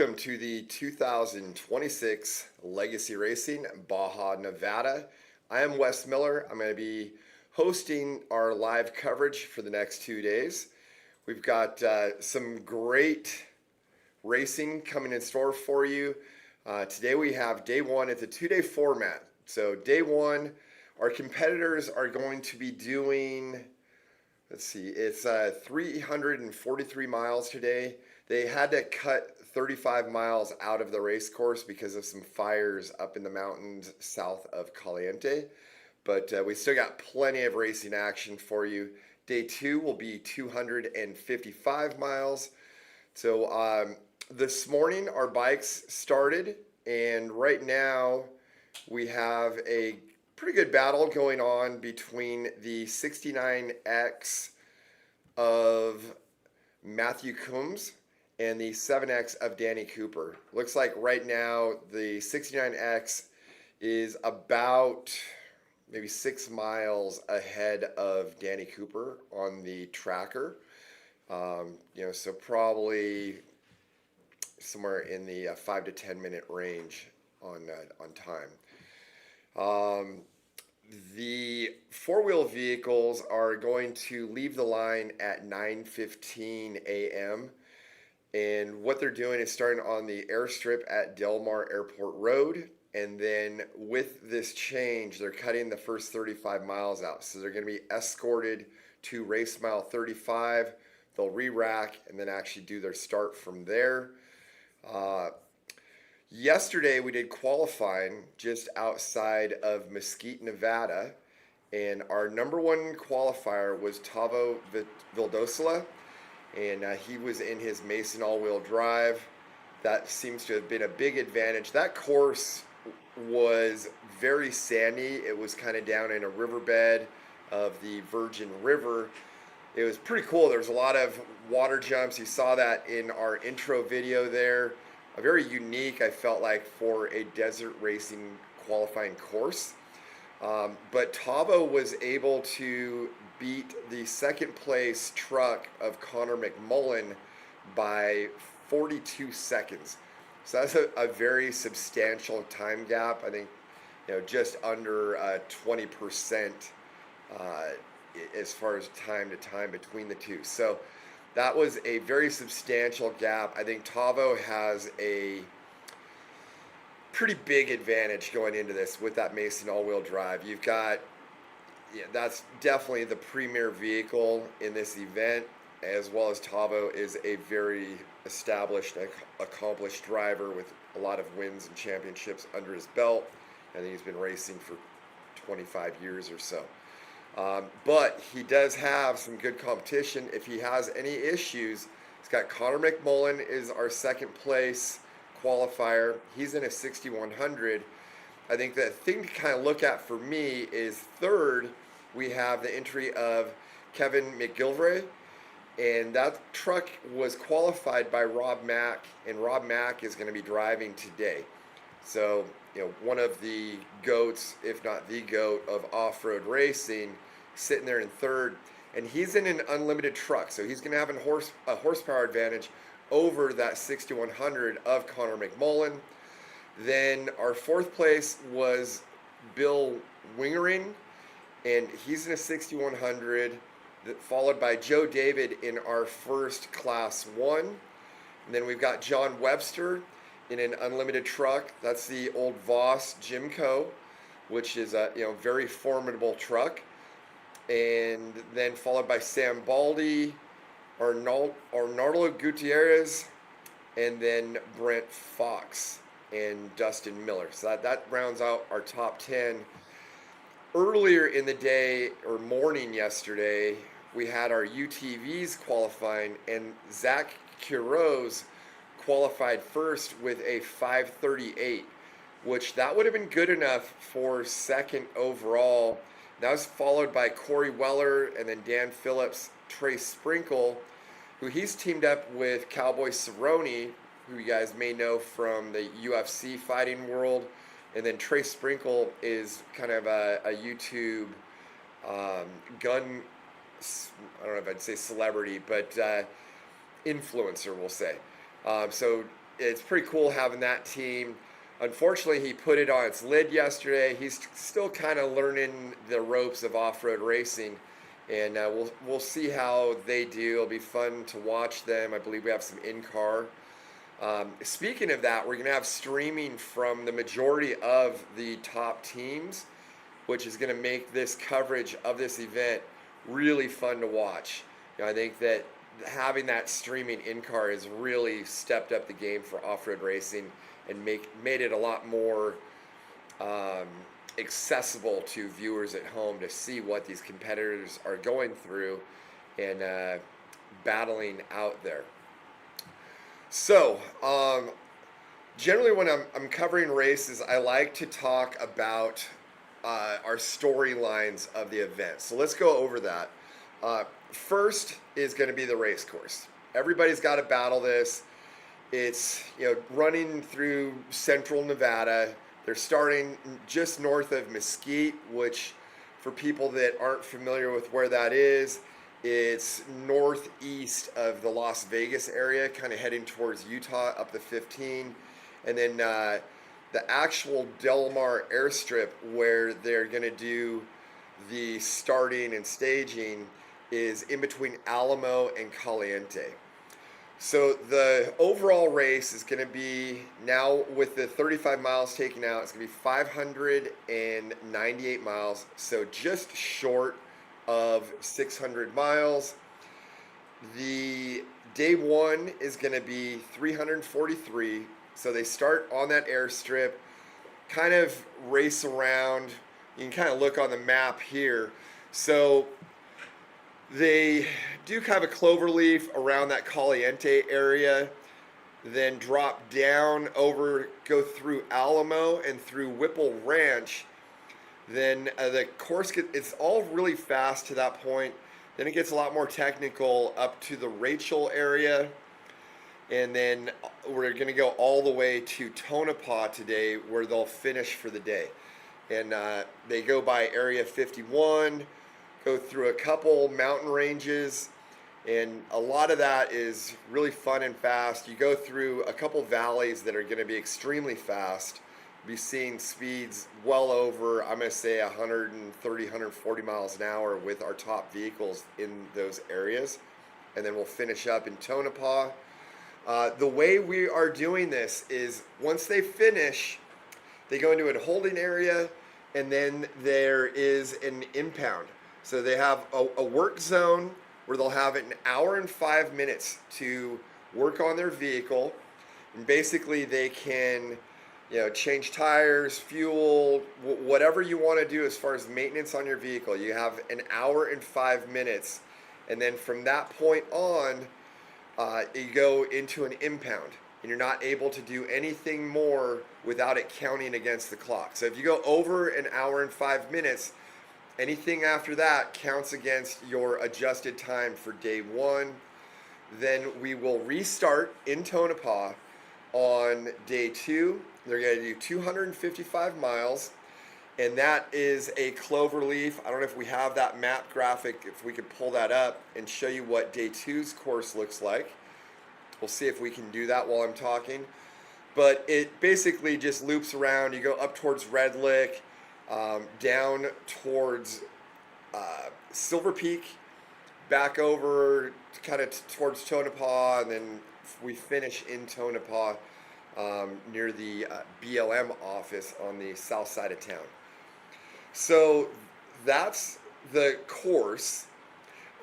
Welcome to the 2026 Legacy Racing Baja Nevada. I am Wes Miller. I'm going to be hosting our live coverage for the next 2 days. We've got some great racing coming in store for you. Today we have day one. It's a 2-day format. So day one, our competitors are going to be doing, it's 343 miles today. They had to cut 35 miles out of the race course because of some fires up in the mountains south of Caliente. But we still got plenty of racing action for you. Day two will be 255 miles. So this morning our bikes started, and right now we have a pretty good battle going on between the 69X of Matthew Coombs and the 7X of Danny Cooper. Looks like right now the 69X is about maybe 6 miles ahead of Danny Cooper on the tracker. So probably somewhere in the 5 to 10 minute range on time. The four-wheel vehicles are going to leave the line at 9:15 a.m. And what they're doing is starting on the airstrip at Del Mar Airport Road. And then with this change, they're cutting the first 35 miles out. So they're going to be escorted to race mile 35. They'll re-rack and then actually do their start from there. Yesterday we did qualifying just outside of Mesquite, Nevada. And our number one qualifier was Tavo Vildosola. And he was in his Mason all-wheel drive. That seems to have been a big advantage. That course was very sandy. It was kind of down in a riverbed of the Virgin River. It was pretty cool. There was a lot of water jumps. You saw that in our intro video there. A very unique, I felt like, for a desert racing qualifying course. But Tavo was able to beat the second place truck of Connor McMullen by 42 seconds. So that's a very substantial time gap. I think, just under 20% as far as time to time between the two. So that was a very substantial gap. I think Tavo has a pretty big advantage going into this with that Mason all-wheel drive. You've got, that's definitely the premier vehicle in this event, as well as Tavo is a very established, accomplished driver with a lot of wins and championships under his belt. I think he's been racing for 25 years or so. But he does have some good competition. If he has any issues, he's got Connor McMullen is our second place qualifier. He's in a 6100. I think the thing to kind of look at for me is third, we have the entry of Kevin McGilvray, and that truck was qualified by Rob Mack, and Rob Mack is going to be driving today. So, one of the GOATs, if not the GOAT of off-road racing, sitting there in third, and he's in an unlimited truck, so he's going to have a horsepower advantage over that 6100 of Connor McMullen. Then our fourth place was Bill Wingering, and he's in a 6100, followed by Joe David in our first class 1. And then we've got John Webster in an unlimited truck. That's the old Voss Jimco, which is a very formidable truck. And then followed by Sam Baldy, Arnaldo Gutierrez, and then Brent Fox and Dustin Miller. So that rounds out our top 10. Earlier in the day, or morning yesterday, we had our UTVs qualifying, and Zach Quiroz qualified first with a 5:38, which that would have been good enough for second overall. That was followed by Corey Weller, and then Dan Phillips, Trey Sprinkle, who he's teamed up with Cowboy Cerrone, who you guys may know from the UFC fighting world. And then Trey Sprinkle is kind of a YouTube gun, I don't know if I'd say celebrity, but influencer, we'll say. So it's pretty cool having that team. Unfortunately, he put it on its lid yesterday. He's still kind of learning the ropes of off-road racing, and we'll see how they do. It'll be fun to watch them. I believe we have some in-car. Speaking of that, we're going to have streaming from the majority of the top teams, which is going to make this coverage of this event really fun to watch. I think that having that streaming in-car has really stepped up the game for off-road racing and made it a lot more accessible to viewers at home to see what these competitors are going through and battling out there. So, generally when I'm covering races, I like to talk about our storylines of the event. So let's go over that. First is going to be the race course. Everybody's got to battle this. It's running through central Nevada. They're starting just north of Mesquite, which for people that aren't familiar with where that is, it's northeast of the Las Vegas area, kind of heading towards Utah up the 15. And then the actual Del Mar airstrip where they're going to do the starting and staging is in between Alamo and Caliente. So the overall race is going to be, now with the 35 miles taken out, it's going to be 598 miles, so just short of 600 miles. The day one is going to be 343, so they start on that airstrip, kind of race around. You can kind of look on the map here. So they do kind of a cloverleaf around that Caliente area, then drop down over, go through Alamo and through Whipple Ranch. Then the course it's all really fast to that point. Then it gets a lot more technical up to the Rachel area. And then we're going to go all the way to Tonopah today, where they'll finish for the day. And they go by Area 51, go through a couple mountain ranges, and a lot of that is really fun and fast. You go through a couple valleys that are going to be extremely fast. Be seeing speeds well over, I'm going to say 130, 140 miles an hour with our top vehicles in those areas. And then we'll finish up in Tonopah. The way we are doing this is once they finish, they go into a holding area, and then there is an impound. So they have a work zone where they'll have an hour and 5 minutes to work on their vehicle. And basically they can change tires, fuel, whatever you want to do as far as maintenance on your vehicle. You have an hour and 5 minutes. And then from that point on, you go into an impound. And you're not able to do anything more without it counting against the clock. So if you go over an hour and 5 minutes, anything after that counts against your adjusted time for day one. Then we will restart in Tonopah on day two. They're going to do 255 miles, and that is a cloverleaf. I don't know if we have that map graphic, if we could pull that up and show you what day two's course looks like. We'll see if we can do that while I'm talking. But it basically just loops around. You go up towards Red Lick, down towards Silver Peak, back over kind of towards Tonopah, and then we finish in Tonopah near the BLM office on the south side of town. So that's the course.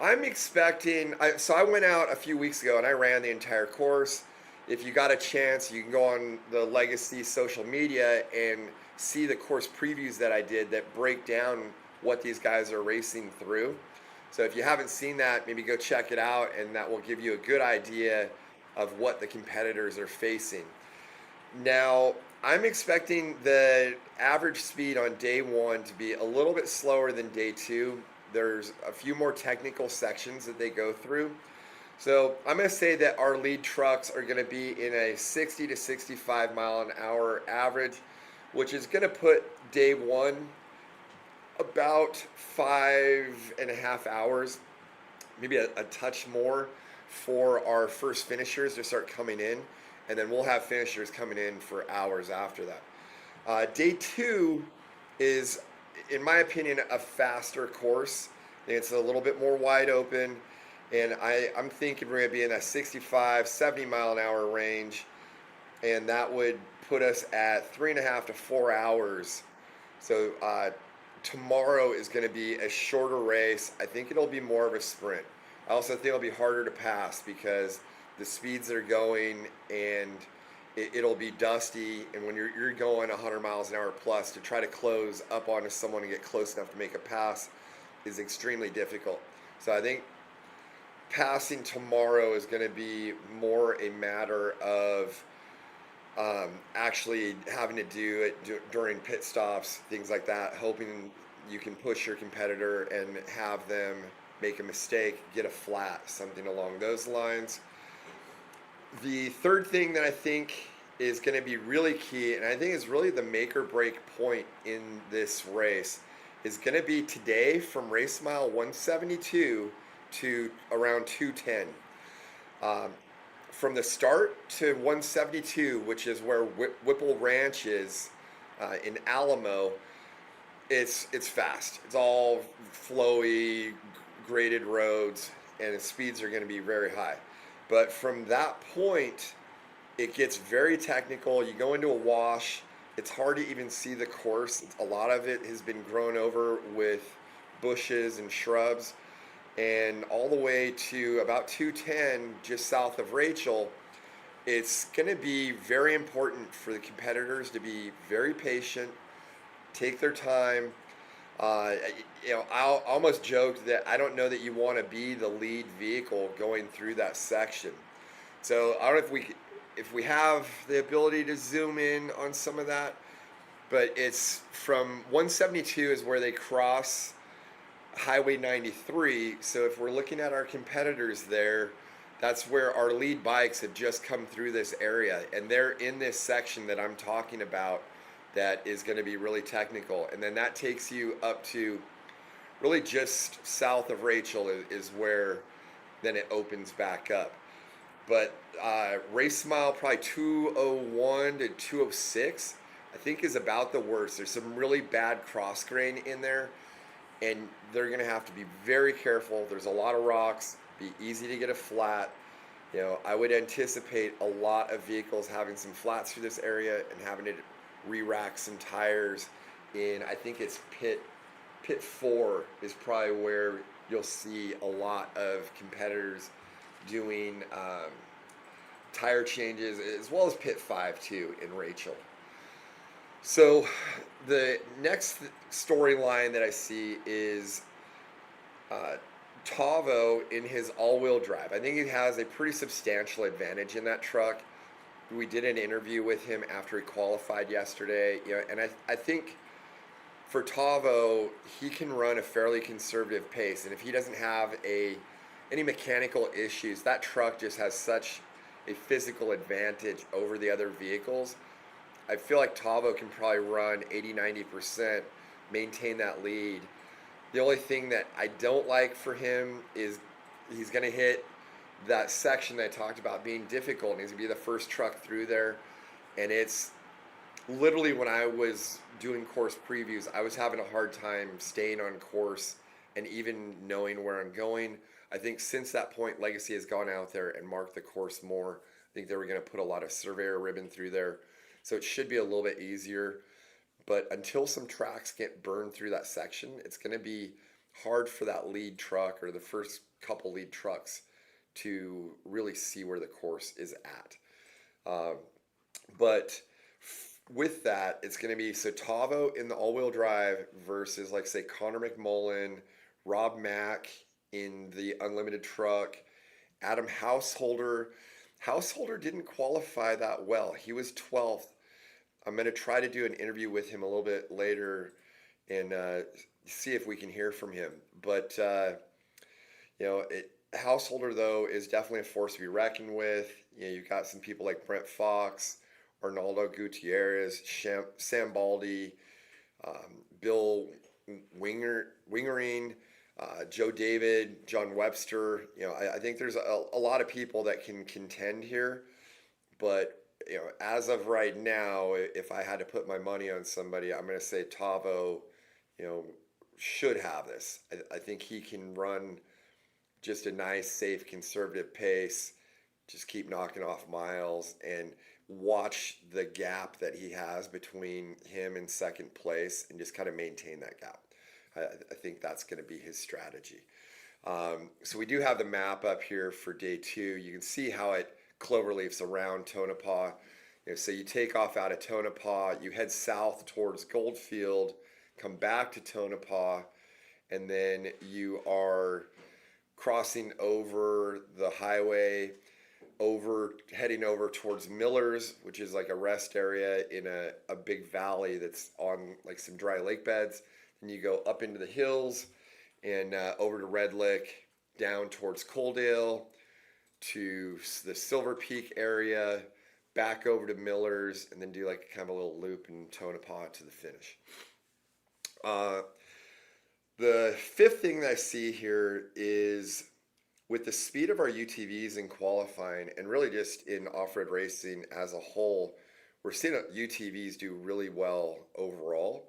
I'm expecting, so I went out a few weeks ago and I ran the entire course. If you got a chance, you can go on the Legacy social media and see the course previews that I did that break down what these guys are racing through. So if you haven't seen that, maybe go check it out, and that will give you a good idea of what the competitors are facing. Now, I'm expecting the average speed on day one to be a little bit slower than day two. There's a few more technical sections that they go through. So I'm going to say that our lead trucks are going to be in a 60 to 65 mile an hour average, which is going to put day one about 5.5 hours, maybe a touch more for our first finishers to start coming in. and then we'll have finishers coming in for hours after that. Day 2 is, in my opinion, a faster course. I think it's a little bit more wide open, and I'm thinking we're going to be in that 65, 70 mile an hour range, and that would put us at 3.5 to 4 hours. So tomorrow is going to be a shorter race. I think it'll be more of a sprint. I also think it'll be harder to pass because the speeds that are going, and it'll be dusty, and when you're going 100 miles an hour plus, to try to close up onto someone and get close enough to make a pass is extremely difficult. So I think passing tomorrow is going to be more a matter of actually having to do it during pit stops, things like that, hoping you can push your competitor and have them make a mistake, get a flat, something along those lines. The third thing that I think is going to be really key, and I think is really the make or break point in this race, is going to be today from race mile 172 to around 210. From the start to 172, which is where Whipple Ranch is in Alamo, it's fast. It's all flowy, graded roads, and the speeds are going to be very high. But from that point, it gets very technical. You go into a wash. It's hard to even see the course. A lot of it has been grown over with bushes and shrubs. And all the way to about 210, just south of Rachel, it's going to be very important for the competitors to be very patient, take their time. I almost joked that I don't know that you want to be the lead vehicle going through that section. So I don't know if we have the ability to zoom in on some of that, but it's from 172 is where they cross Highway 93. So if we're looking at our competitors there, that's where our lead bikes have just come through this area, and they're in this section that I'm talking about that is going to be really technical. And then that takes you up to really just south of Rachel is where then it opens back up. But race mile probably 201 to 206 I think is about the worst. There's some really bad cross grain in there, and they're going to have to be very careful. There's a lot of rocks, be easy to get a flat. I would anticipate a lot of vehicles having some flats through this area and having to re-rack some tires in, I think it's pit 4 is probably where you'll see a lot of competitors doing tire changes, as well as pit 5 too in Rachel. So the next storyline that I see is Tavo in his all-wheel drive. I think he has a pretty substantial advantage in that truck. We did an interview with him after he qualified yesterday, and I think for Tavo, he can run a fairly conservative pace, and if he doesn't have any mechanical issues, that truck just has such a physical advantage over the other vehicles. I feel like Tavo can probably run 80-90%, maintain that lead. The only thing that I don't like for him is he's going to hit that section that I talked about being difficult, and he's going to be the first truck through there. And it's literally, when I was doing course previews, I was having a hard time staying on course and even knowing where I'm going. I think since that point, Legacy has gone out there and marked the course more. I think they were going to put a lot of surveyor ribbon through there, so it should be a little bit easier. But until some tracks get burned through that section, it's going to be hard for that lead truck or the first couple lead trucks to really see where the course is at. But with that, it's going to be Tavo in the all-wheel drive versus, like, say, Connor McMullen, Rob Mack in the unlimited truck, Adam Householder. Householder didn't qualify that well. He was 12th. I'm going to try to do an interview with him a little bit later and see if we can hear from him. But, Householder, though, is definitely a force to be reckoned with. You've got some people like Brent Fox, Arnaldo Gutierrez, Sam Baldy, Bill Wingering, Joe David, John Webster. I think there's a lot of people that can contend here. But as of right now, if I had to put my money on somebody, I'm going to say Tavo, you know, should have this. I think he can run just a nice, safe, conservative pace, just keep knocking off miles and watch the gap that he has between him and second place and just kind of maintain that gap. I think that's going to be his strategy. So we do have the map up here for day 2. You can see how it cloverleafs around Tonopah. So you take off out of Tonopah, you head south towards Goldfield, come back to Tonopah, and then you are crossing over the highway, heading over towards Miller's, which is like a rest area in a big valley that's on like some dry lake beds. And you go up into the hills and over to Red Lick, down towards Coaldale, to the Silver Peak area, back over to Miller's, and then do like kind of a little loop in Tonopah to the finish. The fifth thing that I see here is with the speed of our UTVs in qualifying and really just in off-road racing as a whole, we're seeing UTVs do really well overall.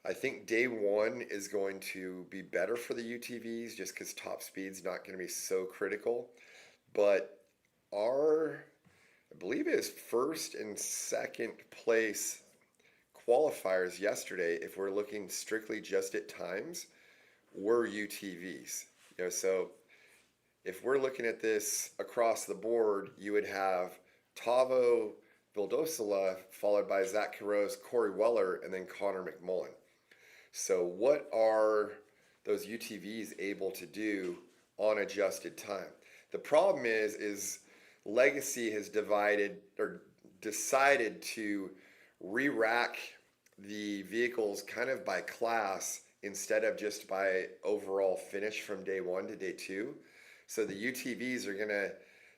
I think day 1 is going to be better for the UTVs just because top speed's not going to be so critical. But I believe it is first and second place qualifiers yesterday, if we're looking strictly just at times, were UTVs. So if we're looking at this across the board, you would have Tavo Vildosola, followed by Zach Quiroz, Corey Weller, and then Connor McMullen. So what are those UTVs able to do on adjusted time? The problem is Legacy has decided to re-rack the vehicles kind of by class instead of just by overall finish from day 1 to day 2. So the UTVs are going to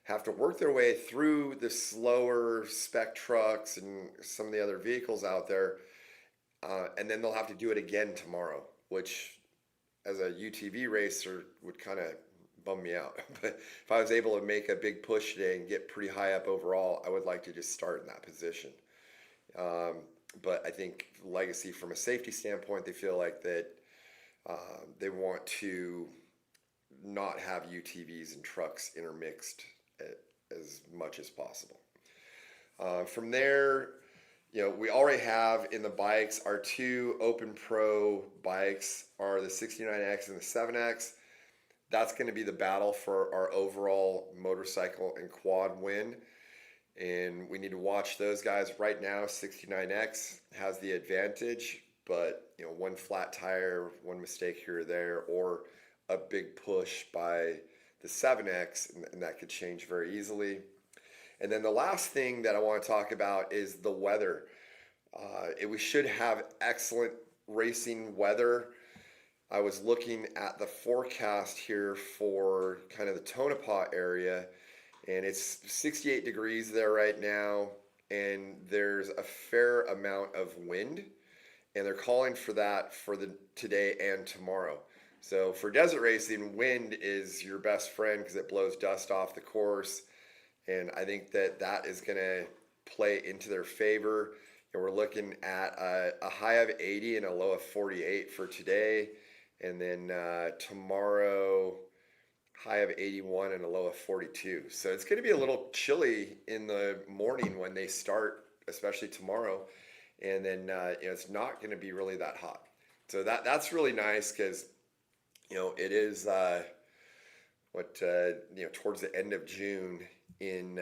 have to work their way through the slower spec trucks and some of the other vehicles out there, and then they'll have to do it again tomorrow, which as a UTV racer would kind of bum me out. But if I was able to make a big push today and get pretty high up overall, I would like to just start in that position. But I think Legacy, from a safety standpoint, they feel like that they want to not have UTVs and trucks intermixed as much as possible. From there, we already have in the bikes, our 2 Open Pro bikes are the 69X and the 7X. That's going to be the battle for our overall motorcycle and quad win. And we need to watch those guys. Right now, 69X has the advantage, but one flat tire, one mistake here or there, or a big push by the 7X, and that could change very easily. And then the last thing that I want to talk about is the weather. We should have excellent racing weather. I was looking at the forecast here for kind of the Tonopah area, and it's 68 degrees there right now, and there's a fair amount of wind, and they're calling for that for today and tomorrow. So for desert racing, wind is your best friend because it blows dust off the course, and I think that is going to play into their favor. And we're looking at a high of 80 and a low of 48 for today, and then tomorrow, high of 81 and a low of 42. So it's going to be a little chilly in the morning when they start, especially tomorrow, and then it's not going to be really that hot. So that's really nice because it is towards the end of June in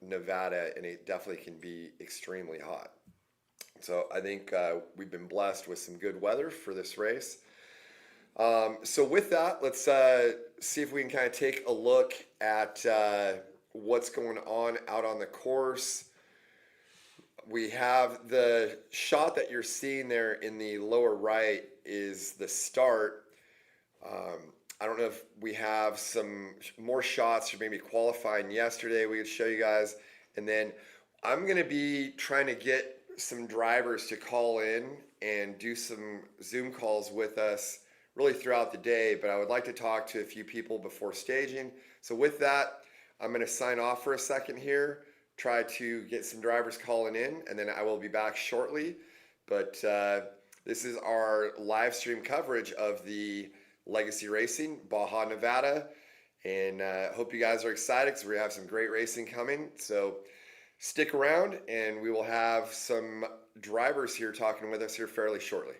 Nevada, and it definitely can be extremely hot. So I think we've been blessed with some good weather for this race. So with that, let's see if we can kind of take a look at what's going on out on the course. We have the shot that you're seeing there in the lower right is the start. I don't know if we have some more shots or maybe qualifying yesterday we could show you guys. And then I'm going to be trying to get some drivers to call in and do some Zoom calls with us really throughout the day, but I would like to talk to a few people before staging. So with that, I'm going to sign off for a second here. try to get some drivers calling in, and then I will be back shortly. But this is our live stream coverage of the Legacy Racing, Baja Nevada. And hope you guys are excited because we have some great racing coming. So stick around, and we will have some drivers here talking with us here fairly shortly.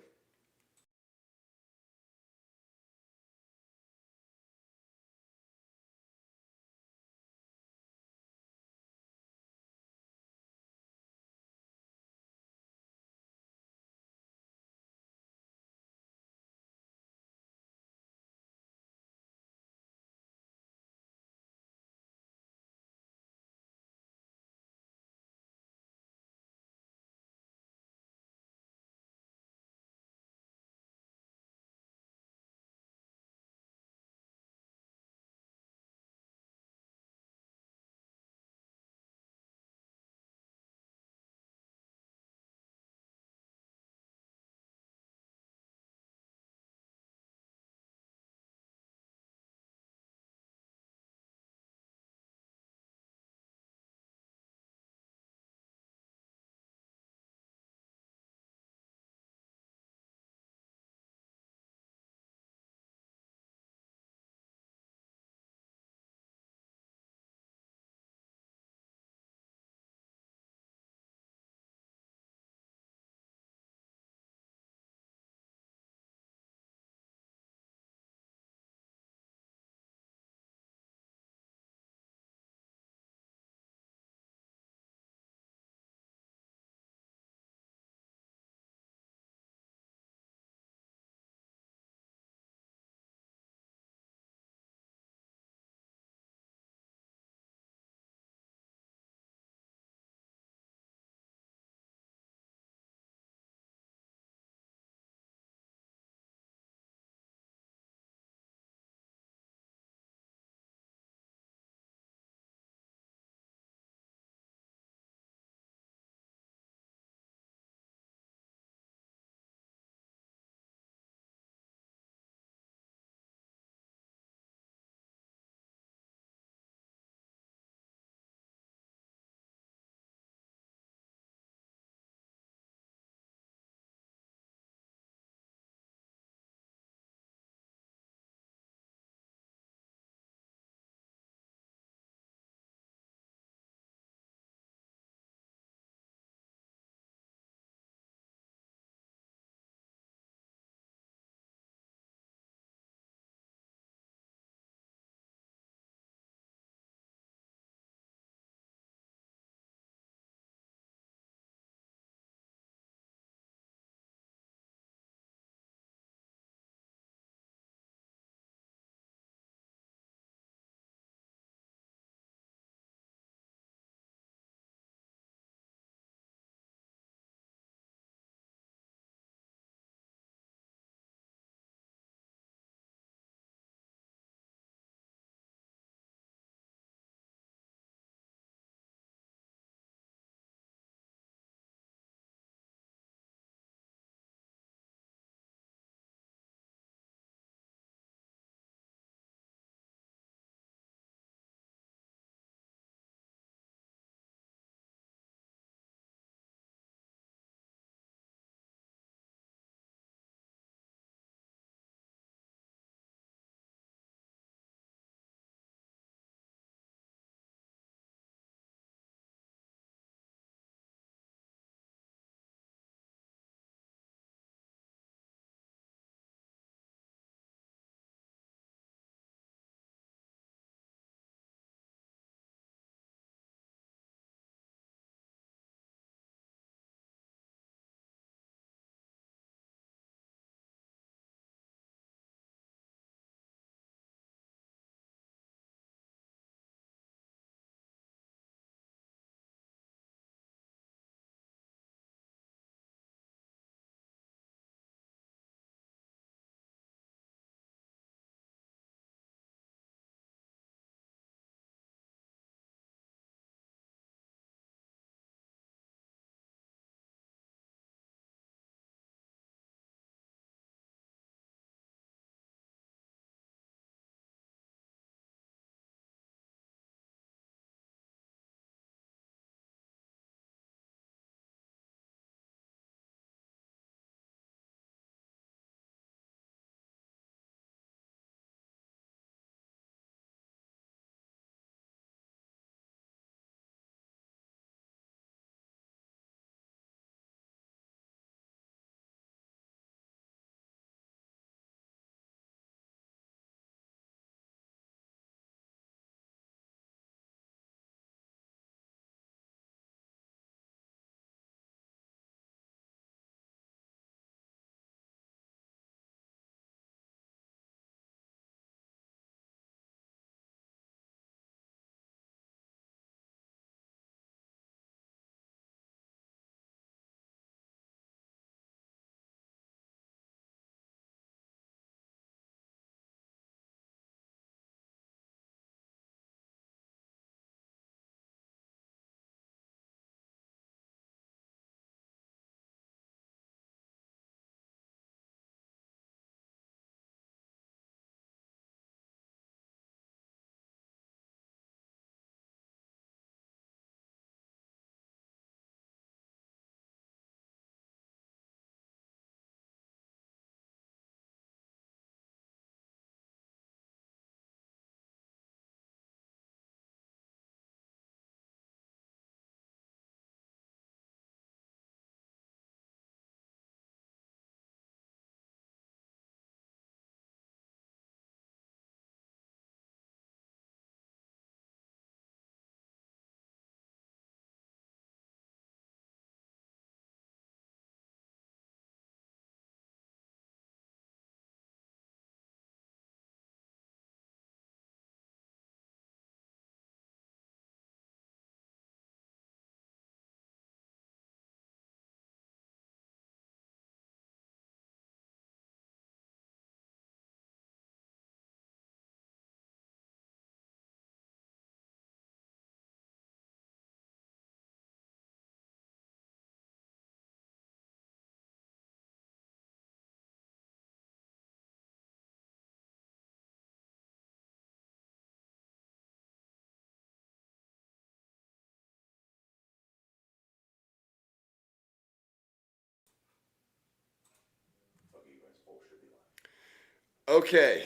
Okay,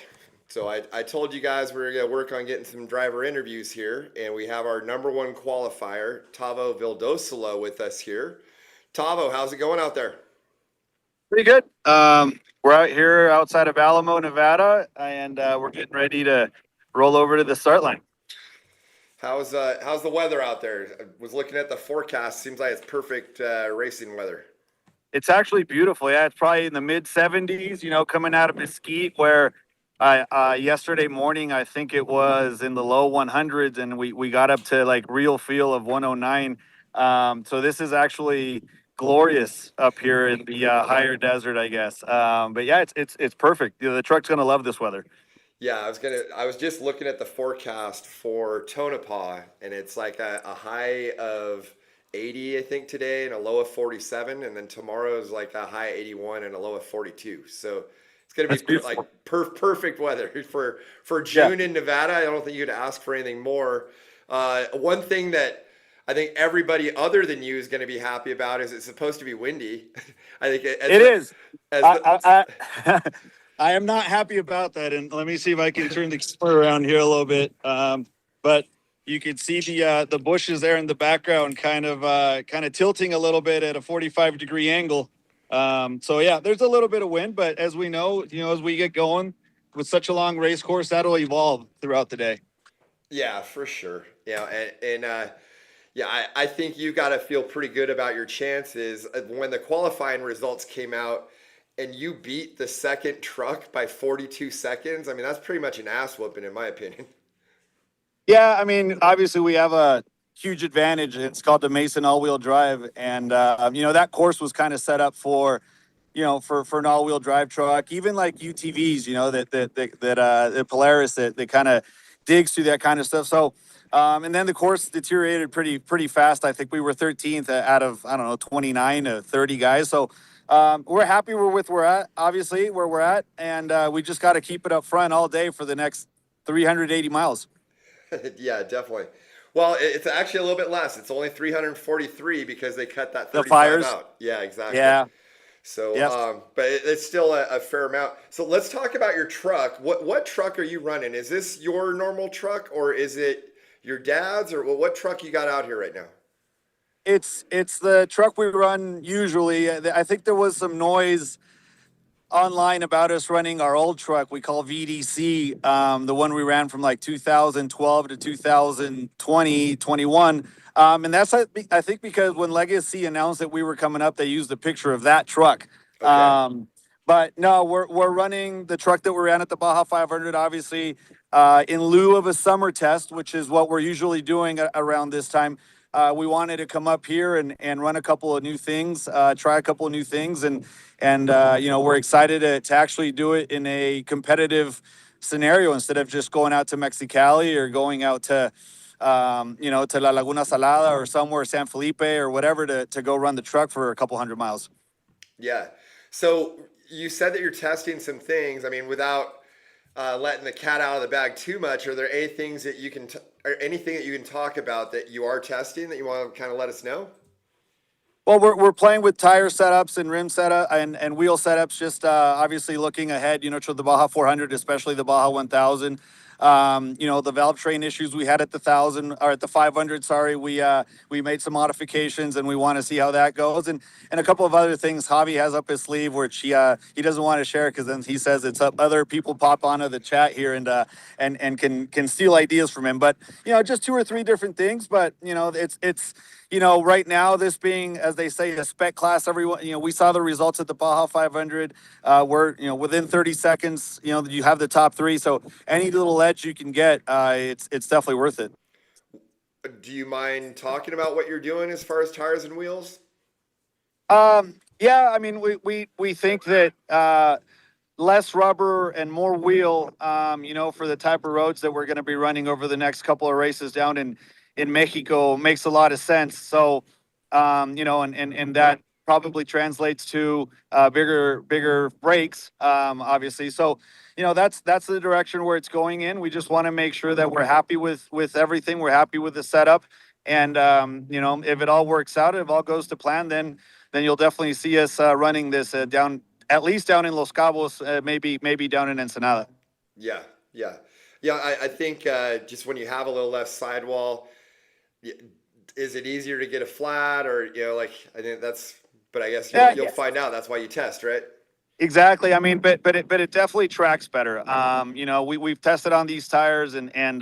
so I told you guys we were going to work on getting some driver interviews here, and we have our number one qualifier, Tavo Vildosolo, with us here. Tavo, how's it going out there? Pretty good. We're out here outside of Alamo, Nevada, and we're getting ready to roll over to the start line. How's the weather out there? I was looking at the forecast. Seems like it's perfect racing weather. It's actually beautiful. Yeah, it's probably in the mid 70s. Coming out of Mesquite, where yesterday morning I think it was in the low 100s, and we got up to like real feel of 109. So this is actually glorious up here in the higher desert, I guess. But yeah, it's perfect. The truck's gonna love this weather. Yeah, I was just looking at the forecast for Tonopah, and it's like a high of 80, I think, today, and a low of 47, and then tomorrow is like a high 81 and a low of 42. So it's gonna be That's beautiful. like perfect weather for Yeah, June in Nevada. I don't think you could ask for anything more. One thing that I think everybody other than you is going to be happy about is it's supposed to be windy. I think it is. as I I am not happy about that. And let me see if I can turn the camera around here a little bit. But you can see the bushes there in the background, kind of tilting a little bit at a 45-degree angle. So yeah, there's a little bit of wind, but as we know, as we get going with such a long race course, that'll evolve throughout the day. Yeah, for sure. Yeah, yeah, I think you got to feel pretty good about your chances. When the qualifying results came out and you beat the second truck by 42 seconds, I mean, that's pretty much an ass whooping, in my opinion. Yeah, I mean, obviously we have a huge advantage. It's called the Mason all-wheel drive, and that course was kind of set up for, for an all-wheel drive truck, even like UTVs, the Polaris that kind of digs through that kind of stuff. So, and then the course deteriorated pretty fast. I think we were 13th out of, I don't know, 29 to 30 guys. So. We're happy with where we're at, obviously, where we're at, and we just got to keep it up front all day for the next 380 miles. Yeah, definitely. Well, it's actually a little bit less. It's only 343 because they cut that The 35 fires. out. Yeah, exactly. Yeah. So, Yes. but it's still a fair amount. So let's talk about your truck. What truck are you running? Is this your normal truck or is it your dad's or what truck you got out here right now? It's the truck we run usually. I think there was some noise online about us running our old truck we call VDC, the one we ran from like 2012 to 2020, 21. And that's, I think, because when Legacy announced that we were coming up, they used a picture of that truck. Okay. But no, we're running the truck that we ran at the Baja 500, obviously, in lieu of a summer test, which is what we're usually doing around this time. We wanted to come up here and run a couple of new things, try a couple of new things, and we're excited to actually do it in a competitive scenario instead of just going out to Mexicali or going out to to La Laguna Salada or somewhere, San Felipe or whatever, to go run the truck for a couple hundred miles. Yeah. So you said that you're testing some things. I mean, without letting the cat out of the bag too much, are there any things that you can, or anything that you can talk about that you are testing that you want to kind of let us know? Well, we're playing with tire setups and rim setup and wheel setups. Just obviously looking ahead, to the Baja 400, especially the Baja 1000. The valve train issues we had at the 1000 or at the 500. Sorry, we made some modifications and we want to see how that goes. And a couple of other things Javi has up his sleeve, which he doesn't want to share because then he says it's up. Other people pop onto the chat here and can steal ideas from him. But just two or three different things. But it's right now, this being, as they say, a spec class, everyone, we saw the results at the Baja 500. We're, within 30 seconds, you have the top three. So any little edge you can get, it's definitely worth it. Do you mind talking about what you're doing as far as tires and wheels? Yeah, I mean, we think that less rubber and more wheel, for the type of roads that we're going to be running over the next couple of races down in Mexico makes a lot of sense. So, and that probably translates to bigger brakes, obviously. So, that's the direction where it's going in. We just want to make sure that we're happy with everything. We're happy with the setup, and if it all works out, if all goes to plan, then you'll definitely see us running this down at least down in Los Cabos, maybe down in Ensenada. Yeah, yeah, yeah. I think just when you have a little less sidewall, y- is it easier to get a flat, or like I think that's. But I guess you'll Yeah, you'll find out. That's why you test, right? exactly. I mean, but it definitely tracks better. We've tested on these tires, and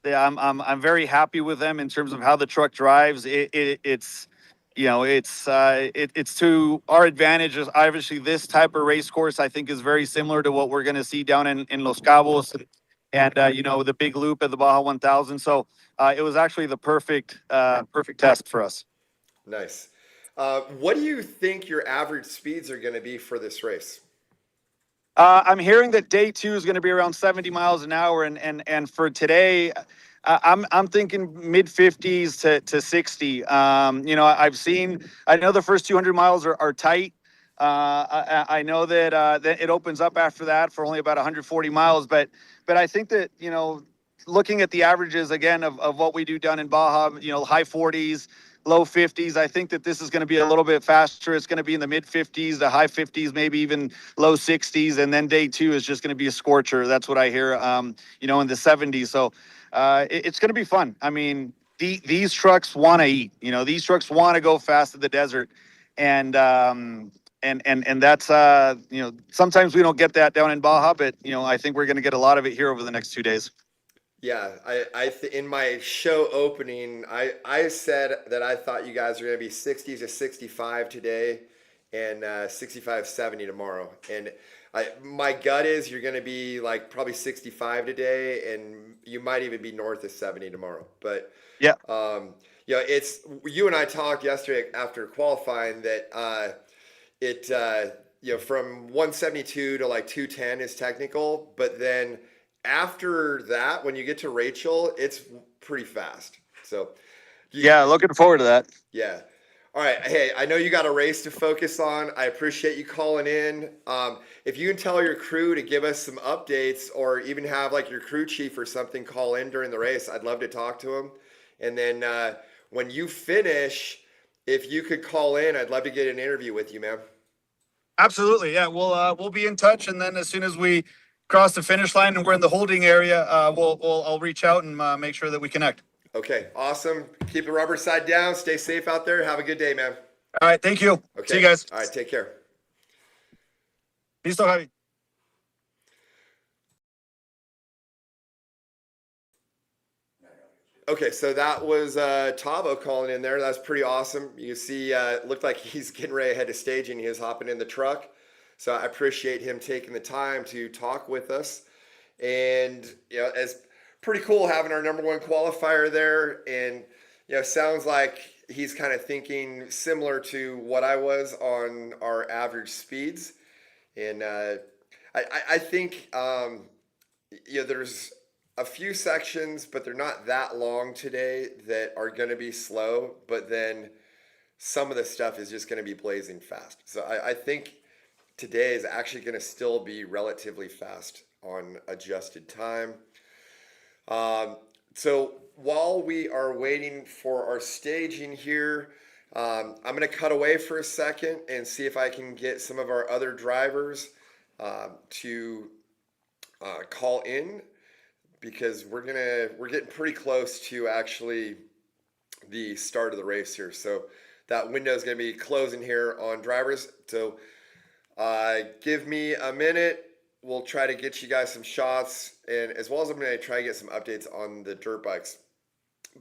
yeah, I'm very happy with them in terms of how the truck drives. It's to our advantage. Obviously, this type of race course I think is very similar to what we're going to see down in Los Cabos, and the big loop at the Baja 1000. So it was actually the perfect test for us. Nice. What do you think your average speeds are going to be for this race? I'm hearing that day two is going to be around 70 miles an hour, and for today, I'm thinking mid 50s to 60. I know the first 200 miles are tight. I know that it opens up after that for only about 140 miles, but I think that looking at the averages again of what we do down in Baja, high 40s, low 50s. I think that this is going to be a little bit faster. It's going to be in the mid 50s, the high 50s, maybe even low 60s, and then day two is just going to be a scorcher. That's what I hear. In the 70s. So it's going to be fun. I mean, these trucks want to eat. These trucks want to go fast in the desert, and that's sometimes we don't get that down in Baja, but I think we're going to get a lot of it here over the next 2 days. Yeah, in my show opening, I said that I thought you guys were going to be 60 to 65 today, and 65 70 tomorrow. And my gut is you're going to be like probably 65 today, and you might even be north of 70 tomorrow. But Yeah. it's you and I talked yesterday after qualifying that it from 172 to like 210 is technical, but then after that, when you get to Rachel, it's pretty fast. So, Yeah, looking forward to that. yeah. All right. Hey, I know you got a race to focus on. I appreciate you calling in. If you can tell your crew to give us some updates, or even have like your crew chief or something call in during the race, I'd love to talk to him. And then when you finish, if you could call in, I'd love to get an interview with you, man. Absolutely. Yeah, we'll be in touch, and then as soon as we cross the finish line and we're in the holding area, I'll reach out and make sure that we connect. Okay, awesome. Keep the rubber side down. Stay safe out there. Have a good day, man. All right, thank you. Okay. See you guys. All right, take care. Listo, Javi. Okay, so that was Tavo calling in there. That's pretty awesome. You see, it looked like he's getting ready to head to staging. He was hopping in the truck. So I appreciate him taking the time to talk with us. And, it's pretty cool having our number one qualifier there. And, sounds like he's kind of thinking similar to what I was on our average speeds. And I think, there's a few sections, but they're not that long today, that are going to be slow. But then some of the stuff is just going to be blazing fast. So I think today is actually going to still be relatively fast on adjusted time. So while we are waiting for our staging here, I'm going to cut away for a second and see if I can get some of our other drivers to call in, because we're getting pretty close to actually the start of the race here. So that window is going to be closing here on drivers. So give me a minute. We'll try to get you guys some shots, and as well as I'm going to try to get some updates on the dirt bikes.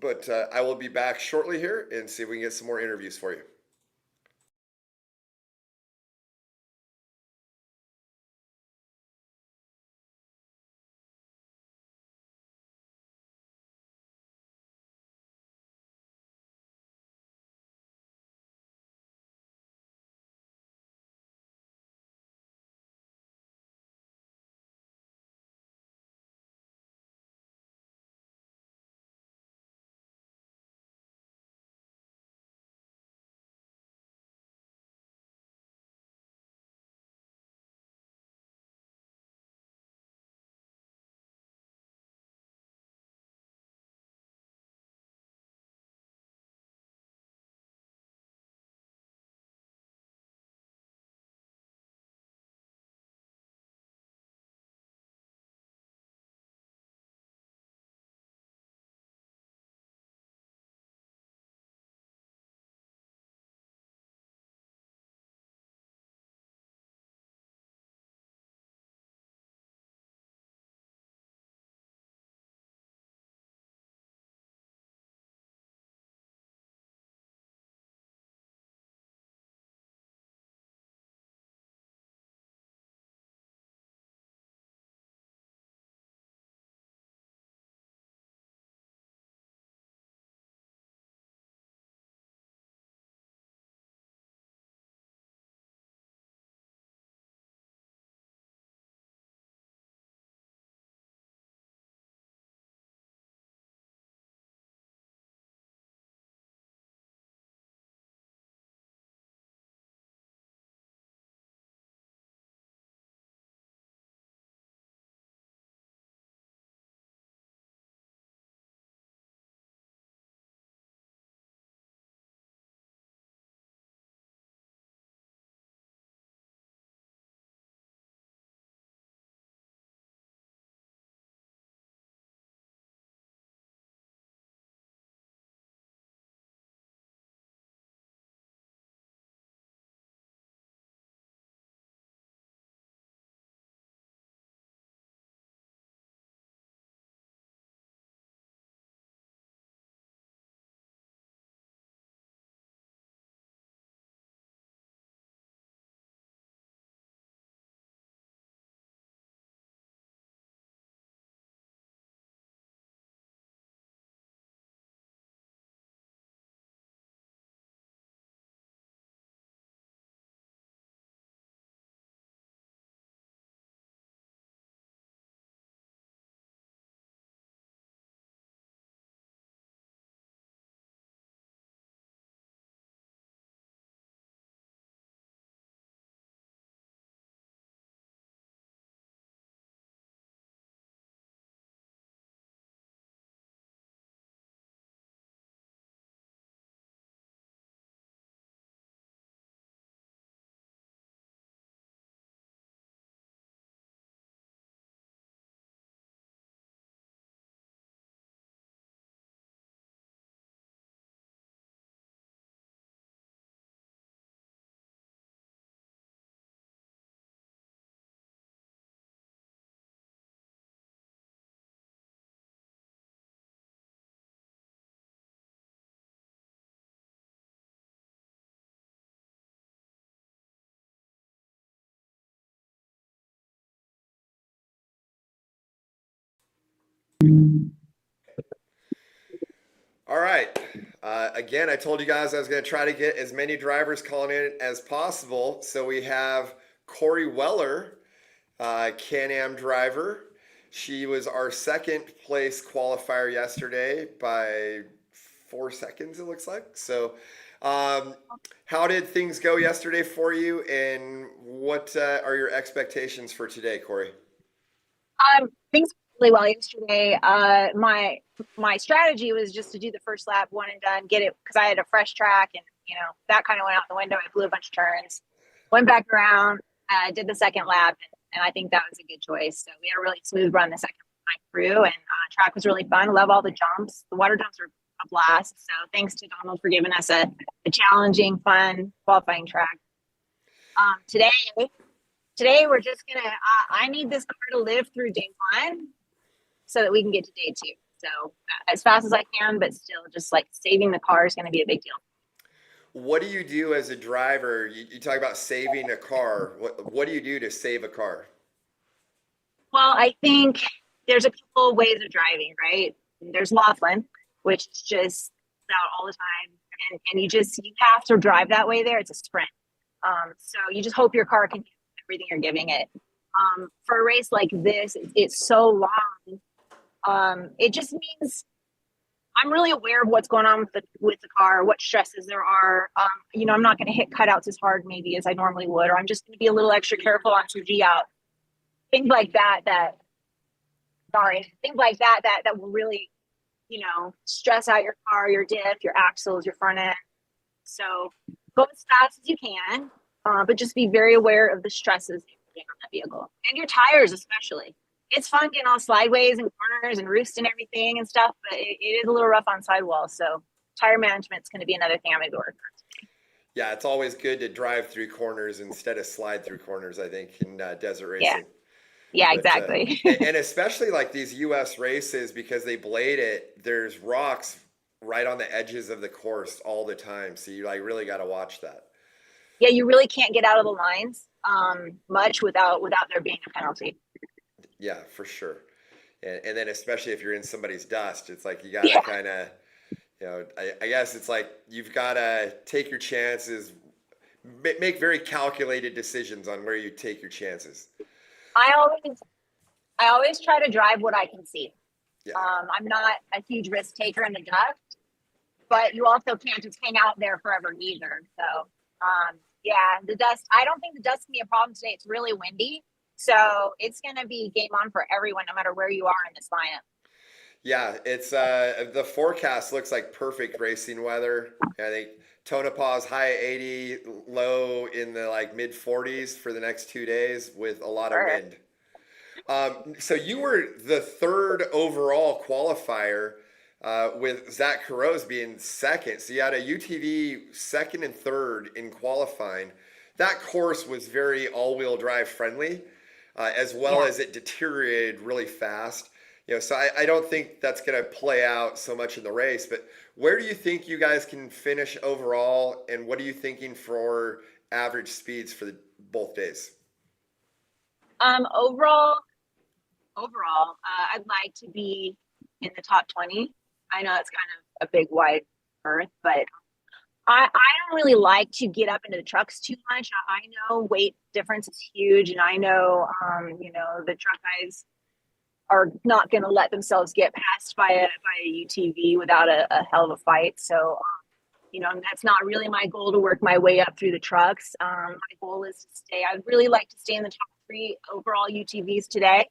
But I will be back shortly here and see if we can get some more interviews for you. All right. Again, I told you guys I was going to try to get as many drivers calling in as possible. So we have Corey Weller, Can-Am driver. She was our second place qualifier yesterday by 4 seconds, it looks like. So, um, how did things go yesterday for you, and what are your expectations for today, Corey? Things went really well yesterday. My strategy was just to do the first lap, one and done, get it because I had a fresh track, and that kind of went out the window. I blew a bunch of turns, went back around, did the second lap, and I think that was a good choice. So we had a really smooth run the second time through, and track was really fun. Love all the jumps. The water jumps were a blast. So thanks to Donald for giving us a challenging, fun qualifying track. Today we're just gonna. I need this car to live through day one, so that we can get to day two. So as fast as I can, but still, just like saving the car is going to be a big deal. What do you do as a driver? You talk about saving a car. What do you do to save a car? Well, I think there's a couple ways of driving, right? There's Laughlin, which is just out all the time, and you have to drive that way there. It's a sprint, so you just hope your car can do everything you're giving it. For a race like this, it's so long. It just means I'm really aware of what's going on with the car, what stresses there are. I'm not going to hit cutouts as hard maybe as I normally would, or I'm just going to be a little extra careful on 2G out. Things like that will really, stress out your car, your diff, your axles, your front end. So go as fast as you can, but just be very aware of the stresses you're putting on that vehicle and your tires, especially. It's fun getting all slideways and corners and roofs and everything and stuff, but it is a little rough on sidewalls. So tire management's going to be another thing I'm going to be working on. Yeah, it's always good to drive through corners instead of slide through corners, I think, in desert racing. Yeah, exactly. And especially like these U.S. races, because they blade it, there's rocks right on the edges of the course all the time. So you really got to watch that. Yeah, you really can't get out of the lines much without there being a penalty. Yeah, for sure. And then especially if you're in somebody's dust, it's like you got to kind of, I guess it's like you've got to take your chances, make very calculated decisions on where you take your chances. I always try to drive what I can see. Yeah. I'm not a huge risk taker in the dust, but you also can't just hang out there forever either. So, the dust, I don't think the dust can be a problem today. It's really windy. So it's going to be game on for everyone, no matter where you are in this lineup. Yeah, it's the forecast looks like perfect racing weather. I think Tonopah's high 80, low in the mid 40s for the next 2 days with a lot of wind. So you were the third overall qualifier with Zach Carroz being second. So you had a UTV second and third in qualifying. That course was very all-wheel drive friendly. As well as it deteriorated really fast. So I don't think that's going to play out so much in the race, but where do you think you guys can finish overall, and what are you thinking for average speeds for both days? Overall, I'd like to be in the top 20. I know it's kind of a big wide berth, but I don't really like to get up into the trucks too much. I know weight difference is huge, and I know, the truck guys are not going to let themselves get passed by a UTV without a hell of a fight. So, that's not really my goal to work my way up through the trucks. My goal is to stay. I'd really like to stay in the top 3 overall UTVs today.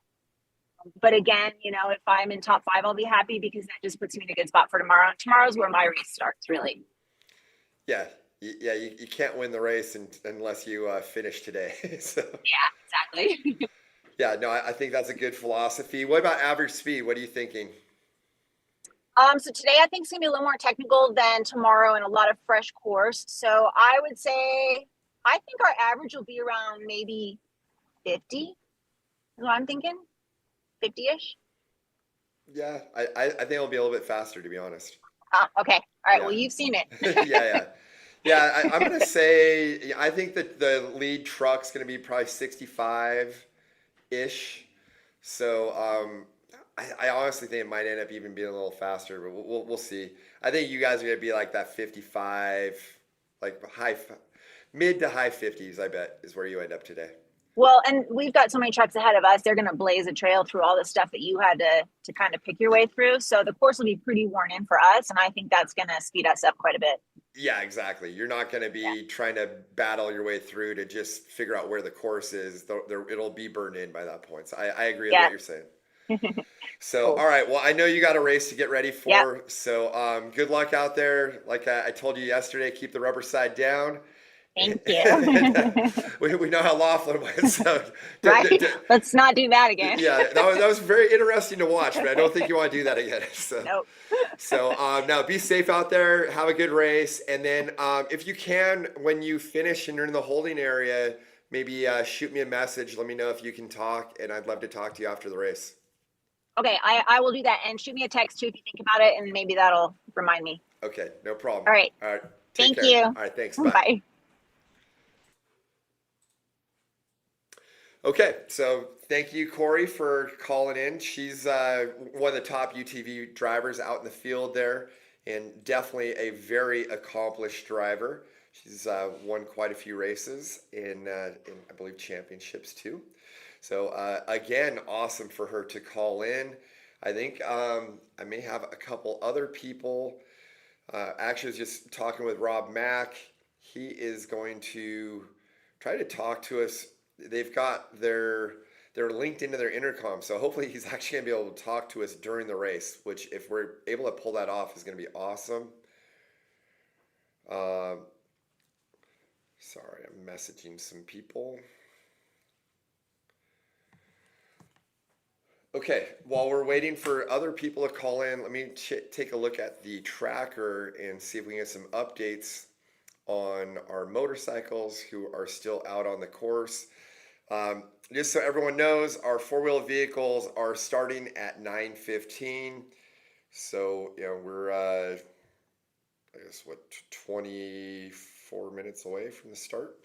But again, if I'm in top 5, I'll be happy because that just puts me in a good spot for tomorrow. Tomorrow's where my race starts, really. Yeah, you can't win the race unless you finish today. So. Yeah, exactly. Yeah, no, I think that's a good philosophy. What about average speed? What are you thinking? So today I think it's gonna be a little more technical than tomorrow and a lot of fresh course. So I would say I think our average will be around maybe 50. Is what I'm thinking, 50-ish. Yeah, I think it'll be a little bit faster, to be honest. Okay. All right. Yeah. Well, you've seen it. Yeah. I'm going to say, I think that the lead truck's going to be probably 65-ish. So I honestly think it might end up even being a little faster, but we'll see. I think you guys are gonna be like that 55, like mid to high 50s. I bet is where you end up today. Well, and we've got so many trucks ahead of us. They're going to blaze a trail through all the stuff that you had to kind of pick your way through. So the course will be pretty worn in for us, and I think that's going to speed us up quite a bit. Yeah, exactly. You're not going to Yeah. be trying to battle your way through to just figure out where the course is. It'll be burned in by that point. So I agree with Yeah. what you're saying. So, Cool. all right. Well, I know you got a race to get ready for. Yep. So, good luck out there. Like I told you yesterday, keep the rubber side down. Thank you. We know how Laughlin went. So, Right? Let's not do that again. yeah, that was very interesting to watch, but I don't think you want to do that again. So, Nope. so now be safe out there. Have a good race, and then if you can, when you finish and you're in the holding area, maybe shoot me a message. Let me know if you can talk, and I'd love to talk to you after the race. Okay, I will do that, and shoot me a text too if you think about it, and maybe that'll remind me. Okay, no problem. All right. All right. Take Thank care. you. All right. Thanks. Bye. Bye. Okay, so thank you, Corey, for calling in. She's one of the top UTV drivers out in the field there, and definitely a very accomplished driver. She's won quite a few races in I believe, championships too. So again, awesome for her to call in. I think I may have a couple other people. Actually, I was just talking with Rob Mack. He is going to try to talk to us. They've got they're linked into their intercom, so hopefully he's actually gonna be able to talk to us during the race, which if we're able to pull that off is gonna be awesome. Sorry, I'm messaging some people. Okay, while we're waiting for other people to call in, let me take a look at the tracker and see if we can get some updates on our motorcycles who are still out on the course. Just so everyone knows, our four-wheel vehicles are starting at 9:15. So, we're, I guess, 24 minutes away from the start.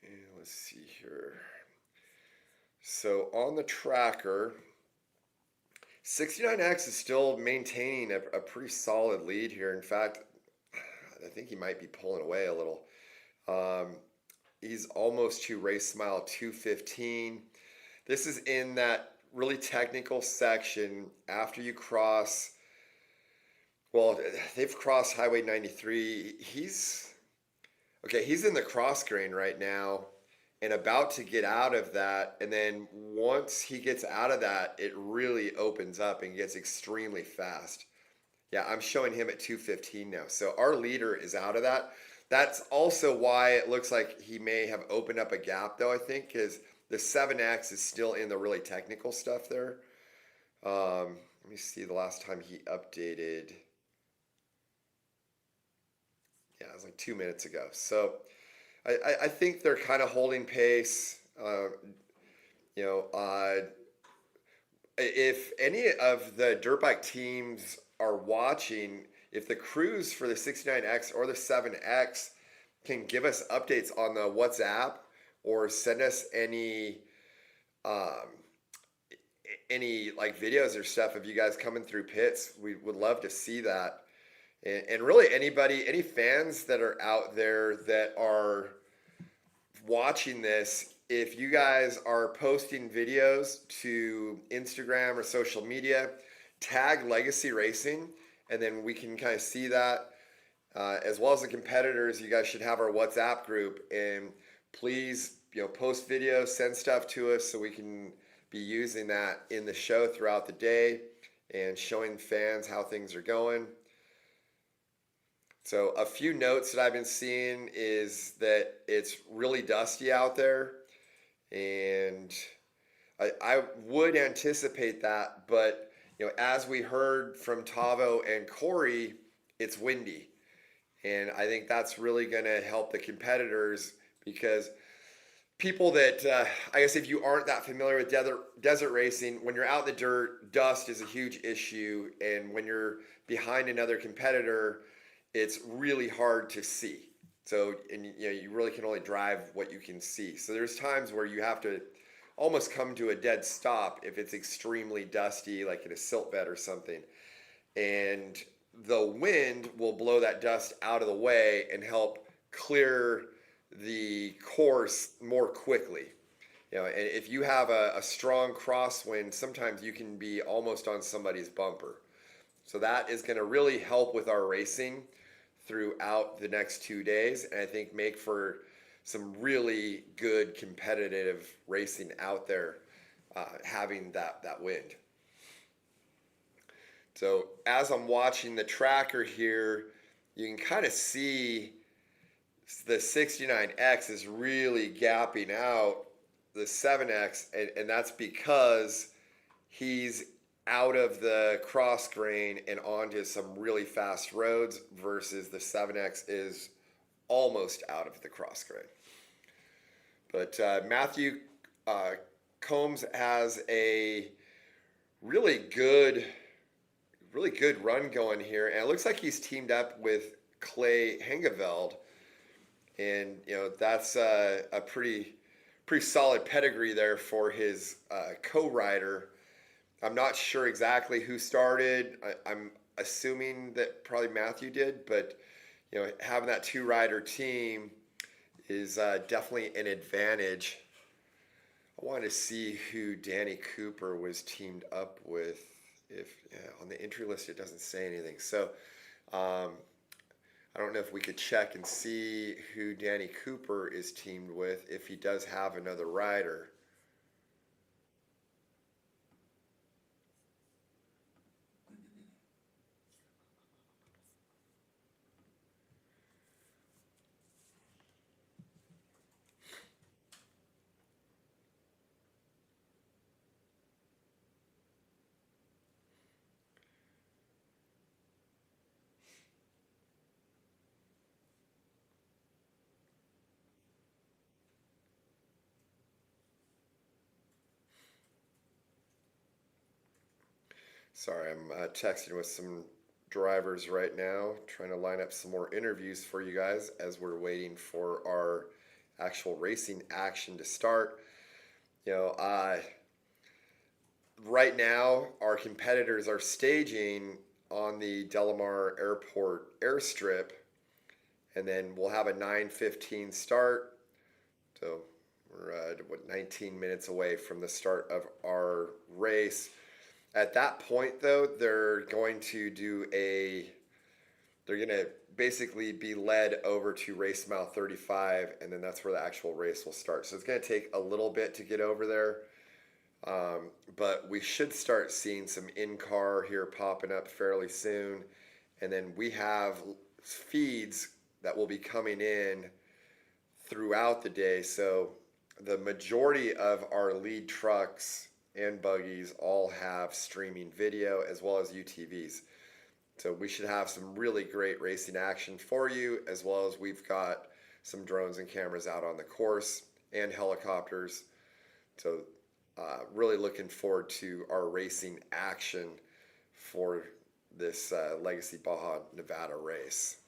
And let's see here. So on the tracker, 69X is still maintaining a pretty solid lead here. In fact, I think he might be pulling away a little. He's almost to race mile 215. This is in that really technical section after you cross, well, they've crossed Highway 93. He's in the cross grain right now and about to get out of that. And then once he gets out of that, it really opens up and gets extremely fast. Yeah, I'm showing him at 215 now. So our leader is out of that. That's also why it looks like he may have opened up a gap, though, I think, because the 7X is still in the really technical stuff there. Let me see the last time he updated. Yeah, it was like 2 minutes ago. So I think they're kind of holding pace. If any of the dirt bike teams are watching, if the crews for the 69X or the 7X can give us updates on the WhatsApp or send us any like videos or stuff of you guys coming through pits, we would love to see that. And really any fans that are out there that are watching this, if you guys are posting videos to Instagram or social media, tag Legacy Racing, and then we can kind of see that. As well as the competitors, you guys should have our WhatsApp group, and please, post videos, send stuff to us so we can be using that in the show throughout the day and showing fans how things are going. So a few notes that I've been seeing is that it's really dusty out there, and I would anticipate that, but as we heard from Tavo and Corey, it's windy. And I think that's really going to help the competitors, because people that, I guess if you aren't that familiar with desert racing, when you're out in the dirt, dust is a huge issue. And when you're behind another competitor, it's really hard to see. So, and you really can only drive what you can see. So there's times where you have to almost come to a dead stop if it's extremely dusty, like in a silt bed or something. And the wind will blow that dust out of the way and help clear the course more quickly. And if you have a strong crosswind, sometimes you can be almost on somebody's bumper. So that is going to really help with our racing throughout the next 2 days, and I think make for some really good competitive racing out there, having that wind. So as I'm watching the tracker here, you can kind of see the 69X is really gapping out the 7X, and that's because he's out of the cross grain and onto some really fast roads versus the 7X is almost out of the cross grain. But Matthew Combs has a really good run going here, and it looks like he's teamed up with Clay Hengeveld, and that's a pretty solid pedigree there for his co-rider. I'm not sure exactly who started. I'm assuming that probably Matthew did, but having that two-rider team is definitely an advantage. I wanted to see who Danny Cooper was teamed up with. On the entry list it doesn't say anything, so I don't know if we could check and see who Danny Cooper is teamed with, if he does have another rider. Sorry, I'm texting with some drivers right now, trying to line up some more interviews for you guys as we're waiting for our actual racing action to start. Right now, our competitors are staging on the Delamar Airport airstrip, and then we'll have a 9:15 start. So we're 19 minutes away from the start of our race. At that point, though, they're going to basically be led over to race mile 35, and then that's where the actual race will start. So it's going to take a little bit to get over there, but we should start seeing some in-car here popping up fairly soon. And then we have feeds that will be coming in throughout the day. So the majority of our lead trucks and buggies all have streaming video as well as UTVs. So we should have some really great racing action for you, as well as we've got some drones and cameras out on the course and helicopters. So really looking forward to our racing action for this Legacy Baja Nevada race.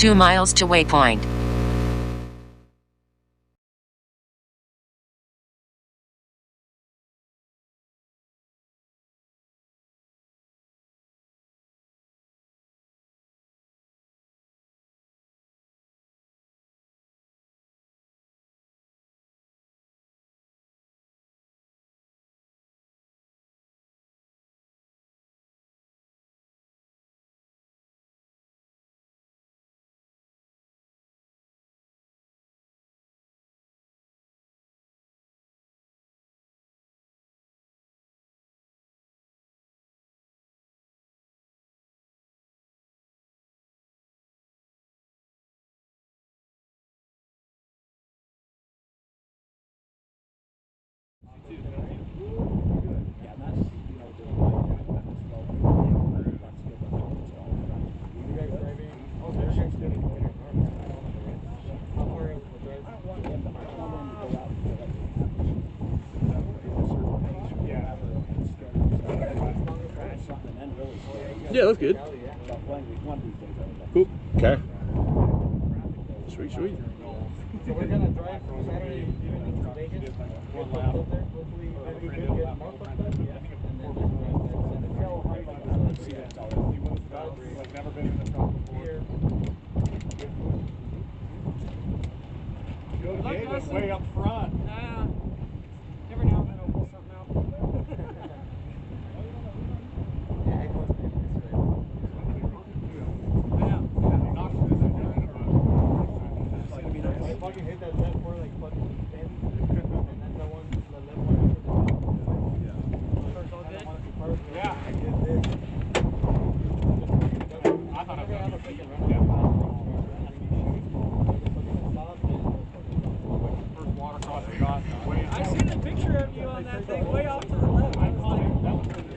2 miles to waypoint. Yeah, that's good. Cool. Okay. Sweet, sweet. So we're gonna drive from Saturday evening to Vegas. Get up there. Hopefully, maybe we could get more stuff. And then I've never been in the truck before. Go to David way up front. Every now and then I'll pull something out. I fucking hit that left corner like fucking spin. And then the one, the left one. Yeah. I did this. I thought I was have a freaking run. first water cross we got. I seen a picture of you on that thing way off to the left. I was like, That was pretty big.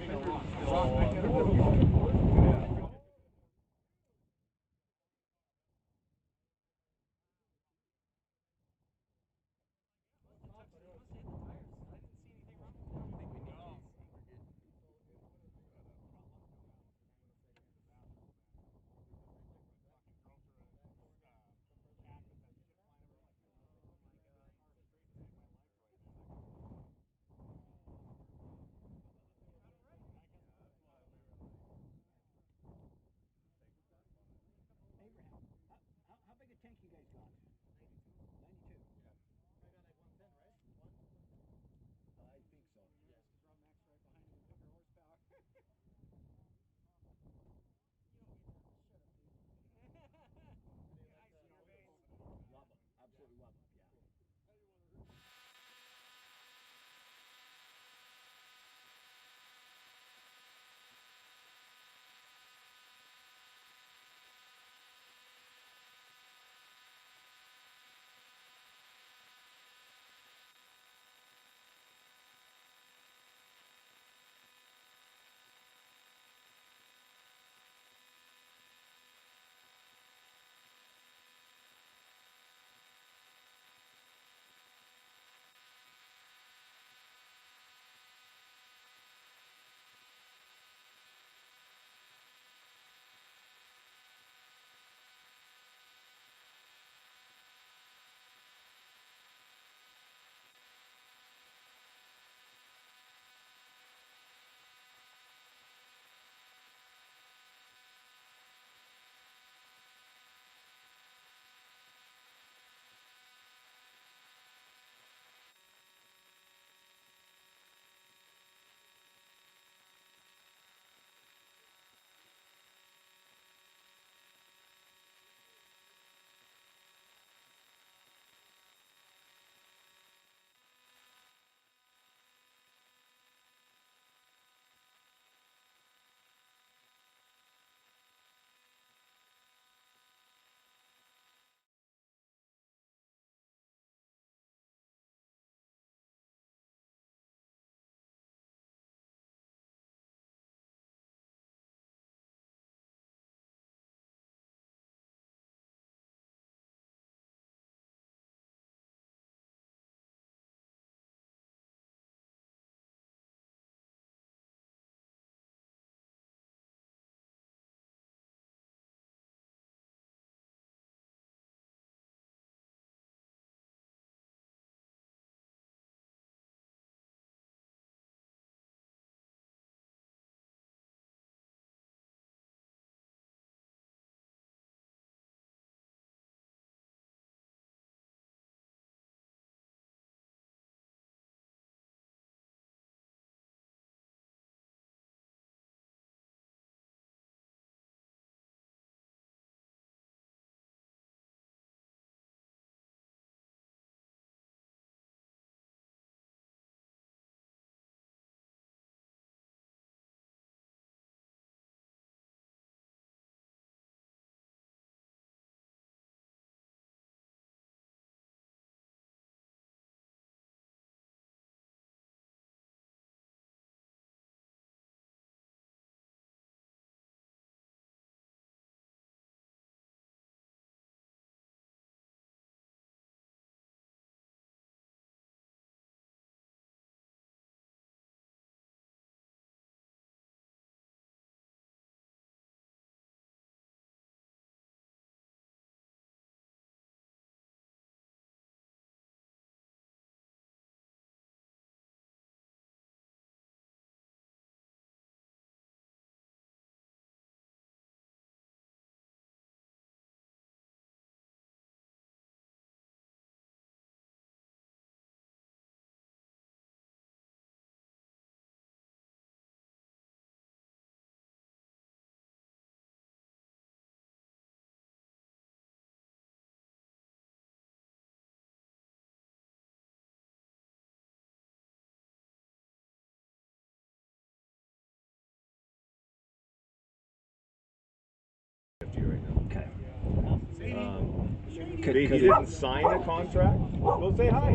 He didn't sign a contract. Go say hi.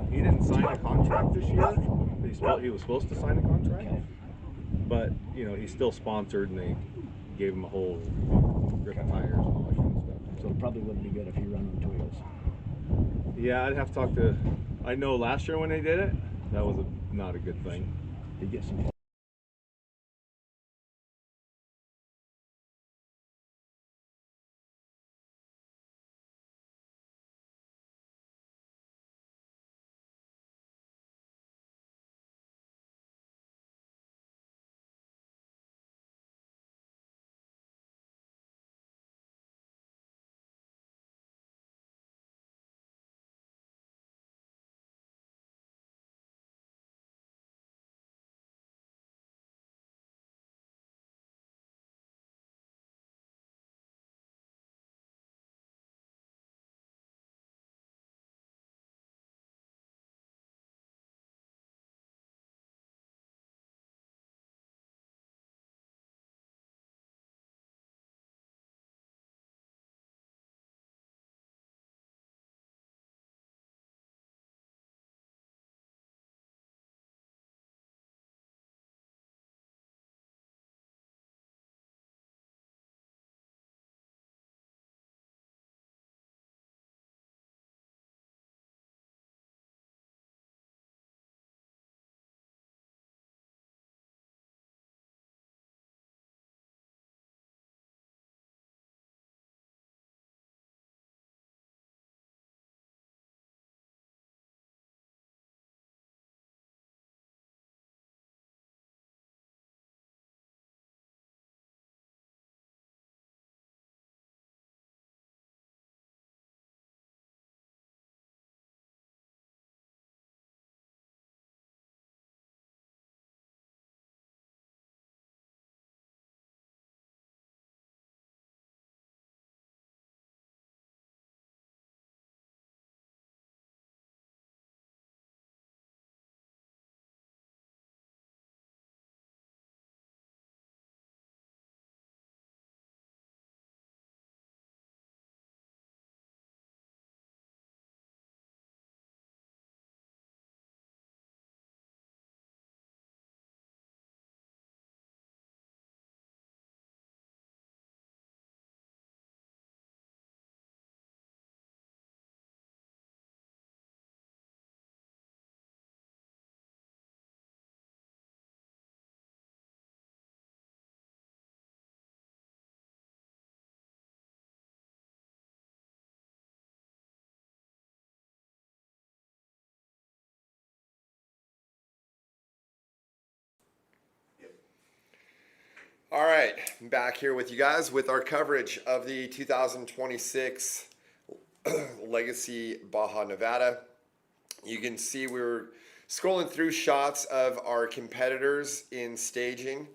He didn't sign a contract this year. He was supposed to sign a contract, but you know he's still sponsored, and they gave him a whole grip of tires and all that kind of stuff. So it probably wouldn't be good if you run on Toyotas. Yeah, I'd have to talk to. I know last year when they did it, that was not a good thing. You get some. All right, I'm back here with you guys with our coverage of the 2026 Legacy Baja Nevada. You can see we're scrolling through shots of our competitors in staging.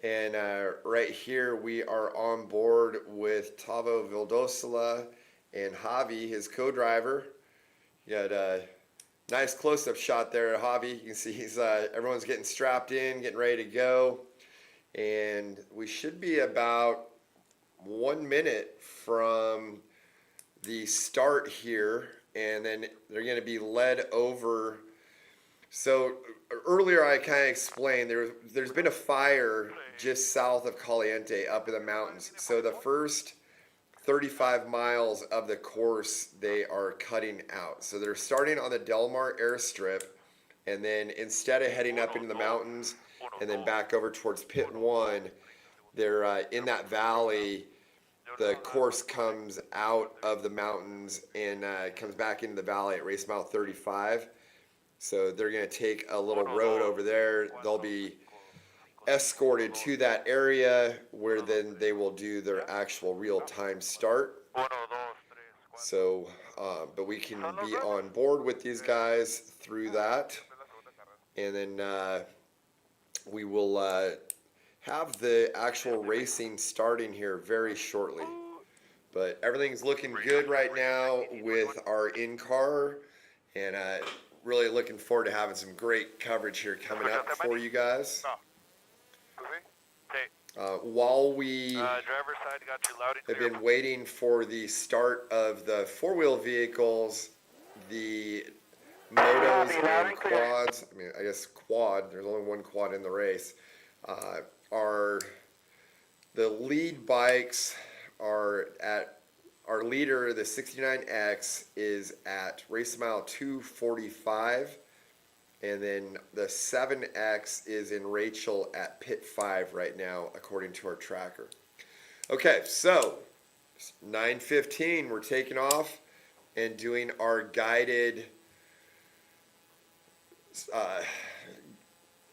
And right here we are on board with Tavo Vildosola and Javi, his co-driver. You got a nice close-up shot there of Javi. You can see he's everyone's getting strapped in, getting ready to go. And we should be about 1 minute from the start here, and then they're going to be led over. So earlier I kind of explained there's been a fire just south of Caliente up in the mountains. So the first 35 miles of the course they are cutting out. So they're starting on the Del Mar airstrip, and then instead of heading up into the mountains and then back over towards Pit 1, they're in that valley. The course comes out of the mountains and comes back into the valley at race mile 35. So they're going to take a little road over there. They'll be escorted to that area where then they will do their actual real-time start. So, but we can be on board with these guys through that. And then we will have the actual racing starting here very shortly. But everything's looking good right now with our in-car, and really looking forward to having some great coverage here coming up for you guys. While we Driver's side got you loud and have clear. been waiting for the start of the four-wheel vehicles, the motos and quads, I mean, I guess quad, there's only one quad in the race, are the lead bikes are at, our leader, the 69X, is at race mile 245, and then the 7X is in Rachel at pit 5 right now, according to our tracker. Okay, so 9:15, we're taking off and doing our guided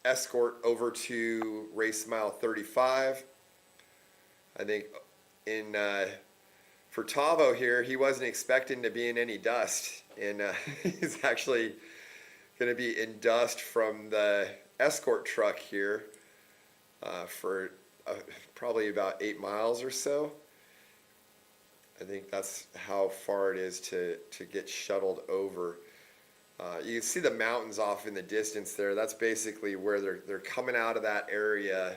escort over to race mile 35. I think for Tavo here, he wasn't expecting to be in any dust, and he's actually going to be in dust from the escort truck here for probably about 8 miles or so. I think that's how far it is to get shuttled over. You can see the mountains off in the distance there. That's basically where they're coming out of that area,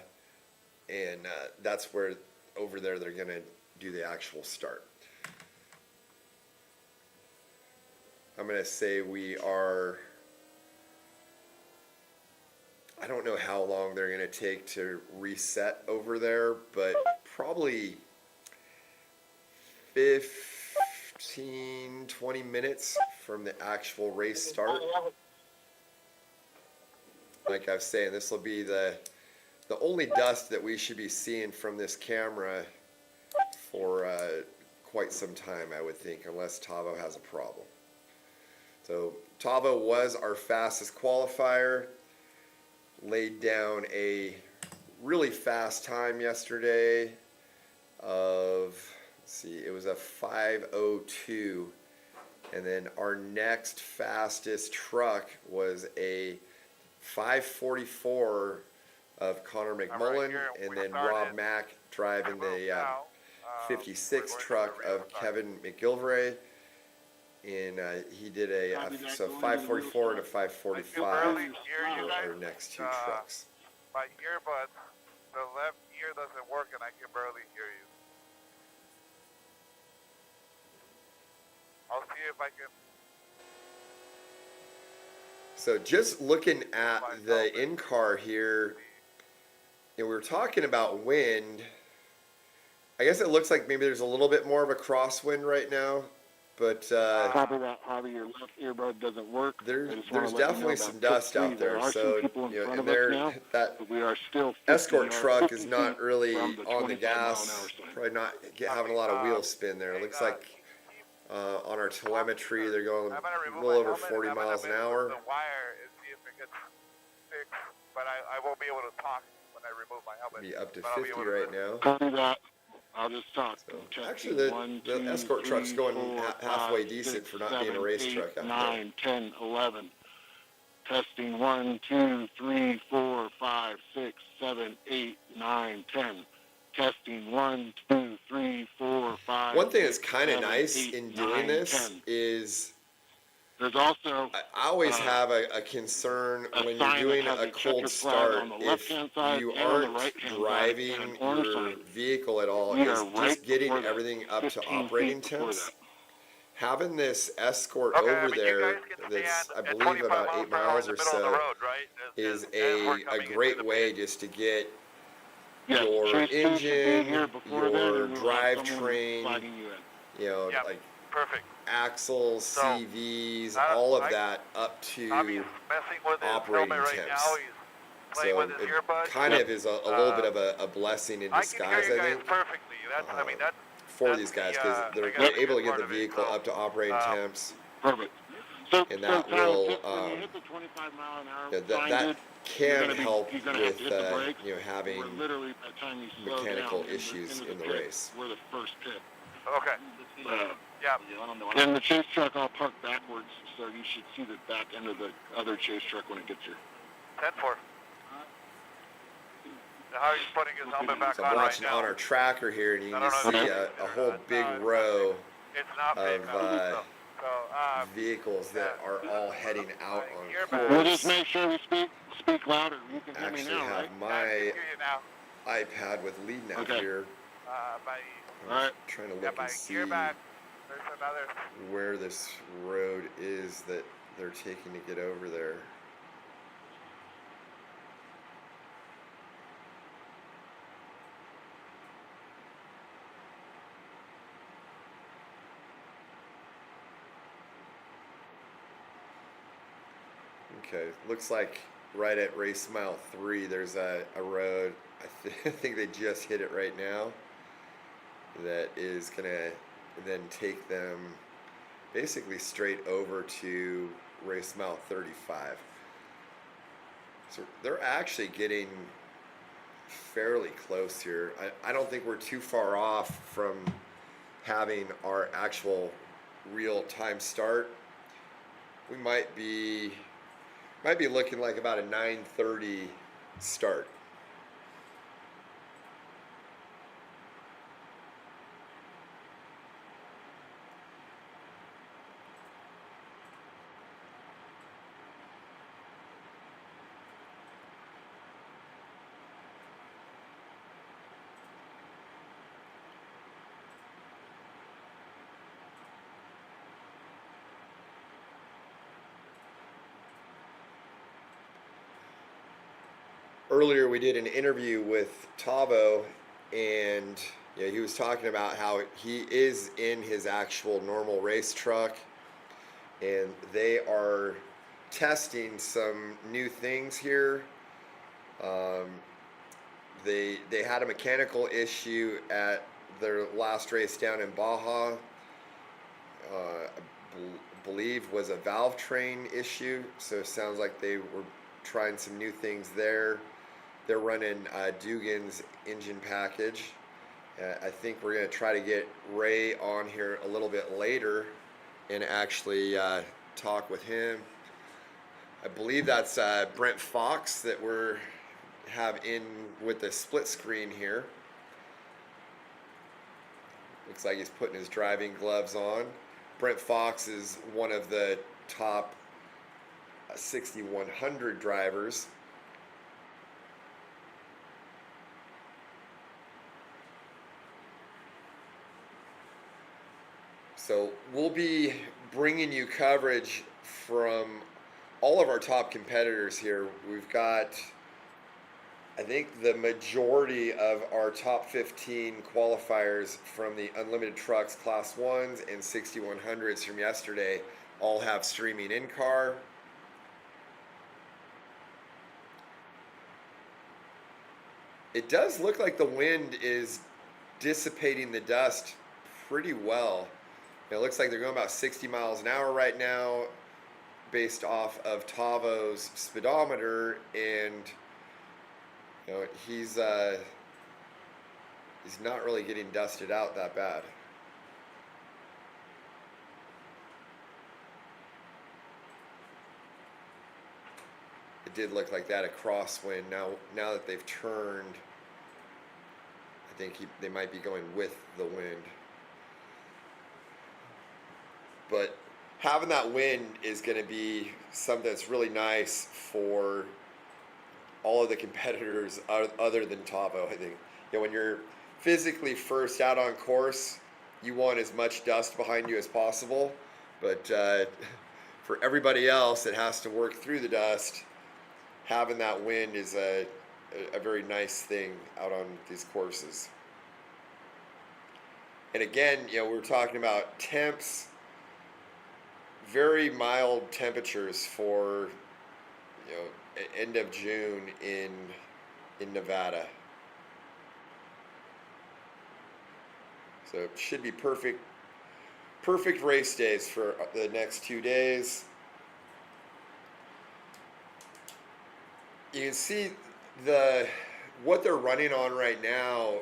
and that's where over there they're going to do the actual start. I'm going to say we are, I don't know how long they're going to take to reset over there, but probably 15, 20 minutes from the actual race start. Like I was saying, this will be the only dust that we should be seeing from this camera for quite some time, I would think, unless Tavo has a problem. So Tavo was our fastest qualifier, laid down a really fast time yesterday of, let's see, it was a 5:02, and then our next fastest truck was a 5:44 of Connor McMullen, and then Rob Mack driving the 56 truck of Kevin McGilvray, and he did a 5:44 to 5:45 for our next two trucks. My earbuds, the left ear doesn't work and I can barely hear you. I'll see if I can. So just looking at the in-car here, and we were talking about wind. I guess it looks like maybe there's a little bit more of a crosswind right now, but Copy that, Javi. Your left earbud doesn't work. there's definitely some dust out there. So and there, that We are still escort 15 truck 50 is not feet really from the on the 25 gas. mile an hour sign. Probably not having a lot of wheel spin there. It looks like on our telemetry they're going a little over 40 miles an hour. The wire and see if it gets fixed, but I won't be able to talk when I remove my helmet. Be up to But I'll be 50 able to right listen. now. Copy that. I'll just talk. So, Check actually, in. the 1, the 2, escort 3, truck's going 4, halfway 5, decent 6, for not being a 7, race 8, truck out 9, 10, 11. Testing 1, 2, 3, 4, 5, 6, 7, 8, 9, 10. Testing 1, 2, 3, 4, 5. One thing that's 6, kind of 7, nice 8, in doing 9, this 10. is There's also I always have a concern a when you're sign doing that has a a cold checkered flag start on the if left-hand side you and on the aren't right-hand side, driving and an orange your sign. vehicle at all, We is are just right getting before that, everything up to 15 operating feet before temps. that. Having this escort Okay, over I mean, you there guys can that's stand I at believe 25 about miles 8 per hour miles in or the middle of the so road, right? is as we're a coming into great the way pit. just to get Yes, your Chase Station being engine, here before then, your and we'll have someone drivetrain, flagging you in. you know, Yep. like Perfect. axles, So, CVs, I- all of I- that up to Tommy's messing with his operating helmet right temps. now. He's playing So with his it earbuds. kind of is a little bit of a blessing in I can hear disguise, you I guys think, perfectly. That's, I mean, that's for that's these guys, the, because I they're guess the able to good get the part of it. vehicle So, up to operating temps, Perfect. So, and so that Tyler, will, just when you hit the 25 mile an hour sign, that dude, can you're help gonna have with, to hit the brakes. you know, having We're literally, by the time you slow mechanical down issues into in the pit, race. We're the first pit. Okay. Yeah. And the chase truck, I'll park backwards, so you should see the back end of the other chase truck when it gets here. 10-4. How he's putting his helmet back So on I'm right watching now. on our tracker here, and you I can don't just know see if a whole big row It's not big of enough. So, vehicles that are all heading out on Earbuds. We'll course. just make sure we speak louder. You can hear me Actually now, right? have I can my hear you now. iPad with lead nav Okay. here. By I was trying to look by and see Gearback, there's another. where this road is that they're taking to get over there. Okay, looks like right at race mile 3 there's a road. I think they just hit it right now. That is gonna then take them basically straight over to race mile 35. So they're actually getting fairly close here. I don't think we're too far off from having our actual real time start. We might be looking like about a 9:30 start. Earlier we did an interview with Tavo, and he was talking about how he is in his actual normal race truck, and they are testing some new things here. They had a mechanical issue at their last race down in Baja. Believe was a valve train issue, so it sounds like they were trying some new things there. They're running Dugan's engine package. I think we're going to try to get Ray on here a little bit later and actually talk with him. I believe that's Brent Fox that we're have in with the split screen here. Looks like he's putting his driving gloves on. Brent Fox is one of the top 6100 drivers. So we'll be bringing you coverage from all of our top competitors here. We've got, I think, the majority of our top 15 qualifiers from the Unlimited Trucks Class 1s and 6100s from yesterday all have streaming in-car. It does look like the wind is dissipating the dust pretty well. It looks like they're going about 60 miles an hour right now based off of Tavo's speedometer, and he's not really getting dusted out that bad. It did look like that a crosswind. Now that they've turned, I think they might be going with the wind. But having that wind is going to be something that's really nice for all of the competitors other than Tavo. I think when you're physically first out on course, you want as much dust behind you as possible. But for everybody else that has to work through the dust, having that wind is a very nice thing out on these courses. And again, we're talking about temps. Very mild temperatures for end of June in Nevada. So it should be perfect race days for the next 2 days. You can see what they're running on right now.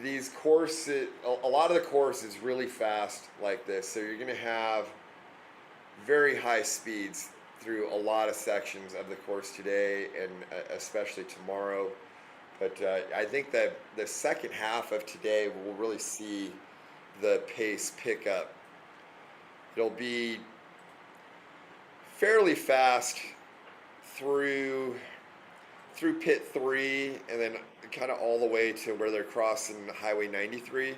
These courses, a lot of the course is really fast like this, so you're going to have very high speeds through a lot of sections of the course today and especially tomorrow. But I think that the second half of today we'll really see the pace pick up. It'll be fairly fast through pit 3 and then kind of all the way to where they're crossing Highway 93. And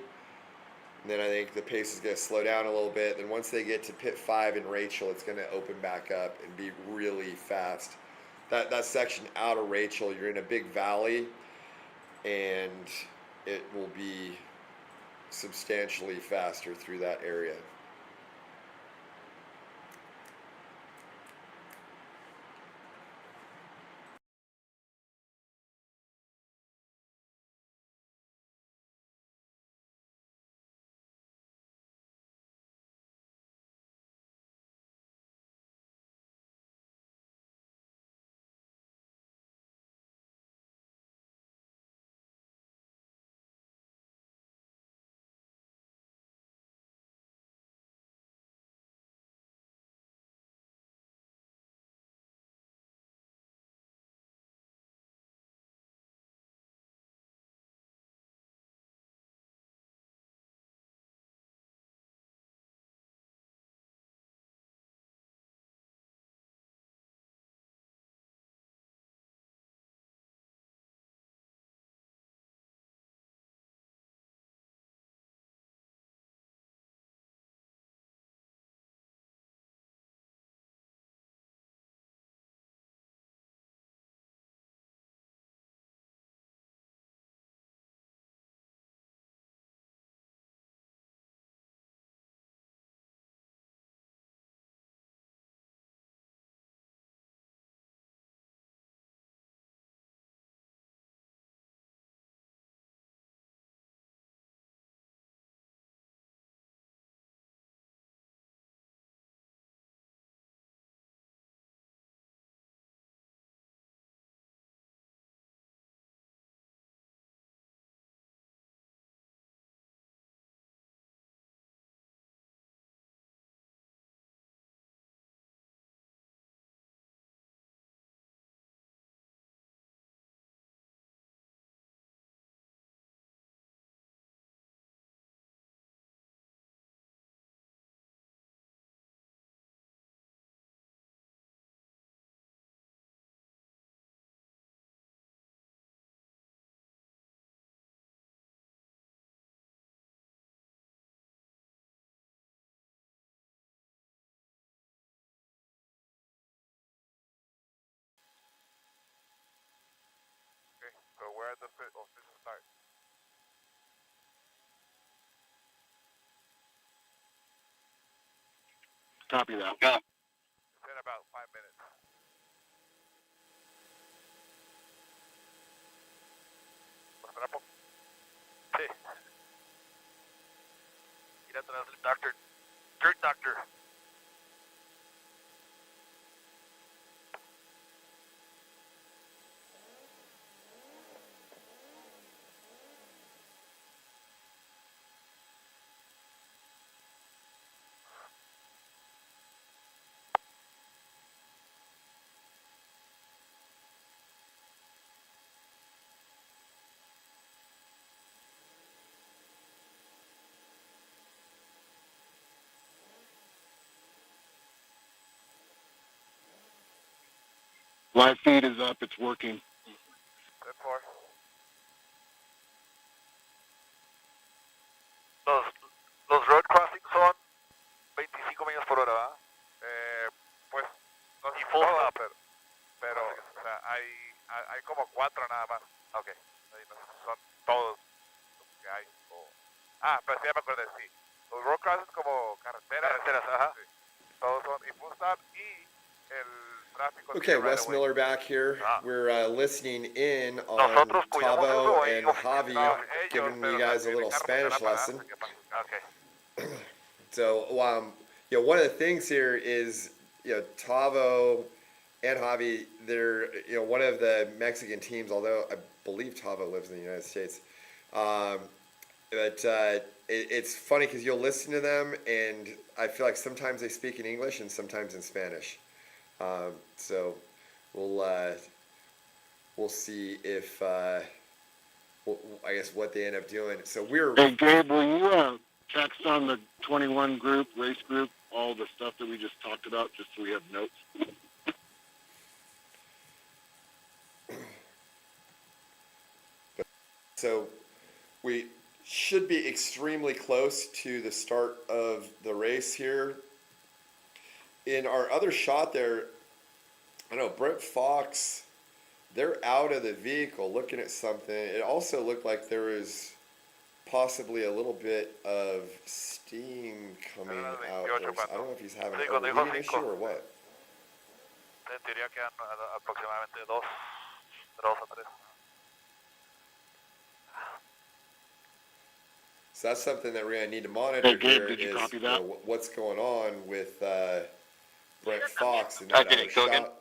then I think the pace is going to slow down a little bit. Then once they get to pit 5 in Rachel, it's going to open back up and be really fast. That section out of Rachel, you're in a big valley, and it will be substantially faster through that area. Okay, so where the official start? Copy that. It's in about 5 minutes. Sí. Ir atrás del doctor. Dirt doctor. Live feed is up. It's working. 10-4. Los road crossings son 25 millas por hora, ¿verdad? Pues no sé full stop, pero o sea, hay como 4 nada más. Ok, ahí no son todos los que hay. Pero sí ya me acordé, sí. Los road crossings como carreteras, ajá. Sí. Todos son y full stop y el tráfico. Okay, right Wes away. Miller back here. We're listening in on Nosotros cuidamos Tavo eso, and ellos, Javi ellos, giving pero you guys a el little carro Spanish será para lesson. darse que pasa. Okay. So, one of the things here is, Tavo and Javi, they're, one of the Mexican teams, although I believe Tavo lives in the United States. But it's funny because you'll listen to them, and I feel like sometimes they speak in English and sometimes in Spanish. So we'll see if I guess what they end up doing. So we're Hey, Gabe, will you text on the 21 group, race group, all the stuff that we just talked about, just so we have notes? So we should be extremely close to the start of the race here. In our other shot there, I know Brent Fox, they're out of the vehicle looking at something. It also looked like there was possibly a little bit of steam coming out there. So I don't know if he's having an overheating issue or what. En teoría quedan aproximadamente dos o tres. So that's something that we're going to need to monitor Hey, Gabe, here did you is copy that? what's going on with Brent Fox in that Okay, other go again. shot.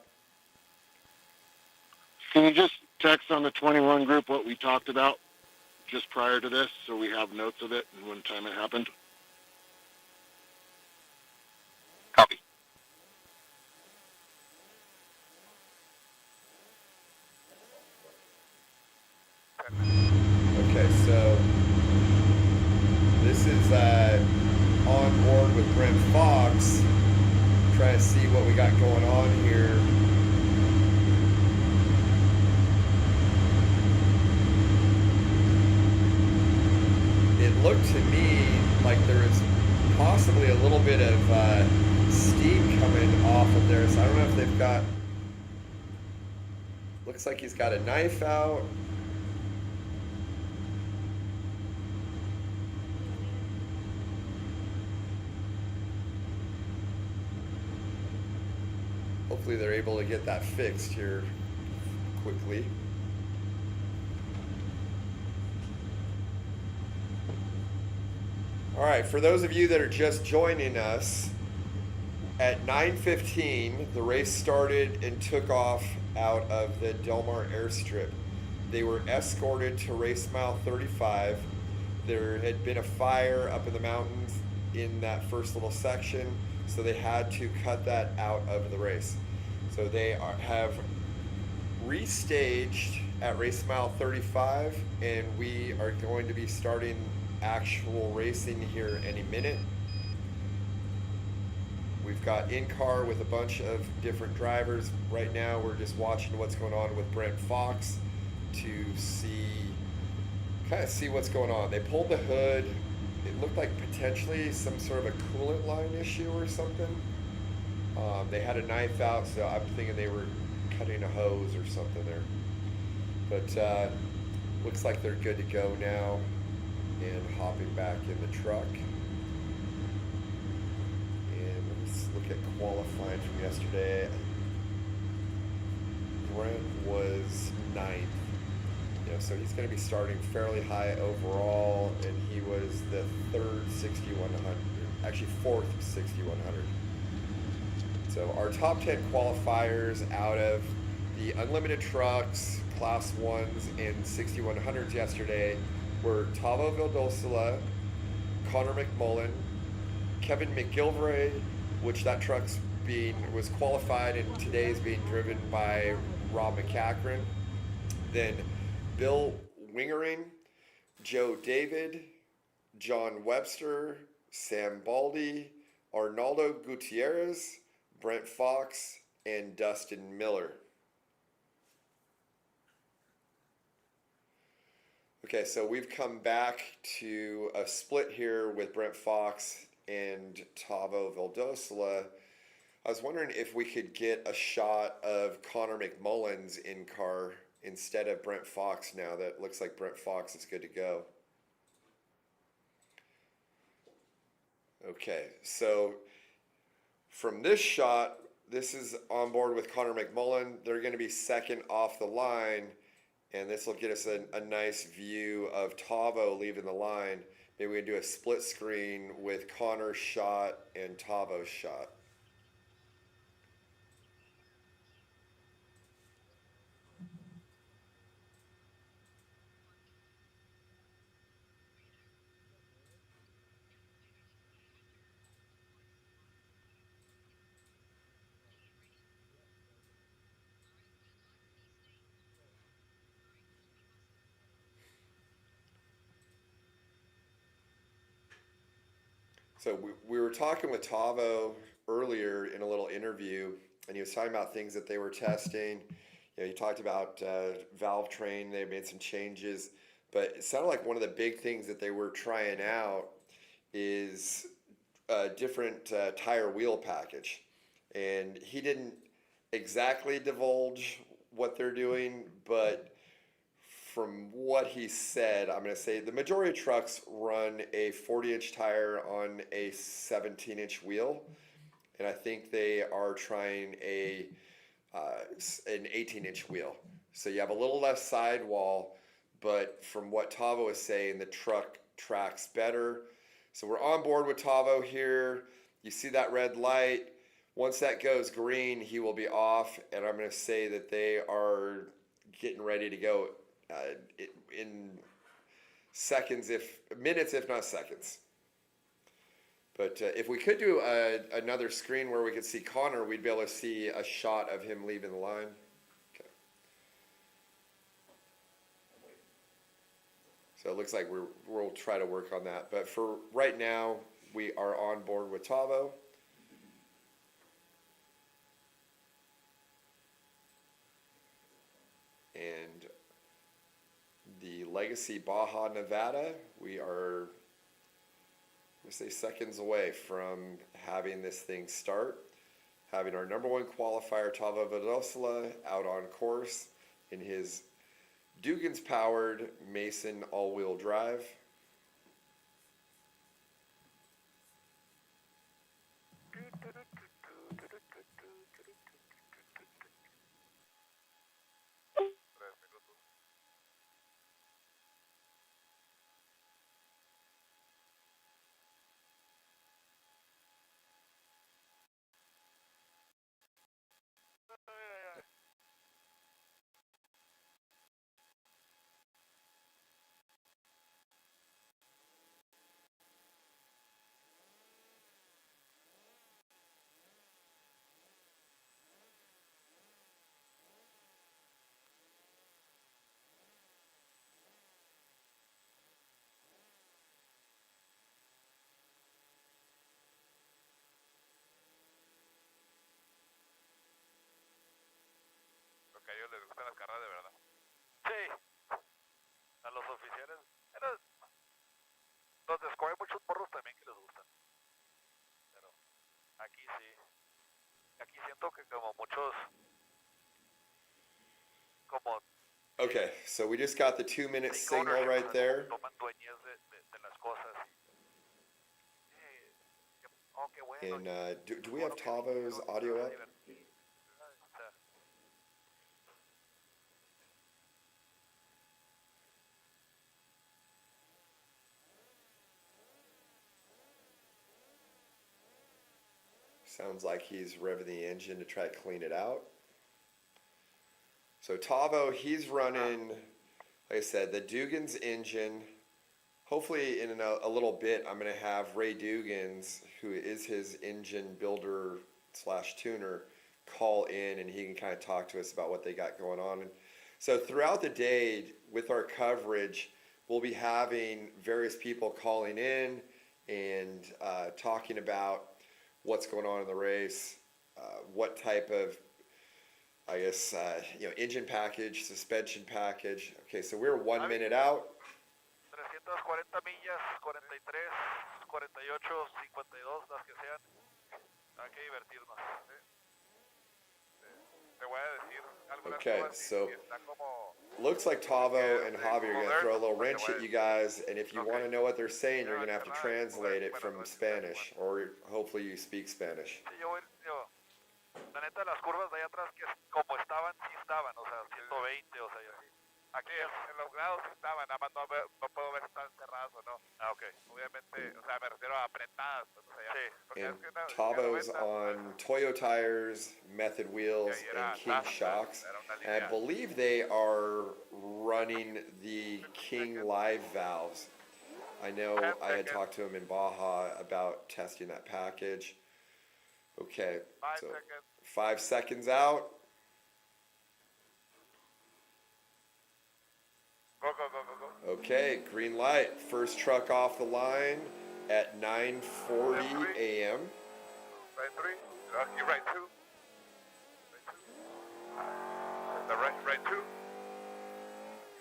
Can you just text on the 21 group what we talked about just prior to this so we have notes of it and when time it happened? Copy. Okay, so this is on board with Brent Fox. Trying to see what we got going on here. It looked to me like there was possibly a little bit of steam coming off of there. So I don't know if they've got, looks like he's got a knife out. Hopefully they're able to get that fixed here quickly. All right, for those of you that are just joining us, at 9:15, the race started and took off out of the Del Mar airstrip. They were escorted to race mile 35. There had been a fire up in the mountains in that first little section, so they had to cut that out of the race. So they have restaged at race mile 35, and we are going to be starting actual racing here any minute. We've got in-car with a bunch of different drivers. Right now we're just watching what's going on with Brent Fox to kind of see what's going on. They pulled the hood. It looked like potentially some sort of a coolant line issue or something. They had a knife out, so I'm thinking they were cutting a hose or something there. But looks like they're good to go now and hopping back in the truck. And let's look at qualifying from yesterday. Brent was 9th. So he's going to be starting fairly high overall, and he was the third 6100, actually fourth 6100. So our top 10 qualifiers out of the unlimited trucks, class 1s, and 6100s yesterday were Tavo Vildosola, Connor McMullen, Kevin McGilvray, which that truck's was qualified and today is being driven by Rob McCachran. Then Bill Wingering, Joe David, John Webster, Sam Baldy, Arnaldo Gutierrez, Brent Fox, and Dustin Miller. Okay, so we've come back to a split here with Brent Fox and Tavo Vildosola. I was wondering if we could get a shot of Connor McMullen's in car instead of Brent Fox now. That looks like Brent Fox is good to go. Okay, so from this shot, this is on board with Connor McMullen. They're going to be second off the line, and this will get us a nice view of Tavo leaving the line. Maybe we can do a split screen with Connor's shot and Tavo's shot. So we were talking with Tavo earlier in a little interview, and he was talking about things that they were testing. He talked about valve train. They made some changes, but but it sounded like one of the big things that they were trying out is a different tire wheel package. And he didn't exactly divulge what they're doing, but from what he said, I'm going to say the majority of trucks run a 40-inch tire on a 17-inch wheel, and I think they are trying an 18-inch wheel. So you have a little less sidewall, but from what Tavo was saying, the truck tracks better. So we're on board with Tavo here. You see that red light. Once that goes green, he will be off, and I'm going to say that they are getting ready to go in seconds, minutes, if not seconds. But if we could do another screen where we could see Connor, we'd be able to see a shot of him leaving the line. Okay. So it looks like we'll try to work on that. But for right now, we are on board with Tavo. And the Legacy Baja Nevada, we are, let's say, seconds away from having this thing start. Having our number one qualifier, Tavo Vadosla, out on course in his Dugan's powered Mason all-wheel drive. Que a ellos les gustan las carreras de verdad. Sí, a los oficiales. Pero los de Squad hay muchos porros también que les gustan. Pero aquí sí. Aquí siento que como muchos. Como. Okay, so we just got the 2-minute signal right there. Toman dueñez de las cosas. Oh, qué bueno. And do we have Tavo's audio up? Sounds like he's revving the engine to try to clean it out. So Tavo, he's running, like I said, the Dugan's engine. Hopefully in a little bit, I'm going to have Ray Dugans, who is his engine builder / tuner, call in, and he can kind of talk to us about what they got going on. And so throughout the day with our coverage, we'll be having various people calling in and talking about what's going on in the race, what type of, I guess, engine package, suspension package. Okay, so we're 1 minute out. 340 millas, 43, 48, 52, las que sean. Hay que divertirnos. Te voy a decir algunas Okay, cosas so que está como. looks like Tavo and Javi are going to throw a little wrench at you guys, and if you want to know what they're saying, you're going to have to translate it from Spanish, or hopefully you speak Spanish. Sí, la neta, las curvas de allá atrás, que como estaban, sí estaban, o sea, 120, o sea, yo sí. Aquí en los grados sí estaban, nada más no puedo ver si están cerradas o no. Ah, ok. Obviamente, o sea, me refiero a apretadas, pues, o sea, ya. Sí, porque And es que no, Tavo's on Toyo tires, Method wheels, and King shocks. And I believe they are running the King live valves. I know I had talked to him in Baja about testing that package. Okay, 5 so seconds. 5 seconds out. Go, go, go, go, go. Okay, green light. First truck off the line at 9:40 a.m. Right 3. You right 2. Right 2. The right 2.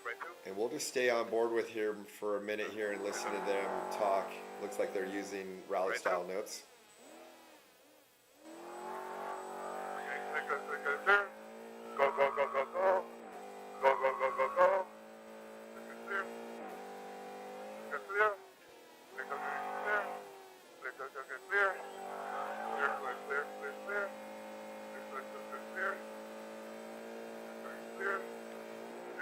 Right 2. And we'll just stay on board with him for a minute here and listen to them talk. Looks like they're using rally style notes. Okay, clear. Go, go, go, go, go. Go, go, go, go, go. Clear. Clear. Clear. Clear. Clear, clear, clear, clear. Clear, clear, clear, clear, clear. Clear, clear, clear, clear. Clear.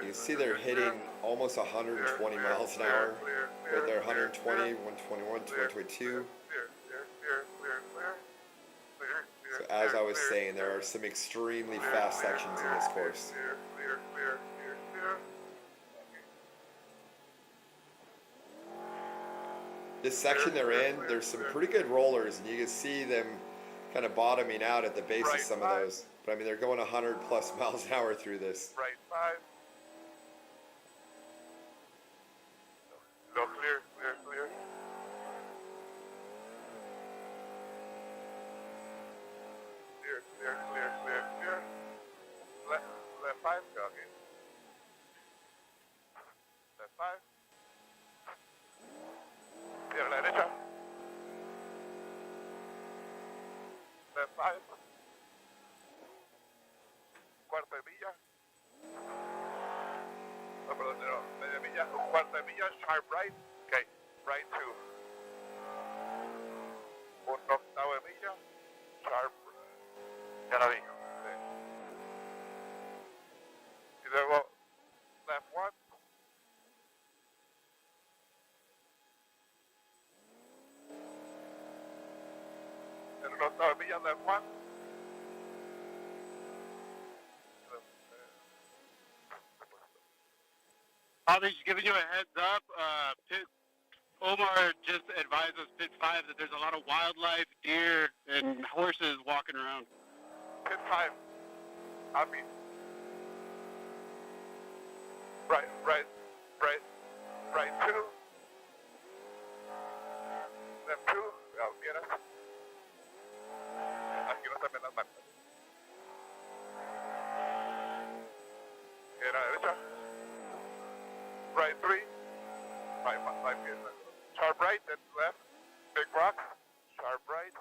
You can see they're hitting almost 120 miles an hour. Right there, 120, 121, 222. So as I was saying, there are some extremely fast sections in this course. This section they're in, there's some pretty good rollers, and you can see them kind of bottoming out at the base of some of those. But I mean, they're going 100 plus miles an hour through this. Right 5. No, clear, clear, clear. Clear, clear, clear, clear, clear. Left 5, okay. Left 5. Clear, la derecha. Left 5. Cuarta de milla. No, perdón, no, media milla, cuarta de milla, sharp right. Okay, right 2. Un octavo de milla, sharp. Ya la vi. Sí. Y luego, left 1. En un octavo de milla, left 1. Bobby, just giving you a heads up. Omar just advised us, pit 5, that there's a lot of wildlife, deer, and horses walking around. Pit 5. Copy. Right, right, right, right 2. Left 2. Cuidado, vieras. Aquí no están bien las marcas. Era derecha. Right 3. Five feet. Sharp right, then left. Big rock. Sharp right.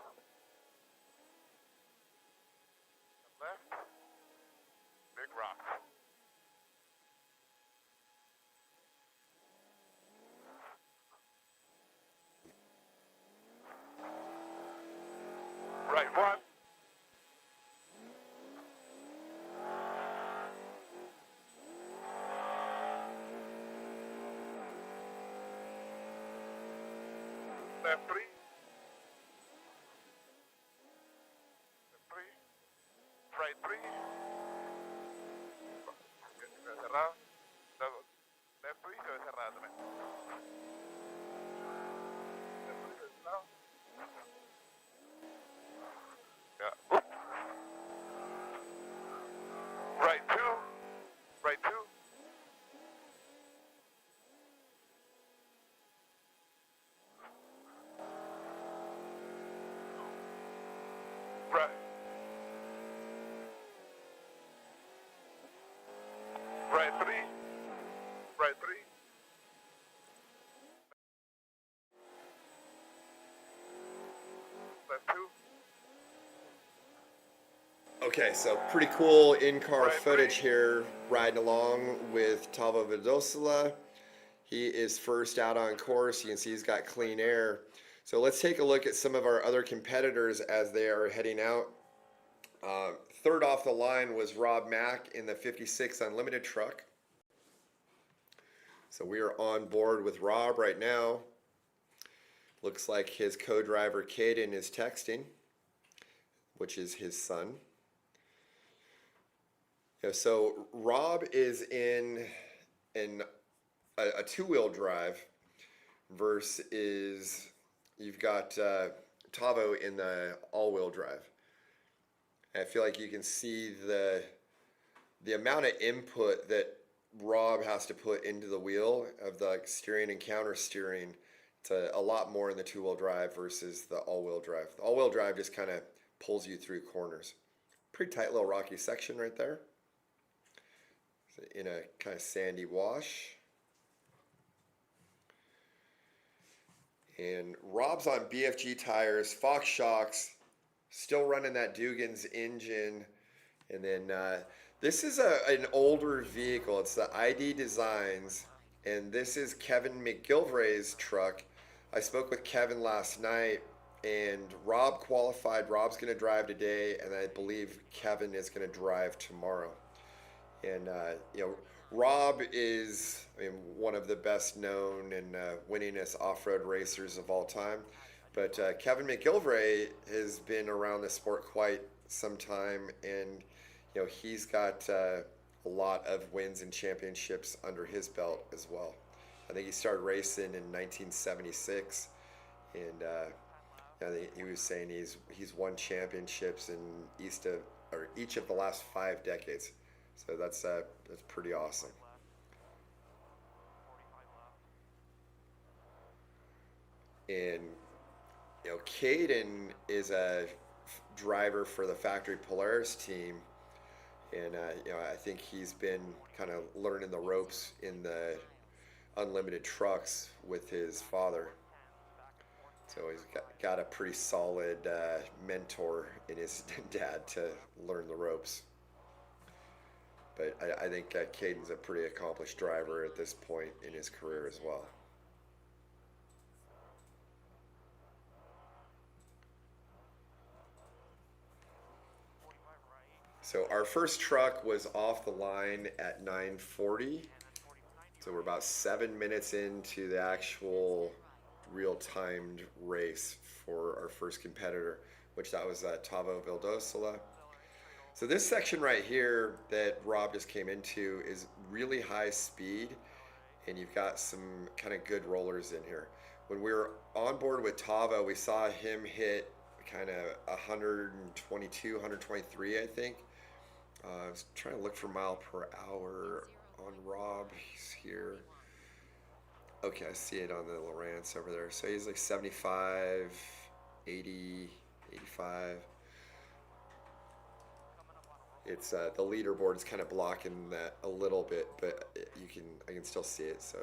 Left. Big rock. Right 1. Left 3. Left 3. Right 3. Se ve cerrado. Luego, left 3 se ve cerrado también. Left 3 se ve cerrado. Ya. Right 2. Right 2. Right. Right 3. Right 3. Left 2. Okay, so pretty cool in-car Right, footage right. here, riding along with Tavo Vidosola. He is first out on course. You can see he's got clean air. So let's take a look at some of our other competitors as they are heading out. Third off the line was Rob Mack in the 56 Unlimited truck. So we are on board with Rob right now. Looks like his co-driver Caden is texting, which is his son. Yeah, so Rob is in a two-wheel drive versus you've got Tavo in the all-wheel drive. And I feel like you can see the amount of input that Rob has to put into the wheel of the steering and counter steering. It's a lot more in the two-wheel drive versus the all-wheel drive. The all-wheel drive just kind of pulls you through corners. Pretty tight little rocky section right there. In a kind of sandy wash. And Rob's on BFG tires, Fox shocks, still running that Dugan's engine. And then this is an older vehicle. It's the ID Designs. And this is Kevin McGilvray's truck. I spoke with Kevin last night, and Rob qualified. Rob's going to drive today, and I believe Kevin is going to drive tomorrow. And, Rob is, one of the best known and winningest off-road racers of all time. But Kevin McGilvray has been around the sport quite some time, and he's got a lot of wins and championships under his belt as well. I think he started racing in 1976, and I think he was saying he's won championships in each of the last 5 decades. So that's pretty awesome. And Caden is a driver for the Factory Polaris team, and I think he's been kind of learning the ropes in the unlimited trucks with his father. So he's got a pretty solid mentor in his dad to learn the ropes. But I think Caden's a pretty accomplished driver at this point in his career as well. So our first truck was off the line at 9:40. So we're about 7 minutes into the actual real-timed race for our first competitor, which that was Tavo Vildosola. So this section right here that Rob just came into is really high speed, and you've got some kind of good rollers in here. When we were on board with Tavo, we saw him hit kind of 122, 123, I think. I was trying to look for mile per hour on Rob. He's here. Okay, I see it on the Lowrance over there. So he's like 75, 80, 85. It's the leaderboard is kind of blocking that a little bit, but I can still see it. So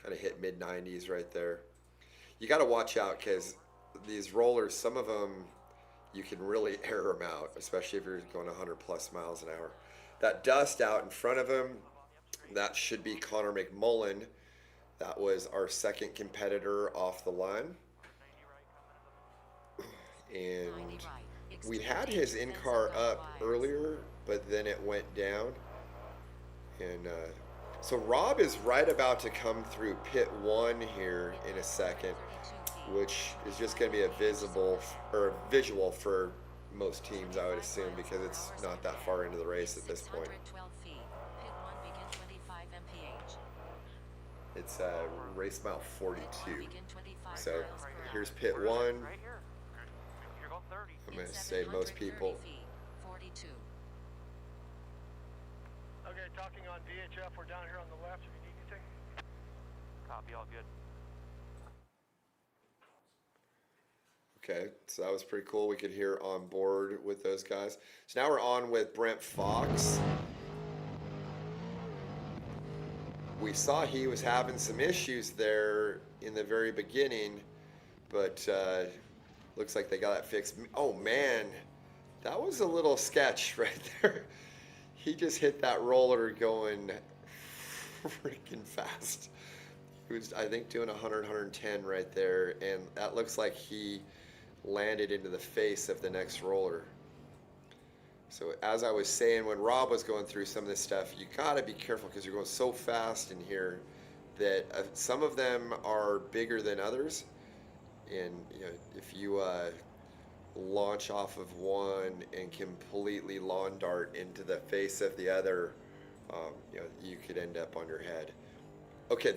kind of hit mid 90s right there. You got to watch out because these rollers, some of them you can really air them out, especially if you're going 100 plus miles an hour. That dust out in front of him, that should be Connor McMullen. That was our second competitor off the line. And we had his in-car up earlier, but then it went down. And so Rob is right about to come through pit 1 here in a second, which is just going to be a visual for most teams, I would assume, because it's not that far into the race at this point. It's race mile 42. So here's pit 1. I'm going to say most people. Okay, talking on VHF. We're down here on the left if you need anything. Copy, all good. Okay, so that was pretty cool. We could hear on board with those guys. So now we're on with Brent Fox. We saw he was having some issues there in the very beginning, but looks like they got that fixed. Oh man, that was a little sketch right there. He just hit that roller going freaking fast. He was, I think, doing 100, 110 right there, and that looks like he landed into the face of the next roller. So as I was saying, when Rob was going through some of this stuff, you gotta be careful because you're going so fast in here that some of them are bigger than others. And if you launch off of one and completely lawn dart into the face of the other, you could end up on your head. Okay,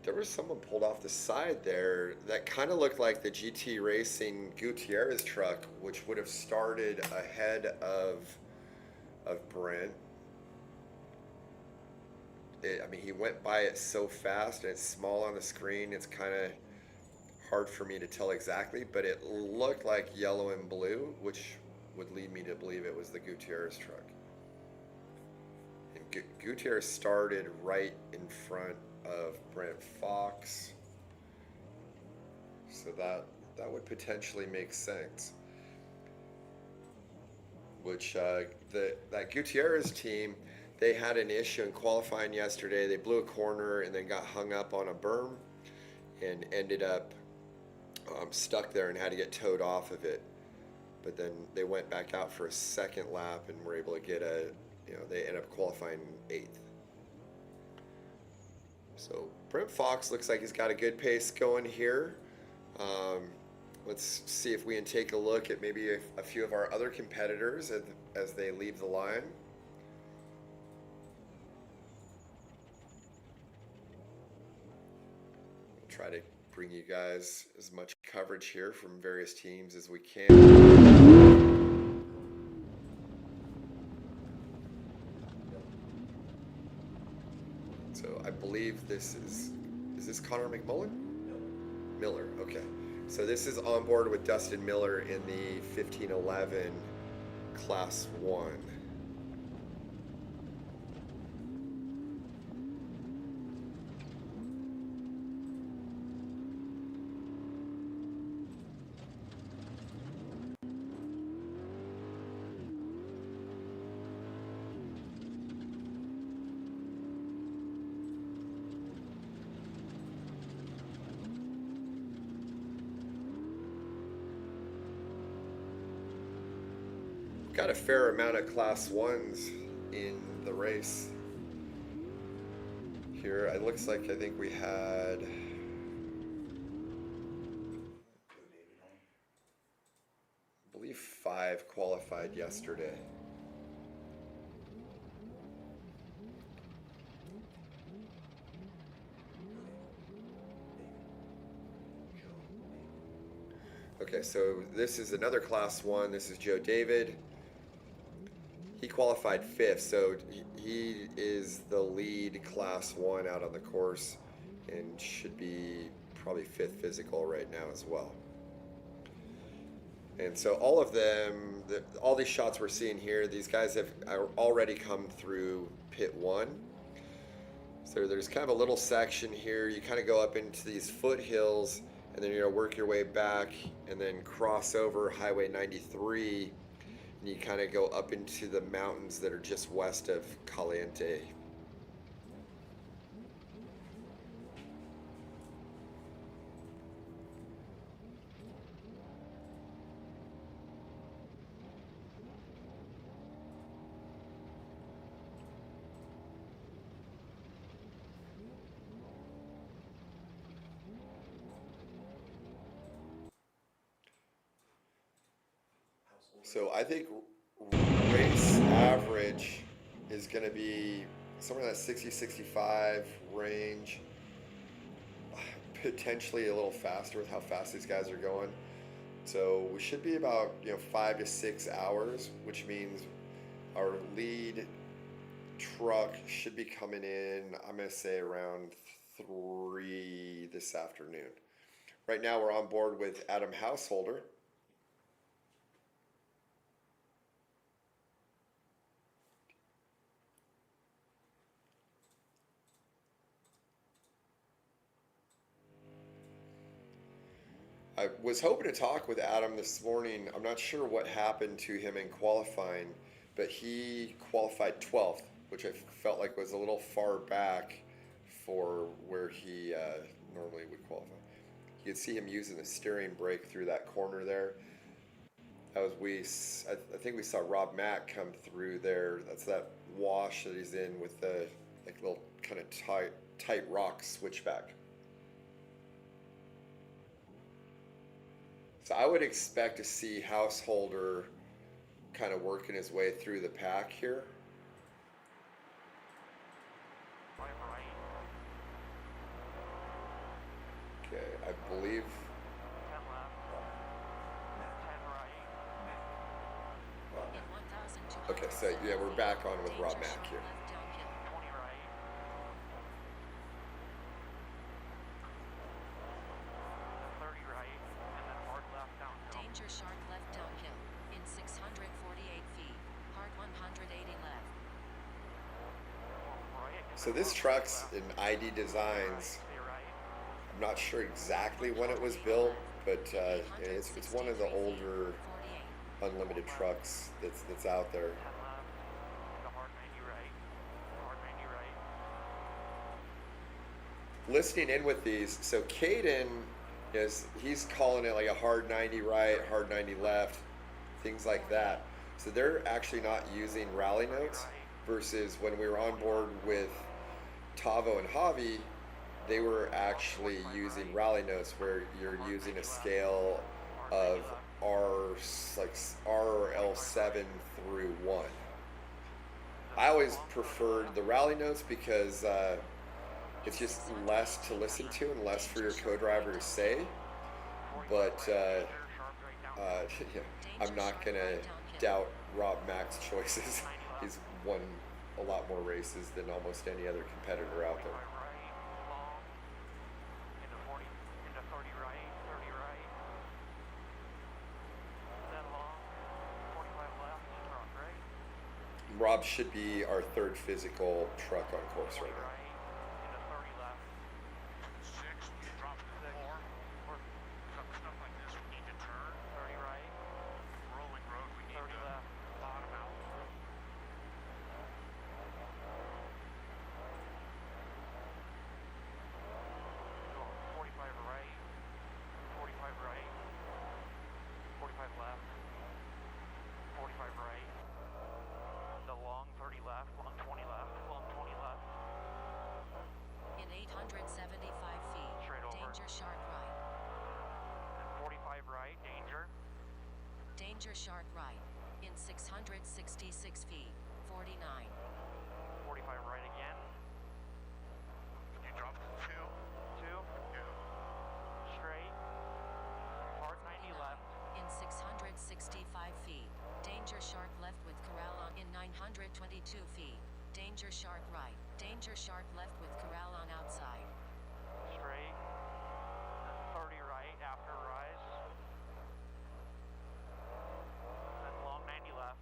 there was someone pulled off the side there that kind of looked like the GT Racing Gutierrez truck, which would have started ahead of Brent. He went by it so fast, and it's small on the screen. It's kind of hard for me to tell exactly, but it looked like yellow and blue, which would lead me to believe it was the Gutierrez truck. And Gutierrez started right in front of Brent Fox. So that would potentially make sense. Which that Gutierrez team, they had an issue in qualifying yesterday. They blew a corner and then got hung up on a berm and ended up stuck there and had to get towed off of it. But then they went back out for a second lap and were able to get they ended up qualifying 8th. So Brent Fox looks like he's got a good pace going here. Let's see if we can take a look at maybe a few of our other competitors as they leave the line. We'll try to bring you guys as much coverage here from various teams as we can. So I believe this is this Connor McMullen? Miller, okay. So this is on board with Dustin Miller in the 1511 Class 1. Got a fair amount of Class 1s in the race here. It looks like I think we had I believe 5 qualified yesterday. Okay, so this is another Class 1. This is Joe David. He qualified 5th, so he is the lead Class 1 out on the course and should be probably 5th physical right now as well. And so all of them, all these shots we're seeing here, these guys have already come through pit 1. So there's kind of a little section here. You kind of go up into these foothills and then you're gonna work your way back and then cross over Highway 93. And you kind of go up into the mountains that are just west of Caliente. So I think race average is going to be somewhere in that 60-65 range, potentially a little faster with how fast these guys are going. So we should be about 5 to 6 hours, which means our lead truck should be coming in, I'm going to say around 3 this afternoon. Right now we're on board with Adam Householder. I was hoping to talk with Adam this morning. I'm not sure what happened to him in qualifying, but he qualified 12th, which I felt like was a little far back for where he normally would qualify. You could see him using the steering brake through that corner there. That was I think we saw Rob Mack come through there. That's that wash that he's in with the little kind of tight rock switchback. So I would expect to see Householder kind of working his way through the pack here. Okay, I believe. Okay, so yeah, we're back on with Rob Mack here. Danger sharp left downhill in 648 feet. Hard 180 left. So this truck's in ID Designs. I'm not sure exactly when it was built, but it's one of the older unlimited trucks that's out there. Listening in with these, so Caden he's calling it like a hard 90 right, hard 90 left, things like that. So they're actually not using rally notes, versus when we were on board with Tavo and Javi, they were actually using rally notes where you're using a scale of R or L7 through 1. I always preferred the rally notes because it's just less to listen to and less for your co-driver to say. But yeah, I'm not gonna doubt Rob Mack's choices. He's won a lot more races than almost any other competitor out there. Rob should be our third physical truck on course right now. In 875 feet, danger sharp right. 45 right, danger. Danger sharp right. In 666 feet, 49. 45 right again. Can you drop to 2? 2? Yeah. Straight. Hard 90 left. In 665 feet, danger sharp left with corral on. In 922 feet, danger sharp right. Danger sharp left with corral on outside. Straight. 30 right after rise. Then long 90 left.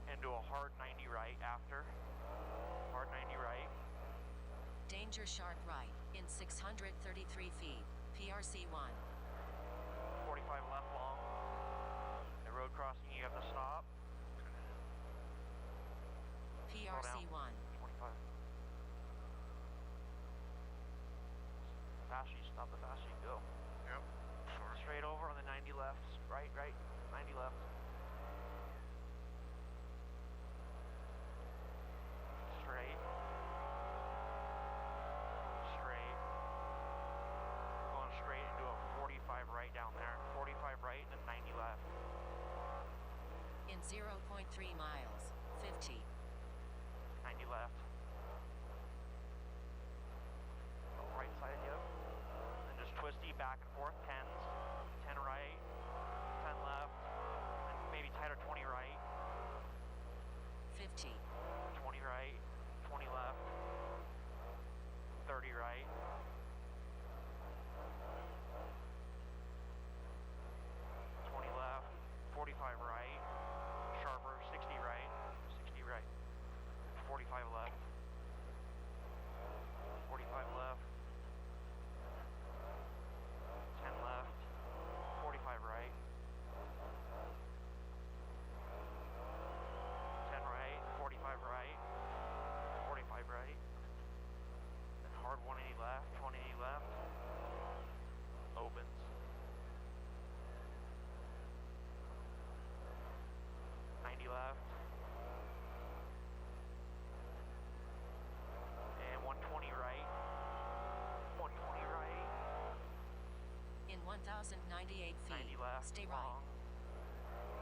Into a hard 90 right after. Hard 90 right. Danger sharp right. In 633 feet, PRC 1. 45 left long. The road crossing, you have to stop. PRC 1. 25. The faster you stop, the faster you go. Yep. Straight over on the 90 left. Right, 90 left. Straight. Straight. Going straight into a 45 right down there. 45 right and 90 left. In 0.3 miles, 50. 90 left. Go right side, yep. And just twisty back and forth, 10s. 10 right, 10 left, and maybe tighter 20 right. 50. 20 right, 20 left. 30 right. 20 left, 45 right. Sharper, 60 right, 60 right. 45 left. 45 left. 10 left. 45 right. 10 right. 45 right. 45 right. Then hard 180 left. 180 left. Opens. 90 left. And 120 right. 120 right. In 1,098 feet, 90 left. stay long.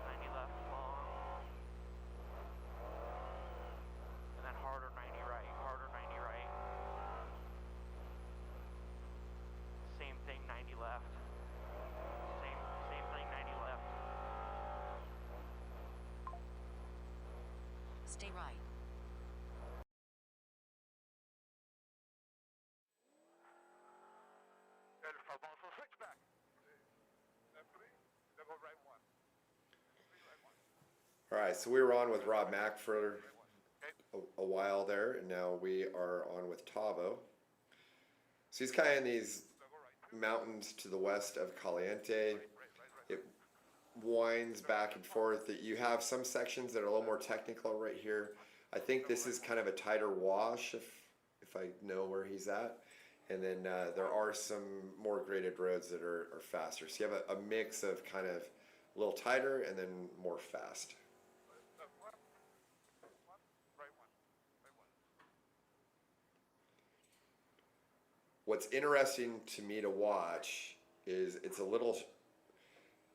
right. 90 left. Long. And then harder 90 right. Harder 90 right. Same thing 90 left. Same thing 90 left. Stay right. And also switchback. Left 3, then go right 1. 3 right 1. All right, so we were on with Rob Mack for Okay. a while there, and now we are on with Tavo. So he's kind of in these mountains to the west of Caliente. It winds back and forth. You have some sections that are a little more technical right here. I think this is kind of a tighter wash if I know where he's at. And then there are some more graded roads that are faster. So you have a mix of kind of a little tighter and then more fast. What's interesting to me to watch is it's a little,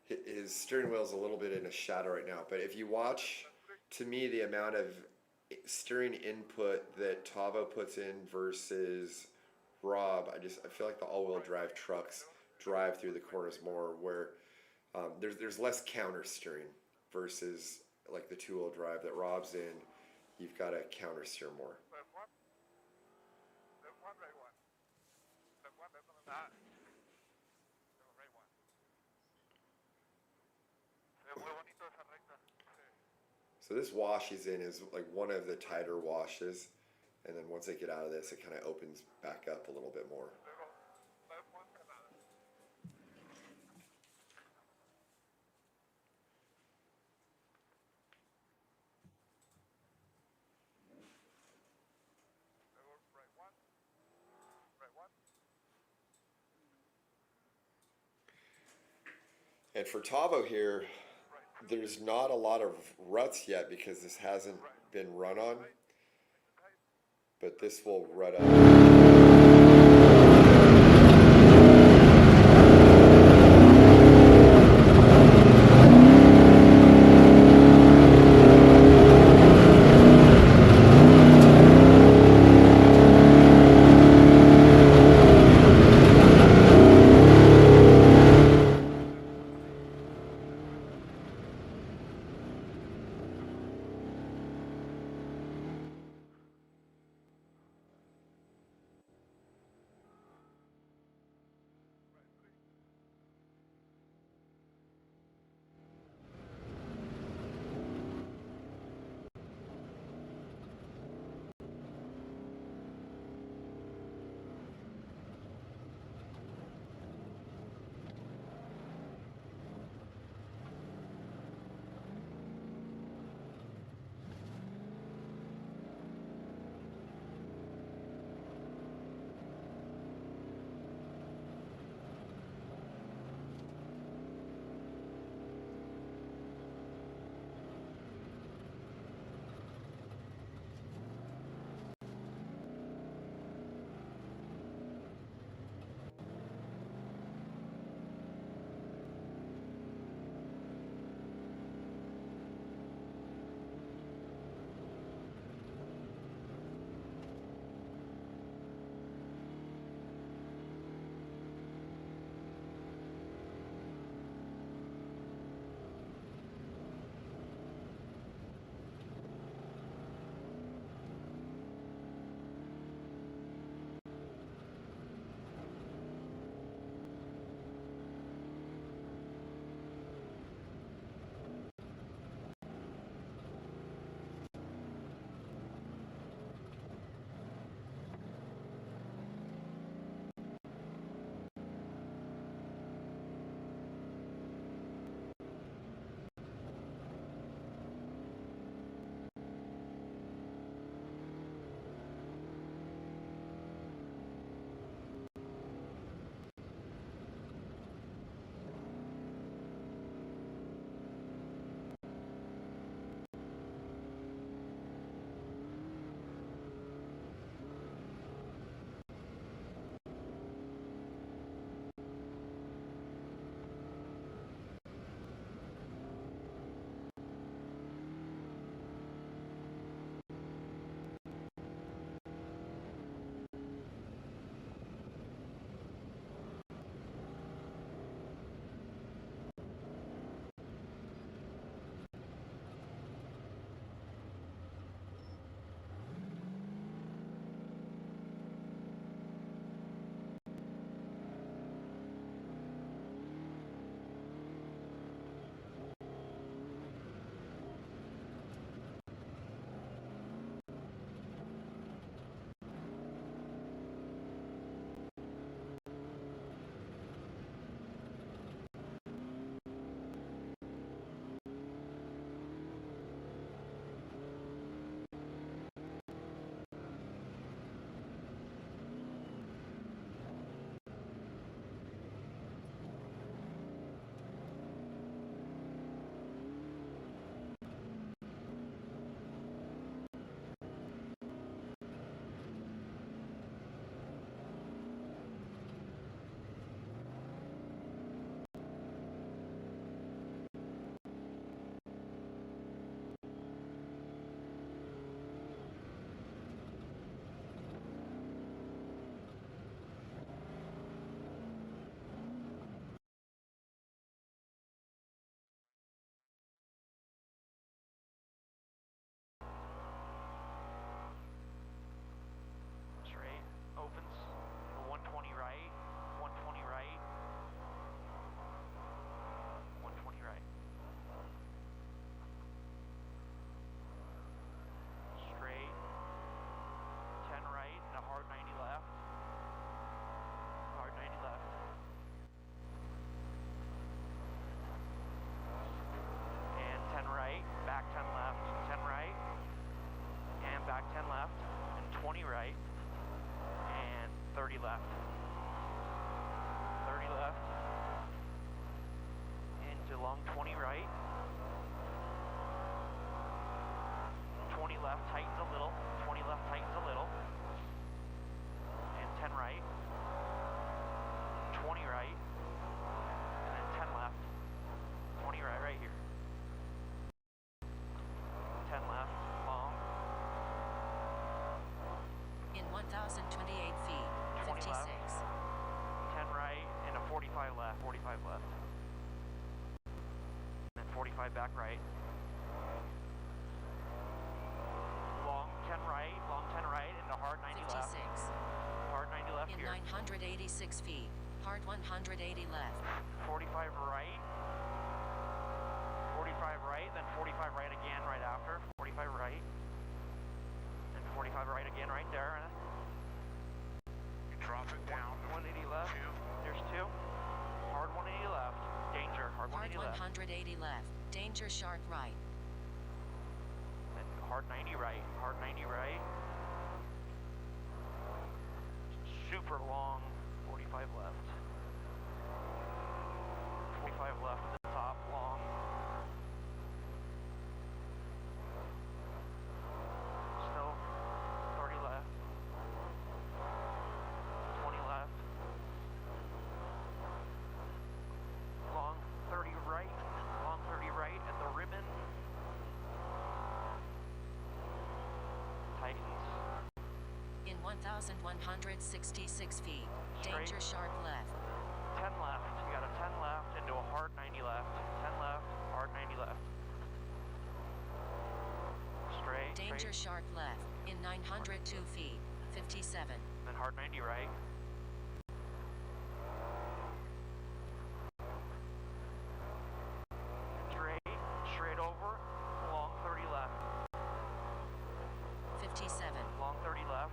his steering wheel is a little bit in a shadow right now, but if you watch, to me, the amount of steering input that Tavo puts in versus Rob, I feel like the all-wheel drive trucks drive through the corners more, where there's less counter steering versus like the two-wheel drive that Rob's in. You've got to counter steer more. So this wash he's in is like one of the tighter washes, and then once they get out of this, it kind of opens back up a little bit more. And for Tavo here, there's not a lot of ruts yet because this hasn't been run on, but this will rut up. 20 right, and 30 left. 30 left, into long 20 right. 20 left, tightens a little. 20 left, tightens a little. And 10 right. 20 right. And then 10 left. 20 right, right here. 10 left, long. In 1,028 feet, 20 56. left. 10 right, and a 45 left. 45 left. And then 45 back right. Long 10 right, into hard 90 left. 56. Hard 90 left In here. 986 feet, hard 180 left. 45 right. 45 right, then 45 right again right after. 45 right. And 45 right again right there. You drop it down. 180 left. Two. There's two. Hard 180 left. Danger. Hard Hard 180 left. 180 left. Danger sharp right. And hard 90 right. Hard 90 right. Super long. 45 left. 45 left at the top. Long. Still 30 left. 20 left. Long 30 right. Long 30 right at the ribbon. Tightens. In 1,166 feet, Straight. danger sharp left. 10 left. You got a 10 left into a hard 90 left. 10 left, hard 90 left. Straight. Danger straight. sharp left. In 902 feet, 57. Then hard 90 right. Straight. Straight over. Long 30 left. 57. Long 30 left.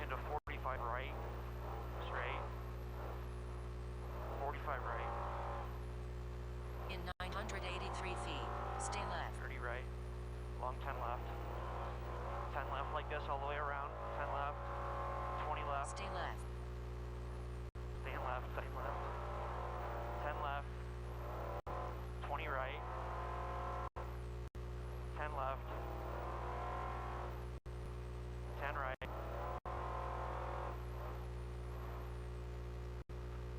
Into 45 right. Straight. 45 right. In 983 feet, stay left. 30 right. Long 10 left. 10 left like this all the way around. 10 left. 20 left. Stay left. Staying left. Staying left. 10 left. 20 right. 10 left. 10 right.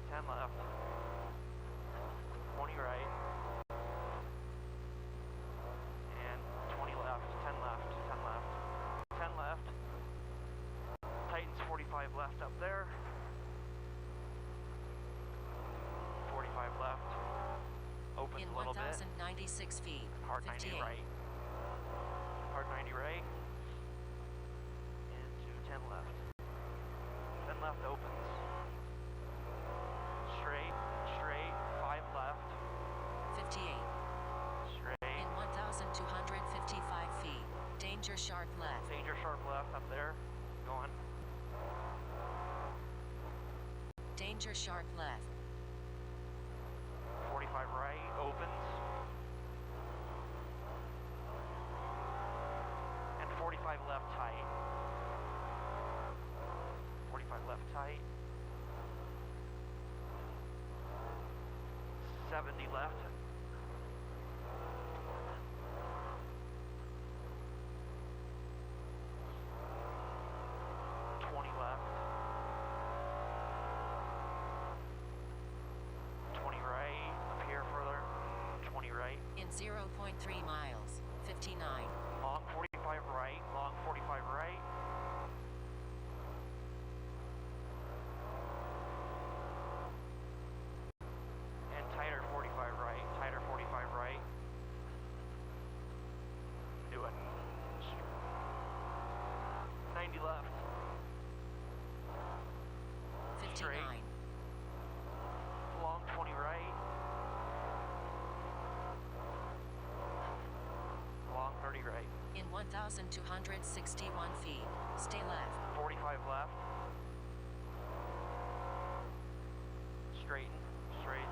10 left. 20 right. And 20 left. 10 left. 10 left. 10 left. Tightens 45 left up there. 45 left. Opens In a little bit. 1,096 feet, Hard 90 58. right. Hard 90 right. Into 10 left. 10 left opens. Straight, straight, 5 left. 58. Straight. In 1,255 feet, danger sharp left. Danger sharp left up there. Going. Danger sharp left. 45 right, opens. And 45 left tight. 45 left tight. 70 left. Left. 20 right, up here further. 20 right. In 0.3 miles, 59. Long 45 right, long 45 right. And tighter 45 right, tighter 45 right. Do it. 90 left. 59. Long 20 right. Long 30 right. In 1,261 feet, stay left. 45 left. Straighten. Straight.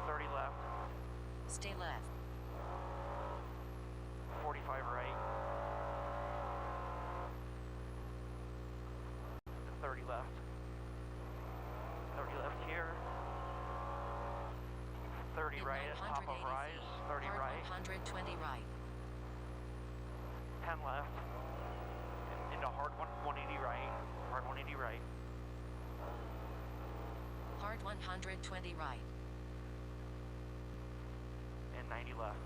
30 left. Stay left. 45 right. 30 In right at top of 980 rise, feet. 30 Hard right, 120 right. 10 left, into hard 180 right, hard 180 right, Hard 120 right. and 90 left.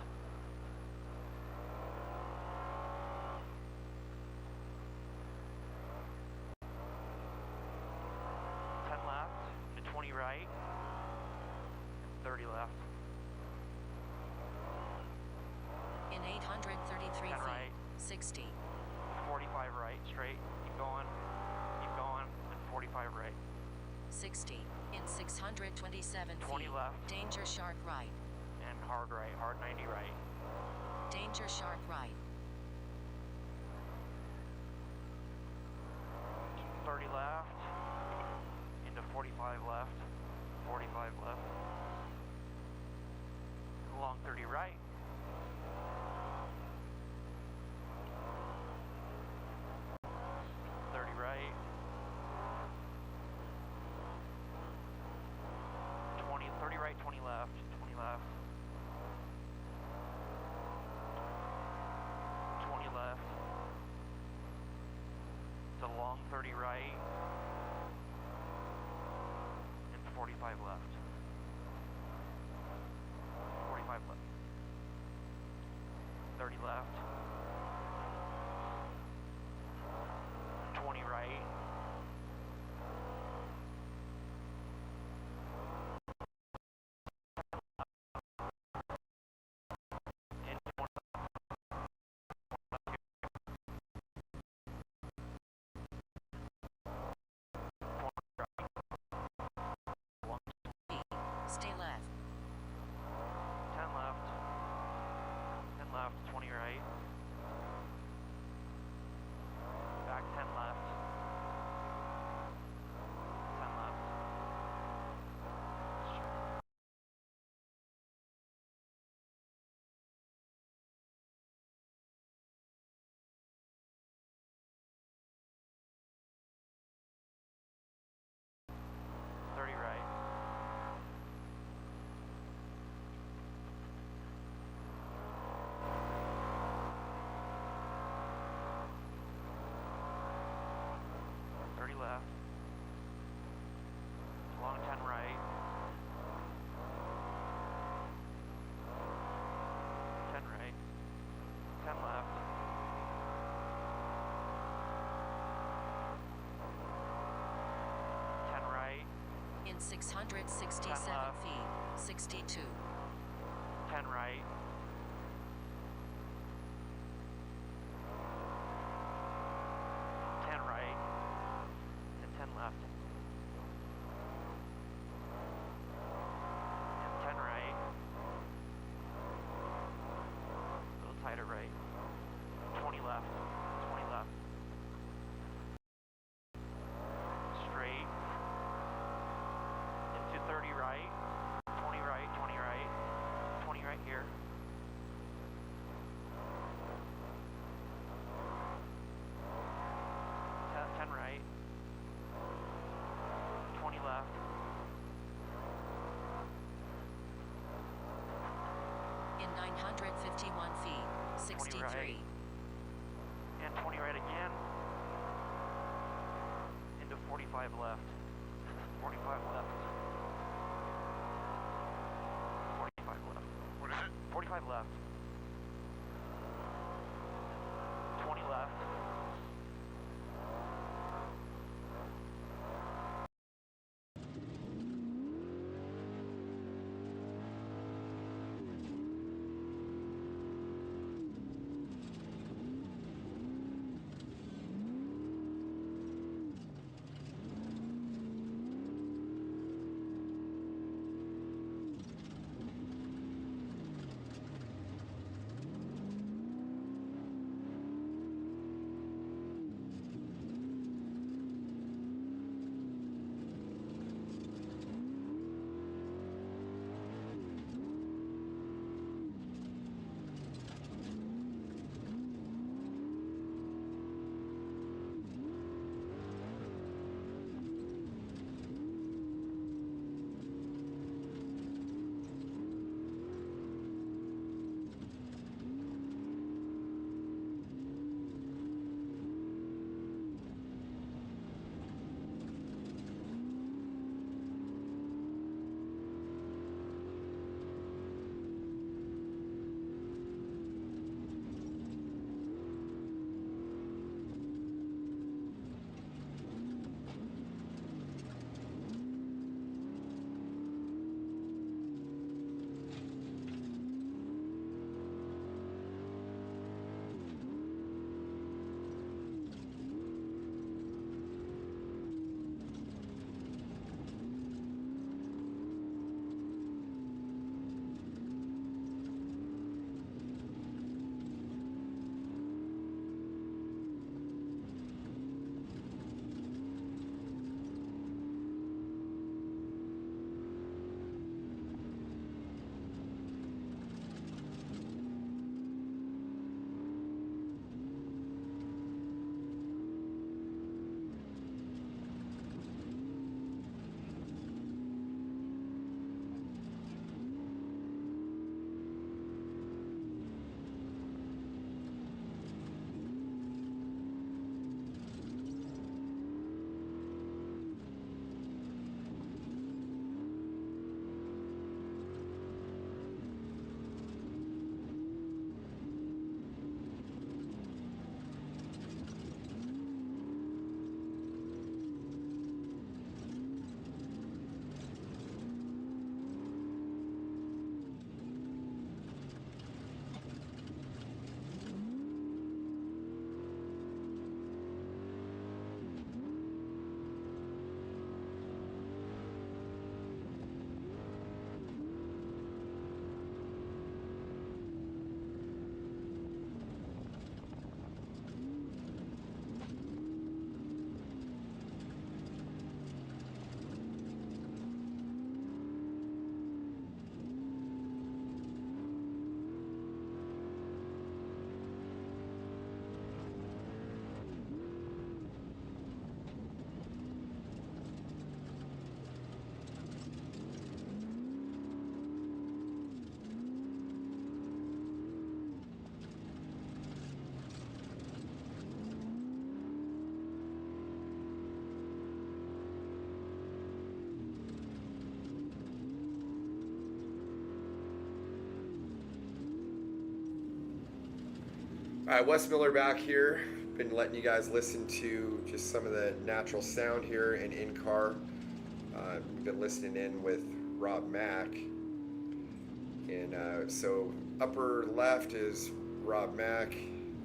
Left, to 20 right, 30 left. In 833 10 feet. right. 60. 45 right, straight, keep going, and 45 right. 60. In 627 20 feet. left. Danger shark right. And hard right, hard 90 right. Danger shark right. 30 left, into 45 left, 45 left. Along 30 right. 30 right. 30 right, 20 left, 20 left. 20 left. It's a long 30 right. And 45 left. 45 left. 30 left. 20 right. Stay left. 10 left. 10 left, 20 right. Back 10 left. 10 left. Straight. 30 right. 30 left. Long 10 right. 10 right. 10 left. 10 right. In 667 10 left. feet. 62. 10 right. 10 right. And 10 left. And 10 right. A little tighter right. 20 left. 20 left. Straight. Into 30 right. 20 right. 20 right. 20 right here. 10 right. 20 left. In 951 feet. 63. right. And 20 right again. Into 45 left. 45 left. 45 left. What is it? 45 left. 20 left. All right, Wes Miller back here. Been letting you guys listen to just some of the natural sound here and in-car. We've been listening in with Rob Mack. And so upper left is Rob Mack,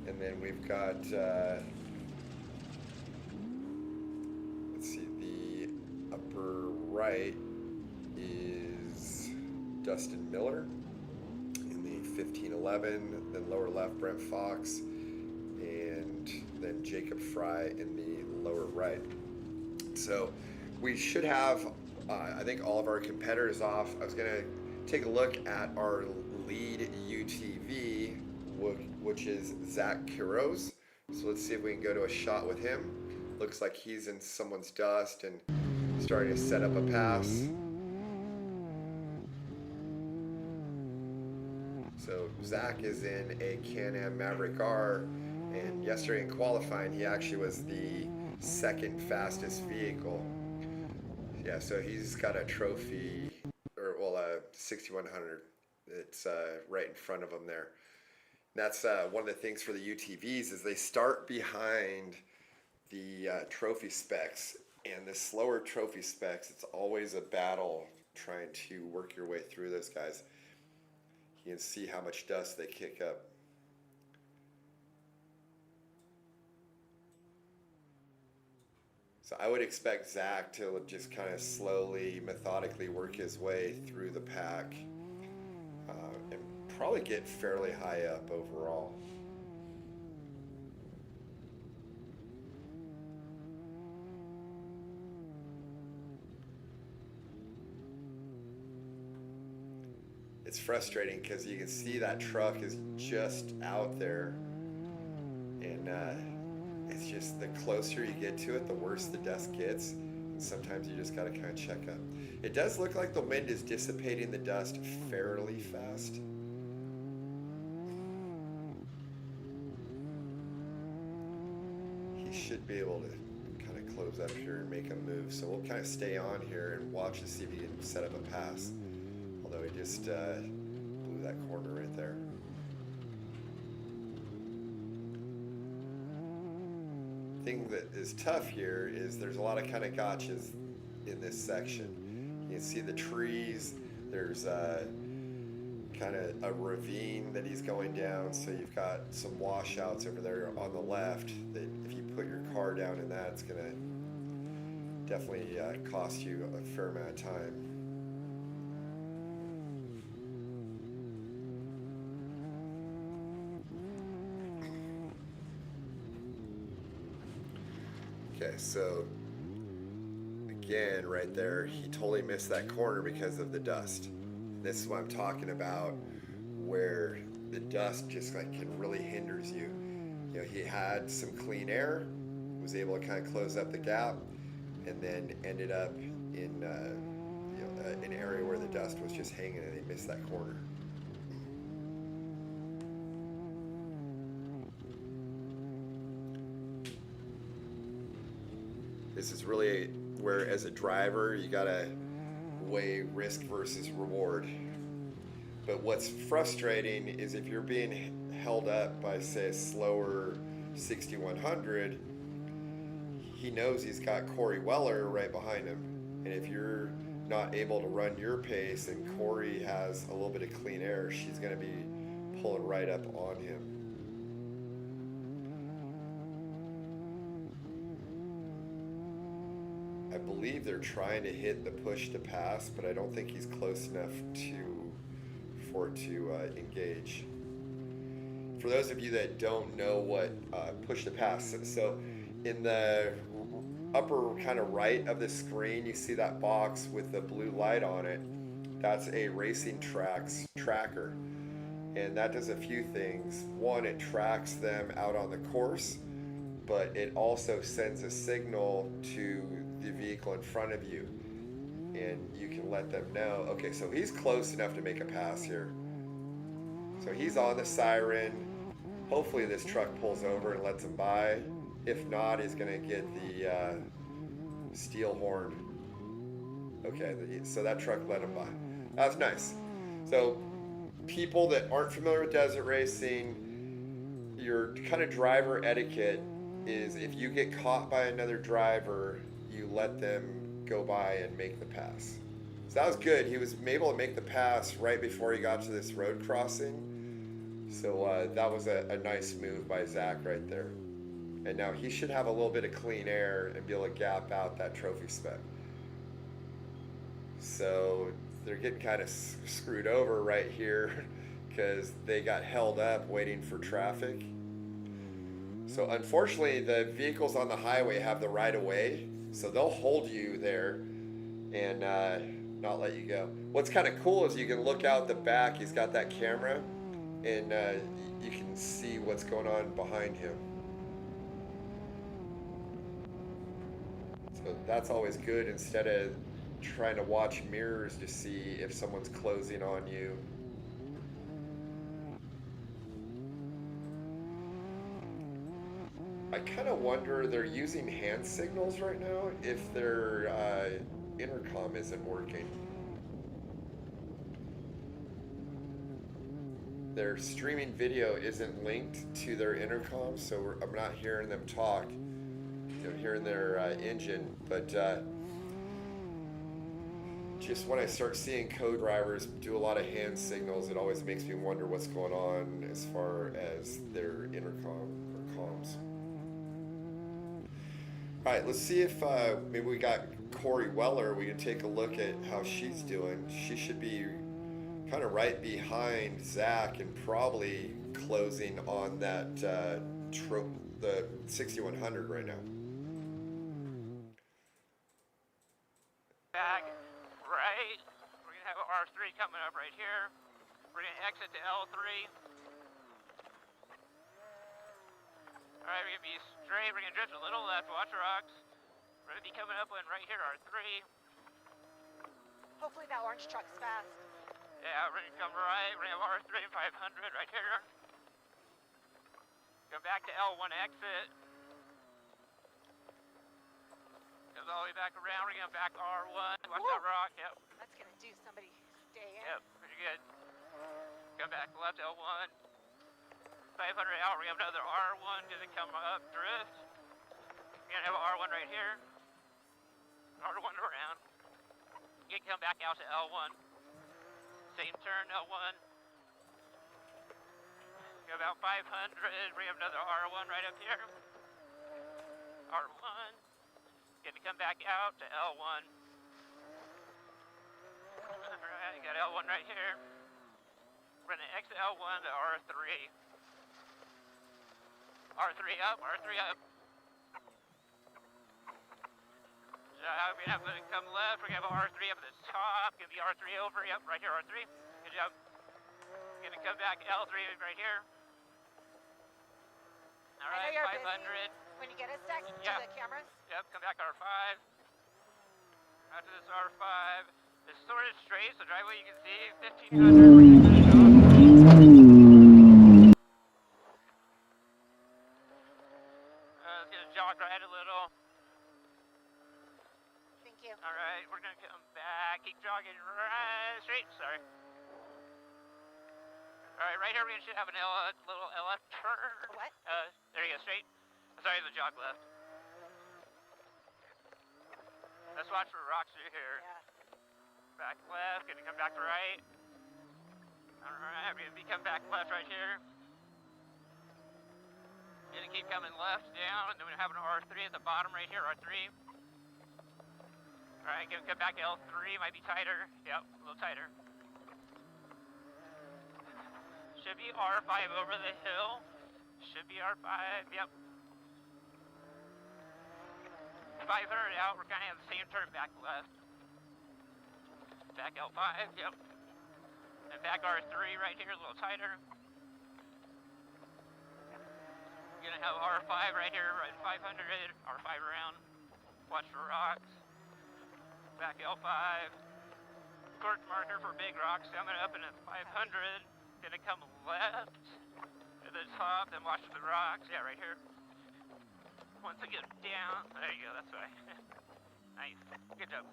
and then we've got, let's see, the upper right is Dustin Miller in the 1511, then lower left Brent Fox, and then Jacob Fry in the lower right. So we should have, I think, all of our competitors off. I was going to take a look at our lead UTV, which is Zach Quiroz. So let's see if we can go to a shot with him. Looks like he's in someone's dust and starting to set up a pass. So Zach is in a Can-Am Maverick R, and yesterday in qualifying he actually was the second fastest vehicle. Yeah, so he's got a trophy, or well, a 6100. It's right in front of him there. And that's one of the things for the UTVs is they start behind the trophy specs, and the slower trophy specs, it's always a battle trying to work your way through those guys. You can see how much dust they kick up. So I would expect Zach to just kind of slowly, methodically work his way through the pack and probably get fairly high up overall. It's frustrating because you can see that truck is just out there, and it's just the closer you get to it, the worse the dust gets. And sometimes you just got to kind of check up. It does look like the wind is dissipating the dust fairly fast. He should be able to kind of close up here and make a move. So we'll kind of stay on here and watch to see if he can set up a pass. Although he just blew that corner right there. Thing that is tough here is there's a lot of kind of gotchas in this section. You can see the trees. There's kind of a ravine that he's going down. So you've got some washouts over there on the left that if you put your car down in that, it's going to definitely cost you a fair amount of time. Okay, so again, right there, he totally missed that corner because of the dust. This is what I'm talking about, where the dust just like can really hinders you. You know, he had some clean air, was able to kind of close up the gap, and then ended up in an area where the dust was just hanging, and he missed that corner. This is really where, as a driver, you gotta weigh risk versus reward. But what's frustrating is if you're being held up by, say, a slower 6100, he knows he's got Corey Weller right behind him. And if you're not able to run your pace and Corey has a little bit of clean air, she's gonna be pulling right up on him. I believe they're trying to hit the push to pass, but I don't think he's close enough for it to engage. For those of you that don't know what push to pass, so in the upper kind of right of the screen, you see that box with the blue light on it. That's a racing tracks tracker, and that does a few things. One, it tracks them out on the course, but it also sends a signal to the vehicle in front of you, and you can let them know, okay, so he's close enough to make a pass here. So he's on the siren. Hopefully this truck pulls over and lets him by. If not, he's gonna get the steel horn. Okay, so that truck let him by. That's nice. So people that aren't familiar with desert racing, your kind of driver etiquette is if you get caught by another driver, you let them go by and make the pass. So that was good. He was able to make the pass right before he got to this road crossing. So that was a nice move by Zach right there. And now he should have a little bit of clean air and be able to gap out that trophy spec. So they're getting kind of screwed over right here because they got held up waiting for traffic. So unfortunately, the vehicles on the highway have the right of way, so they'll hold you there and not let you go. What's kind of cool is you can look out the back. He's got that camera, and you can see what's going on behind him. So that's always good instead of trying to watch mirrors to see if someone's closing on you. I kind of wonder, they're using hand signals right now if their intercom isn't working. Their streaming video isn't linked to their intercom, so I'm not hearing them talk. I'm hearing their engine, but just when I start seeing co-drivers do a lot of hand signals, it always makes me wonder what's going on as far as their intercom or comms. All right, let's see if maybe we got Corey Weller. We can take a look at how she's doing. She should be kind of right behind Zach and probably closing on that the 6100 right now. Back right. We're gonna have R3 coming up right here. We're gonna exit to L3. Alright, we're gonna be straight. We're gonna drift a little left. Watch the rocks. We're gonna be coming up one right here, R3. Hopefully that orange truck's fast. Yeah, we're gonna come right. We're gonna have R3 and 500 right here. Go back to L1 exit. Goes all the way back around. We're gonna back R1. Watch that rock. Yep. That's gonna do somebody. Stay in. Yep, pretty good. Come back left L1. 500 out. We have another R1 gonna come up drift. We're gonna have an R1 right here. R1 around. You can come back out to L1. Same turn, L1. Go about 500. We have another R1 right up here. R1. Gonna come back out to L1. Alright, got L1 right here. We're gonna exit L1 to R3. R3 up, R3 up. So we're gonna have to come left. We're gonna have R3 up at the top. Gonna be R3 over. Yep, right here, R3. Good job. Gonna come back L3 right here. Alright, 500. Busy. When you get a sec to the cameras. Yep, come back R5. After this R5. It's sort of straight, so driveway you can see 1500. Let's get a jog right a little. Thank you. Alright, we're gonna come back. Keep jogging right straight. Sorry. Alright, right here we should have a little left turn. What? There you go, straight. Sorry, the jog left. Let's watch for rocks through here. Yeah. Back left, gonna come back to right. Alright, we're gonna come back left right here. Gonna keep coming left down, and then we're gonna have an R3 at the bottom right here, R3. Alright, gonna come back to L3, might be tighter. Yep, a little tighter. Should be R5 over the hill. Should be R5, yep. 500 out, we're gonna have the same turn back left. Back L5, yep. And back R3 right here, a little tighter. We're gonna have R5 right here, right 500, R5 around. Watch for rocks. Back L5. Course marker for big rocks coming up, and it's 500. Gonna come left to the top, then watch the rocks. Yeah, right here. Once it gets down, there you go, that's right. Nice, good job.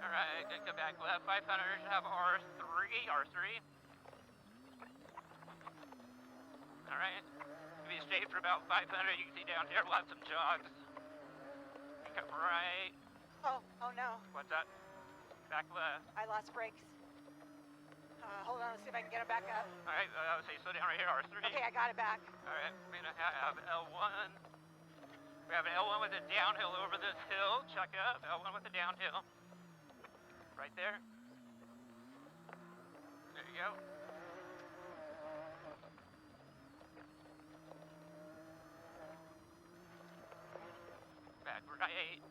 Alright, gonna come back left, 500, should have R3. Alright. If you stay for about 500, you can see down here, we'll have some jogs. Pick up right. Oh no. What's that? Back left. I lost brakes. Hold on, let's see if I can get them back up. Alright, so you slow down right here, R3. Okay, I got it back. Alright, we're gonna have L1. We have an L1 with a downhill over this hill. Check up, L1 with a downhill. Right there. There you go. Back right.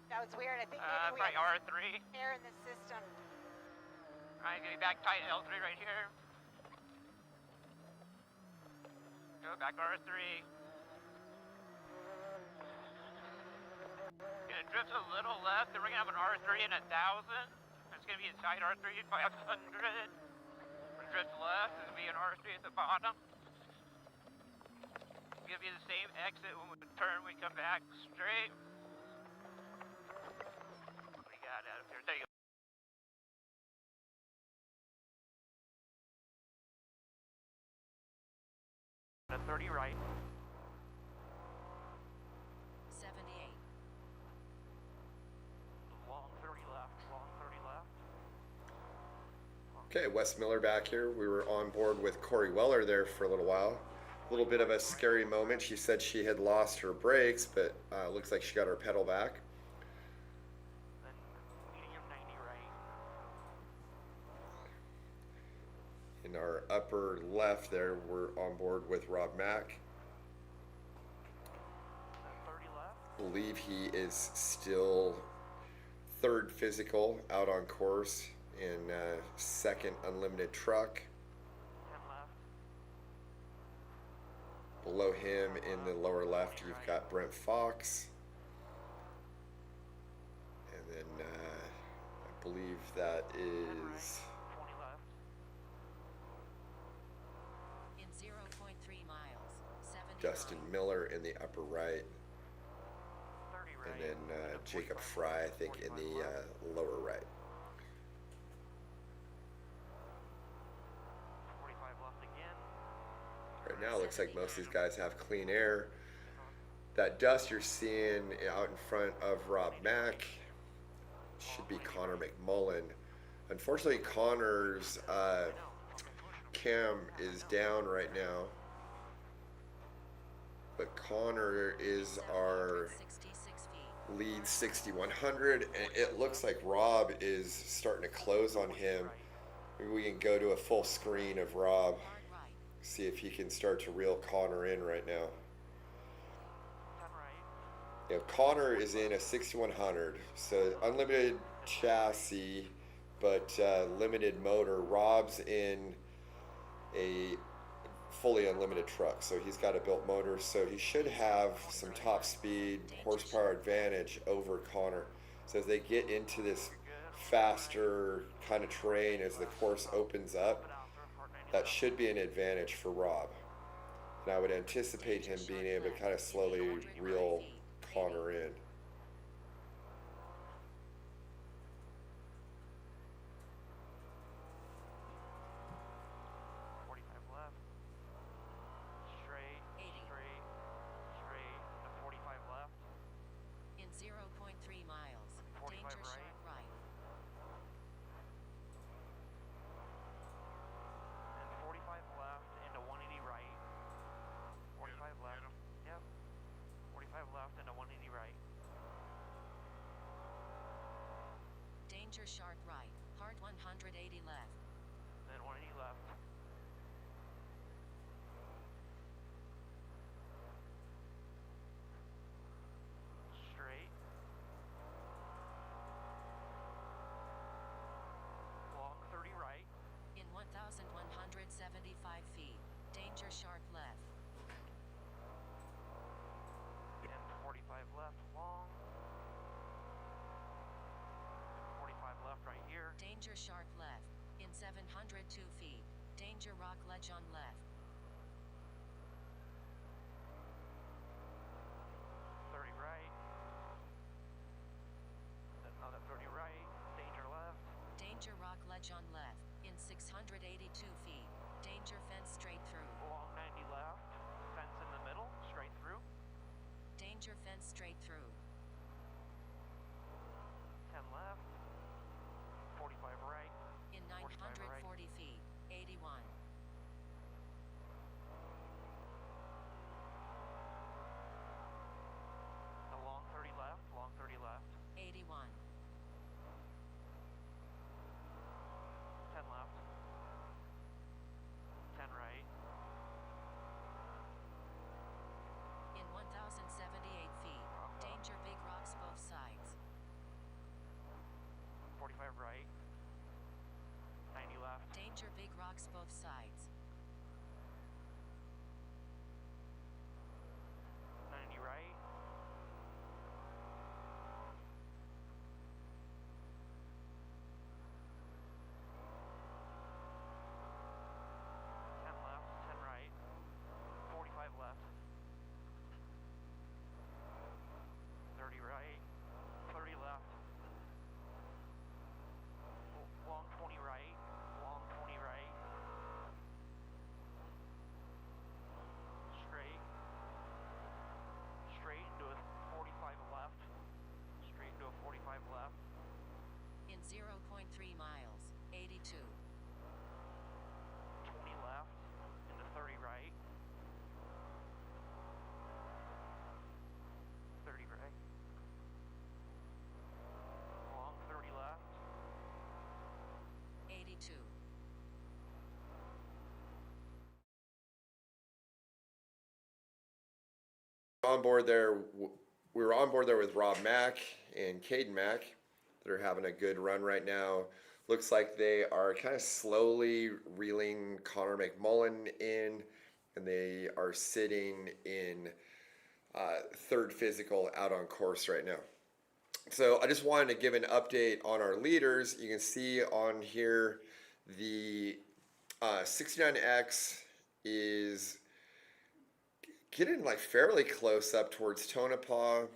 That was weird. I think maybe we probably have R3. air in the system. Alright, getting back tight L3 right here. Go back R3. Gonna drift a little left, then we're gonna have an R3 and 1,000. It's gonna be a side R3 at 500. We're gonna drift left, there's gonna be an R3 at the bottom. Give you the same exit when we turn, we come back straight. What do you got out of here? There you go. A 30 right. 78. Long 30 left, long 30 left. Okay, Wes Miller back here. We were on board with Corey Weller there for a little while. A little bit of a scary moment. She said she had lost her brakes, but looks like she got her pedal back. Then medium 90 right. In our upper left there, we're on board with Rob Mack. Then 30 left. Believe he is still third physical out on course in second unlimited truck. 10 left. Below him in the lower left, you've got Brent Fox. And then I believe that is 20 left. In 0.3 miles. 79. Dustin Miller in the upper right. 30 right. And then Jacob Fry, I think, in the lower right. 45 left again. Right now, it looks like most of these guys have clean air. That dust you're seeing out in front of Rob Mack should be Connor McMullen. Unfortunately, Connor's cam is down right now. But Connor is our 66 feet. lead 6100, and it looks like Rob is starting to close on him. Maybe we can go to a full screen of Rob, Hard right. see if he can start to reel Connor in right now. 10 right. You know, Connor is in a 6100, so unlimited chassis, but limited motor. Rob's in a fully unlimited truck, so he's got a built motor, so he should have some top speed, horsepower advantage over Connor. So as they get into this faster kind of terrain, as the course opens up, that should be an advantage for Rob. And I would anticipate him being able to kind of slowly reel Connor in. In 0.3 miles. 45 Danger right. sharp right. And 45 left into 180 right. 45 left. Yep. 45 left into 180 right. Danger sharp right. Hard 180 left. Then 180 left. Straight. Long 30 right. In 1,175 feet. Danger sharp left. And 45 left long. 45 left right here. Danger sharp left. In 702 feet. Danger rock ledge on left. 30 right. Then another 30 right. Danger left. Danger rock ledge on left. In 682 feet. Danger fence straight through. Along 90 left, fence in the middle, straight through. Danger fence straight through. 10 left, 45 right. In 45 right. 940 feet, 81. Along 30 left, long 30 left. 81. 10 left. 10 right. In 1078 feet, danger big rocks both sides. 45 right. 90 left. Danger big rocks both sides. 90 right. 10 left, 10 right. 45 left. 30 right. 30 left. Long 20 right. Long 20 right. Straight. Straight into a 45 left. Straight into a 45 left. In 0.3 miles, 82. 20 left. Into 30 right. 30 right. Long 30 left. 82. On board there, we were on board there with Rob Mack and Caden Mack. They're having a good run right now. Looks like they are kind of slowly reeling Connor McMullen in, and they are sitting in third physical out on course right now. So I just wanted to give an update on our leaders. You can see on here the 69X is getting like fairly close up towards Tonopah.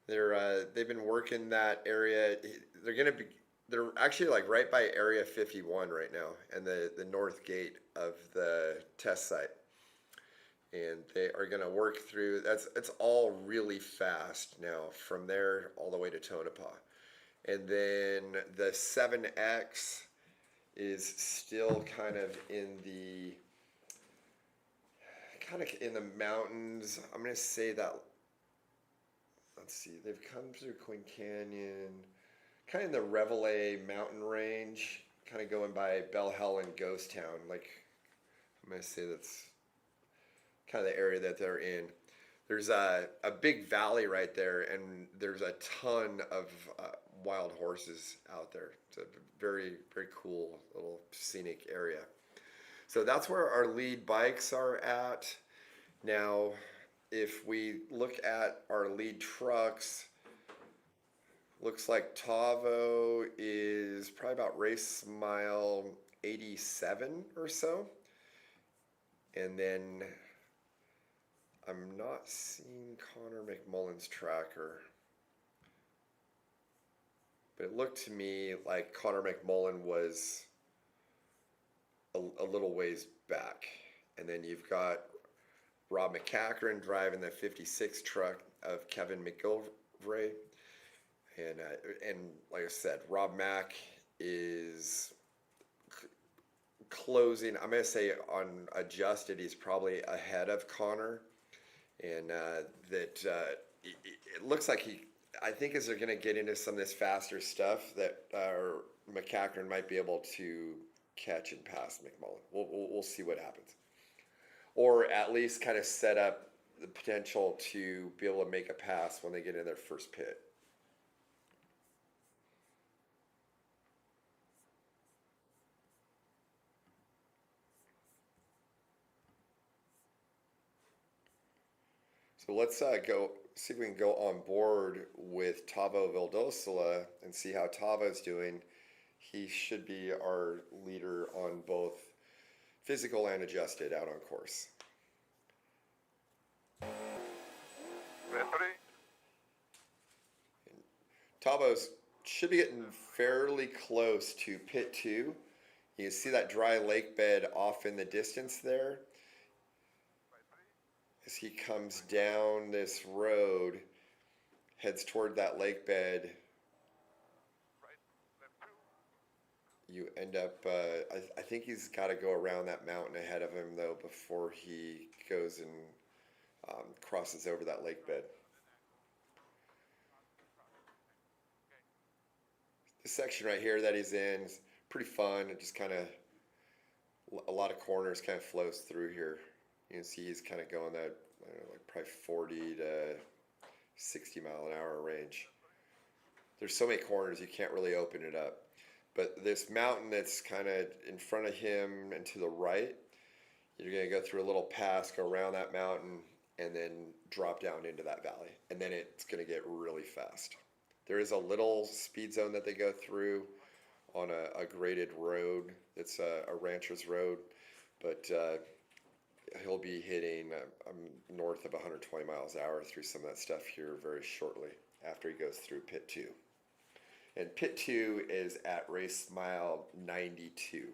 They've been working that area. They're actually like right by Area 51 right now, and the north gate of the test site. And they are going to work through. It's all really fast now from there all the way to Tonopah. And then the 7X is still kind of in the mountains. I'm going to say that, let's see, they've come through Quinn Canyon, kind of in the Reveille mountain range, kind of going by Bell Helen Ghost Town. Like, I'm going to say that's kind of the area that they're in. There's a big valley right there, and there's a ton of wild horses out there. It's a very, very cool little scenic area. So that's where our lead bikes are at. Now, if we look at our lead trucks, looks like Tavo is probably about race mile 87 or so. And then I'm not seeing Connor McMullen's tracker, but it looked to me like Connor McMullen was a little ways back. And then you've got Rob McCachran driving the 56 truck of Kevin McGilvray. And like I said, Rob Mack is closing. I'm going to say on adjusted, he's probably ahead of Connor. And it looks like I think as they're going to get into some of this faster stuff that McCachran might be able to catch and pass McMullen. We'll see what happens. Or at least kind of set up the potential to be able to make a pass when they get in their first pit. So let's go see if we can go on board with Tavo Vildosola and see how Tavo's doing. He should be our leader on both physical and adjusted out on course. Ready? Tavo's should be getting fairly close to pit 2. You see that dry lake bed off in the distance there? As he comes down this road, heads toward that lake bed, you end up, I think he's got to go around that mountain ahead of him, though, before he goes and crosses over that lake bed. This section right here that he's in is pretty fun. It just kind of, a lot of corners kind of flows through here. You can see he's kind of going that, I don't know, like probably 40 to 60 mile an hour range. There's so many corners you can't really open it up. But this mountain that's kind of in front of him and to the right, you're going to go through a little pass, go around that mountain, and then drop down into that valley. And then it's going to get really fast. There is a little speed zone that they go through on a graded road. It's a rancher's road, but he'll be hitting north of 120 miles an hour through some of that stuff here very shortly after he goes through pit 2. And pit 2 is at race mile 92.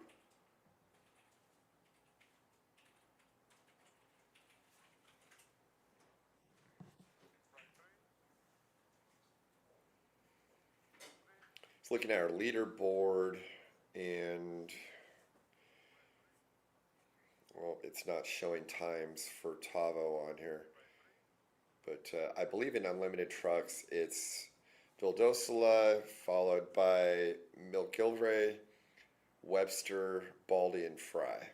Looking at our leaderboard, and well, it's not showing times for Tavo on here, but I believe in unlimited trucks it's Vildosula followed by McGillivray, Webster, Baldy, and Fry.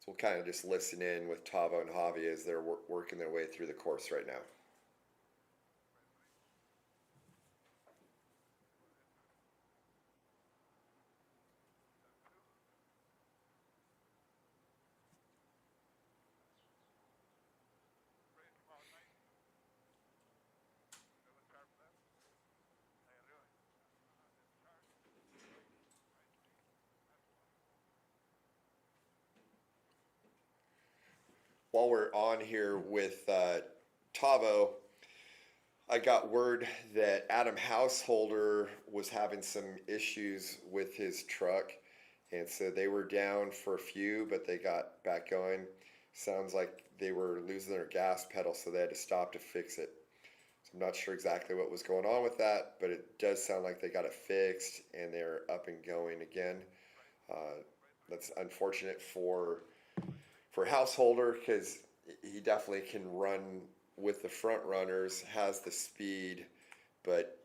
We'll kind of just listen in with Tavo and Javi as they're working their way through the course right now. While we're on here with Tavo, I got word that Adam Householder was having some issues with his truck, and so they were down for a few, but they got back going. Sounds like they were losing their gas pedal, so they had to stop to fix it. So I'm not sure exactly what was going on with that, but it does sound like they got it fixed, and they're up and going again. That's unfortunate for Householder, because he definitely can run with the front runners, has the speed, but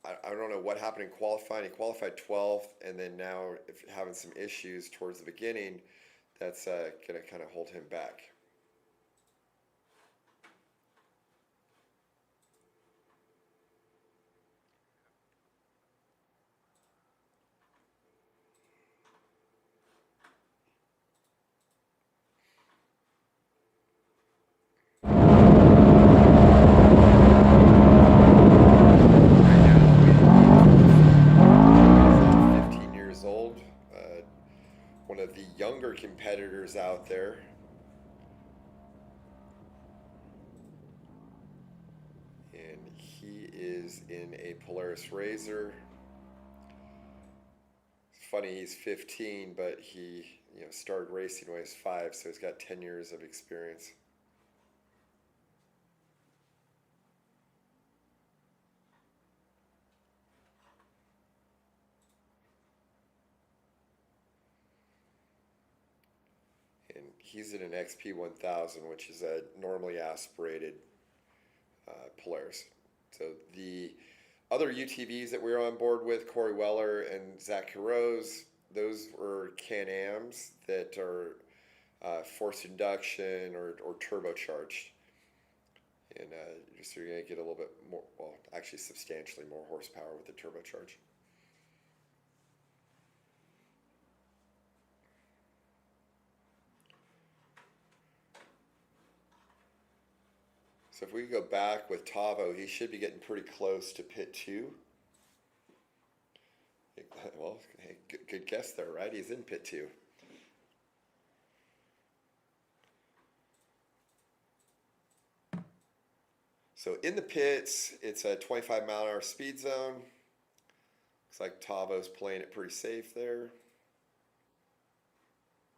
I don't know what happened in qualifying. He qualified 12th, and then now if having some issues towards the beginning, that's going to kind of hold him back. One of the younger competitors out there. And he is in a Polaris Razor. It's funny, he's 15, but he started racing when he was 5, so he's got 10 years of experience. And he's in an XP1000, which is a normally aspirated Polaris. So the other UTVs that we were on board with, Corey Weller and Zach Rose, those were Can-Ams that are forced induction or turbocharged. And so you're going to get a little bit more, well, actually substantially more horsepower with the turbocharge. So if we go back with Tavo, he should be getting pretty close to pit 2. Well, hey, good guess there, right? He's in pit 2. So in the pits, it's a 25-mile-an-hour speed zone. Looks like Tavo's playing it pretty safe there.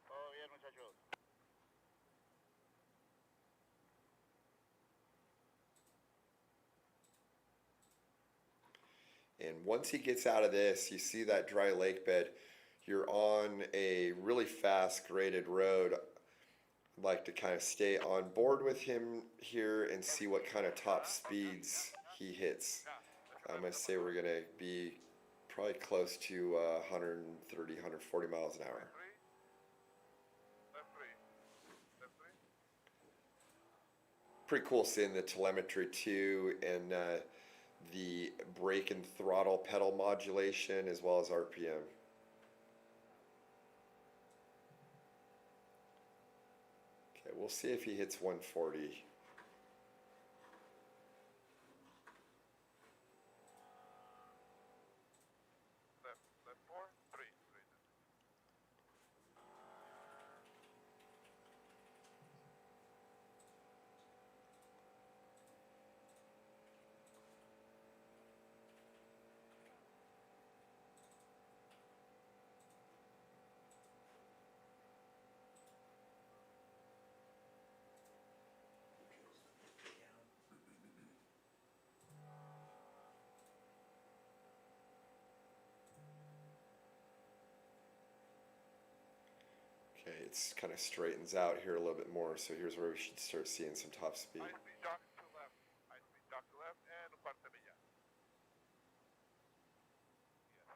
Todo bien, muchachos. And once he gets out of this, you see that dry lake bed, you're on a really fast graded road. I'd like to kind of stay on board with him here and see what kind of top speeds he hits. I'm going to say we're going to be probably close to 130, 140 miles an hour. Pretty cool seeing the telemetry too, and the brake and throttle pedal modulation as well as RPM. Okay, we'll see if he hits 140. Left 4, 3. Okay, it's kind of straightens out here a little bit more, so here's where we should start seeing some top speed. High speed jock to left. High speed jock to left and un cuarto de milla. Yes.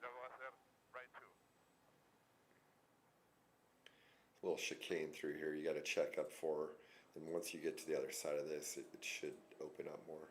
Luego va a ser right 2. A little chicane through here you got to check up for, and once you get to the other side of this, it should open up more.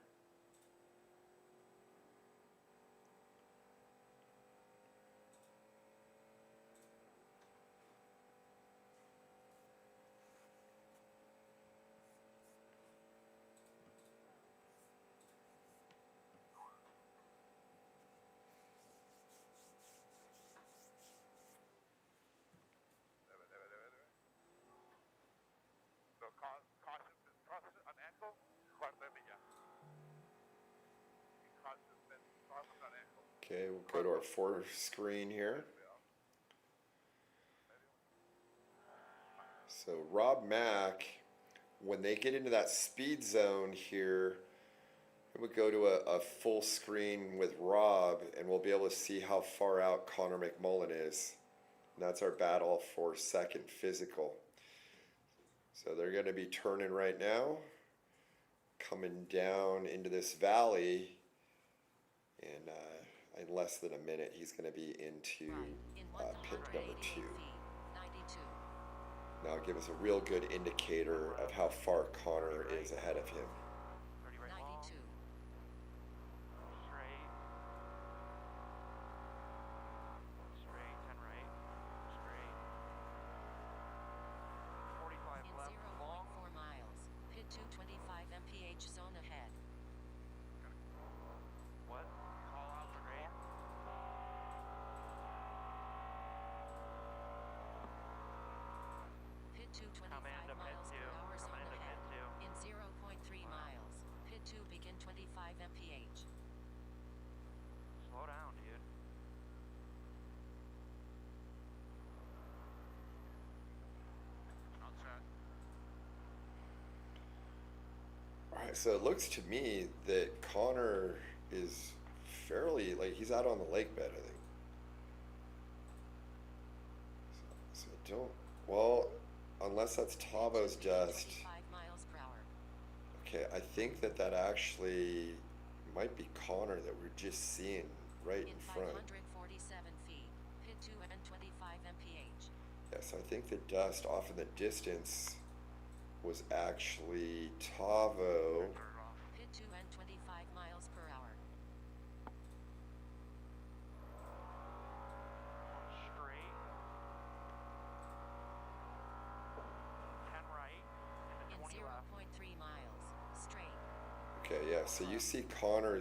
So caution on ankle, cuarto de milla. Caution on ankle. Okay, we'll go to our 4 screen here. So Rob Mack, when they get into that speed zone here, it would go to a full screen with Rob, and we'll be able to see how far out Connor McMullen is. And that's our battle for second physical. So they're going to be turning right now, coming down into this valley, and in less than a minute he's going to be into pit number 2. Now it'll give us a real good indicator of how far Connor is ahead of him. 30 right long. 92. Straight. Straight, 10 right. Straight. 45 In left, long. 0.4 miles, pit 225 mph zone ahead. What? Call out straight. Pit 225 Come into pit miles 2. per hour zone Coming into ahead. pit 2. In 0.3 miles, pit 2 begin 25 mph. Slow down, dude. Outside. Alright, so it looks to me that Connor is fairly, like, he's out on the lake bed, I think. So don't, well, unless that's Tavo's dust. 25 miles per hour. Okay, I think that actually might be Connor that we're just seeing right in front. 547 feet, pit 2 and 25 mph. Yeah, so I think the dust off in the distance was actually Tavo. Pit 2 and 25 miles per hour. Straight. 10 right. In Into 20 left. 0.3 miles, straight. Okay, yeah, so you see Connor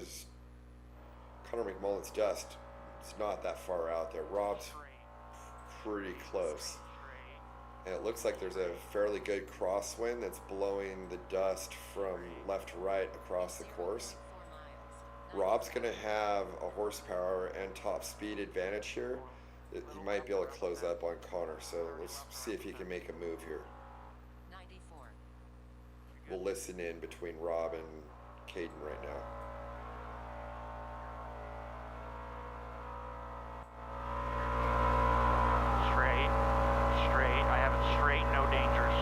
McMullen's dust. It's not that far out there. Rob's Straight. pretty close. Straight. and it looks like there's a fairly good crosswind that's blowing the dust from left to right across the course. Rob's going to have a horsepower and top speed advantage here. He might be able to close up on Connor, so let's see if he can make a move here. 94. We'll listen in between Rob and Caden right now. Straight. I have it straight, no dangers.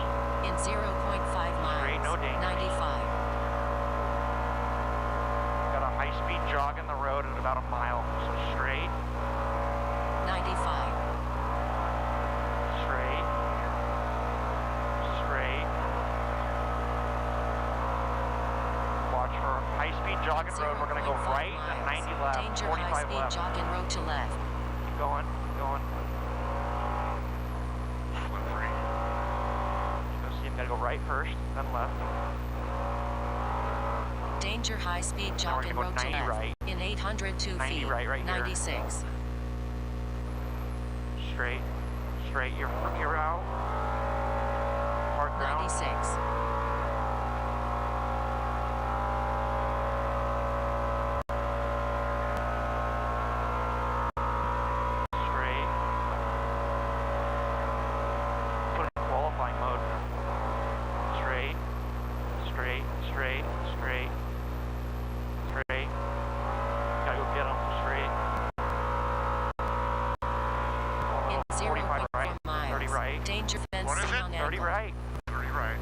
In 0.5 miles. Straight, no dangers. 95. Got a high-speed jog in the road at about a mile, so straight. 95. Straight. Watch for high-speed jog in road. We're gonna go 0.5 right and miles. 90 left, Danger 45 high-speed left. jog and road to left. Keep going. Go see him. Gotta go right first, then left. Danger high-speed Now jog we're and gonna road go to 90 left. right. In 802 90 feet. right here. 96. Straight. You're out. Hard ground. 96. Straight. Put it in qualifying mode. Straight. Gotta go get him. Straight. In 45 0.4 right. miles. 30 right. Danger fence What is seen it? on 30 angle. right. 30 right.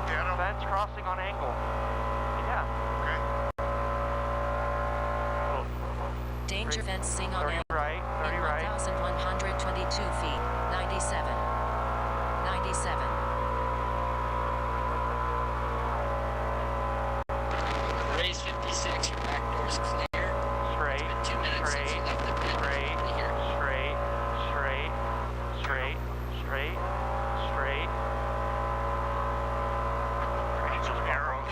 Get him. Fence crossing on angle. Yeah. Okay. Danger fence seen on 30 angle. right. 30 In right. 1,122 feet. 97. 97. Raise 56, your back door's clear. Straight. It's been 2 minutes since you left the pit. Straight.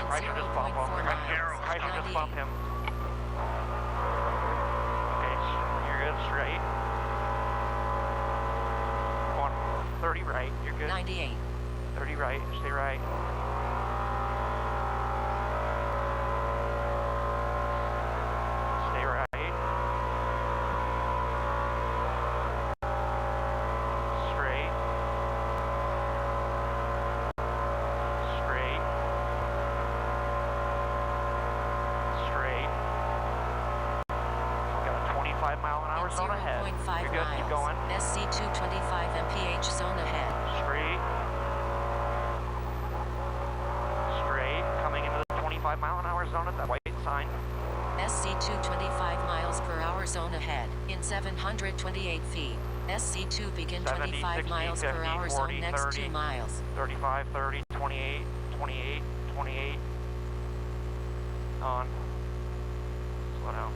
I should just bump him. 0.4 miles. I should just bump 98. him. Okay, you're good. Straight. Go on. 30 right. You're good. 98. 30 right. Stay right. Stay right. Straight. Got a 25 mile an hour zone ahead. 0.5 You're good. Keep miles. going. SC 225 mph zone ahead. Straight. Coming into the 25 mile an hour zone at that white sign. SC 225 miles per hour zone ahead. In 728 feet. SC 2 begin 70, 25 60, miles 50, per hour 40, zone next 30. 2 miles. 35, 30, 28, 28, 28. On. Slow down.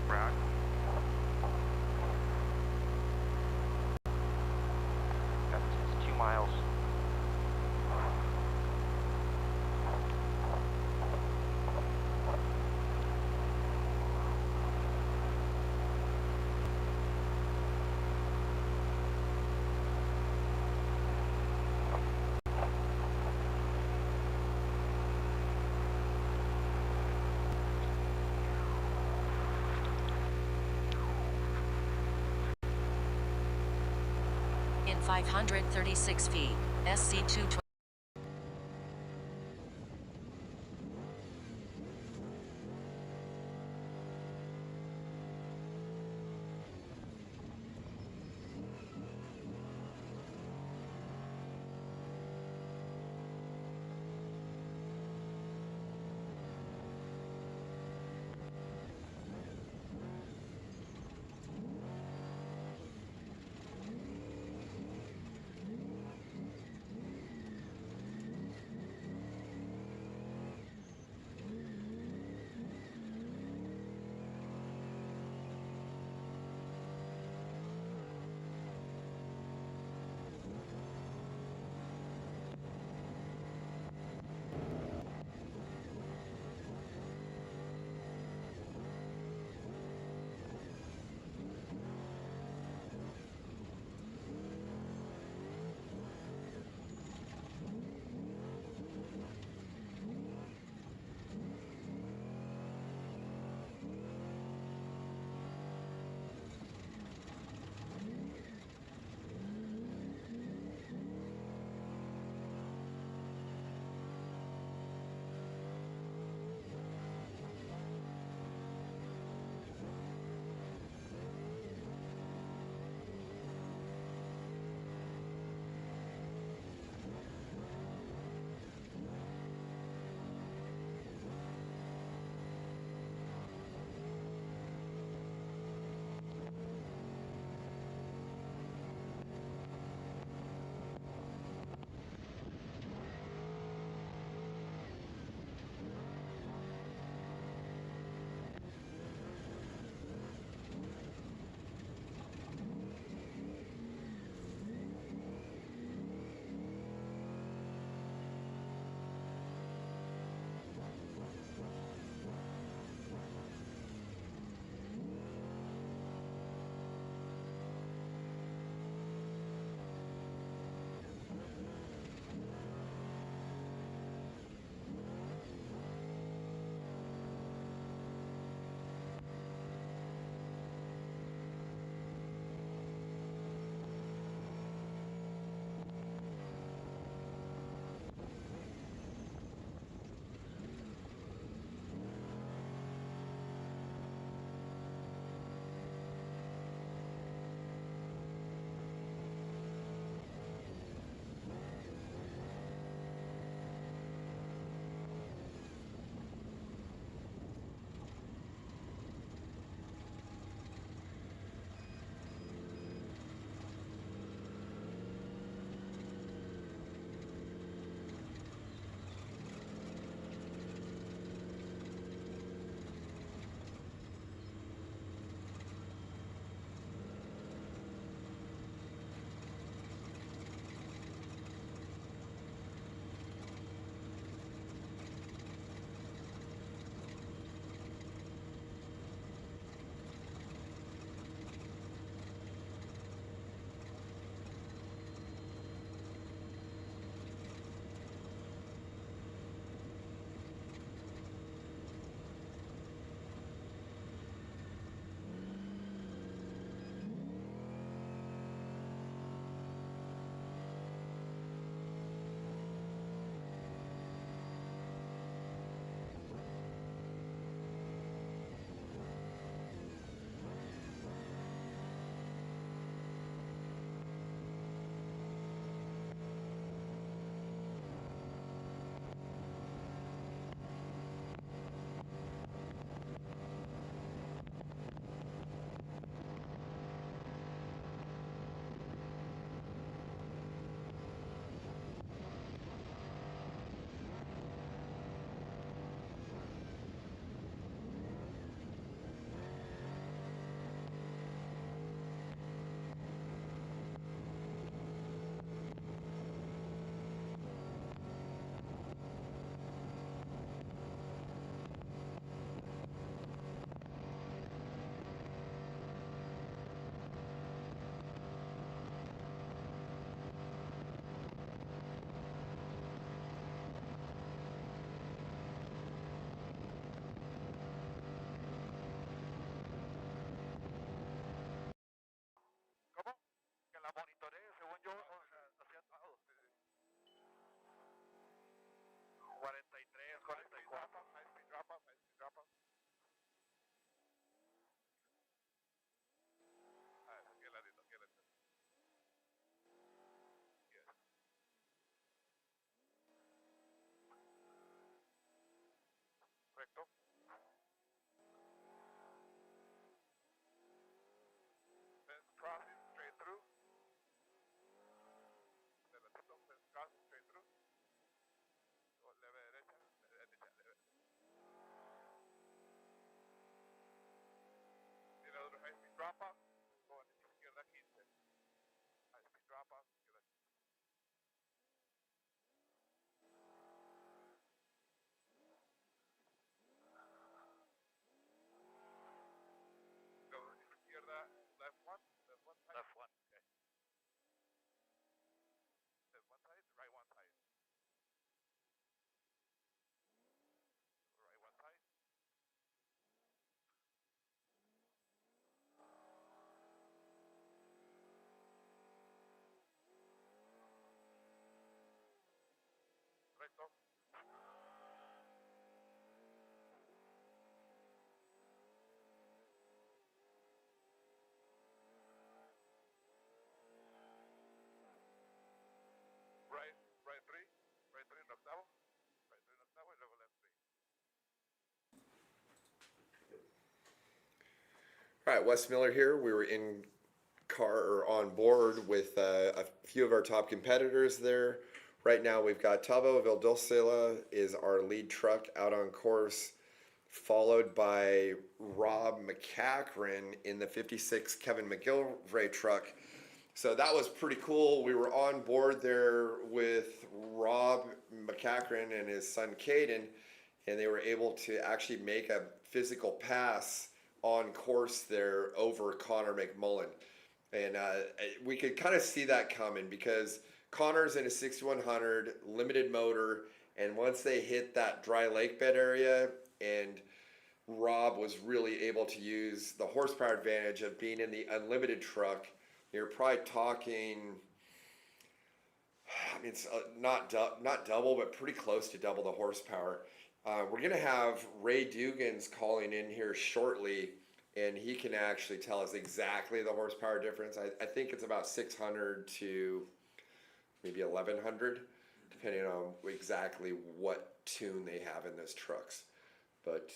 Right. That's 2 miles. In 536 feet. SC 220. Perfecto. Fence crossing straight through. Adelantito, fence crossing straight through. Leve derecha, derecha, leve. Tiene otro high speed drop off. Con izquierda 15. High speed drop off, izquierda 15. Go izquierda, left one side. Left one, okay. Left one side, right one side. Right one side. Recto. Right three en octavo. Right three en octavo y luego left three. All right, Wes Miller here. We were in car or on board with a few of our top competitors there. Right now we've got Tavo Vildosila is our lead truck out on course, followed by Rob McCachran in the 56 Kevin McGilvray truck. So that was pretty cool. We were on board there with Rob McCachran and his son Caden, and they were able to actually make a physical pass on course there over Connor McMullen. And we could kind of see that coming because Connor's in a 6100 limited motor, and once they hit that dry lake bed area, and Rob was really able to use the horsepower advantage of being in the unlimited truck. You're probably talking, I mean, it's not double, but pretty close to double the horsepower. We're going to have Ray Dugans calling in here shortly, and he can actually tell us exactly the horsepower difference. I think it's about 600 to maybe 1100, depending on exactly what tune they have in those trucks. But,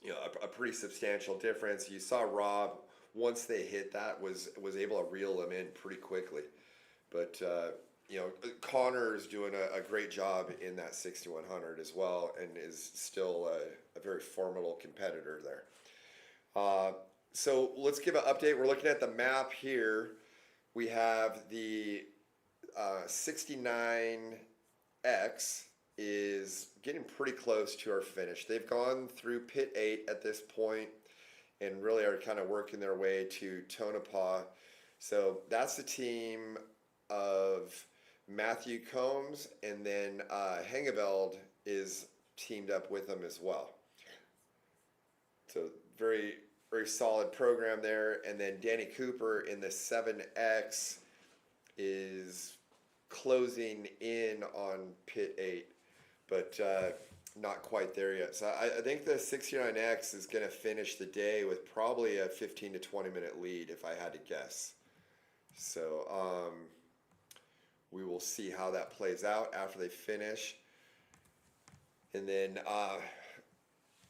you know, a pretty substantial difference. You saw Rob, once they hit that, was able to reel them in pretty quickly. But, you know, Connor's doing a great job in that 6100 as well, and is still a very formidable competitor there. So let's give an update. We're looking at the map here. We have the 69X is getting pretty close to our finish. They've gone through pit 8 at this point and really are kind of working their way to Tonopah. So that's the team of Matthew Combs, and then Hengeveld is teamed up with them as well. So very, very solid program there. And then Danny Cooper in the 7X is closing in on pit 8, but not quite there yet. So I think the 69X is going to finish the day with probably a 15 to 20 minute lead if I had to guess. So we will see how that plays out after they finish. And then,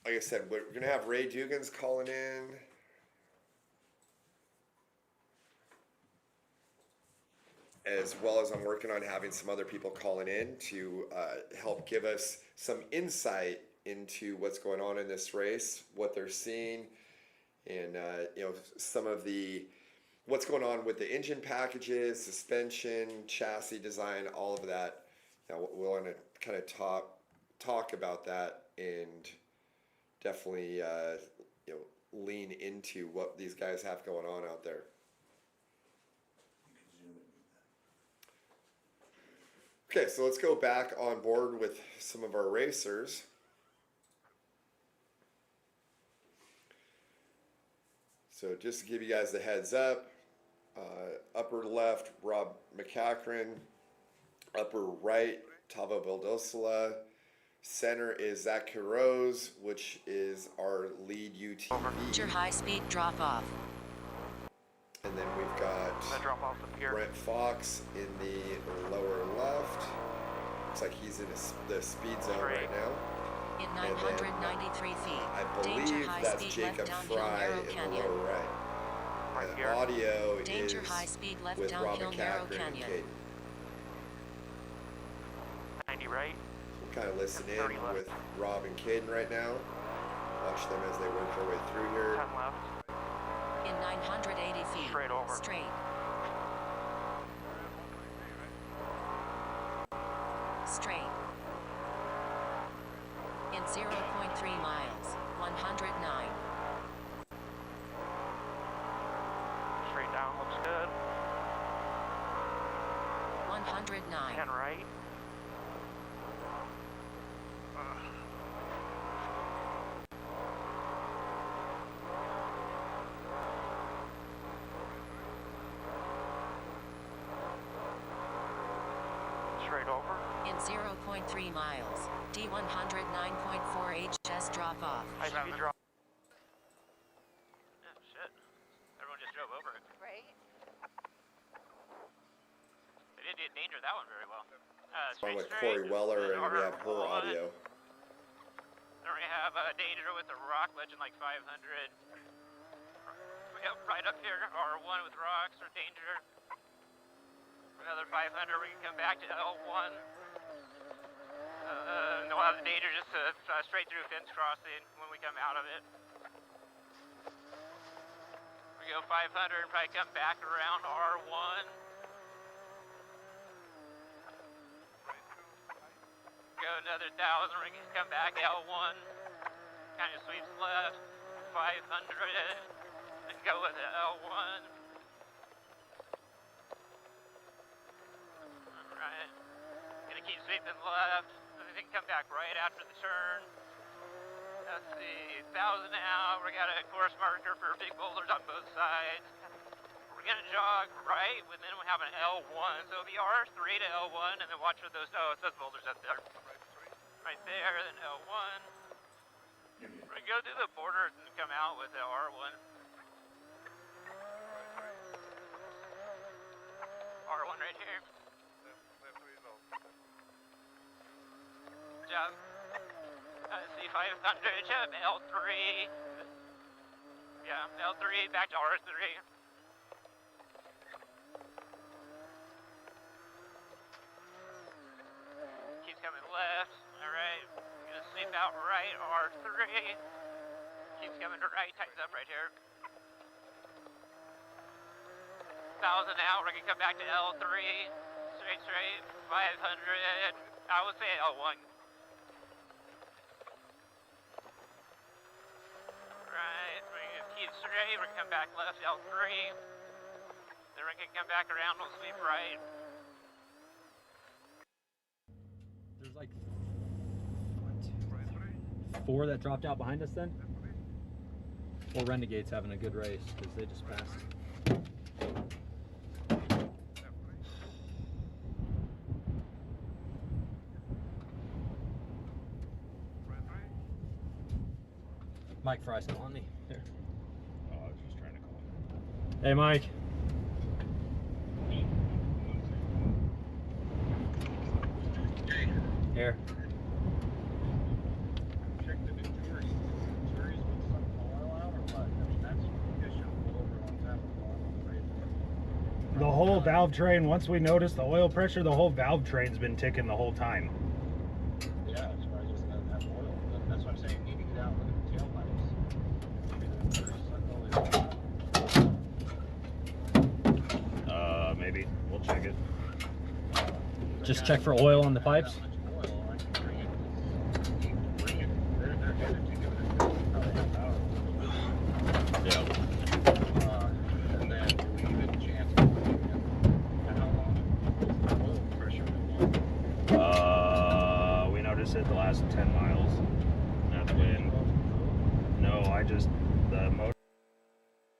like I said, we're going to have Ray Dugans calling in. As well as I'm working on having some other people calling in to help give us some insight into what's going on in this race, what they're seeing, and you know, some of the what's going on with the engine packages, suspension, chassis design, all of that. You know, we want to kind of talk about that and definitely you know, lean into what these guys have going on out there. Okay, so let's go back on board with some of our racers. So just to give you guys the heads up, upper left, Rob McCachran. Upper right, Tavo Vildosila. Center is Zach Quiroz, which is our lead UTV. Your high-speed drop-off. And then we've got Brent Fox in the lower left. Looks like he's in the speed zone right now. In And then, 993 feet. I Danger believe high that's speed Jacob left downhill Fry narrow in the canyon. lower right. Right And here. audio Danger is high speed left with downhill Robin narrow Cochran and canyon. Caden. 90 right. We'll kind of listen in 30 left. with Rob and Caden right now. Watch them as they work their way through here. 10 left. In 980 feet. Straight over. Straight. Straight. In 0.3 miles. 109. Straight down looks good. 109. 10 right. Straight over. In 0.3 miles. D109.4 HS drop off. High speed drop. Oh, shit. Everyone just drove over it. Right? They didn't do danger that one very well. One with Corey Weller, and we have her audio. Then we have danger with the rock legend like 500. We have right up here R1 with rocks or danger. Another 500, we can come back to L1. No other danger, just straight through fence crossing when we come out of it. We go 500 and probably come back around R1. Go another 1,000, we can come back L1. Kind of sweeps left, 500, and go with the L1. Alright, gonna keep sweeping left, and then come back right after the turn. Let's see, 1,000 out, we got a course marker for big boulders on both sides. We're gonna jog right, and then we have an L1, so it'll be R3 to L1, and then watch for those, oh, it says boulders up there. Right there, then L1. We're gonna go through the border and come out with the R1. R1 right here. Jump. C500, jump L3. Yeah, L3 back to R3. Keeps coming left. Alright. Gonna sweep out right, R3. Keeps coming to right, tightens up right here. 1,000 out, we're gonna come back to L3. Straight, 500. I would say L1. Right, we're gonna keep straight, we're gonna come back left, L3. Then we're gonna come back around, we'll sweep right. There's like 4 that dropped out behind us then? Or Renegade's having a good race because they just passed. Mike Fry's calling me. Here. Oh, I was just trying to call him. Hey, Mike. Here. Check the new juries. Juries with some oil out or what? I mean, that's, you guys should have pulled over a long time ago. The whole valve train, once we noticed the oil pressure, the whole valve train's been ticking the whole time. Yeah, I'm surprised it doesn't have oil. That's what I'm saying. You need to get out and look at the tailpipes. Maybe the juries suck all this. Maybe. We'll check it. Just check for oil on the pipes. Yeah. And then do we even chance of putting it? And how long is the oil pressure been long? We noticed it the last 10 miles. That's when. No, the motor.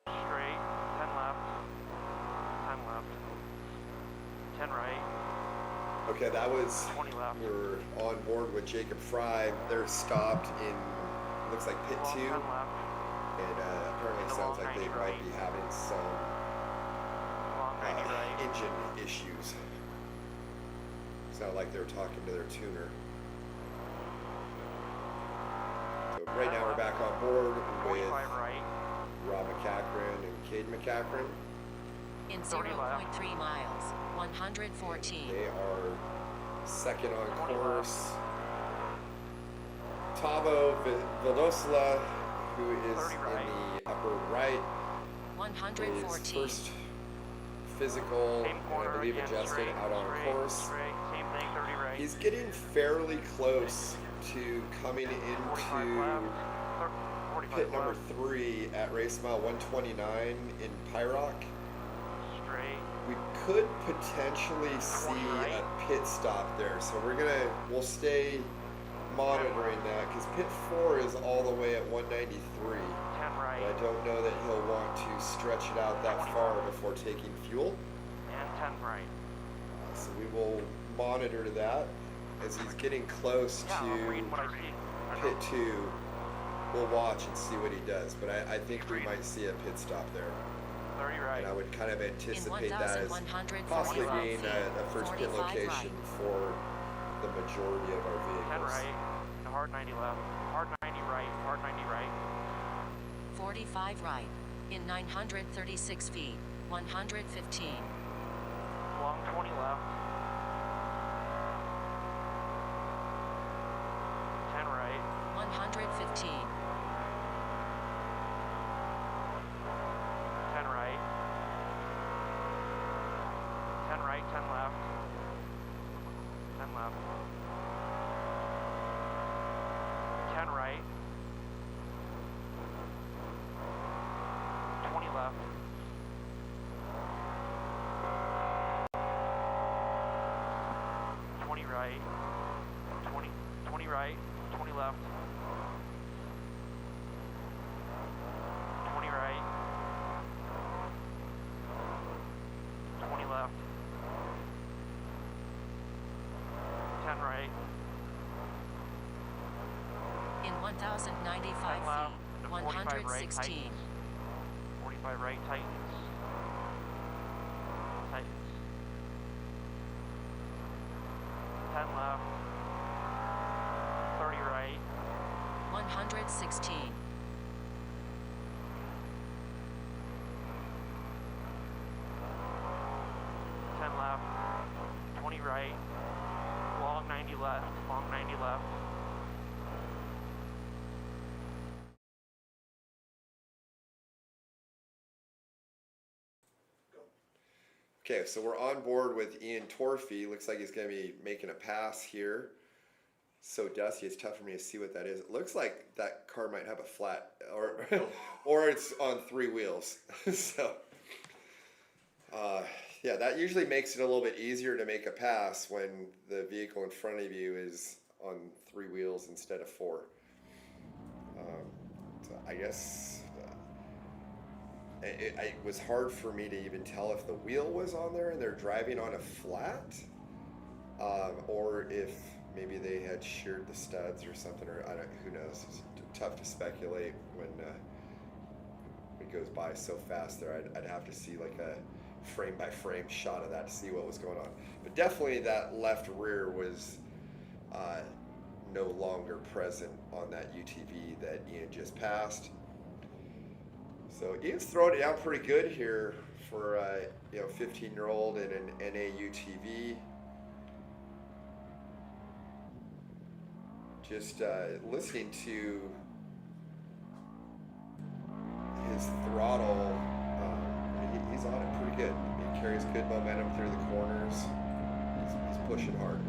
Straight, 10 left, 10 left, 10 right, Okay, that was, 20 left. we're on board with Jacob Fry. They're stopped in, looks like pit 2. 10 left. And apparently it sounds like they might be having some Long 90 right. engine issues. Sound like they're talking to their tuner. Right now we're back on board with 45 right. Rob McCachran and Cade McCachran. In 0.3 miles, 114. They are second on course. Tavo Vildosla, who is in the upper right, his 114. first physical, Same and corner I believe again, adjusted straight, out on straight, course. straight. Same thing, 30 right. He's getting fairly close to coming 45 into left. 45 pit number left. 3 at race mile 129 in Pyrock. Straight. We could potentially see a pit stop there, so we'll stay monitoring that because pit 4 is all the way at 193. 10 right. But I don't know that he'll want to stretch it out that far before taking fuel. And 10 right. So we will monitor that as he's getting close Yeah, I'm to reading what I see. pit 2. We'll watch and see what he does, but I think we might see a pit stop there. 30 right. And I would kind of In anticipate that as 1,145 possibly being feet, a first pit 45 location right. for the majority of our 10 vehicles. right. Hard 90 left. Hard 90 right. Hard 90 right. 45 right. In 936 feet, 115. Long 20 left. 10 right. 115. 10 right. 10 right, 10 left. 10 left. 10 right. 20 left. 20 right. 20 right. 20 left. 20 right. 20 left. 10 right. In 1,095 10 left. feet, 45 right, 116. tightens. 45 right, tightens. Tightens. 10 left. 30 right. 116. 10 left. 20 right. Long 90 left. Long 90 left. Okay, so we're on board with Ian Torfey. Looks like he's going to be making a pass here. So dusty, it's tough for me to see what that is. It looks like that car might have a flat, or or it's on 3 wheels. So, yeah, that usually makes it a little bit easier to make a pass when the vehicle in front of you is on 3 wheels instead of 4. So I guess it was hard for me to even tell if the wheel was on there and they're driving on a flat, or if maybe they had sheared the studs or something, or who knows. It's tough to speculate when it goes by so fast there. I'd have to see like a frame by frame shot of that to see what was going on. But definitely that left rear was no longer present on that UTV that Ian just passed. So Ian's throwing it down pretty good here for a 15-year-old in an NA UTV. Just listening to his throttle, he's on it pretty good. He carries good momentum through the corners. He's pushing hard.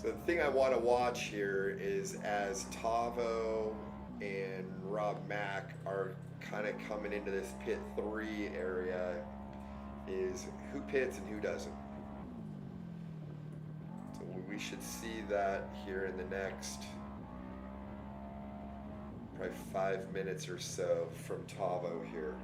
So the thing I want to watch here is as Tavo and Rob Mack are kind of coming into this pit 3 area, is who pits and who doesn't. So we should see that here in the next Probably 5 minutes or so from Tavo here.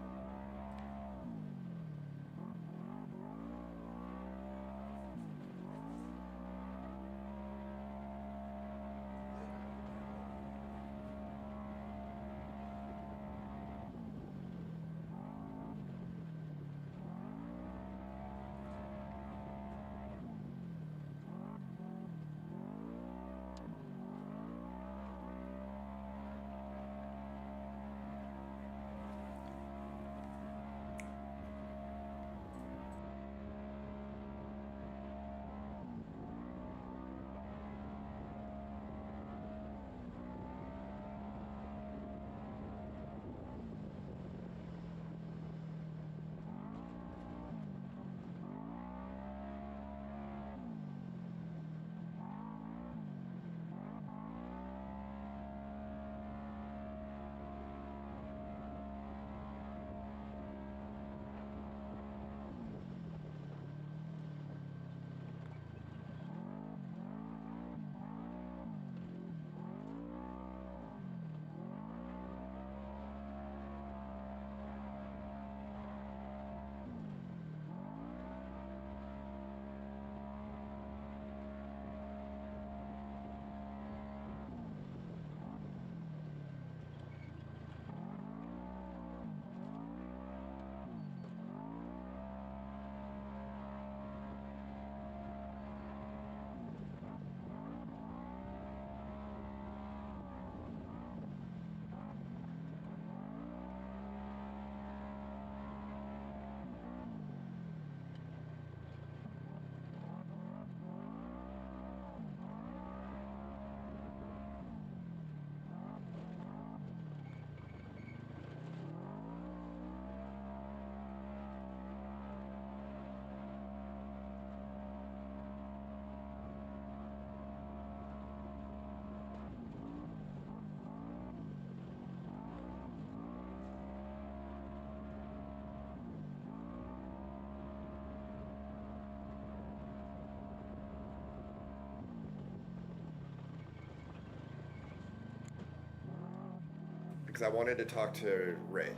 Because I wanted to talk to Ray.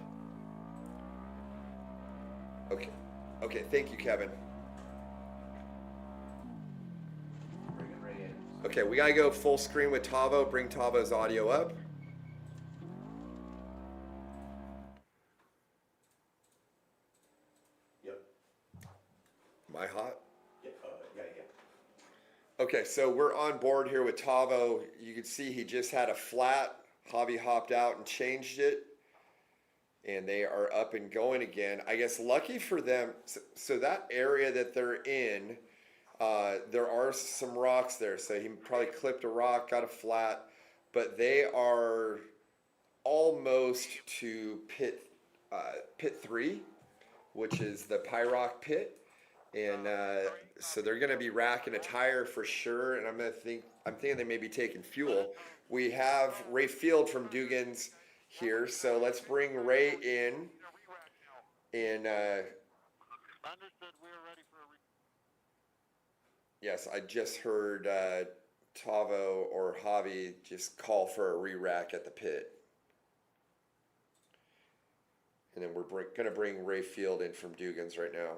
Okay. Okay, thank you, Kevin. Bringing Ray in. Okay, we gotta go full screen with Tavo. Bring Tavo's audio up. Yep. Am I hot? Yeah, yeah. Okay, so we're on board here with Tavo. You can see he just had a flat. Javi hopped out and changed it. And they are up and going again. I guess lucky for them. So that area that they're in, there are some rocks there. So he probably clipped a rock, got a flat. But they are almost to pit 3, which is the Pyrock pit. And so they're going to be racking a tire for sure. And I'm thinking they may be taking fuel. We have Ray Field from Dugan's here, so let's bring Ray in. And yes, I just heard Tavo or Javi just call for a re-rack at the pit. And then we're going to bring Ray Field in from Dugan's right now.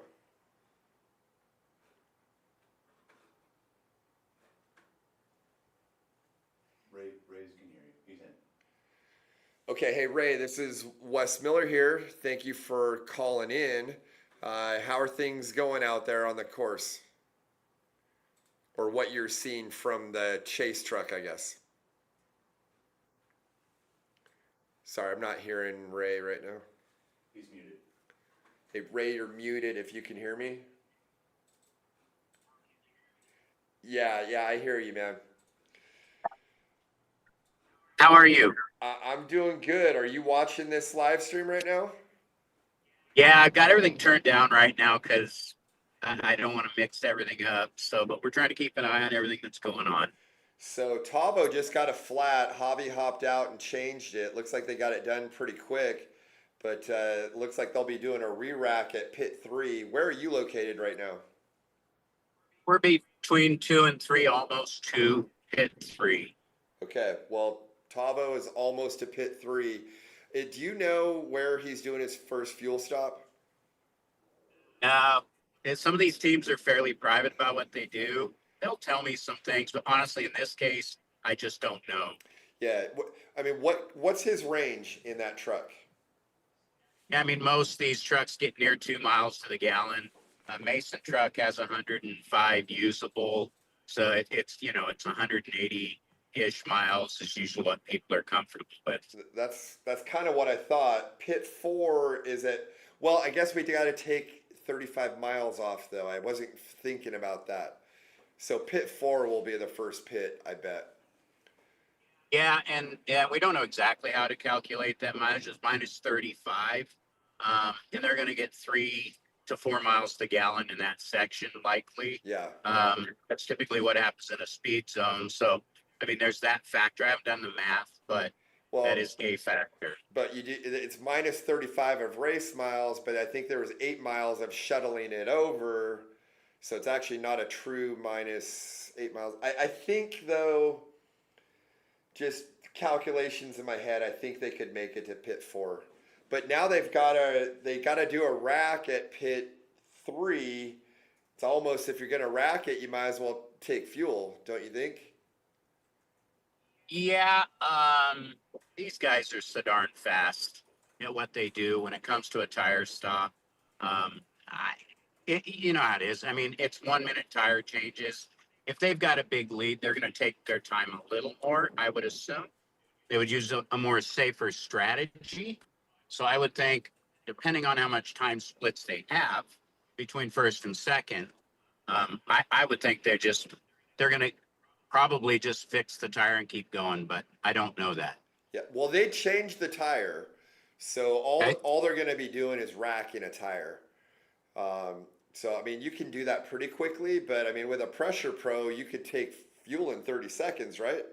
Ray's can hear you. He's in. Okay, hey Ray, this is Wes Miller here. Thank you for calling in. How are things going out there on the course? Or what you're seeing from the chase truck, I guess. Sorry, I'm not hearing Ray right now. He's muted. Hey Ray, you're muted if you can hear me. Yeah, I hear you, man. How are you? I'm doing good. Are you watching this live stream right now? Yeah, I've got everything turned down right now because I don't want to mix everything up. But we're trying to keep an eye on everything that's going on. So Tavo just got a flat. Javi hopped out and changed it. Looks like they got it done pretty quick. But it looks like they'll be doing a re-rack at pit 3. Where are you located right now? We're between 2 and 3, almost to pit 3. Okay, well, Tavo is almost to pit 3. Do you know where he's doing his first fuel stop? And some of these teams are fairly private about what they do. They'll tell me some things, but honestly, in this case, I just don't know. Yeah, I mean, what's his range in that truck? Yeah, I mean, most of these trucks get near 2 miles to the gallon. A Mason truck has 105 usable, so it's 180-ish miles is usually what people are comfortable with. That's kind of what I thought. Pit 4 is at, well, I guess we got to take 35 miles off though. I wasn't thinking about that. So pit 4 will be the first pit, I bet. Yeah, and we don't know exactly how to calculate that mileage. It's minus 35, and they're going to get 3 to 4 miles to gallon in that section, likely. Yeah. That's typically what happens in a speed zone. So, I mean, there's that factor. I haven't done the math, but that is a factor. But it's minus 35 of race miles, but I think there was 8 miles of shuttling it over. So it's actually not a true minus 8 miles. I think, though, just calculations in my head, I think they could make it to pit 4. But now they got to do a rack at pit 3. It's almost, if you're going to rack it, you might as well take fuel, don't you think? Yeah, these guys are so darn fast at what they do when it comes to a tire stop. You know how it is. I mean, it's 1 minute tire changes. If they've got a big lead, they're going to take their time a little more, I would assume. They would use a more safer strategy. So I would think, depending on how much time splits they have between first and second, I would think they're going to probably just fix the tire and keep going, but I don't know that. Yeah, well, they changed the tire, so all they're going to be doing is racking a tire. So, I mean, you can do that pretty quickly, but I mean, with a Pressure Pro, you could take fuel in 30 seconds, right?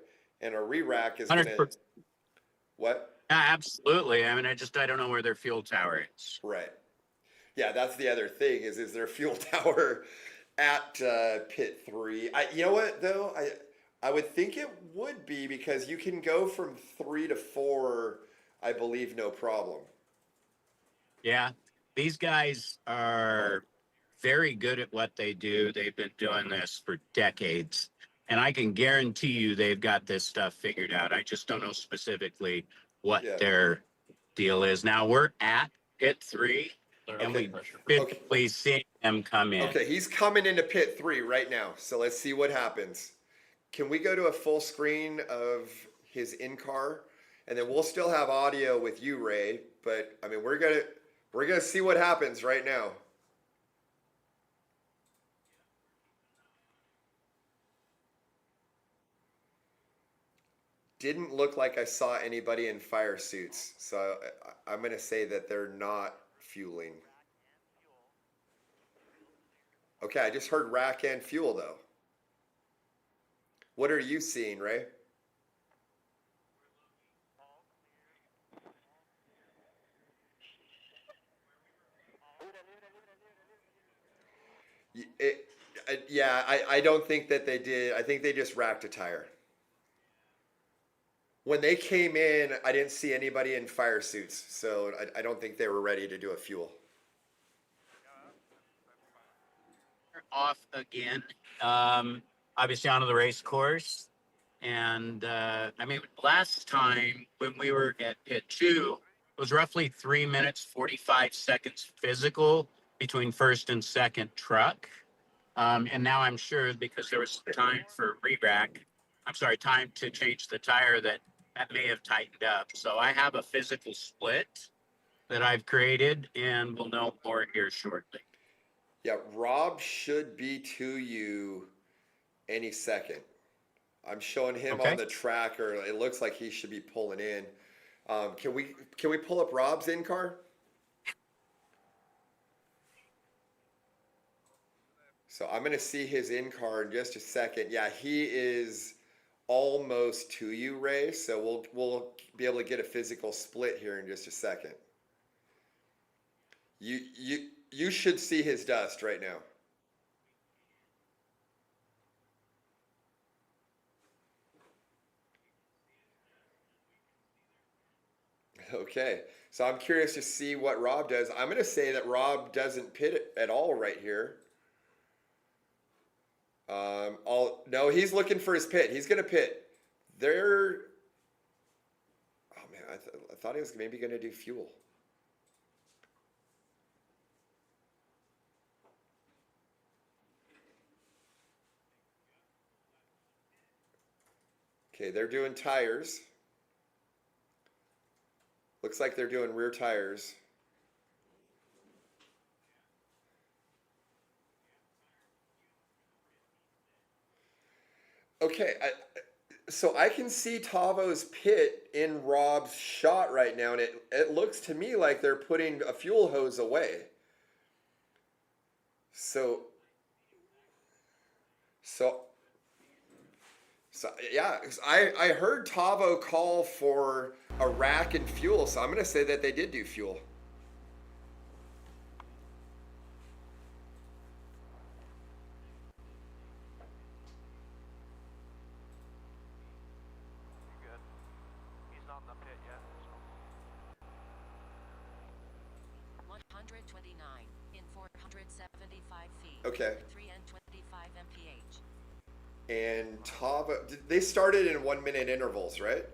And a re-rack is going to... What? Absolutely. I mean, I don't know where their fuel tower is. Right. Yeah, that's the other thing is their fuel tower at pit 3. You know what, though? I would think it would be because you can go from 3 to 4, I believe, no problem. Yeah, these guys are very good at what they do. They've been doing this for decades. And I can guarantee you they've got this stuff figured out. I just don't know specifically what their deal is. Now we're at pit 3, and we typically see them come in. Okay, he's coming into pit 3 right now. So let's see what happens. Can we go to a full screen of his in-car? And then we'll still have audio with you, Ray. But I mean, we're gonna see what happens right now. Didn't look like I saw anybody in fire suits, so I'm going to say that they're not fueling. Okay, I just heard rack and fuel, though. What are you seeing, Ray? I don't think that they did. I think they just racked a tire. When they came in, I didn't see anybody in fire suits, so I don't think they were ready to do a fuel. Off again, obviously onto the race course. And I mean, last time when we were at pit 2, it was roughly 3 minutes, 45 seconds physical between first and second truck. And now I'm sure because there was time for time to change the tire that may have tightened up. So I have a physical split that I've created, and we'll know more here shortly. Yeah, Rob should be to you any second. I'm showing him on the tracker. It looks like he should be pulling in. Can we pull up Rob's in-car? So I'm going to see his in-car in just a second. Yeah, he is almost to you, Ray. So we'll be able to get a physical split here in just a second. You should see his dust right now. Okay, so I'm curious to see what Rob does. I'm going to say that Rob doesn't pit at all right here. No, he's looking for his pit. He's going to pit. There. Oh man, I thought he was maybe going to do fuel. Okay, they're doing tires. Looks like they're doing rear tires. Okay, so I can see Tavo's pit in Rob's shot right now, and it looks to me like they're putting a fuel hose away. So yeah, I heard Tavo call for a rack and fuel, so I'm going to say that they did do fuel. Good. He's not in the pit yet. 129 in 475 feet. Okay. 3 and 25 mph. And Tavo, they started in 1 minute intervals, right?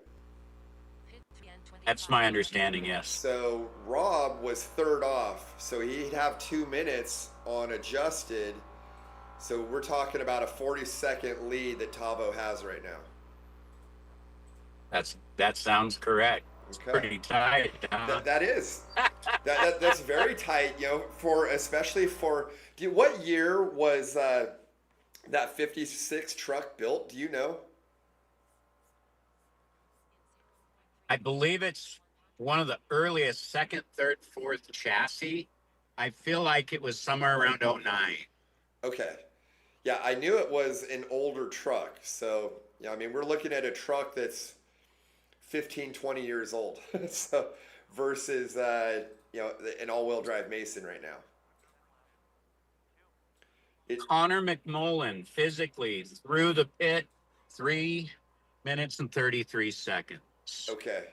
Pit 3 and 25. That's my understanding, yes. So Rob was third off, so he'd have 2 minutes on adjusted. So we're talking about a 40-second lead that Tavo has right now. That sounds correct. It's pretty tight. Huh? That is. That's very tight, you know, especially for what year was that 56 truck built? Do you know? I believe it's one of the earliest second, third, fourth chassis. I feel like it was somewhere around 09. Okay. Yeah, I knew it was an older truck. So, yeah, I mean, we're looking at a truck that's 15, 20 years old. So, versus, you know, an all-wheel drive Mason right now. Connor McMullen physically through the pit 3 minutes and 33 seconds. Okay.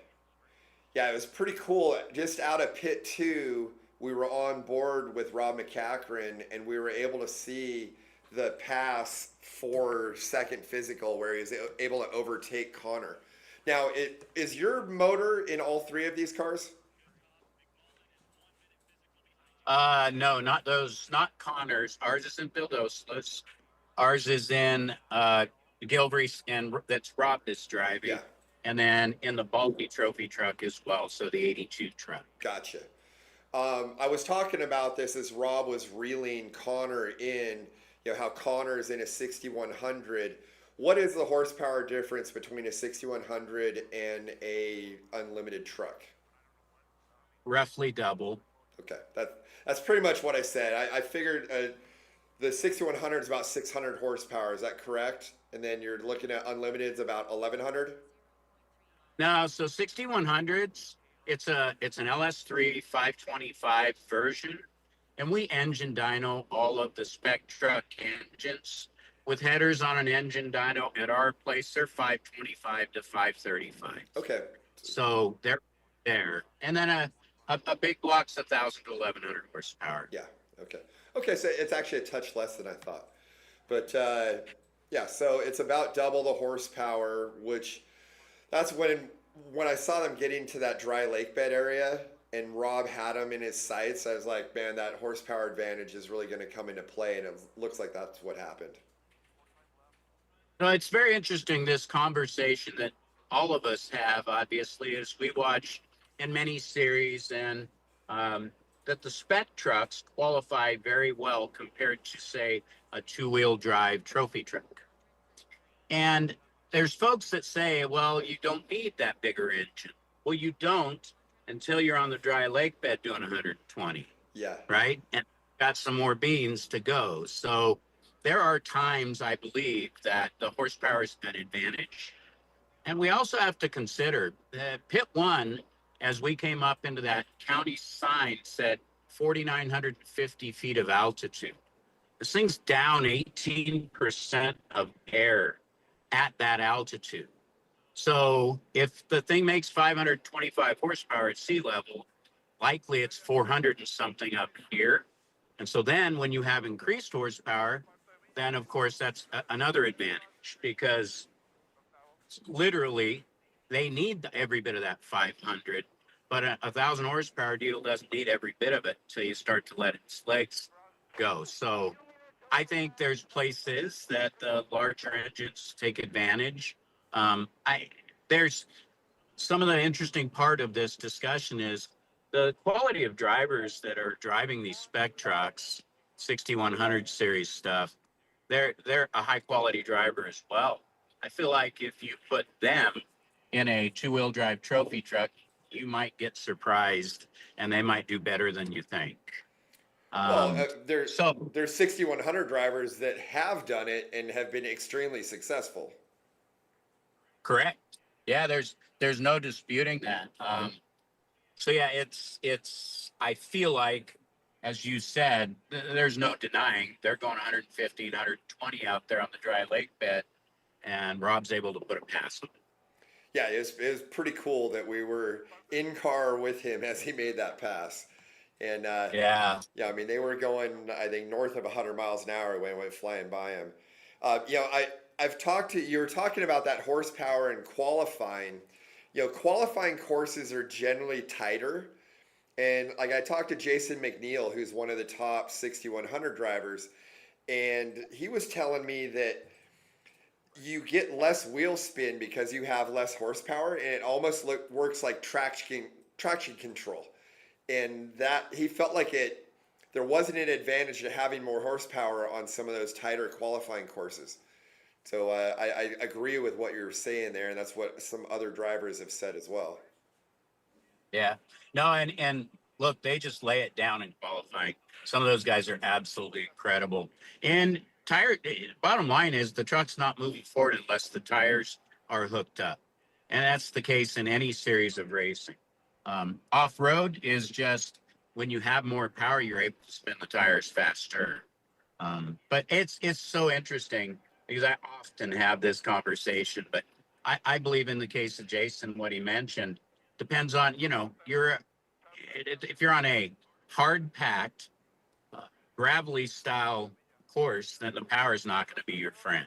Yeah, it was pretty cool. Just out of pit 2, we were on board with Rob McCachran, and we were able to see the pass for second physical where he was able to overtake Connor. Now, is your motor in all 3 of these cars? No, not those, not Connor's. Ours is in Bildosla's. Ours is in Gilvery's, and that's Rob is driving. Yeah. And then in the bulky trophy truck as well, so the 82 truck. Gotcha. I was talking about this as Rob was reeling Connor in, you know, how Connor's in a 6100. What is the horsepower difference between a 6100 and a unlimited truck? Roughly double. Okay, that's pretty much what I said. I figured the 6100 is about 600 horsepower. Is that correct? And then you're looking at unlimited's about 1100. No, so 6100s, it's an LS3 525 version, and we engine dyno all of the spec truck engines with headers on an engine dyno. At our place, they're 525 to 535. Okay. So they're there, and then a big block's 1,000 to 1,100 horsepower. Yeah. Okay. Okay. So it's actually a touch less than I thought, but yeah. So it's about double the horsepower, which that's when I saw them getting to that dry lake bed area and Rob had them in his sights. I was like, man, that horsepower advantage is really going to come into play, and it looks like that's what happened. No, it's very interesting, this conversation that all of us have, obviously, as we watch in many series, and that the spec trucks qualify very well compared to, say, a 2-wheel drive trophy truck. And there's folks that say, well, you don't need that bigger engine. Well, you don't until you're on the dry lake bed doing 120. Yeah. Right? And got some more beans to go. So there are times, I believe, that the horsepower is an advantage. And we also have to consider pit 1, as we came up into that county sign, said 4,950 feet of altitude. This thing's down 18% of air at that altitude. So if the thing makes 525 horsepower at sea level, likely it's 400 and something up here. And so then when you have increased horsepower, then of course that's another advantage, because literally they need every bit of that 500, but a 1,000 horsepower deal doesn't need every bit of it until you start to let its legs go. So I think there's places that the larger engines take advantage. There's some of the interesting part of this discussion is the quality of drivers that are driving these spec trucks, 6100 series stuff. They're a high quality driver as well. I feel like if you put them in a two-wheel drive trophy truck, you might get surprised and they might do better than you think. There's 6100 drivers that have done it and have been extremely successful. Correct. Yeah, there's no disputing that. So yeah, it's I feel like, as you said, there's no denying they're going 150, 120 out there on the dry lake bed, and Rob's able to put it past them. Yeah, it was pretty cool that we were in car with him as he made that pass. And yeah, I mean, they were going, I think, north of 100 miles an hour when I went flying by him. You were talking about that horsepower and qualifying. Qualifying courses are generally tighter. And like I talked to Jason McNeil, who's one of the top 6100 drivers, and he was telling me that you get less wheel spin because you have less horsepower, and it almost works like traction control. And that he felt like there wasn't an advantage to having more horsepower on some of those tighter qualifying courses. So I agree with what you're saying there, and that's what some other drivers have said as well. Yeah, no, and look, they just lay it down in qualifying. Some of those guys are absolutely incredible. And bottom line is the truck's not moving forward unless the tires are hooked up, and that's the case in any series of racing. Off-road is just when you have more power, you're able to spin the tires faster. But it's so interesting because I often have this conversation, but I believe in the case of Jason, what he mentioned depends on, if you're on a hard packed, gravelly style course, then the power is not going to be your friend.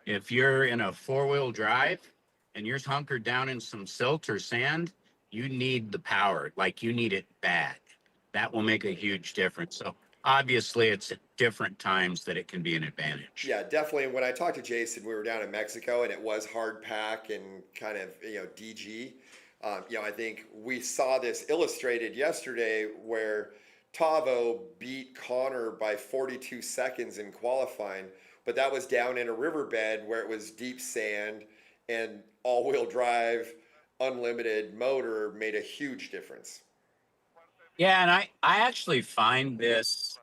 If you're in a four-wheel drive and you're hunkered down in some silt or sand, you need the power, like you need it bad. That will make a huge difference. So obviously it's at different times that it can be an advantage. Yeah, definitely. When I talked to Jason, we were down in Mexico and it was hard pack and kind of, DG. I think we saw this illustrated yesterday where Tavo beat Connor by 42 seconds in qualifying, but that was down in a riverbed where it was deep sand, and all-wheel drive, unlimited motor made a huge difference. Yeah, and I actually find this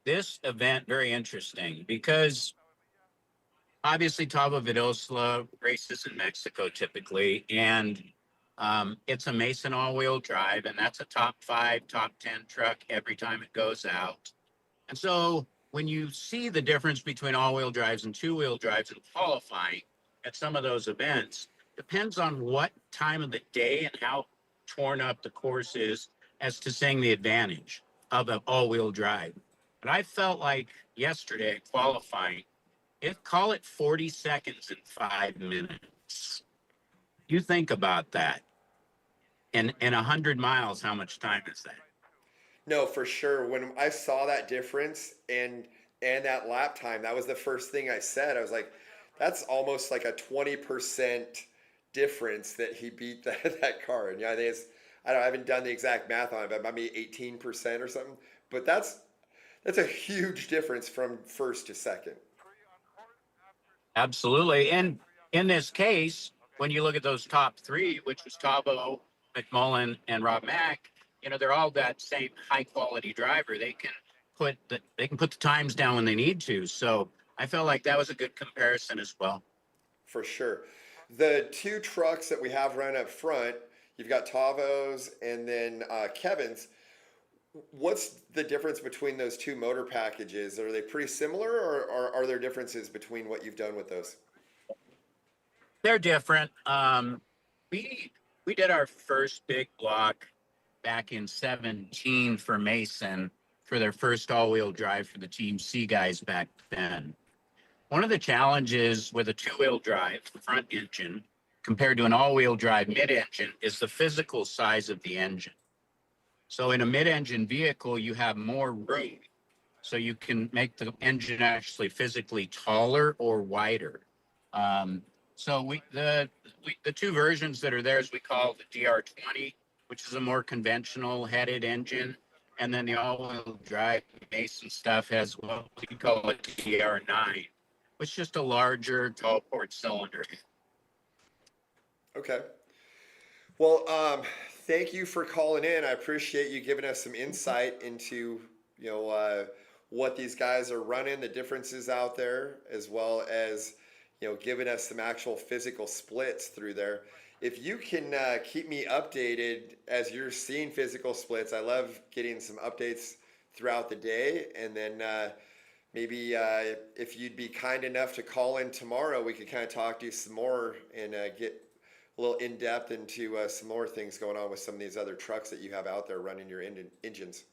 event very interesting because obviously Tavo Vidosla races in Mexico typically, and it's a Mason all-wheel drive, and that's a top 5, top 10 truck every time it goes out. And so when you see the difference between all-wheel drives and two-wheel drives in qualifying at some of those events, depends on what time of the day and how torn up the course is as to saying the advantage of an all-wheel drive. But I felt like yesterday qualifying, call it 40 seconds in 5 minutes. You think about that. In 100 miles, how much time is that? No, for sure. When I saw that difference and that lap time, that was the first thing I said. I was like, that's almost like a 20% difference that he beat that car. And I think I haven't done the exact math on it, but maybe 18% or something. But that's a huge difference from first to second. Absolutely. And in this case, when you look at those top 3, which was Tavo, McMullen, and Rob Mack, they're all that same high quality driver. They can put the times down when they need to. So I felt like that was a good comparison as well. For sure. The 2 trucks that we have run up front, you've got Tavo's and then Kevin's. What's the difference between those 2 motor packages? Are they pretty similar, or are there differences between what you've done with those? They're different. We did our first big block back in 17 for Mason for their first all-wheel drive for the Team C guys back then. One of the challenges with a two-wheel drive front engine compared to an all-wheel drive mid-engine is the physical size of the engine. So in a mid-engine vehicle, you have more room. So you can make the engine actually physically taller or wider. So the two versions that are there is we call the DR20, which is a more conventional headed engine. And then the all-wheel drive Mason stuff has what we call a DR9, which is just a larger tall port cylinder. Okay. Well, thank you for calling in. I appreciate you giving us some insight into, what these guys are running, the differences out there, as well as, giving us some actual physical splits through there. If you can keep me updated as you're seeing physical splits, I love getting some updates throughout the day. And then maybe if you'd be kind enough to call in tomorrow, we could kind of talk to you some more and get a little in depth into some more things going on with some of these other trucks that you have out there running your engines.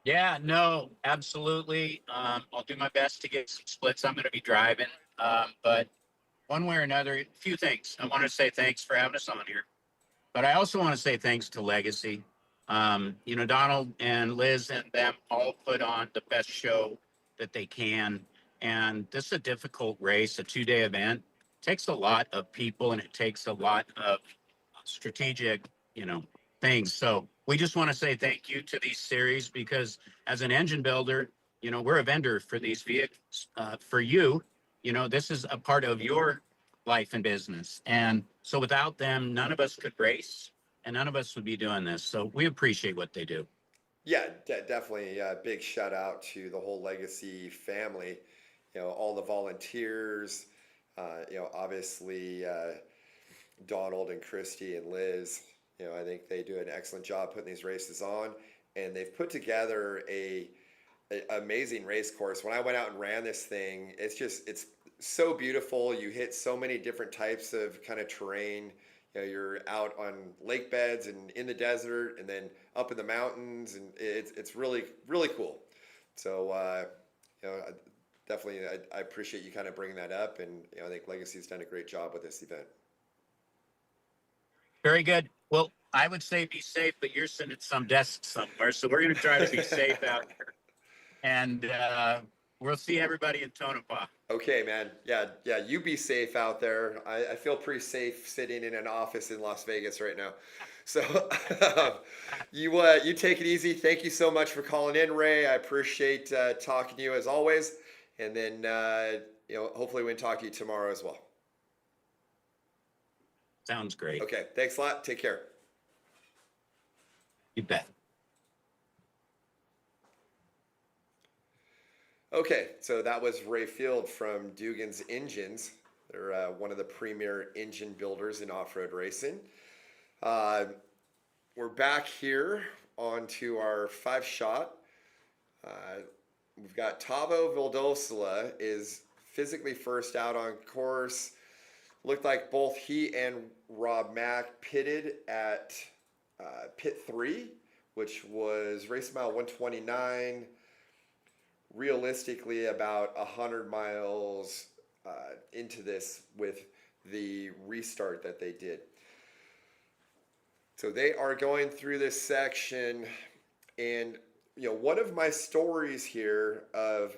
Yeah, no, absolutely. I'll do my best to get some splits. I'm going to be driving, but one way or another, a few things. I want to say thanks for having us on here, but I also want to say thanks to Legacy. Donald and Liz and them all put on the best show that they can. And this is a difficult race, a 2-day event. It takes a lot of people and it takes a lot of strategic, things. So we just want to say thank you to these series because as an engine builder, we're a vendor for these vehicles. For you, this is a part of your life and business. And so without them, none of us could race and none of us would be doing this. So we appreciate what they do. Yeah, definitely. Big shout out to the whole Legacy family. All the volunteers. Obviously Donald and Christy and Liz. I think they do an excellent job putting these races on, and they've put together a amazing race course. When I went out and ran this thing, it's so beautiful. You hit so many different types of kind of terrain. You're out on lake beds and in the desert and then up in the mountains, and it's really, really cool. So, definitely, I appreciate you kind of bringing that up, and I think Legacy's done a great job with this event. Very good. Well, I would say be safe, but you're sitting at some desk somewhere, so we're going to try to be safe out here. And we'll see everybody in Tonopah. Okay, man. Yeah. You be safe out there. I feel pretty safe sitting in an office in Las Vegas right now. So you take it easy. Thank you so much for calling in, Ray. I appreciate talking to you as always. And then hopefully we can talk to you tomorrow as well. Sounds great. Okay. Thanks a lot. Take care. You bet. Okay, so that was Ray Field from Dugan's Engines. They're one of the premier engine builders in off-road racing. We're back here onto our 5-shot. We've got Tavo Vildosola is physically first out on course. Looked like both he and Rob Mack pitted at pit 3, which was race mile 129. Realistically about 100 miles into this with the restart that they did. So they are going through this section, and one of my stories here of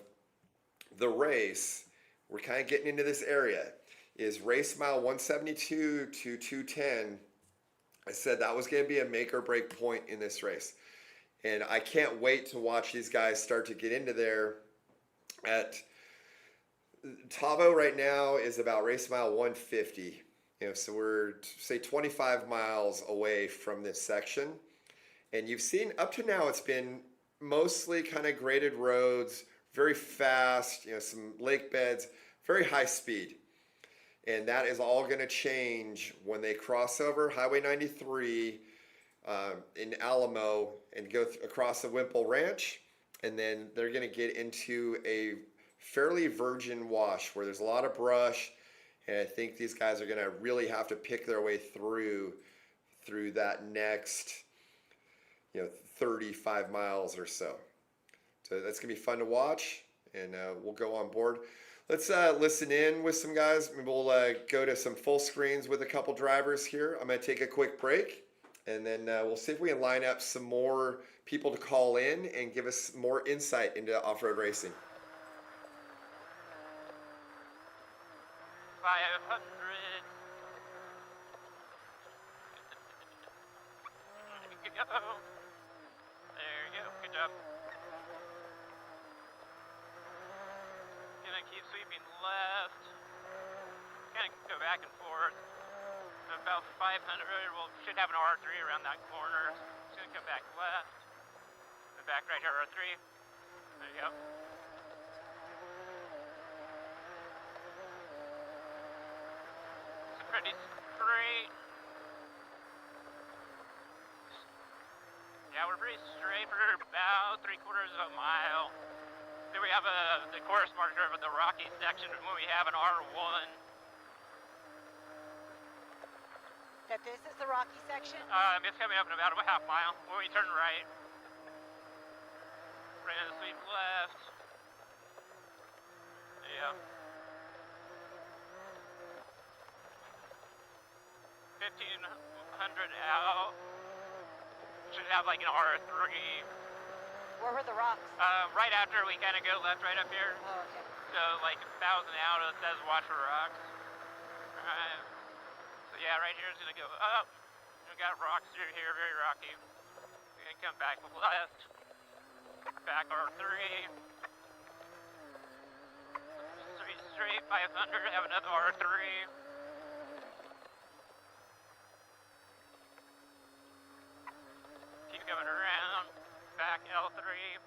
the race, we're kind of getting into this area, is race mile 172 to 210. I said that was going to be a make or break point in this race. And I can't wait to watch these guys start to get into there. Tavo right now is about race mile 150. So we're, say, 25 miles away from this section. And you've seen, up to now, it's been mostly kind of graded roads, very fast, some lake beds, very high speed. And that is all going to change when they cross over Highway 93 in Alamo and go across the Wimple Ranch, and then they're going to get into a fairly virgin wash where there's a lot of brush, and I think these guys are gonna really have to pick their way through that next 35 miles or so. So that's gonna be fun to watch, and we'll go on board. Let's listen in with some guys. We'll go to some full screens with a couple drivers here. I'm gonna take a quick break, and then we'll see if we can line up some more people to call in and give us more insight into off-road racing. 500. Go. There you go. Good job. Gonna keep sweeping left. Gonna go back and forth. About 500. We'll should have an R3 around that corner. Just gonna come back left. And back right here, R3. There you go. It's pretty straight. Yeah, we're pretty straight for about 3/4 of a mile. Then we have the course marker of the rocky section when we have an R1. That this is the rocky section? It's coming up in about a half mile when we turn right. Right in the sweep left. Yeah. 1500 out. Should have like an R3. Where were the rocks? Right after we kind of go left right up here. Oh, okay. So like 1,000 out, it says watch for rocks. Alright. So yeah, right here is gonna go up. We got rocks through here, very rocky. We're gonna come back left. Back R3. Straight 500, have another R3. Keep coming around. Back L3.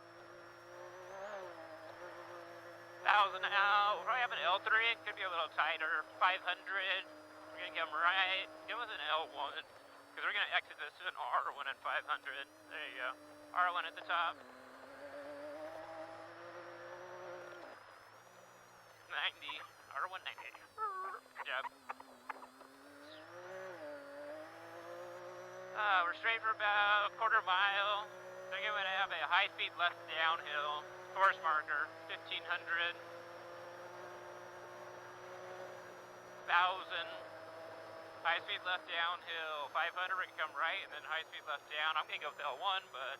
1,000 out. We'll probably have an L3. It could be a little tighter. 500. We're gonna come right. It was an L1. Because we're gonna exit this to an R1 at 500. There you go. R1 at the top. 90. R1 90. Good job. We're straight for about a 1/4 mile. So I'm gonna have a high speed left downhill. Course marker, 1500. 1,000. High speed left downhill. 500, we can come right, and then high speed left down. I'm gonna go with L1, but.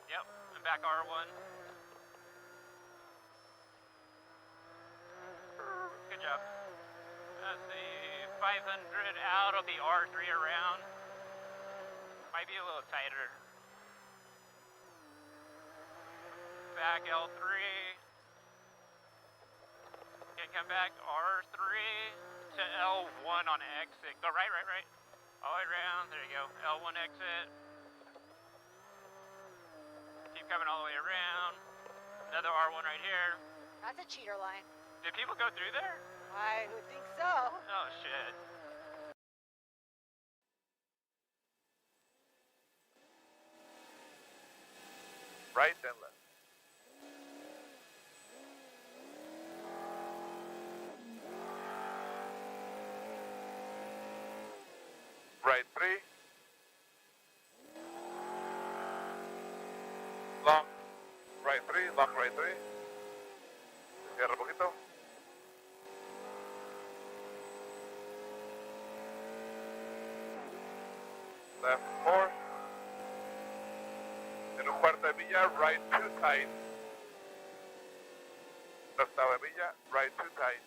Yep, and back R1. Good job. Let's see, 500 out of the R3 around. Might be a little tighter. Back L3. Can come back R3 to L1 on exit. Go right. All the way around. There you go. L1 exit. Keep coming all the way around. Another R1 right here. That's a cheater line. Did people go through there? I would think so. Oh, shit. Right and left. Right 3. Long right 3, long right 3. Cierra un poquito. Left 4. En un cuarto de milla, right 2 tight. Octava de milla, right 2 tight.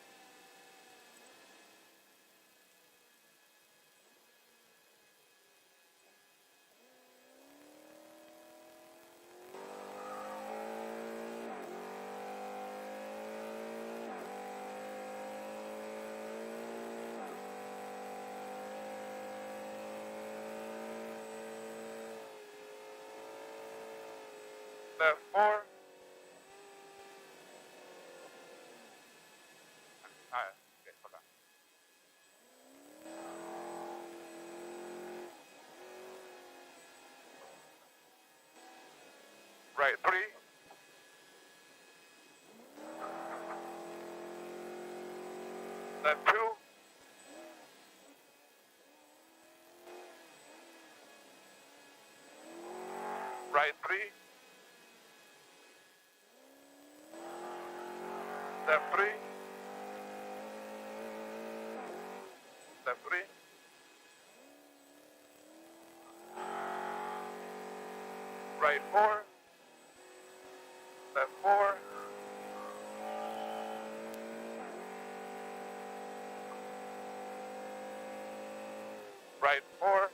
Left 4. Okay, hold on. Right 3. left 2, right 3, left 3, left 3, right 4, left 4, right 4,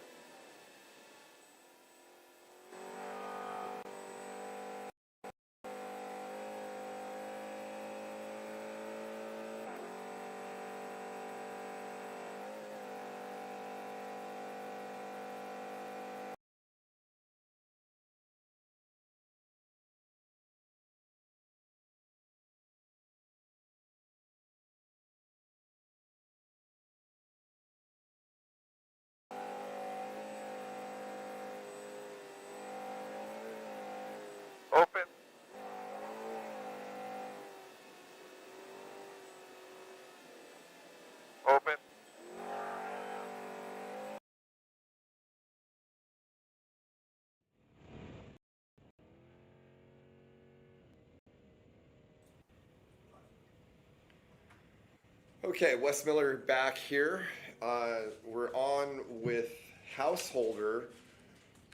open, open, Okay, Wes Miller back here. We're on with Householder,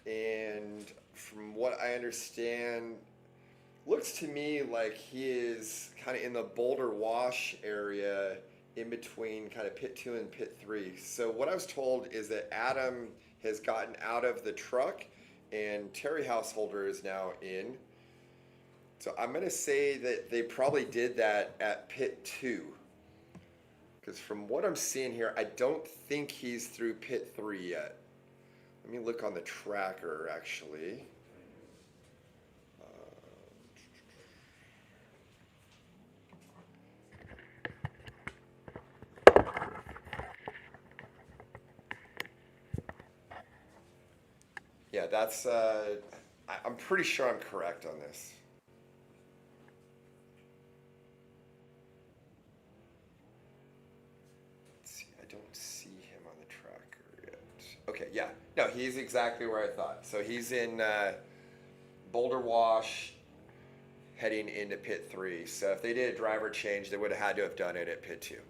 and from what I understand, looks to me like he is kind of in the Boulder Wash area in between kind of pit 2 and pit 3. So what I was told is that Adam has gotten out of the truck and Terry Householder is now in. So I'm going to say that they probably did that at pit 2. Because from what I'm seeing here, I don't think he's through pit 3 yet. Let me look on the tracker, actually. Yeah, that's, I'm pretty sure I'm correct on this. Let's see, I don't see him on the tracker yet. Okay, yeah, no, he's exactly where I thought. So he's in Boulder Wash, heading into pit 3. So if they did a driver change, they would have had to have done it at pit 2.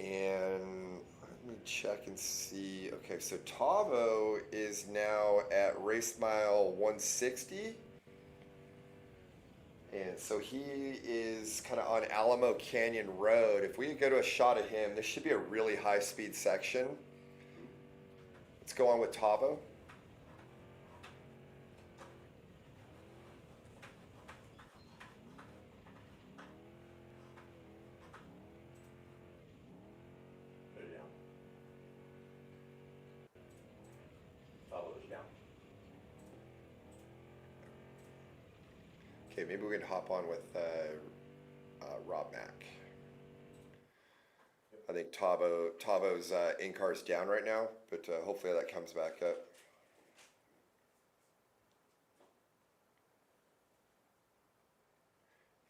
And let me check and see. Okay, so Tavo is now at race mile 160. And so he is kind of on Alamo Canyon Road. If we could go to a shot of him, this should be a really high speed section. Let's go on with Tavo. Put it down. Follow it down. Okay, maybe we can hop on with Rob Mack. I think Tavo's in-car's down right now, but hopefully that comes back up.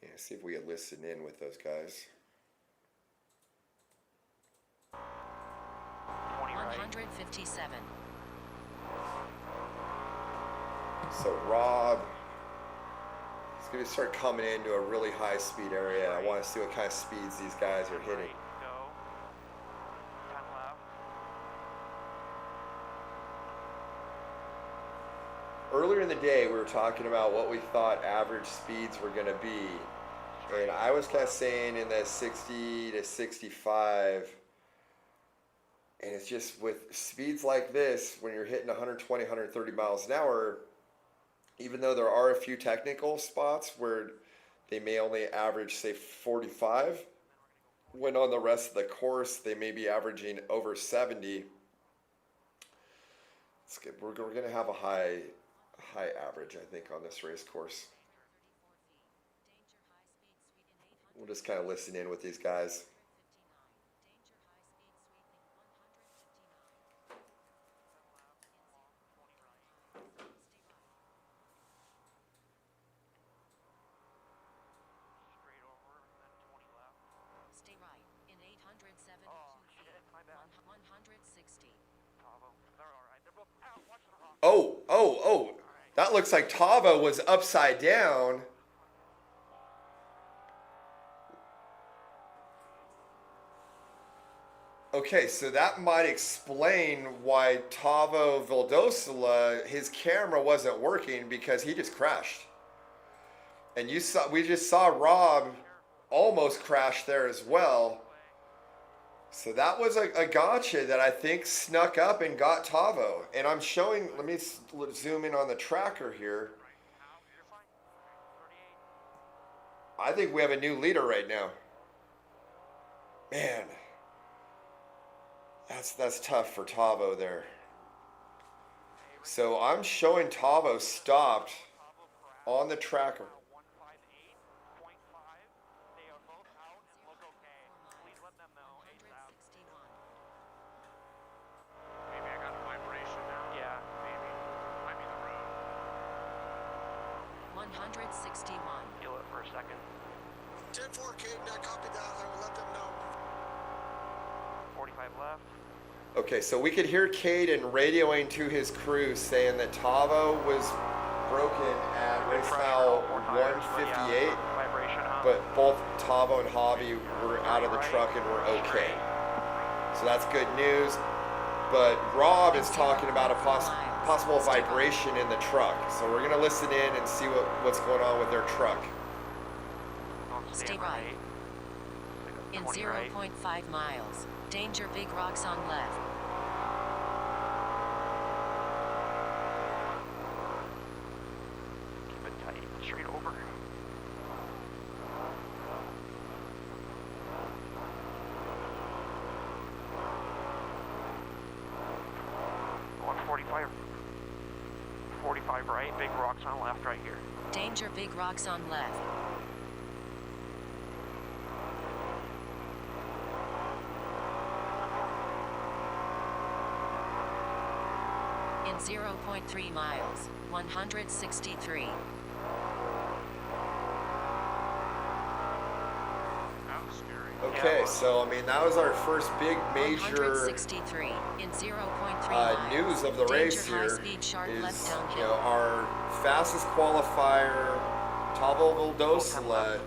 Yeah, see if we can listen in with those guys. 157. So Rob is going to start coming into a really high speed area. I want to see what kind of speeds these guys are hitting. Earlier in the day, we were talking about what we thought average speeds were going to be. And I was kind of saying in the 60 to 65. And it's just with speeds like this, when you're hitting 120, 130 miles an hour, even though there are a few technical spots where they may only average, say, 45, when on the rest of the course, they may be averaging over 70. It's good. We're going to have a high average, I think, on this race course. We'll just kind of listen in with these guys. Stay right. In 872 feet. My bad. 160. Tavo, they're alright. They're both out. Watch the rock. Oh. That looks like Tavo was upside down. Okay, so that might explain why Tavo Vildosola, his camera wasn't working because he just crashed. And we just saw Rob almost crash there as well. So that was a gotcha that I think snuck up and got Tavo. And I'm showing, let me zoom in on the tracker here. I think we have a new leader right now. Man, that's tough for Tavo there. So I'm showing Tavo stopped on the tracker. Maybe I got a vibration now. Yeah, maybe. Might be the road. 161. Feel it for a second. 10-4, Kate, I copied that. I will let them know. 45 left. Okay, so we could hear Caden radioing to his crew saying that Tavo was broken at race mile 158, but both Tavo and Hobby were out of the truck and were okay. So that's good news. But Rob is talking about a possible vibration in the truck. So we're going to listen in and see what's going on with their truck. Stay right. In 0.5 miles. Danger, big rocks on left. Keep it tight. Straight over. Going 45. 45 right. Big rocks on left right here. Danger, big rocks on left. In 0.3 miles, 163. Okay, so I mean that was our first big major 163 in 0.3 news of the race here. Is, our fastest qualifier, Tavo Vildosola,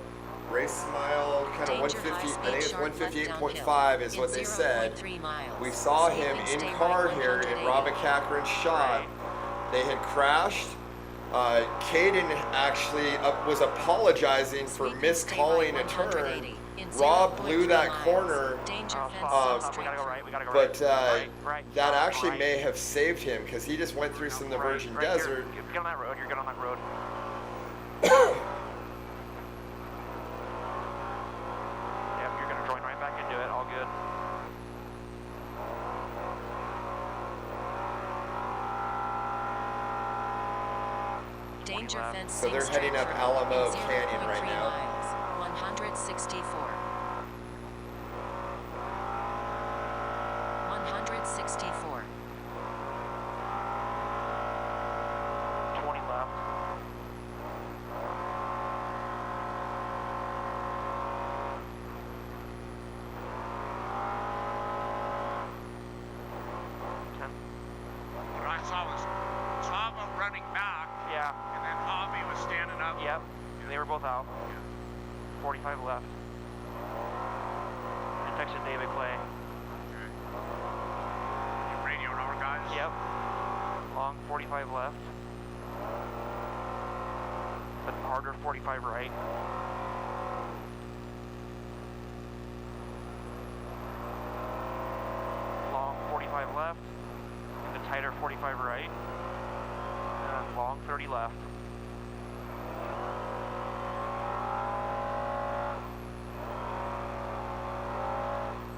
race mile kind of 150. I think it's 158.5 is what they said. We saw him in car here in Robin Cochran's shot. They had crashed. Caden actually was apologizing for miscalling a turn. Rob blew that corner, but that actually may have saved him because he just went through some of the virgin desert. Get on that road. You're good on that road. Yep, you're gonna join right back into it. All good. Danger fence. So they're heading up Alamo Canyon right now. 164. 164. 20 left. What I saw was Tava running back. Yeah. And then Hobby was standing up. Yep. They were both out. 45 left. I texted David Clay. Okay. You radioed our guys? Yep. Long 45 left. But harder 45 right. Long 45 left. And the tighter 45 right. And long 30 left.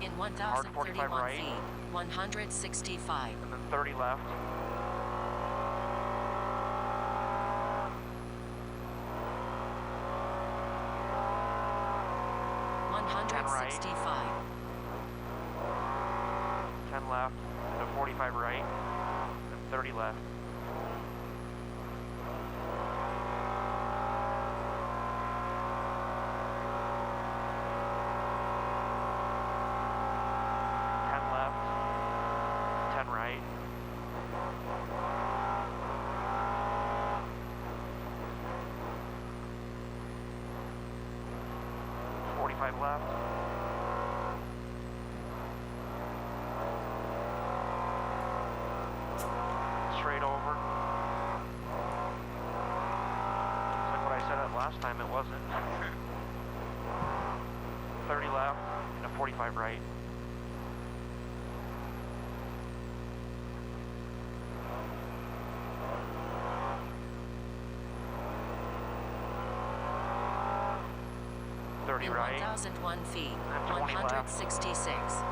In 1,031 feet, 165. And then 30 left. Right. 65. 10 left, and a 45 right, and 30 left. 5 left. Straight over. It's like what I said last time, it wasn't. 30 left and a 45 right. In 1,001 feet, 166.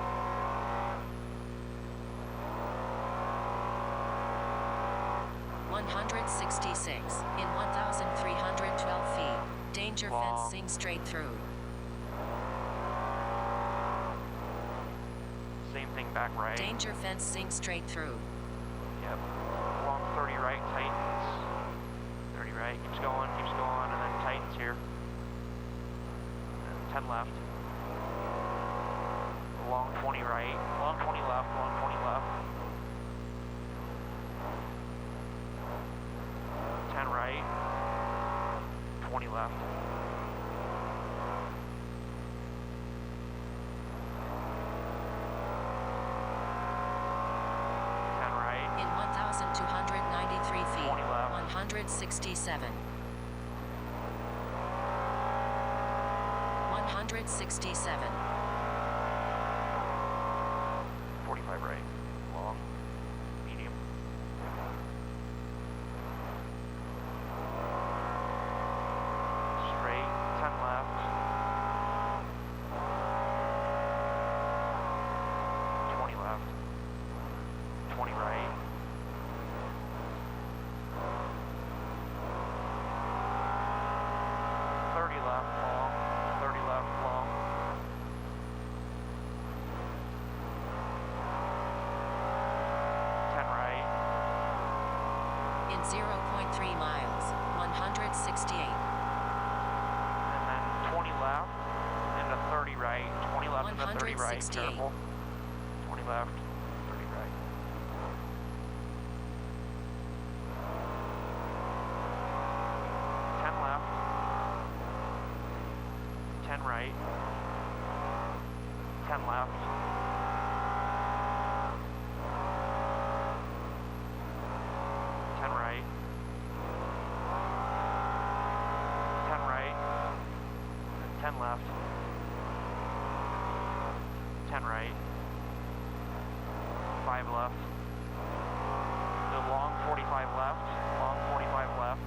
166. In 1,312 feet, danger fencing straight through. Same thing back right. Danger fencing straight through. Yep. Long 30 right, tightens. 30 right, keeps going, and then tightens here. 10 left. Long 20 right, long 20 left, long 20 left. 10 right, 20 left. In 1,293 feet, 167. 167. 45 right, long, medium. Straight, 10 left. 20 left. 20 right. 30 left, long. 30 left, long. 10 right. In 0.3 miles, 168. And then 20 left, into 30 right. 20 left into 30 right, 168. careful. 20 left, 30 right. 10 left. 10 right. 10 left. 10 right. 10 right. 10 left. 10 right. 5 left. The long 45 left. Long 45 left.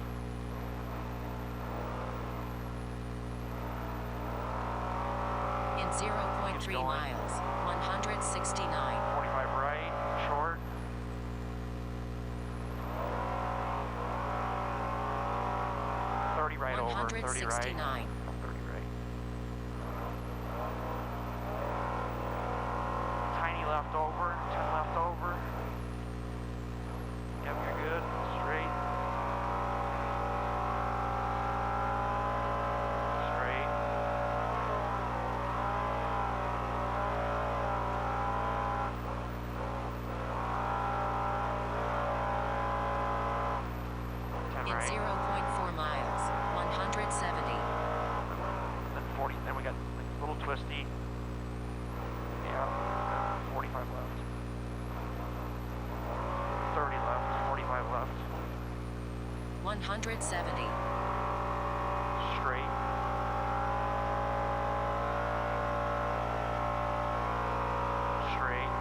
In 0.3 miles, 169. 45 right, short. 30 right over, 30 right. 169. 30 right. Tiny left over, 10 left over. Yep, you're good. Straight. Straight. In 0.4 miles, 170. Then 40, then we got a little twisty. Yeah, 45 left. 30 left, 45 left. 170. Straight. Straight.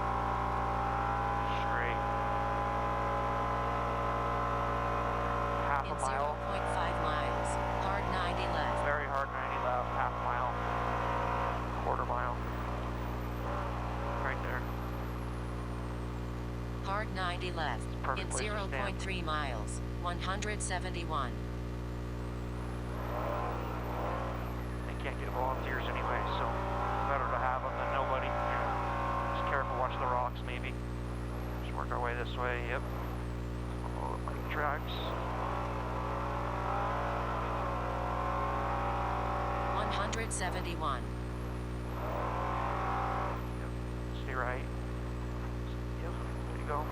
Straight. Half In a mile. 0.5 miles, hard 90 left. Very hard 90 left, half a mile. Quarter mile. Right there. Hard 90 left. Perfect In place to stand. 0.3 miles, 171. They can't get volunteers anyway, so better to have them than nobody. Just careful, watch the rocks maybe. Just work our way this way, yep. Follow the bike tracks. 171. Stay right. Yep, there you go.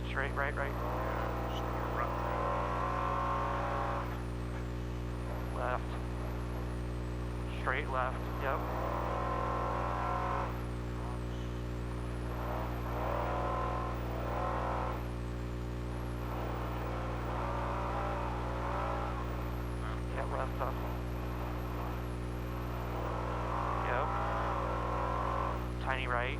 Straight, right. left. Straight left, yep. Yep, left up. Yep. Tiny right.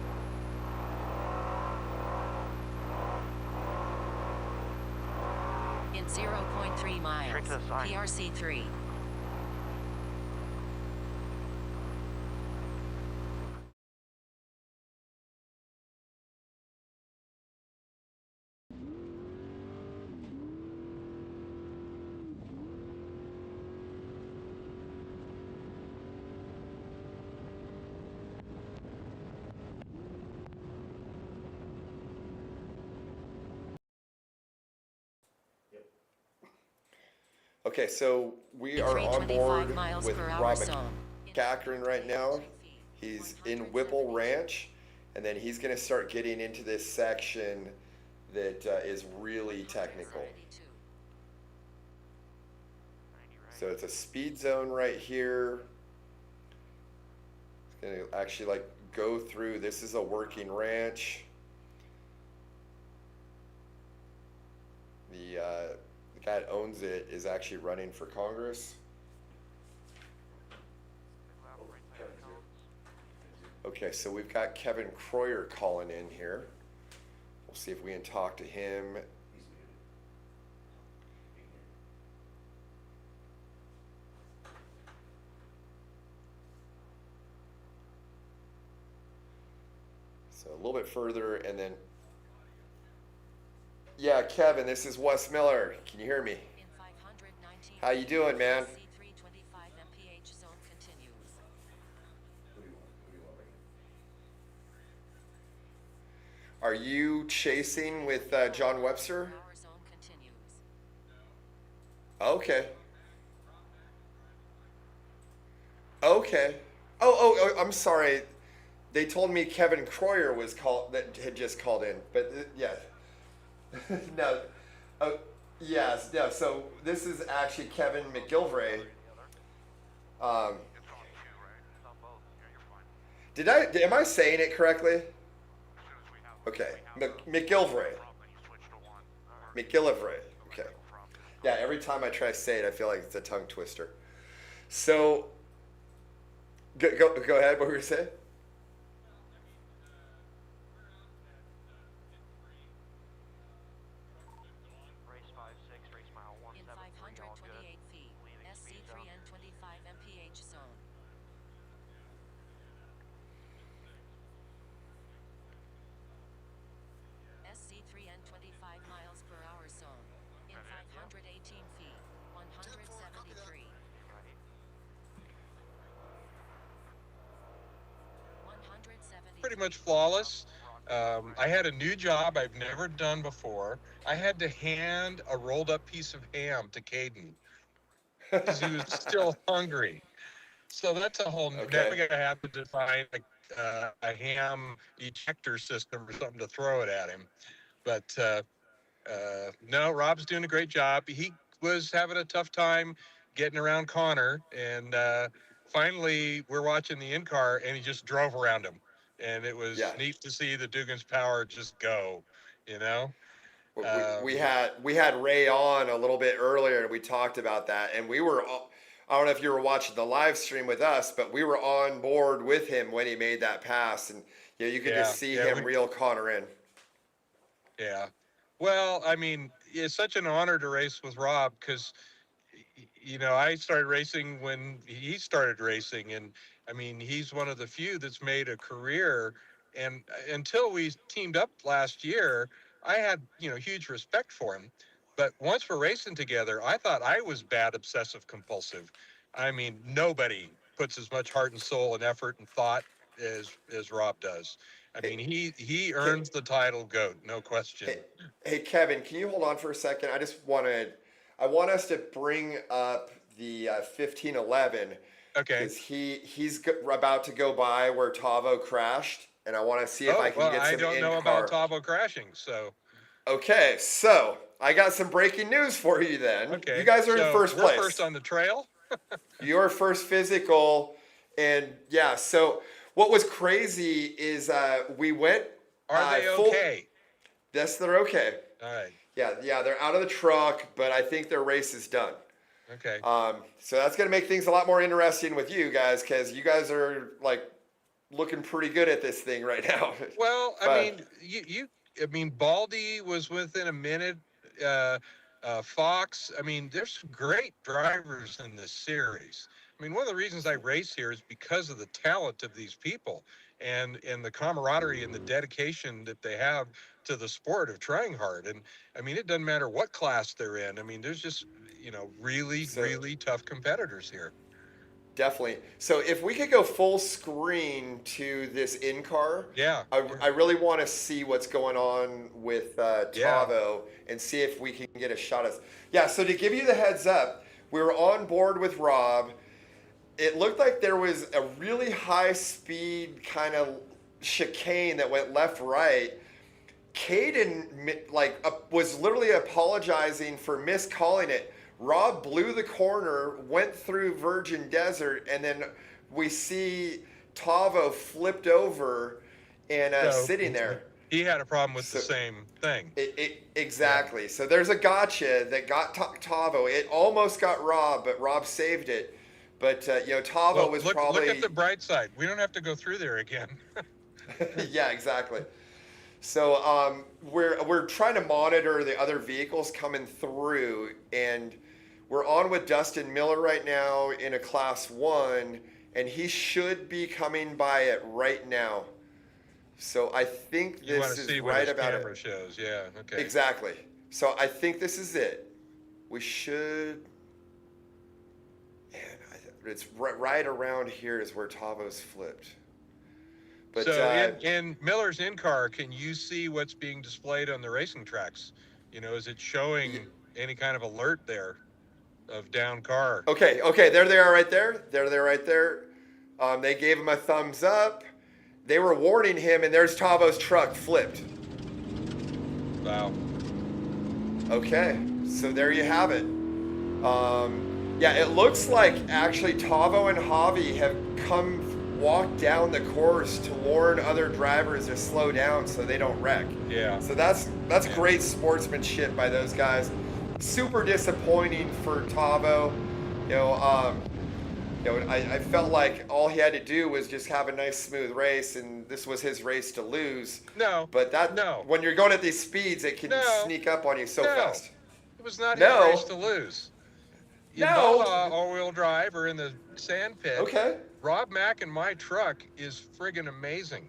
In 0.3 miles, Straight to the side. PRC 3. Okay, so we are on 325 board miles with per hour Rob zone. McCachran right now. He's in Whipple Ranch, and then he's going to start getting into this section that is really technical. So it's a speed zone right here. It's going to actually like go through. This is a working ranch. The guy that owns it is actually running for Congress. Okay, so we've got Kevin Croyer calling in here. We'll see if we can talk to him. So a little bit further, and then, yeah, Kevin, this is Wes Miller. Can you hear me? How you doing, man? Are you chasing with John Webster? Okay. Okay. Oh, I'm sorry. They told me Kevin Croyer was that had just called in, but yeah. No. Oh, yes. No. So this is actually Kevin McGilvray. Am I saying it correctly? Okay, McGilvray. McGillivray. Okay. Yeah, every time I try to say it, I feel like it's a tongue twister. So, go ahead. What were you saying? Race 5-6, race mile 173, all good. 528 feet, SC3 and 25 mph zone. SC3 and 25 miles per hour zone. In 518 feet, 173. 170. Pretty much flawless. I had a new job I've never done before. I had to hand a rolled up piece of ham to Caden because he was still hungry. So that's a whole, Okay. never gonna happen to find a ham ejector system or something to throw it at him. But no, Rob's doing a great job. He was having a tough time getting around Connor, and finally we're watching the in-car, and he just drove around him. And it was neat to see the Dugan's power just go, you know? We had Ray on a little bit earlier, and we talked about that, and we were, I don't know if you were watching the live stream with us, but we were on board with him when he made that pass, and you could just see him reel Connor in. Yeah. Well, I mean, it's such an honor to race with Rob because, you know, I started racing when he started racing, and I mean, he's one of the few that's made a career. And until we teamed up last year, I had, you know, huge respect for him. But once we're racing together, I thought I was bad, obsessive compulsive. I mean, nobody puts as much heart and soul and effort and thought as Rob does. I mean, he earns the title GOAT, no question. Hey, Kevin, can you hold on for a second? I want us to bring up the 1511. Okay. Because he's about to go by where Tavo crashed, and I want to see if I can get some I don't know about Tavo crashing, so. Okay, so I got some breaking news for you then. Okay. You guys are in first place. We're first on the trail? Your first physical, and yeah. So what was crazy is we went. Are they full, okay? Yes, they're okay. All right. Yeah, they're out of the truck, but I think their race is done. Okay. So that's gonna make things a lot more interesting with you guys, because you guys are like looking pretty good at this thing right now. Well, I mean, Baldy was within a minute. Fox. I mean, there's some great drivers in this series. I mean, one of the reasons I race here is because of the talent of these people and the camaraderie and the dedication that they have to the sport of trying hard. And I mean, it doesn't matter what class they're in. I mean, there's just, really tough competitors here. Definitely. So if we could go full screen to this in-car, Yeah. I really want to see what's going on with Tavo and see if we can get a shot of. Yeah, so to give you the heads up, we were on board with Rob. It looked like there was a really high-speed kind of chicane that went left-right. Caden was literally apologizing for miscalling it. Rob blew the corner, went through Virgin Desert, and then we see Tavo flipped over and sitting there. He had a problem with the same thing. Exactly. Yeah. So there's a gotcha that got Tavo. It almost got Rob, but Rob saved it. But Tavo was probably. Look at the bright side. We don't have to go through there again. Yeah, exactly. So we're trying to monitor the other vehicles coming through, and we're on with Dustin Miller right now in a class 1, and he should be coming by it right now. So I think this is right about it. You want to see what his camera shows, yeah, okay. Exactly. So I think this is it. We should. Man, it's right around here is where Tavo's flipped. But, so in Miller's in-car, can you see what's being displayed on the racing tracks? Is it showing any kind of alert there of down car? Okay, there they are right there. They're right there. They gave him a thumbs up. They were warning him, and there's Tavo's truck flipped. Wow. Okay, so there you have it. Yeah, it looks like actually Tavo and Javi have walk down the course to warn other drivers to slow down so they don't wreck. Yeah. So that's great sportsmanship by those guys. Super disappointing for Tavo. I felt like all he had to do was just have a nice smooth race, and this was his race to lose. No. But when you're going at these speeds, it can sneak up on you so fast. It was not his race to lose. No. All-wheel drive or in the sand pit. Okay. Rob Mack in my truck is friggin' amazing.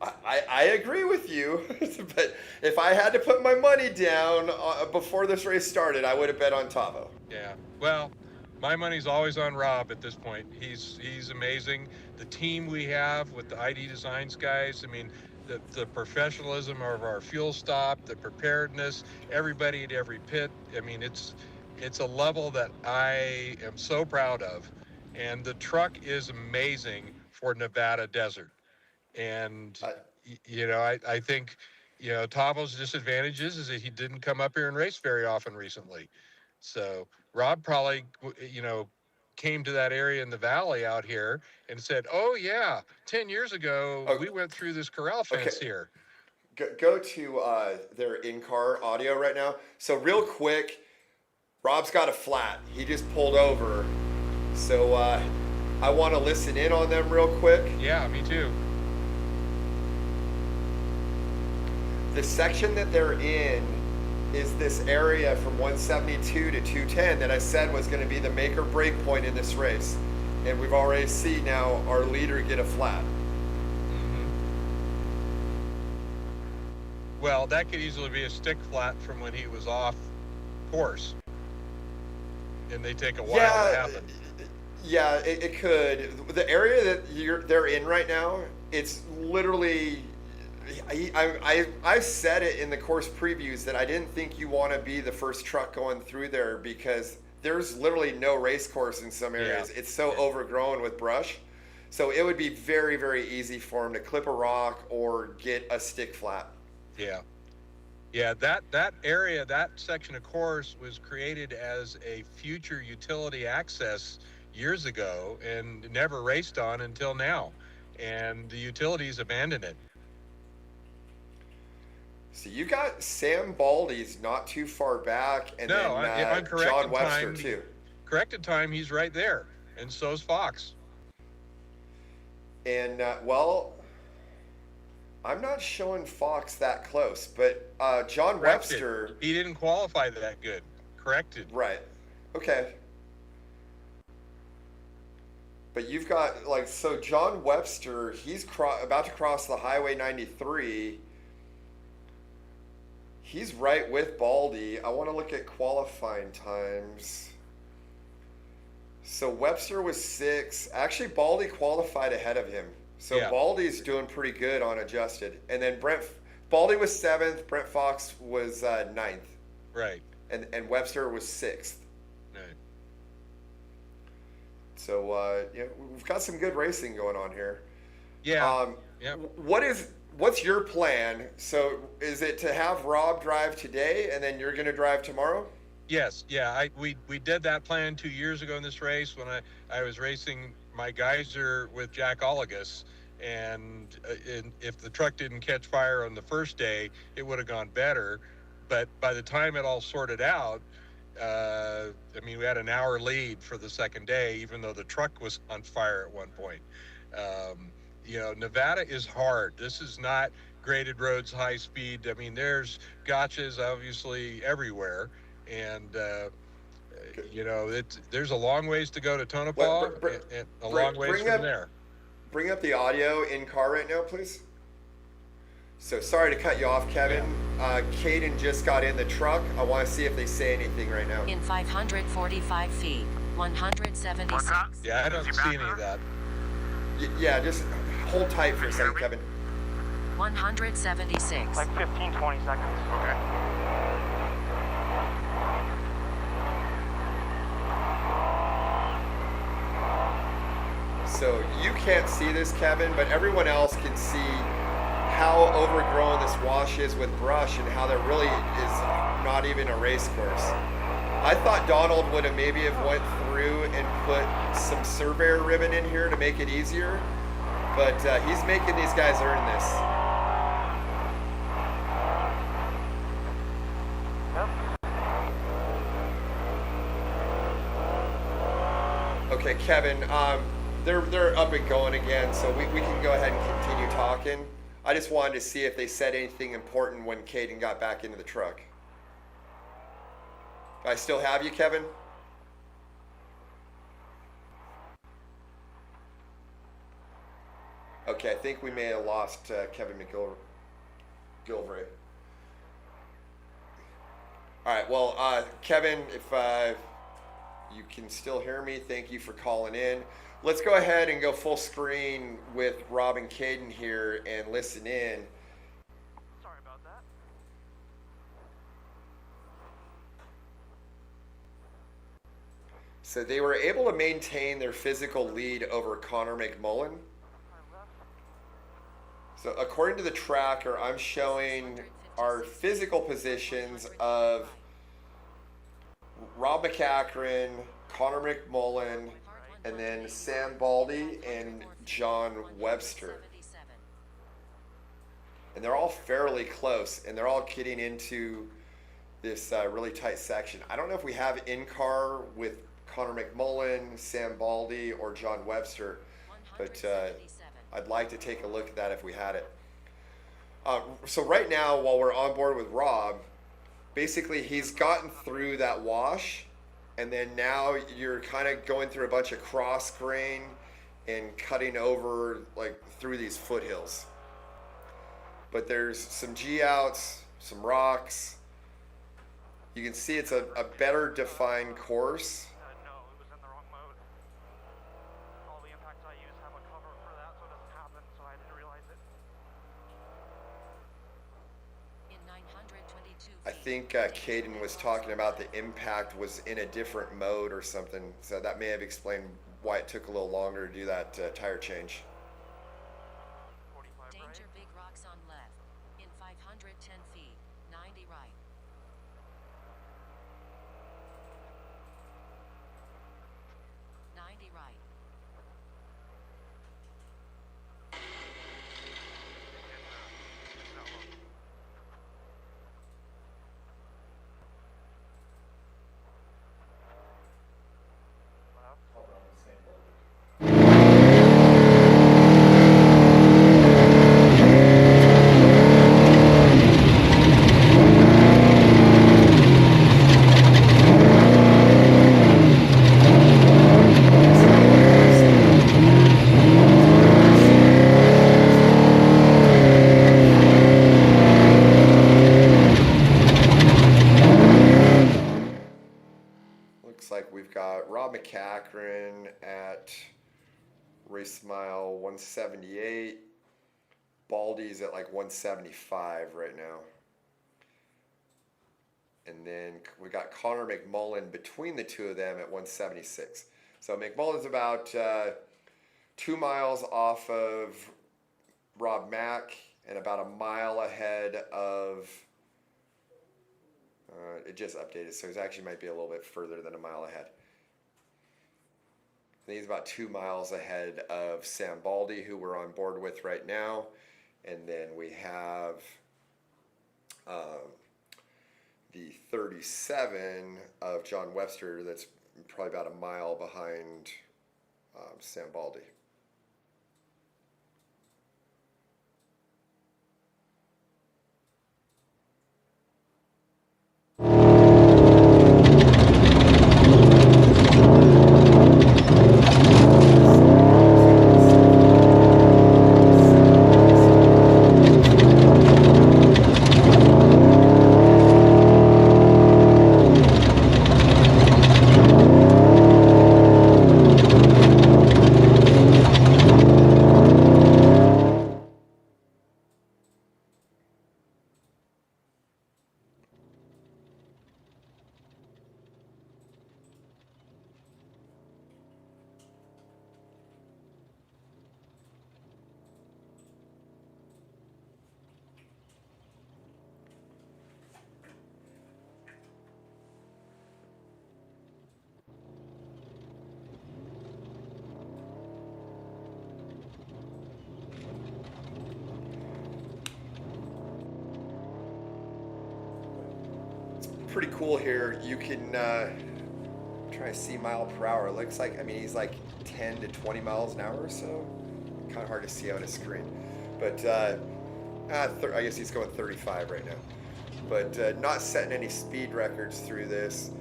I agree with you, but if I had to put my money down before this race started, I would have bet on Tavo. Yeah, well, my money's always on Rob at this point. He's amazing. The team we have with the ID Designs guys, I mean, the professionalism of our fuel stop, the preparedness, everybody at every pit. I mean, it's a level that I am so proud of. And the truck is amazing for Nevada desert. And, I think, Tavo's disadvantages is that he didn't come up here and race very often recently. So Rob probably, came to that area in the valley out here and said, oh, yeah, 10 years ago, we went through this corral fence here. Go to their in-car audio right now. So real quick, Rob's got a flat. He just pulled over. So I want to listen in on them real quick. Yeah, me too. The section that they're in is this area from 172 to 210 that I said was going to be the make or break point in this race. And we've already seen now our leader get a flat. Mm-hmm. Well, that could easily be a stick flat from when he was off course. And they take a while to happen. Yeah, it could. The area that they're in right now, it's literally. I've said it in the course previews that I didn't think you want to be the first truck going through there because there's literally no race course in some areas. Yeah. It's so overgrown with brush. So it would be very, very easy for him to clip a rock or get a stick flat. Yeah. Yeah, that area, that section of course was created as a future utility access years ago and never raced on until now. And the utilities abandoned it. So you got Sam Baldy's not too far back, and No, then on John corrected Webster time, too. corrected time, he's right there, and so's Fox. And well, I'm not showing Fox that close, but John Corrected. Webster. He didn't qualify that good. Corrected. Right. Okay. But you've got like so John Webster. He's about to cross the Highway 93. He's right with Baldy. I want to look at qualifying times. So Webster was 6. Actually, Baldy qualified ahead of him. So Yeah. Baldy's doing pretty good on adjusted. And then Baldy was 7th. Brent Fox was 9th. Right. And Webster was 6th. Right. So yeah, we've got some good racing going on here. Yeah. Yeah. What's your plan? So is it to have Rob drive today and then you're going to drive tomorrow? Yes, yeah, we did that plan 2 years ago in this race when I was racing my Geyser with Jack Olagus, and if the truck didn't catch fire on the first day, it would have gone better. But by the time it all sorted out, I mean, we had an hour lead for the second day, even though the truck was on fire at one point. You know, Nevada is hard. This is not graded roads, high speed. I mean, there's gotchas obviously everywhere. And, you know, there's a long ways to go to Tonopah and a long ways from there. Bring up the audio in car right now, please. So sorry to cut you off, Kevin. Caden just got in the truck. I want to see if they say anything right now. In 545 feet, 176. Yeah, I don't see any of that. Yeah, just hold tight for a second, Kevin. 176. Like 15, 20 seconds. Okay. So you can't see this, Kevin, but everyone else can see how overgrown this wash is with brush and how there really is not even a race course. I thought Donald would have maybe have went through and put some surveyor ribbon in here to make it easier, but he's making these guys earn this. Okay, Kevin, they're up and going again, so we can go ahead and continue talking. I just wanted to see if they said anything important when Caden got back into the truck. I still have you, Kevin? Okay, I think we may have lost Kevin McGilvray. All right, well, Kevin, if you can still hear me, thank you for calling in. Let's go ahead and go full screen with Rob and Caden here and listen in. Sorry about that. So they were able to maintain their physical lead over Connor McMullen. So according to the tracker, I'm showing our physical positions of Rob McCachran, Connor McMullen, and then Sam Baldy and John Webster. And they're all fairly close, and they're all getting into this really tight section. I don't know if we have in-car with Connor McMullen, Sam Baldy, or John Webster, but I'd like to take a look at that if we had it. So right now, while we're on board with Rob, basically he's gotten through that wash, and then now you're kind of going through a bunch of cross grain and cutting over like through these foothills. But there's some G-outs, some rocks. You can see it's a better defined course. No, it was in the wrong mode. All the impacts I use have a cover for that so it doesn't happen, so I didn't realize it. In 922 I think Caden was talking about the impact was in a different mode or something, so that may have explained why it took a little longer to do that tire change. Danger, big rocks on left. In 510 feet, 90 right. 90 right. Looks like we've got Rob McCachran at race mile 178. Baldy's at like 175 right now. And then we got Connor McMullen between the two of them at 176. So McMullen's about 2 miles off of Rob Mack and about a mile ahead of, it just updated, so he actually might be a little bit further than a mile ahead. I think he's about 2 miles ahead of Sam Baldy, who we're on board with right now. And then we have the 37 of John Webster that's probably about a mile behind Sam Baldy. Pretty cool here. You can try to see mile per hour. It looks like, I mean, he's like 10 to 20 miles an hour or so. Kind of hard to see on his screen. But I guess he's going 35 right now. But not setting any speed records through this.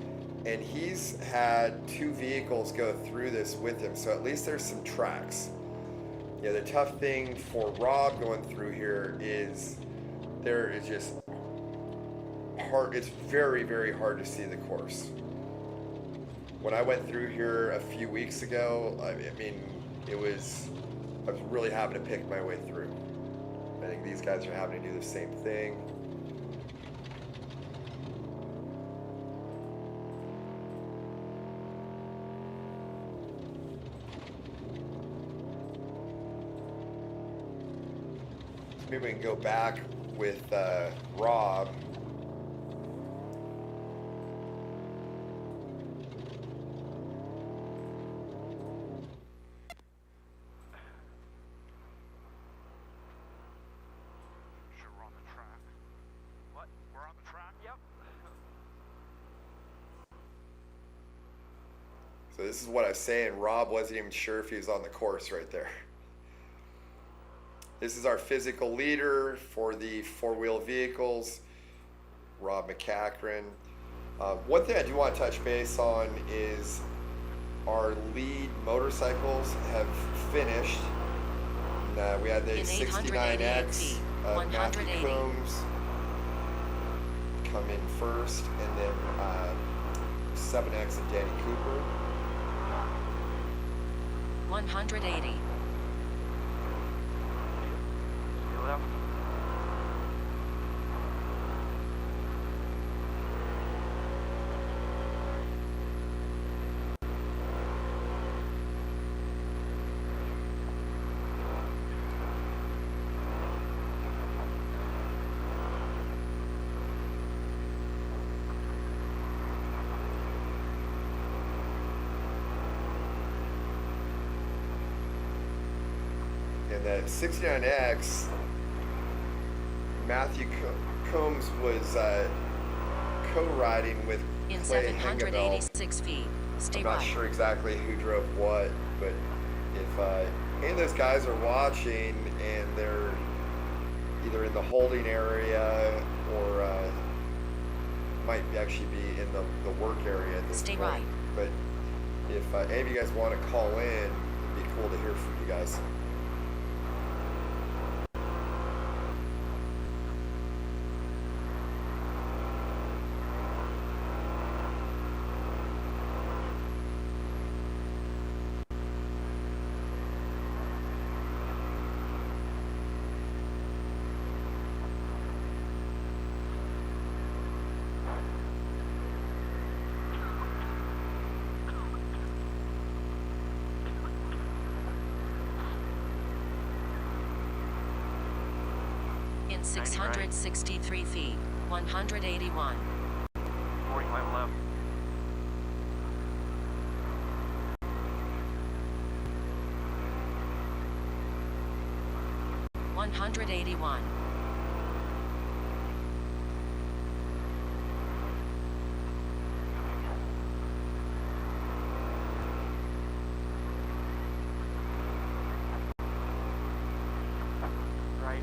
And he's had 2 vehicles go through this with him, so at least there's some tracks. Yeah, the tough thing for Rob going through here is there is just hard. It's very, very hard to see the course. When I went through here a few weeks ago, I mean, I was really having to pick my way through. I think these guys are having to do the same thing. Maybe we can go back with Rob. Sure, we're on the track. What? We're on the track? Yep. So this is what I was saying. Rob wasn't even sure if he was on the course right there. This is our physical leader for the 4-wheel vehicles, Rob McCachran. One thing I do want to touch base on is our lead motorcycles have finished. And, we had the 69X of Matthew Coombs come in first, and then 7X of Danny Cooper. 180. Left. the 69X, Matthew Combs was co-riding with In Clay Hengeveld. 786 feet, stay I'm not right. sure exactly who drove what, but if any of those guys are watching and they're either in the holding area or might actually be in the work area at this Stay point. right. But if any of you guys want to call in, it'd be cool to hear from you guys. In 663 feet, 181. 45 left. $181.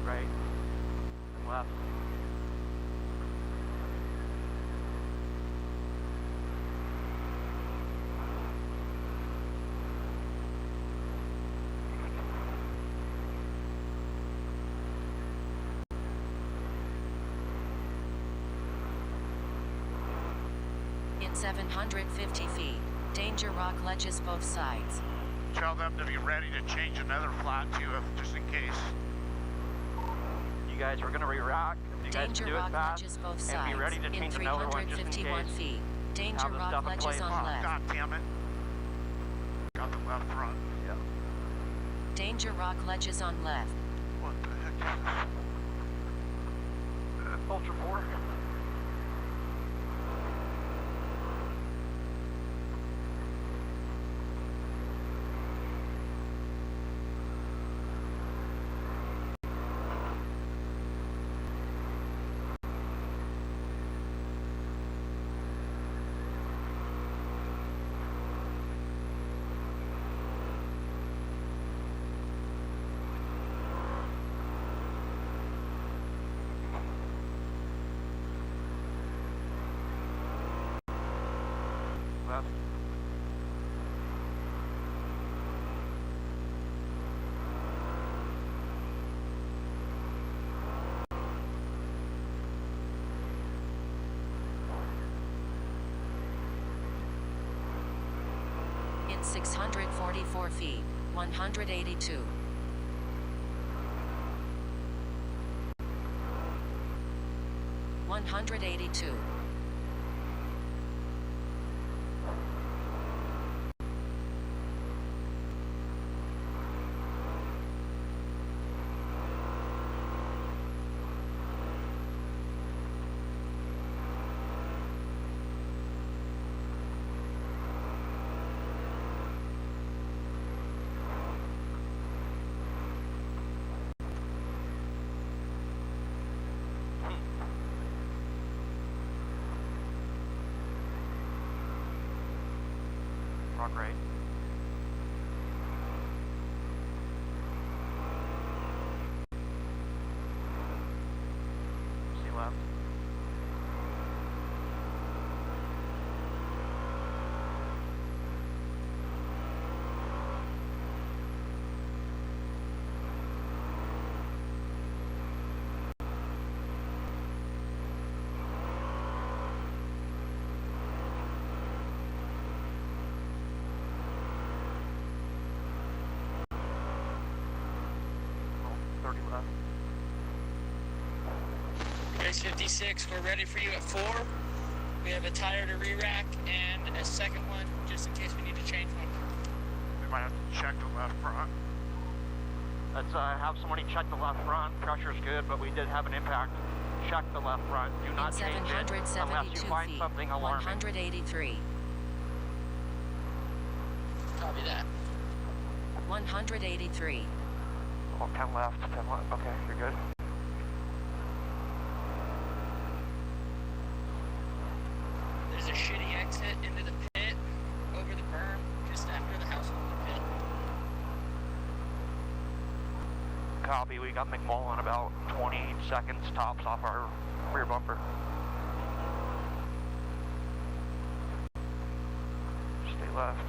Right. Left. In 750 feet, danger rock ledges both sides. Tell them to be ready to change another flat too, just in case. You guys are gonna re-rock. You guys Danger do it rock fast ledges both and sides. be ready to In change another one just in 351 case. feet, danger Have the rock stuff in ledges place. on Oh, left. God damn it. Got the left front. Yep. Danger rock ledges on left. What the heck? Ultra 4. Left. In 644 feet, 182. $182. Rock right. See left. Oh, 30 left. Race 56, we're ready for you at 4. We have a tire to re-rack and a second one just in case we need to change one. We might have to check the left front. Let's have somebody check the left front. Pressure's good, but we did have an impact. Check the left front. Do In not change it unless 772 you find feet, something alarming. 183. Copy that. 183. Oh, 10 left, 10 left. Okay, you're good. There's a shitty exit into the pit over the berm just after the house on the pit. Copy, we got McMullen about 20 seconds tops off our rear bumper. Stay left.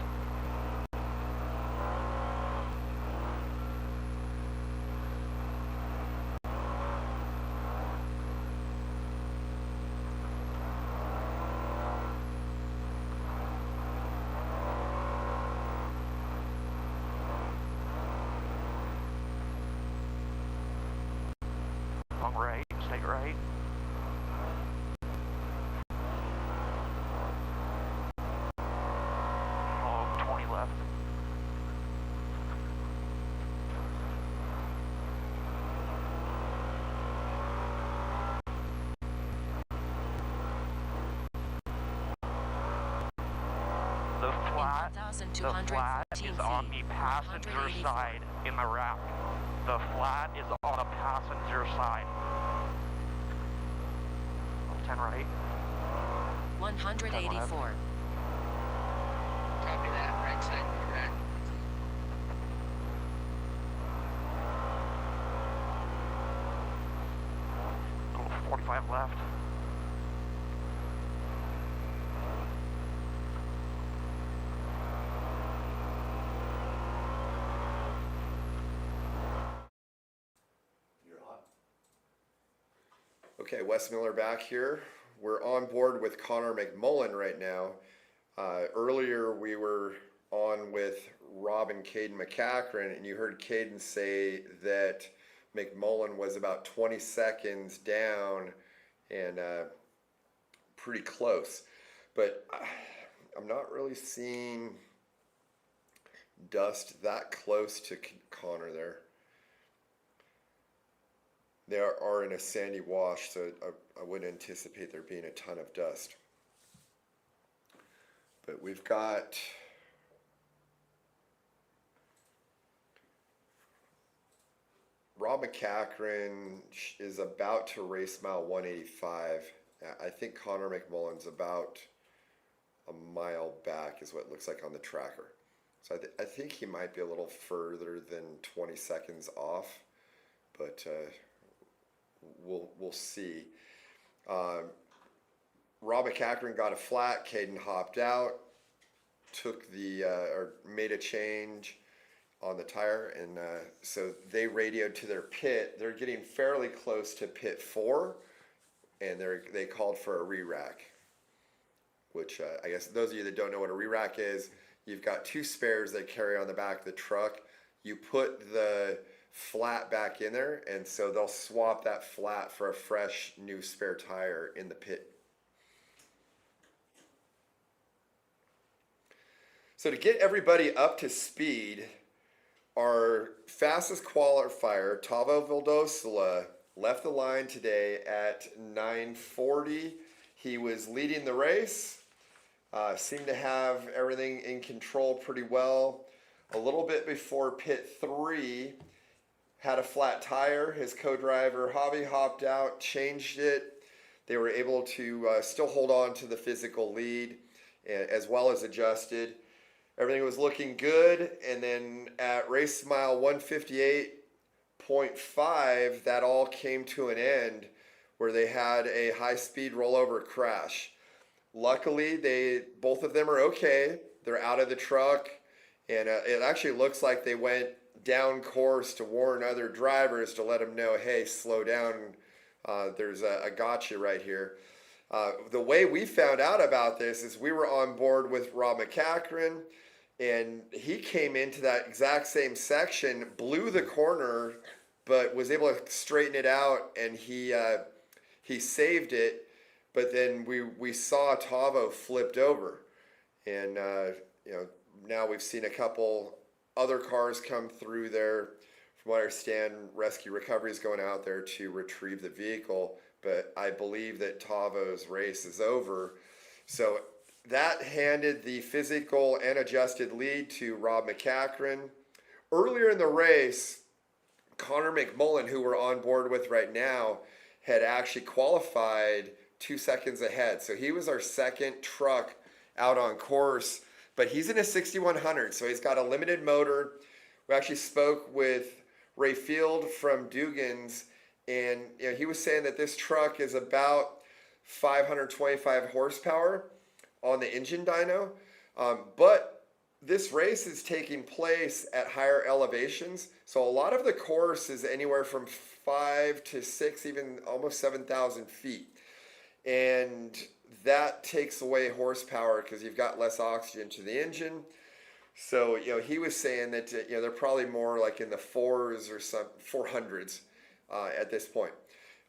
Long right, stay right. Oh, 20 left. The flat is on the passenger side in the rack. The flat is on the passenger side. 10 right. 184. Copy that, right side of the rack. Little 45 left. Okay, Wes Miller back here. We're on board with Connor McMullen right now. Earlier we were on with Rob and Caden McCachran, and you heard Caden say that McMullen was about 20 seconds down and pretty close. But I'm not really seeing dust that close to Connor there. They are in a sandy wash, so I wouldn't anticipate there being a ton of dust. But we've got Rob McCachran is about to race mile 185. I think Connor McMullen's about a mile back is what it looks like on the tracker. So I think he might be a little further than 20 seconds off, but we'll see. Rob McCachran got a flat. Caden hopped out, took the or made a change on the tire, and so they radioed to their pit. They're getting fairly close to pit 4, and they called for a re-rack, which I guess those of you that don't know what a re-rack is, you've got 2 spares they carry on the back of the truck. You put the flat back in there, and so they'll swap that flat for a fresh new spare tire in the pit. So to get everybody up to speed, our fastest qualifier, Tavo Vildosula, left the line today at 9:40. He was leading the race, seemed to have everything in control pretty well. A little bit before pit 3, had a flat tire. His co-driver Javi hopped out, changed it. They were able to still hold on to the physical lead as well as adjusted. Everything was looking good, and then at race mile 158.5, that all came to an end where they had a high-speed rollover crash. Luckily, both of them are okay. They're out of the truck, and it actually looks like they went down course to warn other drivers to let them know, hey, slow down, there's a gotcha right here. The way we found out about this is we were on board with Rob McCachran, and he came into that exact same section, blew the corner, but was able to straighten it out, and he saved it. But then we saw Tavo flipped over, and now we've seen a couple other cars come through there. From what I understand, rescue recovery is going out there to retrieve the vehicle, but I believe that Tavo's race is over. So that handed the physical and adjusted lead to Rob McCachran. Earlier in the race, Connor McMullen, who we're on board with right now, had actually qualified 2 seconds ahead. So he was our second truck out on course, but he's in a 6100, so he's got a limited motor. We actually spoke with Ray Field from Dugan's, and he was saying that this truck is about 525 horsepower on the engine dyno, but this race is taking place at higher elevations, so a lot of the course is anywhere from 5 to 6, even almost 7,000 feet, and that takes away horsepower because you've got less oxygen to the engine. So he was saying that they're probably more like in the 4s or some 400s at this point.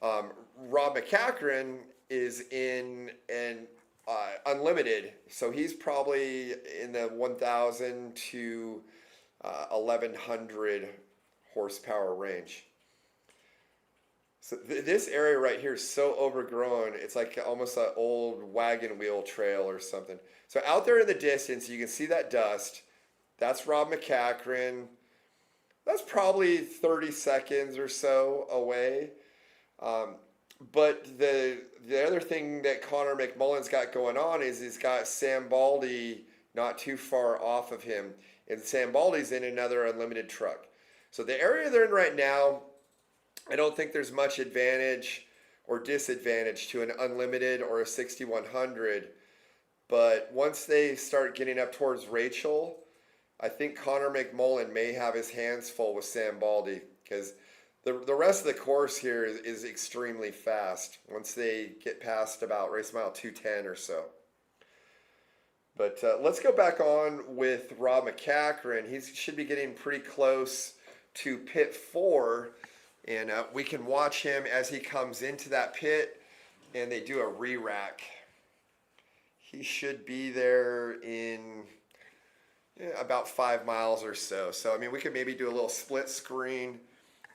Rob McCachran is in an unlimited, so he's probably in the 1,000 to 1,100 horsepower range. So this area right here is so overgrown, it's like almost an old wagon wheel trail or something. So out there in the distance, you can see that dust. That's Rob McCachran. That's probably 30 seconds or so away. But the other thing that Connor McMullen's got going on is he's got Sam Baldy not too far off of him. And Sam Baldy's in another unlimited truck. So the area they're in right now, I don't think there's much advantage or disadvantage to an unlimited or a 6100. But once they start getting up towards Rachel, I think Connor McMullen may have his hands full with Sam Baldy, because the rest of the course here is extremely fast once they get past about race mile 210 or so. But let's go back on with Rob McCachran. He should be getting pretty close to pit 4, and we can watch him as he comes into that pit and they do a re-rack. He should be there in about 5 miles or so. So, I mean, we could maybe do a little split screen.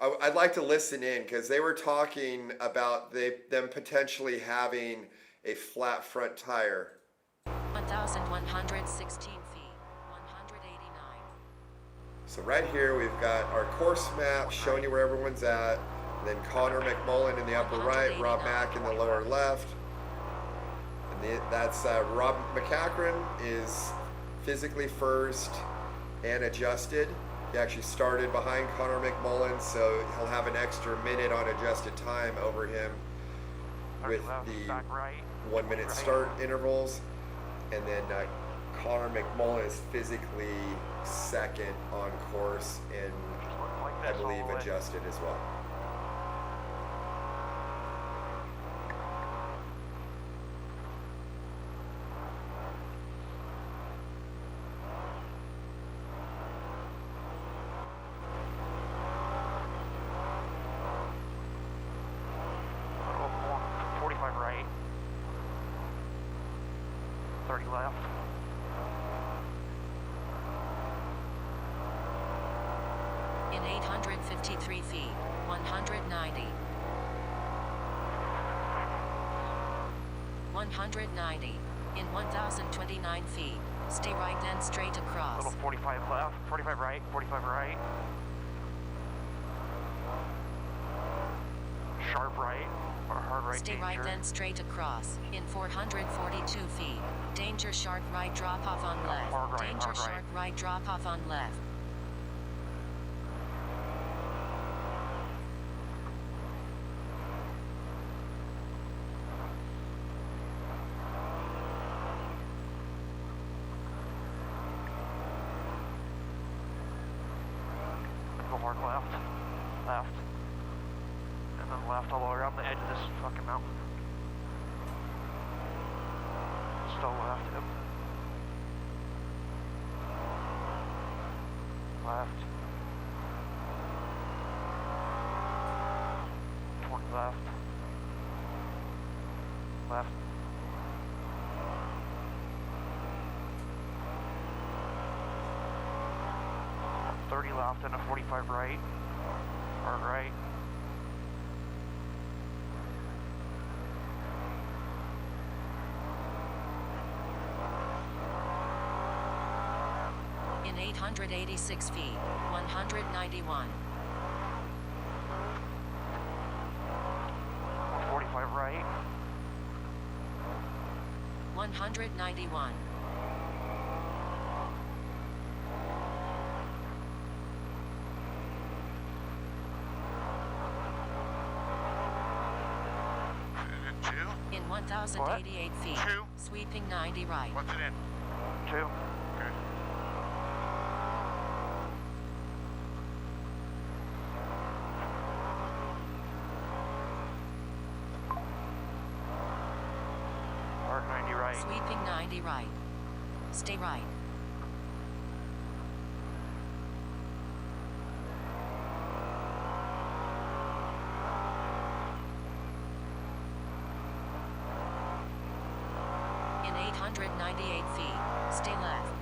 I'd like to listen in because they were talking about them potentially having a flat front tire. 1,116 feet, 189. So right here we've got our course map showing you where everyone's at. And then Connor McMullen in the upper right, Rob Mack in the lower left. And that's Rob McCachran is physically first and adjusted. He actually started behind Connor McMullen, so he'll have an extra minute on adjusted time over him with the 1 minute start intervals. And then Connor McMullen is physically second on course and I believe adjusted as well. In 853 feet, 190. 190. In 1,029 feet, stay right then straight across. Little 45 left, 45 right, 45 right. Sharp right, or hard right. Stay right danger. then straight across. In 442 feet, danger sharp right drop off on left. Hard right, Danger hard right. sharp right drop off on left. Go hard left, left, and then left all the way around the edge of this fucking mountain. Still left, yep. Left. 20 left. Left. Left and a 45 right, hard right. In 886 feet, 191. 191. In 1,088 feet. Sweeping 90 right. What's it in? 2. Okay. Hard 90 right. Sweeping 90 right. Stay right. In 898 feet, stay left.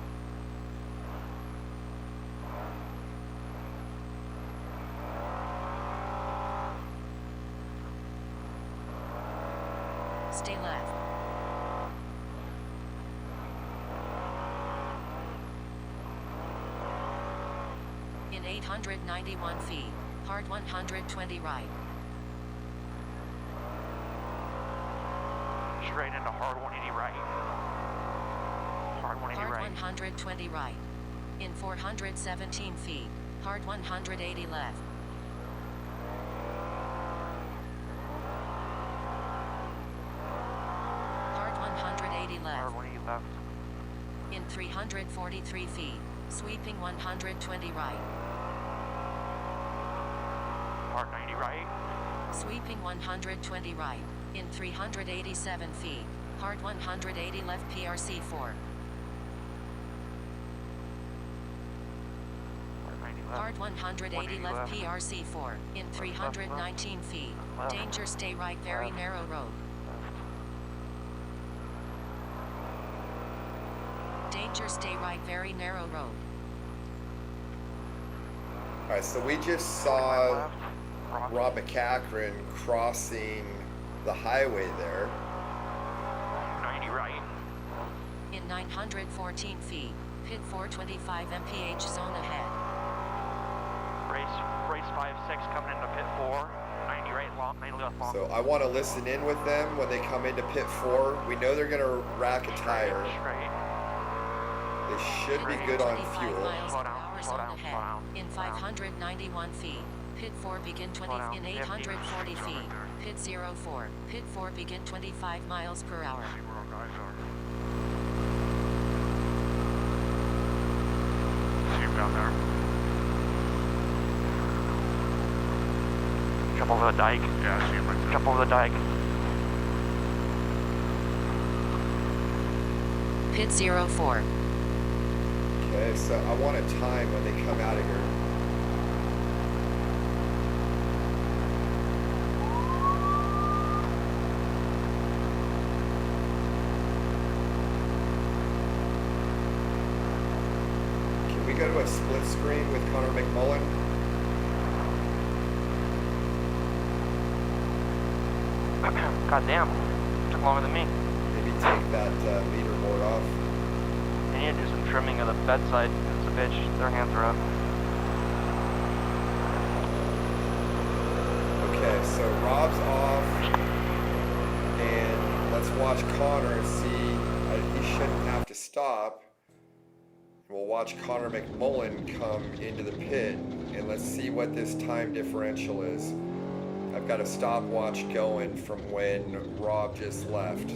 Stay left. In 891 feet, hard 120 right. Straight into hard 180 right. Hard 180 Hard right. 120 right. In 417 feet, hard 180 left. Hard 180 left. Hard 180 left. In 343 feet, sweeping 120 right. Hard 90 right. Sweeping 120 right. In 387 feet, hard 180 left PRC 4. Hard 180 left PRC 4. In 319 feet, danger stay right very narrow road. Danger stay right very narrow road. All right, so we just saw Rob McCachran crossing the highway there. 90 right. In 914 feet, pit 425 mph zone ahead. Race 5-6 coming into pit 4. 90 right long, 90 left long. So I want to listen in with them when they come into pit 4. We know they're going to rack a tire. They should be good on fuel. Slow down. In 591 feet, pit 4 begin 20 in 840 feet, pit 04, pit 4 begin 25 miles per hour. See where our guys are. See him down there. Jump over the dike. Yeah, I see him right there. Jump over the dike. Pit 04. Okay, so I want a time when they come out of here. Can we go to a split screen with Connor McMullen? God damn. Took longer than me. Maybe take that leaderboard off. I need to do some trimming of the bedside. It's a bitch. Their hands are up. Okay, so Rob's off, and let's watch Connor and see. He shouldn't have to stop. We'll watch Connor McMullen come into the pit, and let's see what this time differential is. I've got a stopwatch going from when Rob just left.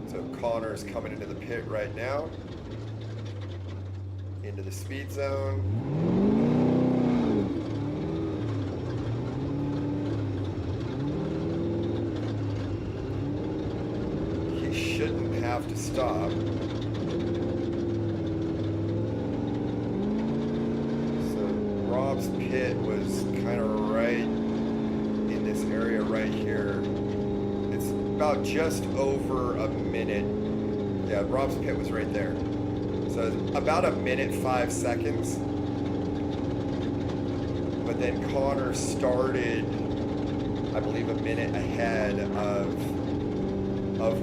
So Connor's coming into the pit right now, into the speed zone. He shouldn't have to stop. So Rob's pit was kind of right in this area right here. It's about just over a minute. Yeah, Rob's pit was right there. So about a minute, 5 seconds. But then Connor started, I believe, a minute ahead of of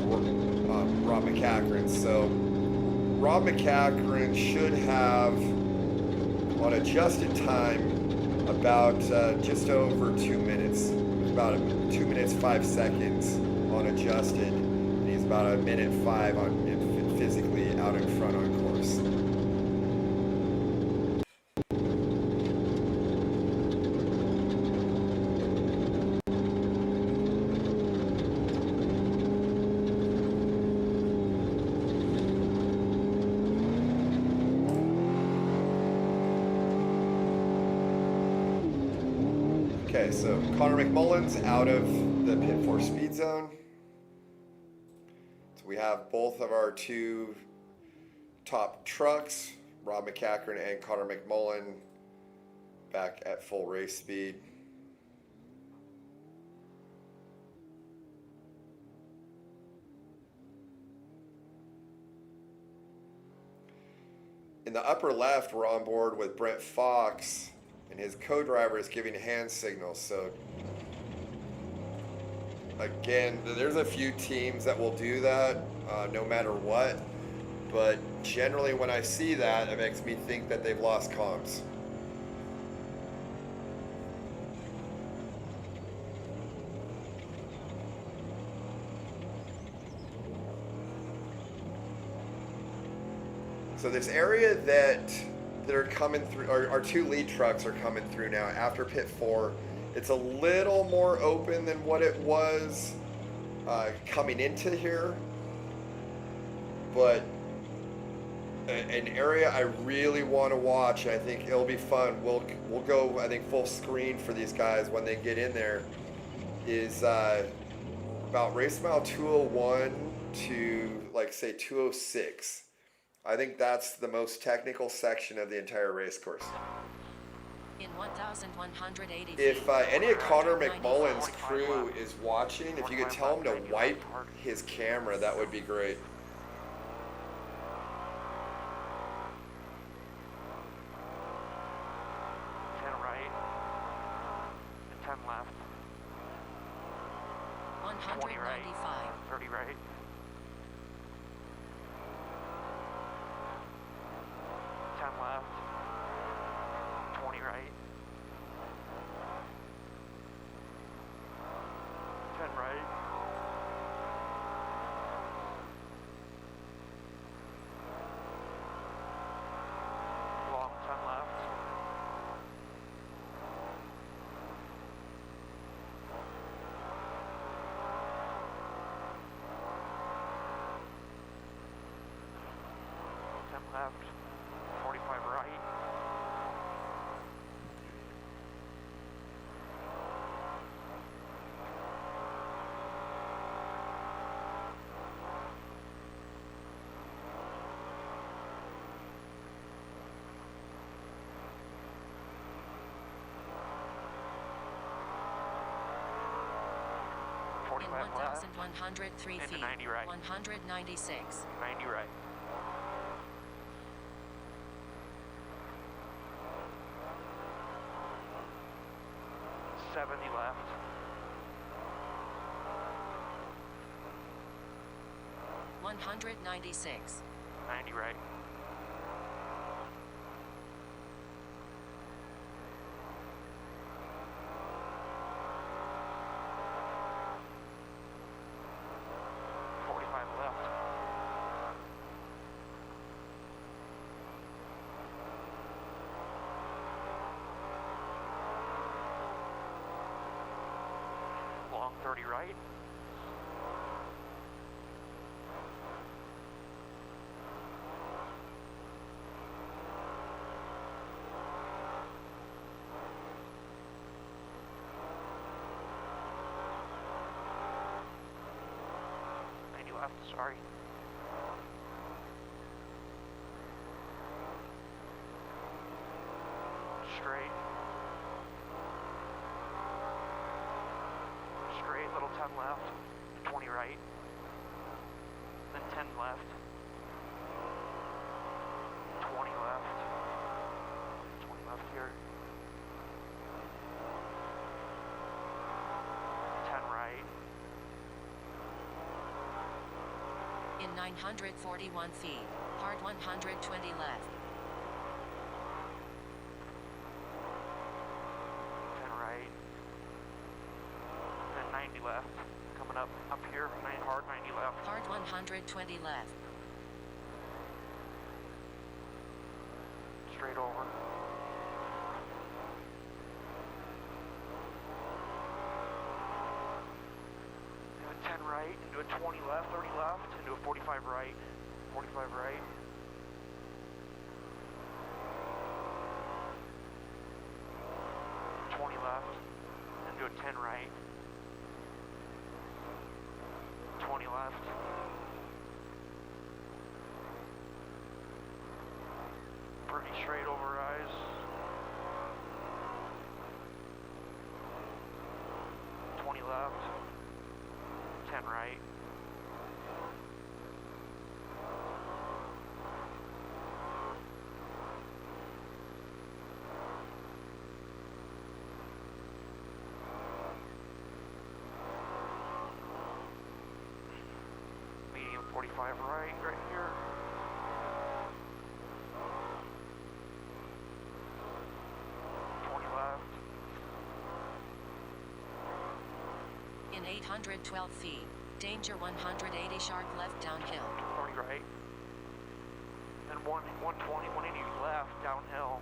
Rob McCachran. So Rob McCachran should have, on adjusted time, about just over 2 minutes. About 2 minutes 5 seconds on adjusted. And he's about 1:05 on physically out in front on course. Okay, so Connor McMullen's out of the pit 4 speed zone. So we have both of our two top trucks, Rob McCachran and Connor McMullen, back at full race speed. In the upper left, we're on board with Brent Fox, and his co-driver is giving hand signals. So again, there's a few teams that will do that no matter what, but generally when I see that, it makes me think that they've lost comms. So this area that are coming through, our two lead trucks are coming through now after pit 4. It's a little more open than what it was coming into here, but an area I really want to watch, and I think it'll be fun. We'll go, I think, full screen for these guys when they get in there, is about race mile 201 to, like, say 206. I think that's the most technical section of the entire race course. In 1,180 If any of Connor McMullen's crew is watching, if you could tell him to wipe his camera, that would be great. Right, 10 left, 20 right, 30 right, 10 left, 20 right, 10 right, long 10 left, 10 left, 45 right, 1,103 into feet, 90 right, 196. 90 right, 70 left, 196. 90 right, 45 left, 30 right, 90 left, sorry. Straight. Straight, little 10 left, 20 right, then 10 left, 20 left, 20 left here, 10 right, In 941 feet, hard 120 left. 10 right. Then 90 left. Coming up here, hard 90 left. Hard 120 left. Straight over. Do a 10 right, into a 20 left, 30 left, into a 45 right. 45 right. Left, and do a 10 right. 20 left. Pretty straight over eyes. 20 left. 10 right. Medium 45 right here. In 812 feet, danger 180 sharp left downhill. 20 right. And 120, 180 left downhill.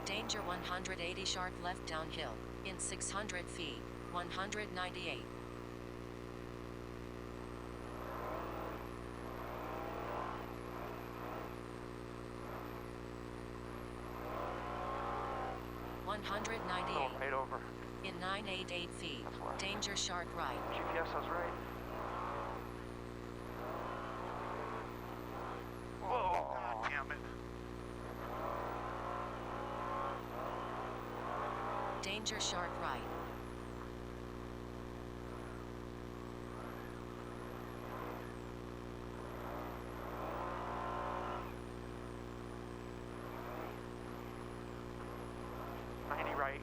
Danger 180 sharp left downhill. In 600 feet, 198. Right over. In 988 feet, danger sharp right. GPS was right. Whoa, God damn it. Danger sharp right. Right.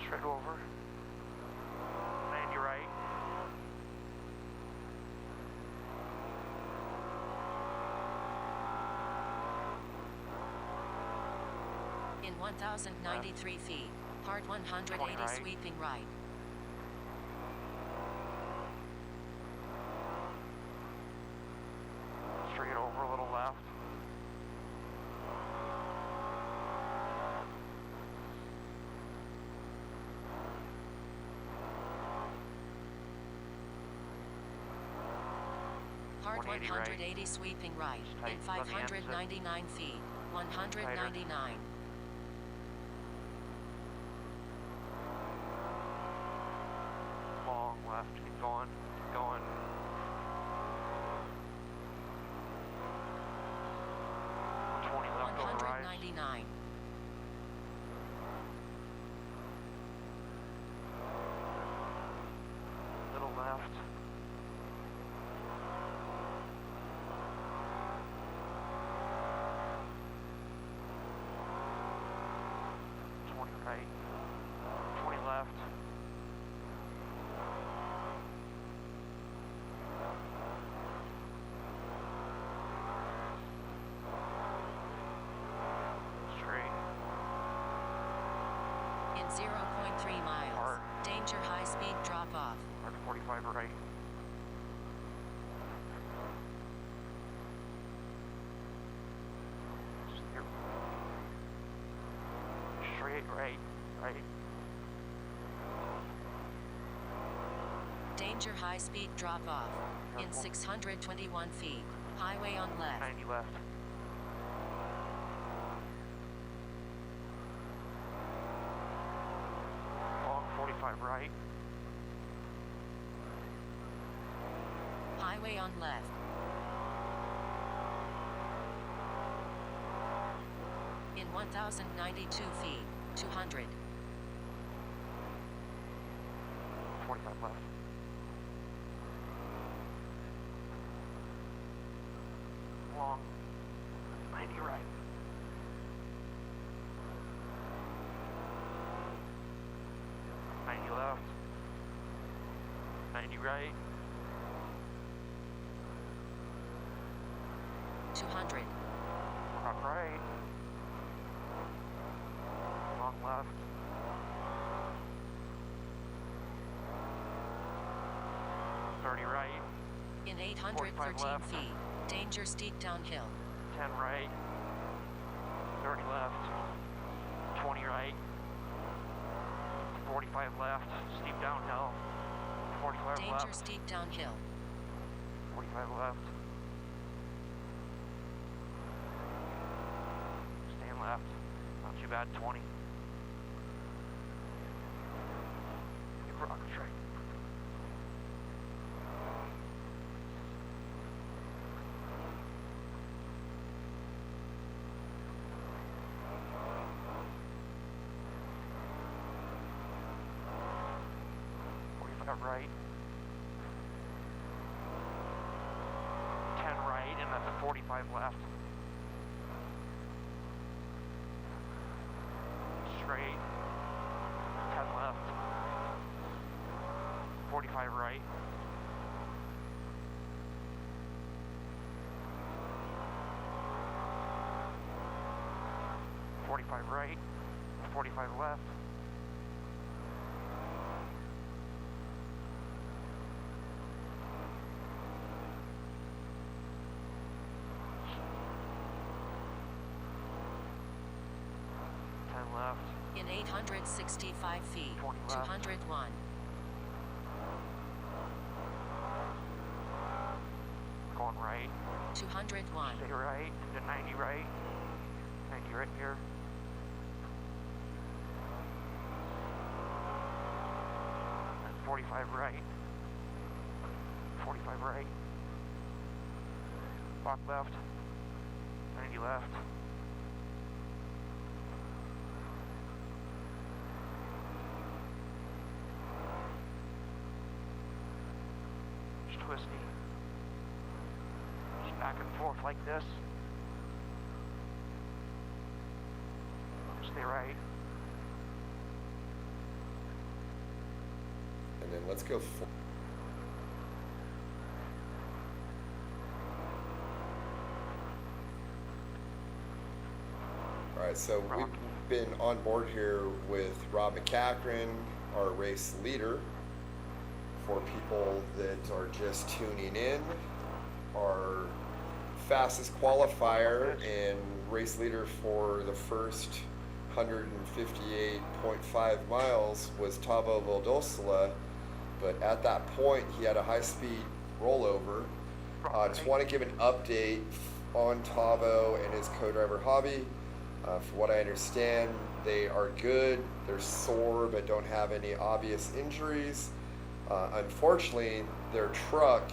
Straight over. 90 right. In 1093 feet, hard 180 right. sweeping right. Straight over, a little left. Hard 180 right. sweeping right. Tight In on the 599 feet, 199. Long left, keep going, keep going. Left over rise. 199. Little left. Right. 20 left. Straight. In 0.3 miles, Hard. danger high speed drop off. Hard 45 right. Straight right, right. Danger high speed drop off. In 621 feet, highway on left. 90 left. Long 45 right. Highway on left. In 1092 feet, 200. 45 left. Long. 90 right. 90 left. 90 right. 200. Rock right. Long left. 30 right. In 45 813 left. feet. Danger steep downhill. 10 right. 30 left. 20 right. 45 left. Steep downhill. 45 Danger left. steep downhill. 45 left. Staying left. Not too bad. 20. Big rock straight. Right, 10 right, and that's a 45 left. Straight, 10 left, 45 right. Right, 45 left. Left. In 865 feet. 201. Going right. 201. Stay right. To 90 right. 90 right here. And 45 right. 45 right. Walk left. 90 left. Twisty. Just back and forth like this. Stay right. And then let's go full. All right, so we've been on board here with Rob McCachran, our race leader. For people that are just tuning in, our fastest qualifier and race leader for the first 158.5 miles was Tavo Vildosula, but at that point he had a high-speed rollover. I just want to give an update on Tavo and his co-driver Hobby. From what I understand, they are good, they're sore but don't have any obvious injuries. Unfortunately, their truck,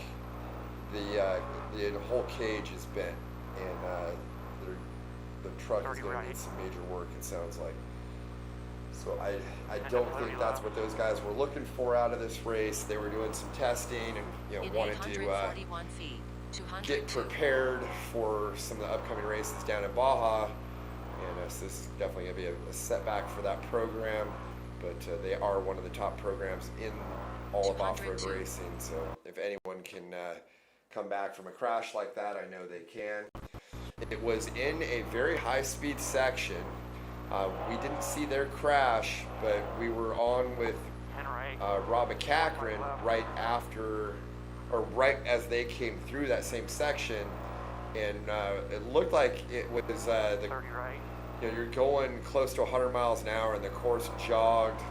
the whole cage is bent, and the truck is going to need some major work, it sounds like. So I don't think that's what those guys were looking for out of this race. They were doing some testing and wanted to get prepared for some of the upcoming races down in Baja, and so this is definitely going to be a setback for that program. But they are one of the top programs in all of off-road racing, so if anyone can come back from a crash like that, I know they can. It was in a very high-speed section. We didn't see their crash, but we were on with Rob McCachran right after, or right as they came through that same section, and it looked like it was you're going close to 100 miles an hour, and the course jogged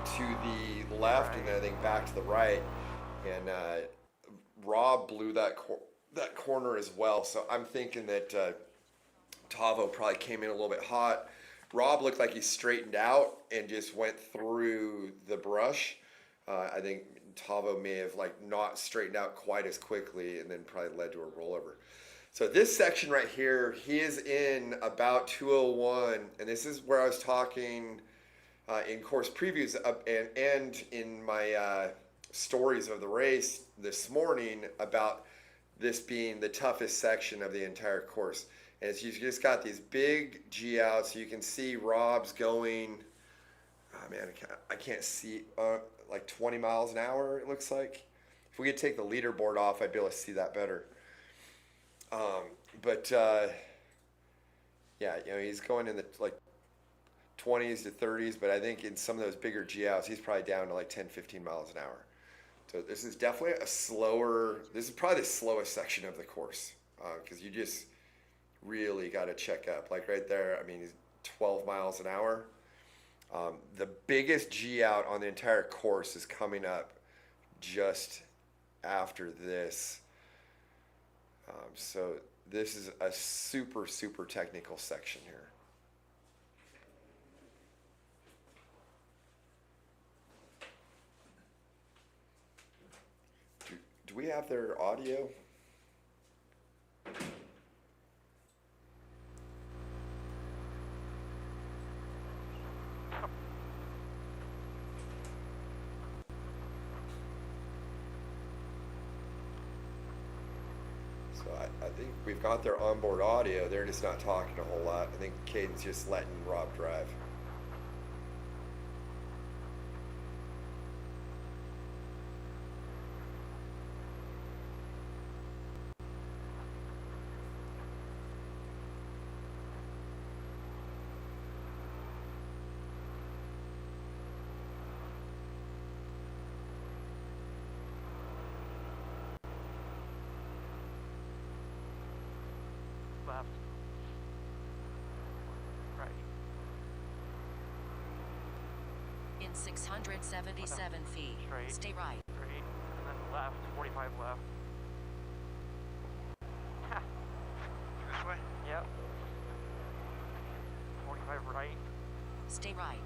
to the left and then I think back to the right, and Rob blew that corner as well. So I'm thinking that Tavo probably came in a little bit hot. Rob looked like he straightened out and just went through the brush. I think Tavo may have not straightened out quite as quickly and then probably led to a rollover. So this section right here, he is in about 201, and this is where I was talking in course previews and in my stories of the race this morning about this being the toughest section of the entire course. And it's, you just got these big G outs. You can see Rob's going, oh man, I can't see, like 20 miles an hour, it looks like. If we could take the leaderboard off, I'd be able to see that better. Yeah, you know, he's going in the like 20s to 30s, but I think in some of those bigger G outs, he's probably down to like 10, 15 miles an hour. So this is definitely this is probably the slowest section of the course, because you just really got to check up. Like right there, I mean, he's 12 miles an hour. The biggest G out on the entire course is coming up just after this. So this is a super, super technical section here. Do we have their audio? So I think we've got their onboard audio. They're just not talking a whole lot. I think Caden's just letting Rob drive. Left. Right. In 677 feet, Straight. stay right. Straight. And then left. 45 left. This way? Yep. 45 right. Stay right.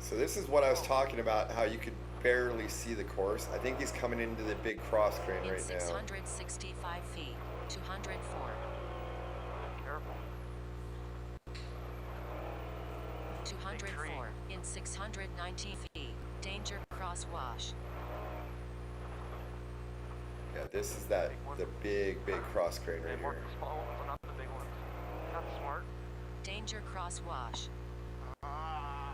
So this is what I was talking about, how you could barely see the course. I think he's coming into the big cross crane In right now. 665 feet, 204. Careful. 204. In 690 feet, danger crosswash. Yeah, this is the big cross crane right They work here. the small ones, not the big ones. That's smart. Danger crosswash. Wow.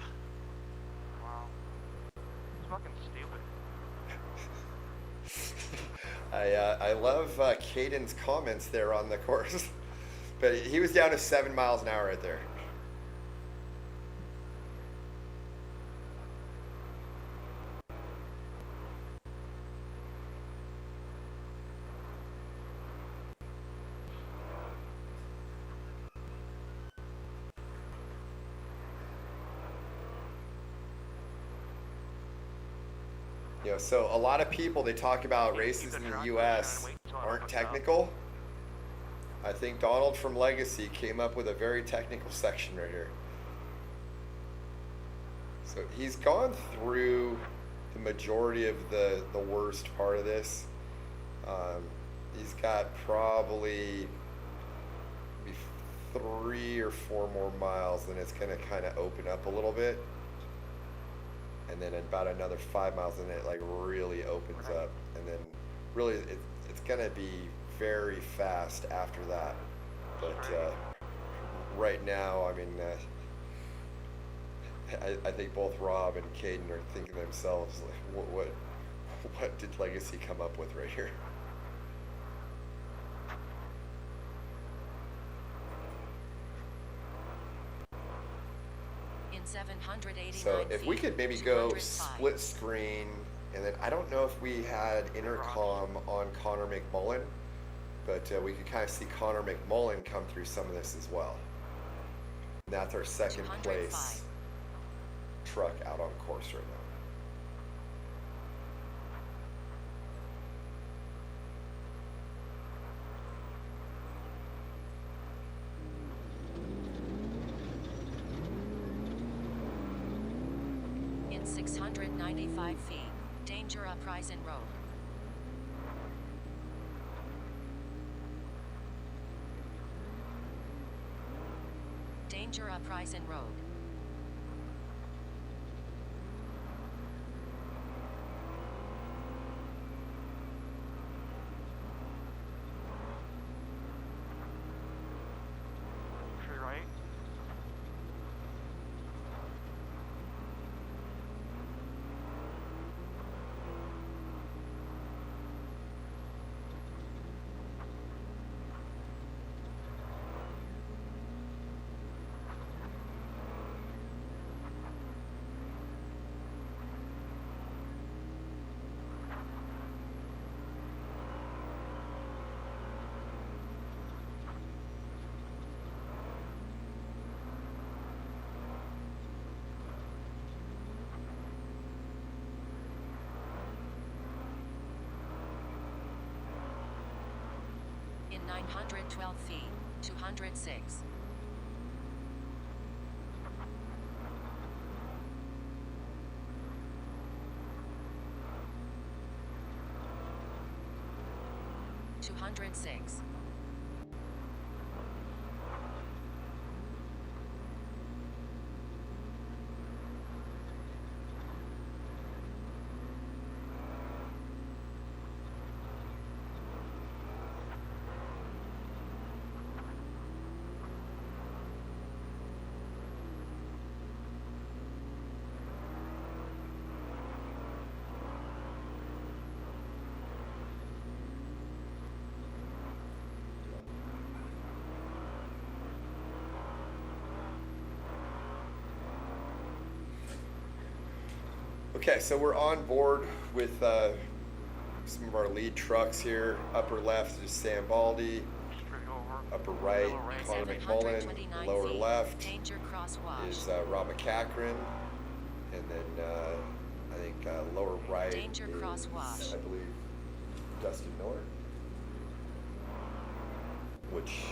It's fucking stupid. I love Caden's comments there on the course. But he was down to 7 miles an hour right there. You know, so a lot of people, they talk about races in the U.S. aren't technical. I think Donald from Legacy came up with a very technical section right here. So he's gone through the majority of the worst part of this. He's got probably maybe 3 or 4 more miles, then it's going to kind of open up a little bit. And then about another 5 miles, and it like really opens up, and then really it's gonna be very fast after that. But right now, I mean, I think both Rob and Caden are thinking to themselves, like, what did Legacy come up with right here? In 789 So if we feet, could maybe go 205. split screen, and then I don't know if we had intercom on Connor McMullen, but we could kind of see Connor McMullen come through some of this as well. And that's our second 205. place truck out on course right now. In 695 feet, danger uprise in road. Danger uprise and road. Tree right. In 912 feet, 206. $206. Okay, so we're on board with some of our lead trucks here. Upper left is Sam Baldy. Upper right, Connor McMullen. 729 Lower feet. left Danger crosswatch. is Rob McCachran. And then I think lower right Danger is, crosswatch. I believe, Dustin Miller. Which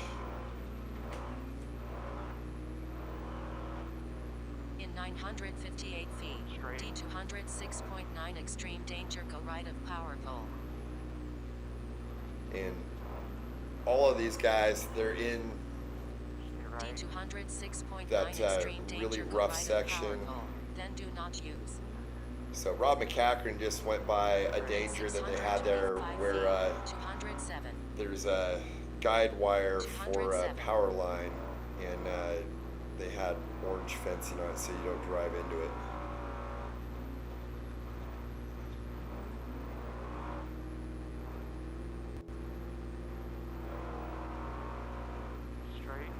In 958 feet, D206.9 extreme danger, go right of power pole. and all of these guys, they're in D206.9 that extreme really danger, go rough right of section. power pole. Then do not use. So Rob McCachran just went by a danger that they had there where 207. there's a guide wire for a power line, and they had orange fencing on it so you don't drive into it. Straight.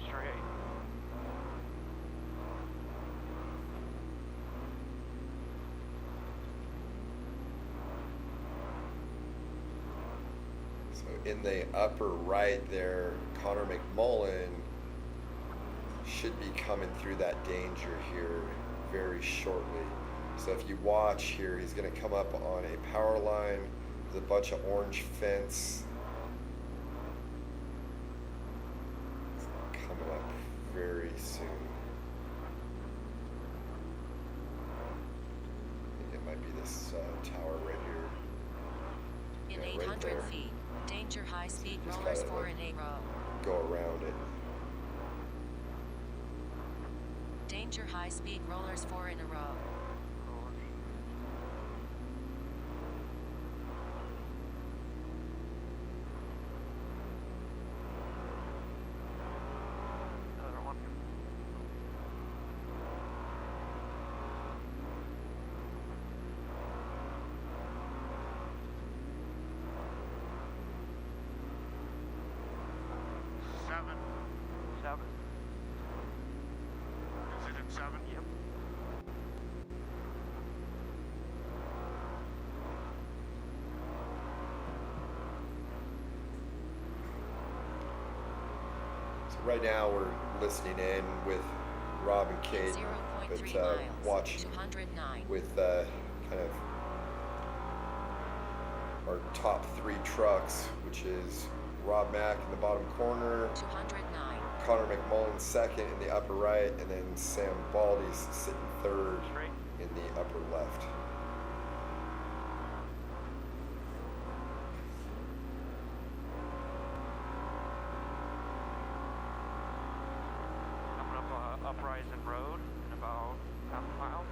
Straight. So in the upper right there, Connor McMullen should be coming through that danger here very shortly. So if you watch here, he's going to come up on a power line. There's a bunch of orange fence. It's coming up very soon. I think it might be this tower right here. In Yeah, right 800 there. feet, danger high speed Just rollers gotta, 4 like, in a row. Go around it. Danger high speed rollers 4 in a row. Another one. Seven. Seven. Is it at seven? Yep. So right now we're listening in with Rob and Kate, 0.3 but miles. watching 209. with kind of our top three trucks, which is Rob Mack in the bottom corner, 209. Connor McMullen second in the upper right, and then Sam Baldy sitting third Straight. in the upper left. Coming up Uprising Road in about half a mile.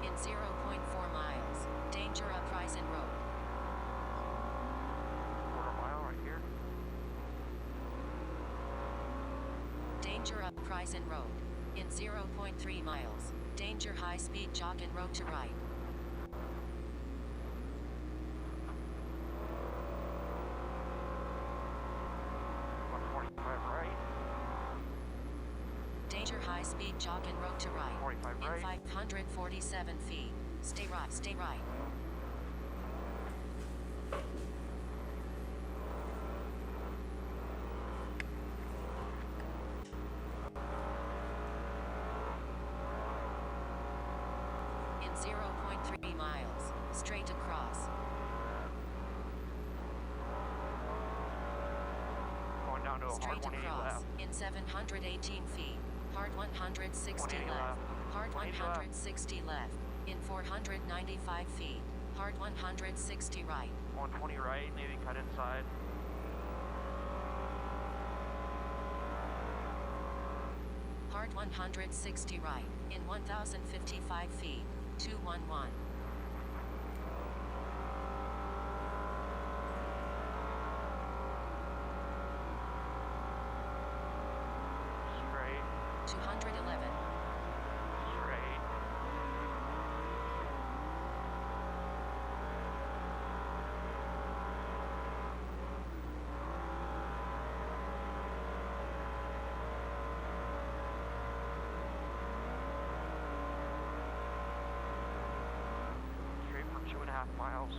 In 0.4 miles, danger Uprising Road. Quarter mile right here. Danger Uprising Road. In 0.3 miles, danger high-speed jogging road to right. Right. Danger high-speed jogging road to right. 45 right. In 547 feet. Stay right, stay right. In 0.3 miles, straight across. Going down to a Straight hard 180 across. left. In 718 feet. Hard 160 180 left. left. Hard 180 left. 160 left. In 495 feet. Hard 160 right. 120 right, maybe cut inside. Hard 160 right. In 1055 feet. 211. Straight. 211. Straight. Straight for 2.5 miles.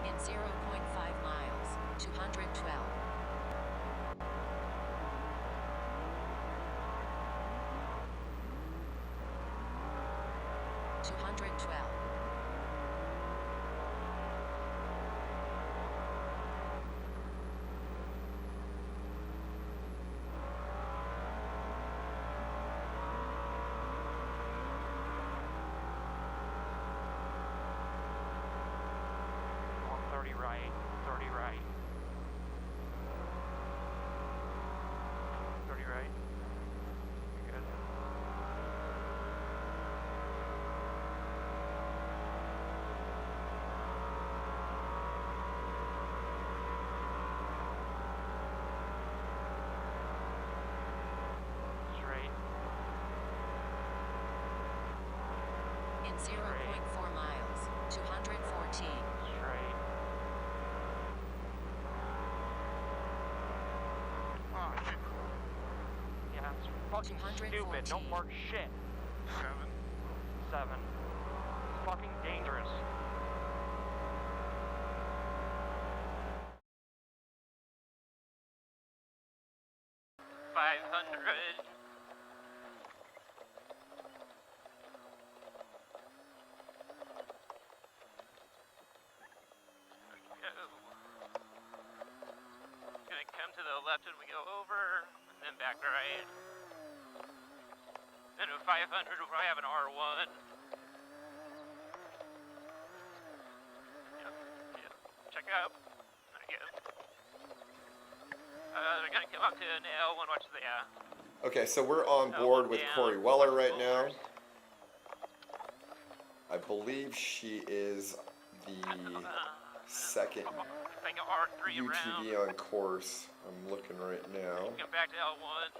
In 0.5 miles. 212. $212. Going 30 right, 30 right. 30 right. You're good. Straight. In 0.4 miles. 214. Straight. Oh, shit. Yeah, it's fucking stupid. Don't mark shit. 7. It's fucking dangerous. Gonna come to the left when we go over, and then back right. Then at 500 we'll probably have an R1. Yep. Check out. There you go. They're gonna come up to an L1, watch the, Okay, so we're on board with Corey Weller right now. I believe she is the second like an R3 around. UTV on course. I'm looking right now. Come back to L1.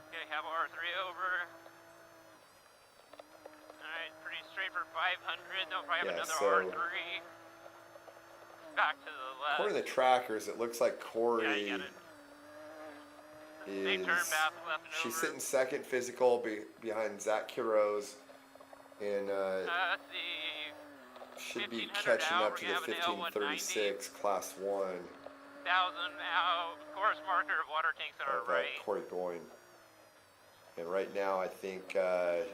Okay, have R3 over. Alright, pretty straight for 500. They'll probably have Yeah, another so- R3. Back to the left. According to the trackers, it looks like Corey Yeah, They is. turn back left and She's over. sitting second physical behind Zach Quiroz. And Let's see. should be 1500 catching out, up we're to gonna the have an L190. 1536 class 1 1,000 out, course marker, water tanks on our of right. Corey Boyne. And right now I think 1,000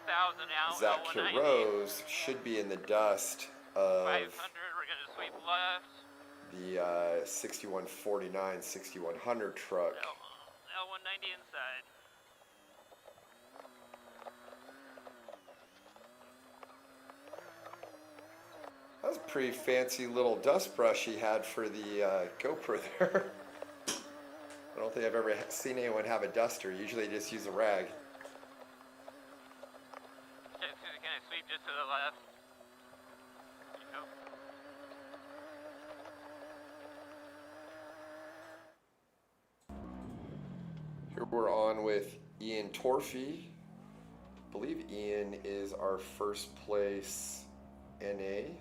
out, Zach L190. Rose should be in the dust 500, of we're gonna sweep left. the 6149 6100 truck. L190 inside. That was a pretty fancy little dust brush he had for the GoPro there. I don't think I've ever seen anyone have a duster. Usually they just use a rag. Can I sweep just to the left? Nope. Here we're on with Ian Torfey. I believe Ian is our first place NA.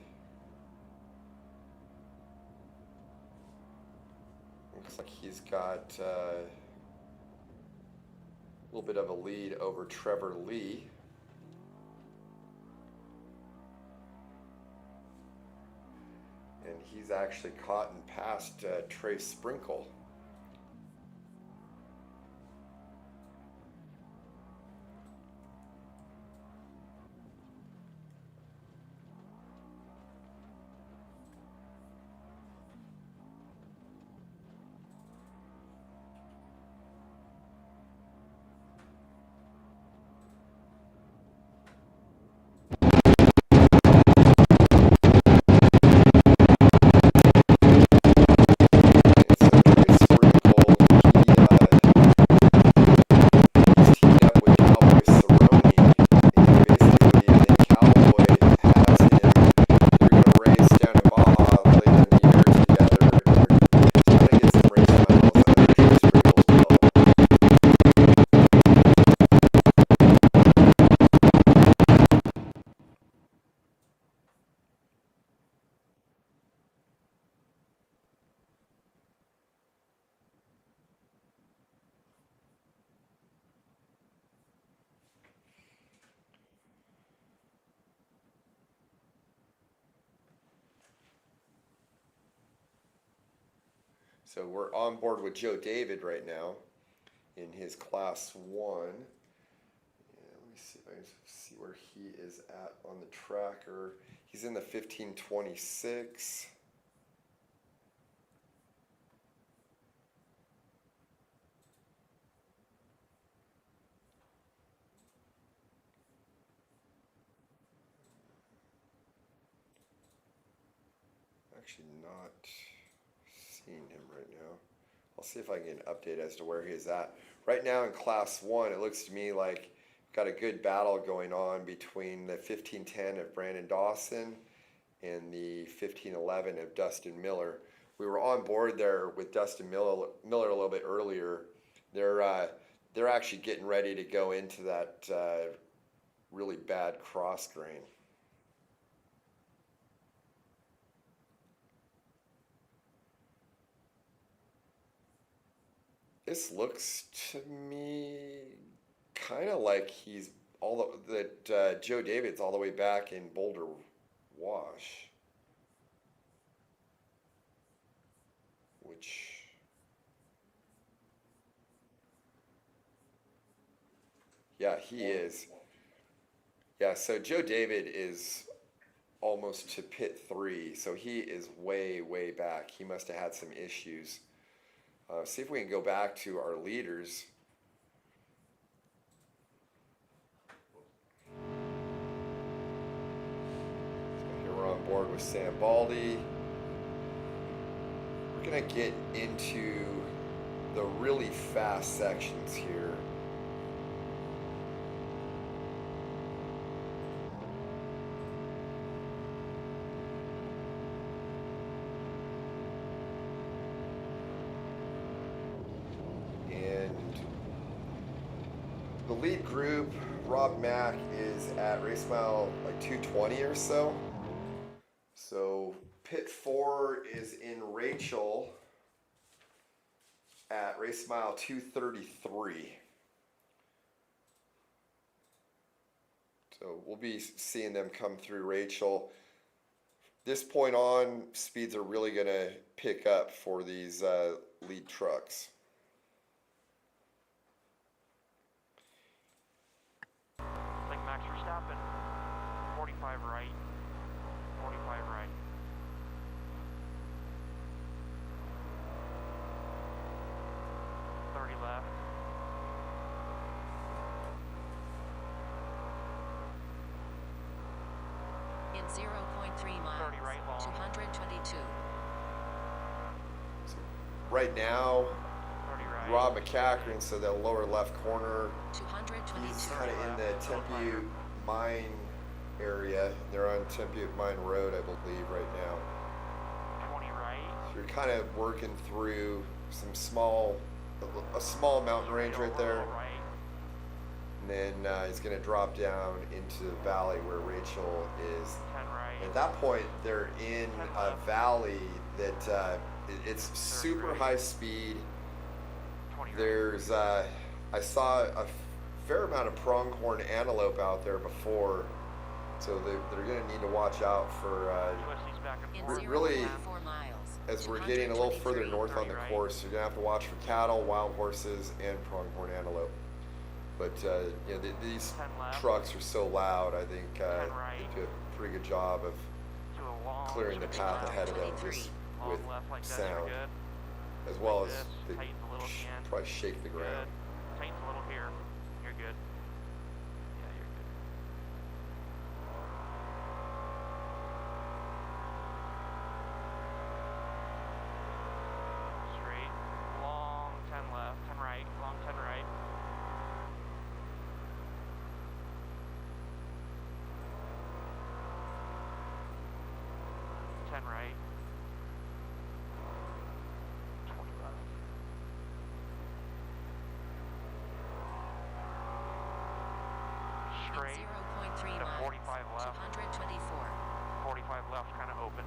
Looks like he's got a little bit of a lead over Trevor Lee. And he's actually caught and passed Trey Sprinkle. So we're on board with Joe David right now in his class 1. And let me see if I can see where he is at on the tracker. He's in the 1526. Actually not seeing him right now. I'll see if I can get an update as to where he is at. Right now in class 1, it looks to me like we've got a good battle going on between the 1510 of Brandon Dawson and the 1511 of Dustin Miller. We were on board there with Dustin Miller a little bit earlier. They're actually getting ready to go into that really bad cross grain. This looks to me kind of like he's Joe David's all the way back in Boulder Wash, which yeah, he is. Yeah, so Joe David is almost to pit 3, so he is way back. He must have had some issues. See if we can go back to our leaders. So here we're on board with Sam Baldy. We're going to get into the really fast sections here. The lead group, Rob Mack, is at race mile like 220 or so. So pit 4 is in Rachel at race mile 233. So we'll be seeing them come through Rachel. this point on, speeds are really going to pick up for these lead trucks. Like Max Verstappen, 45 right, 45 right. Left. In 0.3 miles, 30 right long. 222. Right now, 30 right. Rob McCackern, so the lower left corner, 222. he's kind of in the Tempe Mine area. They're on Tempe Mine Road, I believe, right now. 20 right. So you're kind of working through some a small mountain range right there. And then he's going to drop down into the valley where Rachel is. 10 right. At that point, they're in a valley that it's super high speed. There's I saw a fair amount of pronghorn antelope out there before, so they're going to need to watch out for really, as we're getting a little further north on the course, you're going to have to watch for cattle, wild horses, and pronghorn antelope. But you know, these trucks are so loud, I think they do a pretty good job of clearing the path ahead of them just with sound, as well as they probably shake the ground. Tightens a little here. You're good. Yeah, you're good. Straight. Long 10 left. 10 right. Long 10 right. Right. 20 left. Straight. 0.3 to miles. 45 left. 224. 45 left, kind of open.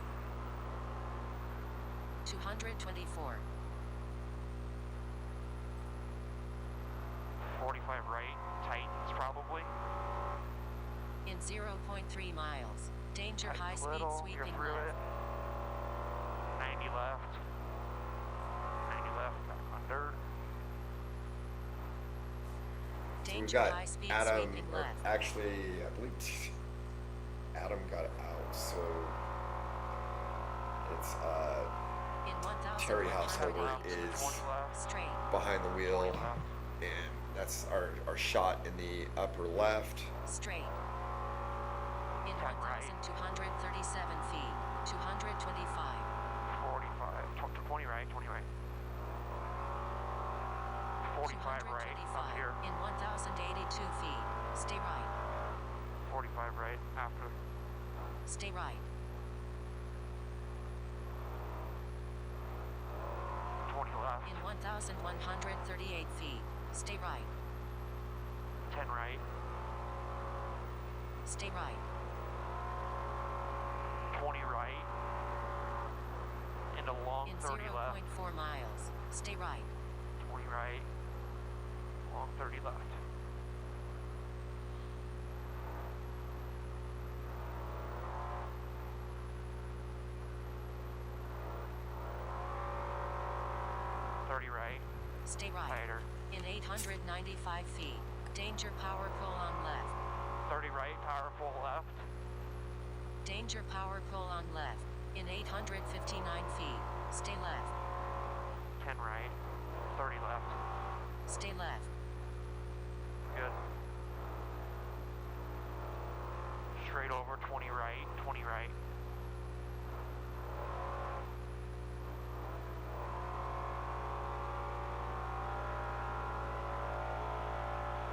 224. 45 right, tightens probably. In 0.3 miles. Danger high speed sweeping you're through left. it. 90 left. 90 left, under. So we've Danger got high speed Adam, sweeping or left. actually, I believe Adam got out, so it's In 1,100 Terry Householder is straight. behind the wheel, and that's our shot in the upper left. Straight. In 1,237 feet, 225. 45, 20 right, 20 right. 45 right, up here. In 1,082 feet, stay right. 45 right, after. Stay right. 20 left. In 1,138 feet, stay right. 10 right. Stay right. 20 right. Into long In 30 left. 0.4 miles, stay right. 20 right. Long 30 left. Right. Stay right. Tighter. In 895 feet, danger power pull on left. 30 right, power pull left. Danger power pull on left. In 859 feet, stay left. 10 right, 30 left. Stay left. Good. Straight over, 20 right, 20 right.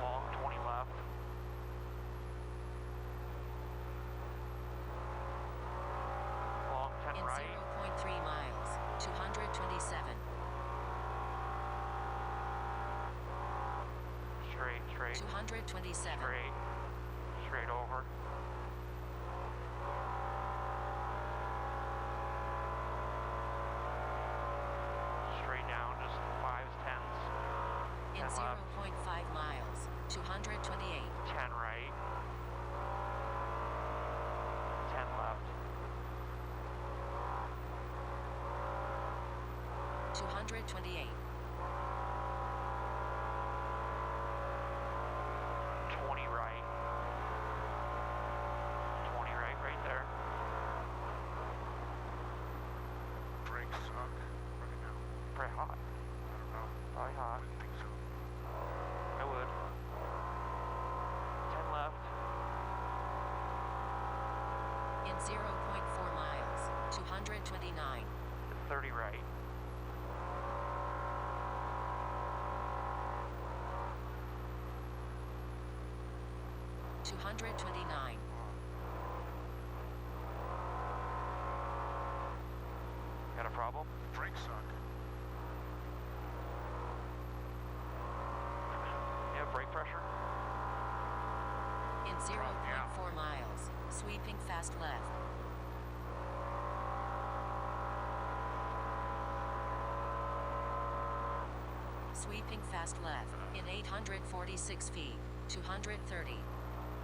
Long 20 left. Long 10 In right. 0.3 miles, 227. Straight. 227. Straight over. Straight down, just 5s, 10s. In 0.5 miles, 228. 10 right. 10 left. 228. 20 right. 20 right there. Brakes suck right now. Pretty hot. I don't know. Probably hot. I wouldn't think so. I would. 10 left. In 0.4 miles, 229. 30 right. $229. Got a problem? Brakes suck. Yeah, brake pressure. In 0.4 miles, sweeping fast left. Sweeping fast left, in 846 feet, 230.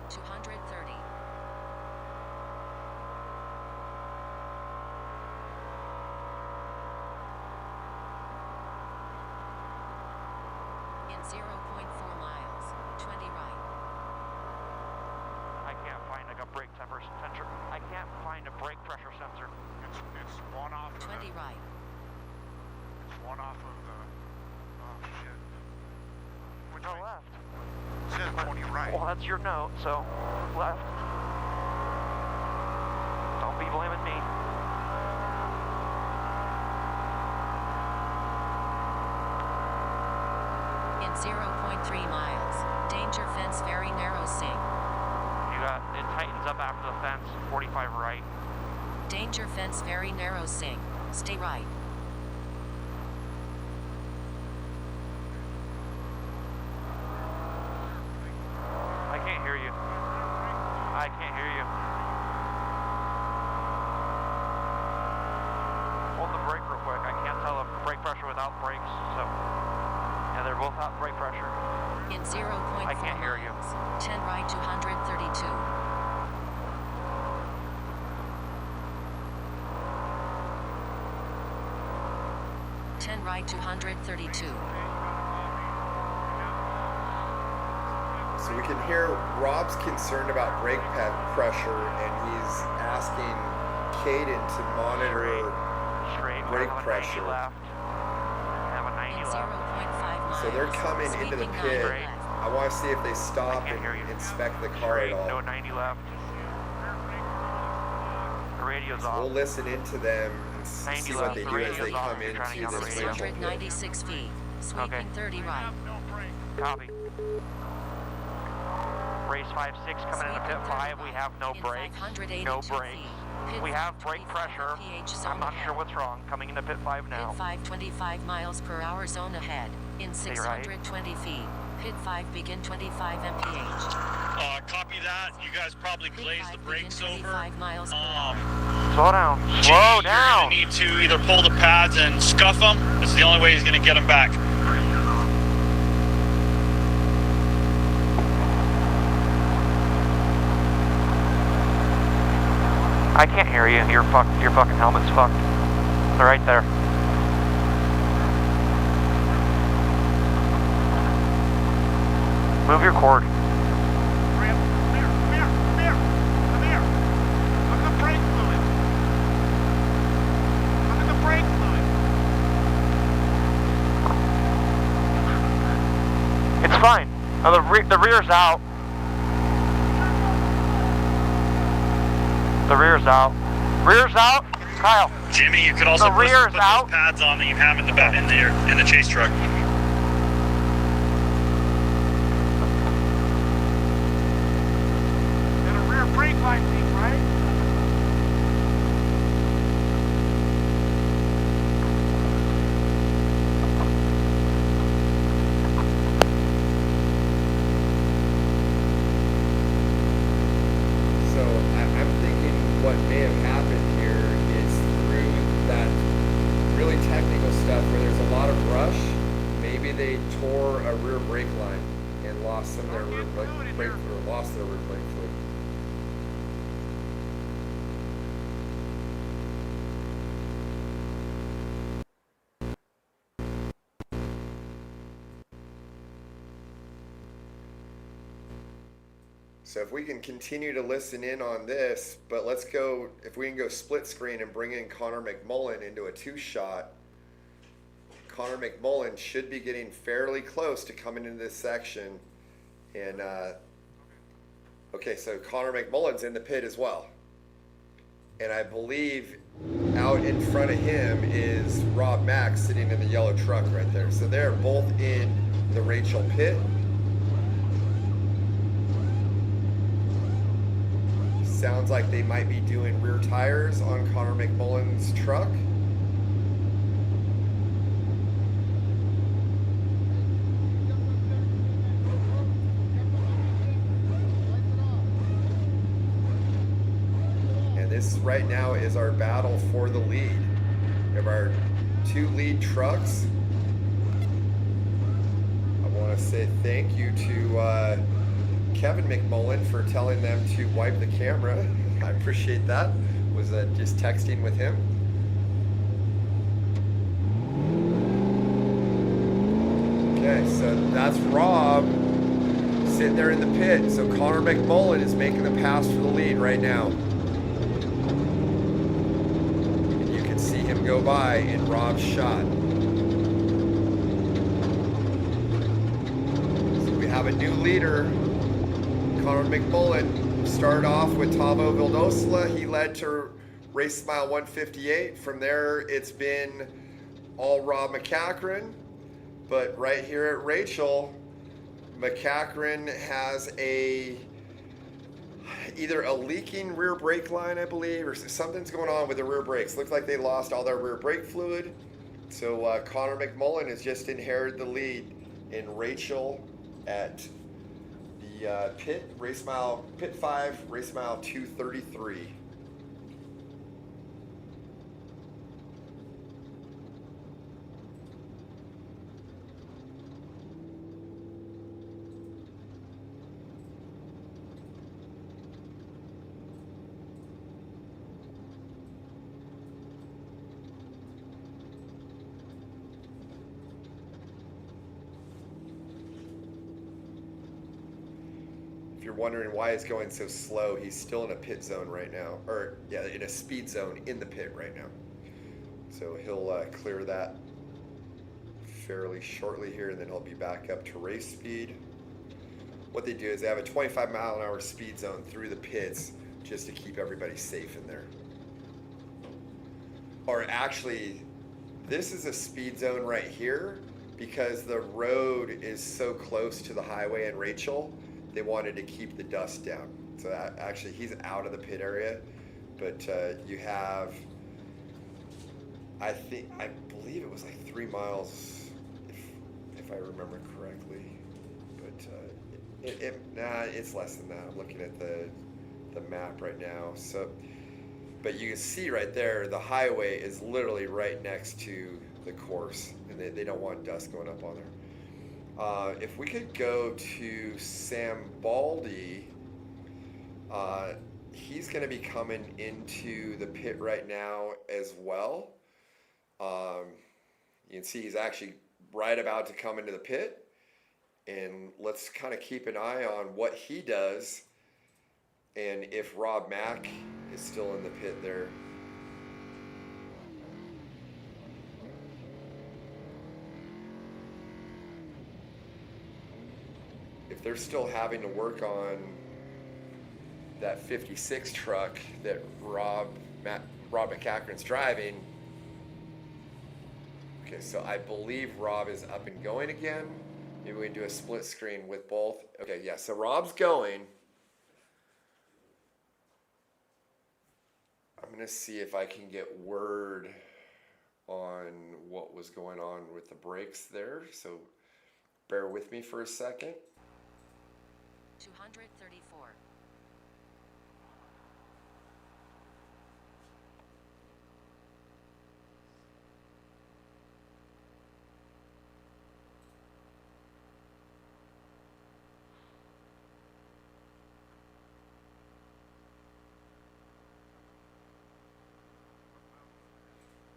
230. In 0.4 miles, 20 right. I can't find like a brake temperature sensor. I can't find a brake pressure sensor. It's one off of 20 the, right. It's one off of the, oh shit. Which No, way? left. It says 20 right. Well, that's your note, so left. Don't be blaming me. In 0.3 miles, danger fence very narrow sing. It tightens up after the fence, 45 right. Danger fence very narrow sing. Stay right. I can't hear you. I can't hear you. Hold the brake real quick. I can't tell the brake pressure without brakes, so. Yeah, they're both out brake pressure. In 0.4 I can't hear you. miles, 10 right 232. Right 232. So we can hear Rob's concerned about brake pressure, and he's asking Caden to monitor Straight. brake I have a 90 pressure. left. I have a 90 In left. 0.5 miles. So they're coming into the sweeping pit. 9 left. I want to see if they stop and inspect the car Straight. at all. No 90 left. The radio's So off. we'll listen into them and see what they do as they come into this regional pit. 696 feet. Sweeping 30 right. Copy. Race 5-6 coming into pit 5. We have no brakes. No brakes. We have brake pressure. I'm not sure what's wrong. Coming into pit 5 now. Pit 5 25 miles per hour zone ahead. In 620 feet. Pit 5 begin 25 mph. Copy that. You guys probably glazed the brakes over. 5 miles per hour. Slow down. Slow down. You need to either pull the pads and scuff them. This is the only way he's going to get them back. I can't hear you. Your fucking helmet's fucked. They're right there. Move your cord. Come here. Look at the brake fluid. Look at the brake fluid. It's fine. Oh, the rear's out. The rear's out. Rear's out. Kyle. Jimmy, you could also put those pads on that you have in the back in the chase truck. And a rear brake light thing, right? So I'm thinking what may have happened here is through that really technical stuff where there's a lot of brush, maybe they tore a rear brake line and lost some of their rear brake fluid, or lost their rear brake fluid. So if we can continue to listen in on this, but let's go, if we can go split screen and bring in Connor McMullen into a 2-shot, Connor McMullen should be getting fairly close to coming into this section. And, okay, so Connor McMullen's in the pit as well. And I believe out in front of him is Rob Mack sitting in the yellow truck right there. So they're both in the Rachel pit. Sounds like they might be doing rear tires on Connor McMullen's truck. And this right now is our battle for the lead. We have our 2 lead trucks. I want to say thank you to Kevin McMullen for telling them to wipe the camera. I appreciate that. Was just texting with him. Okay, so that's Rob sitting there in the pit. So Connor McMullen is making the pass for the lead right now. And you can see him go by in Rob's shot. So we have a new leader. Connor McMullen started off with Tavo Vildosla. He led to race mile 158. From there, it's been all Rob McCachran. But right here at Rachel, McCachran has either a leaking rear brake line, I believe, or something's going on with the rear brakes. Looks like they lost all their rear brake fluid. So Connor McMullen has just inherited the lead in Rachel at pit 5, race mile 233. If you're wondering why it's going so slow, he's still in a pit zone right now, or yeah, in a speed zone in the pit right now. So he'll clear that fairly shortly here, and then he'll be back up to race speed. What they do is they have a 25-mile-an-hour speed zone through the pits just to keep everybody safe in there. Or actually, this is a speed zone right here because the road is so close to the highway in Rachel. They wanted to keep the dust down. So actually he's out of the pit area, but you have, I believe it was like 3 miles, if I remember correctly, but it's less than that. I'm looking at the map right now. So, but you can see right there, the highway is literally right next to the course, and they don't want dust going up on there. If we could go to Sam Baldy, he's going to be coming into the pit right now as well. You can see he's actually right about to come into the pit, and let's kind of keep an eye on what he does and if Rob Mack is still in the pit there. If they're still having to work on that 56 truck that Rob McCachran's driving. Okay, so I believe Rob is up and going again. Maybe we can do a split screen with both. Okay, yeah, so Rob's going. I'm gonna see if I can get word on what was going on with the brakes there. So bear with me for a second. 234.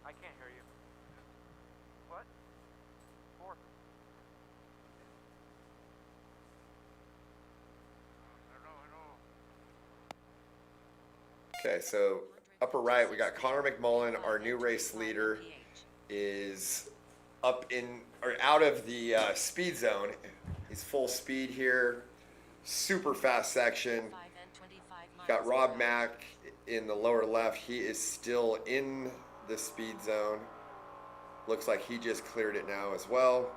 I can't hear you. What? 4. I don't know. Okay, so upper right, we got Connor McMullen, our new race leader, is up in or out of the speed zone. He's full speed here, super fast section. Got Rob Mack in the lower left. He is still in the speed zone. Looks like he just cleared it now as well.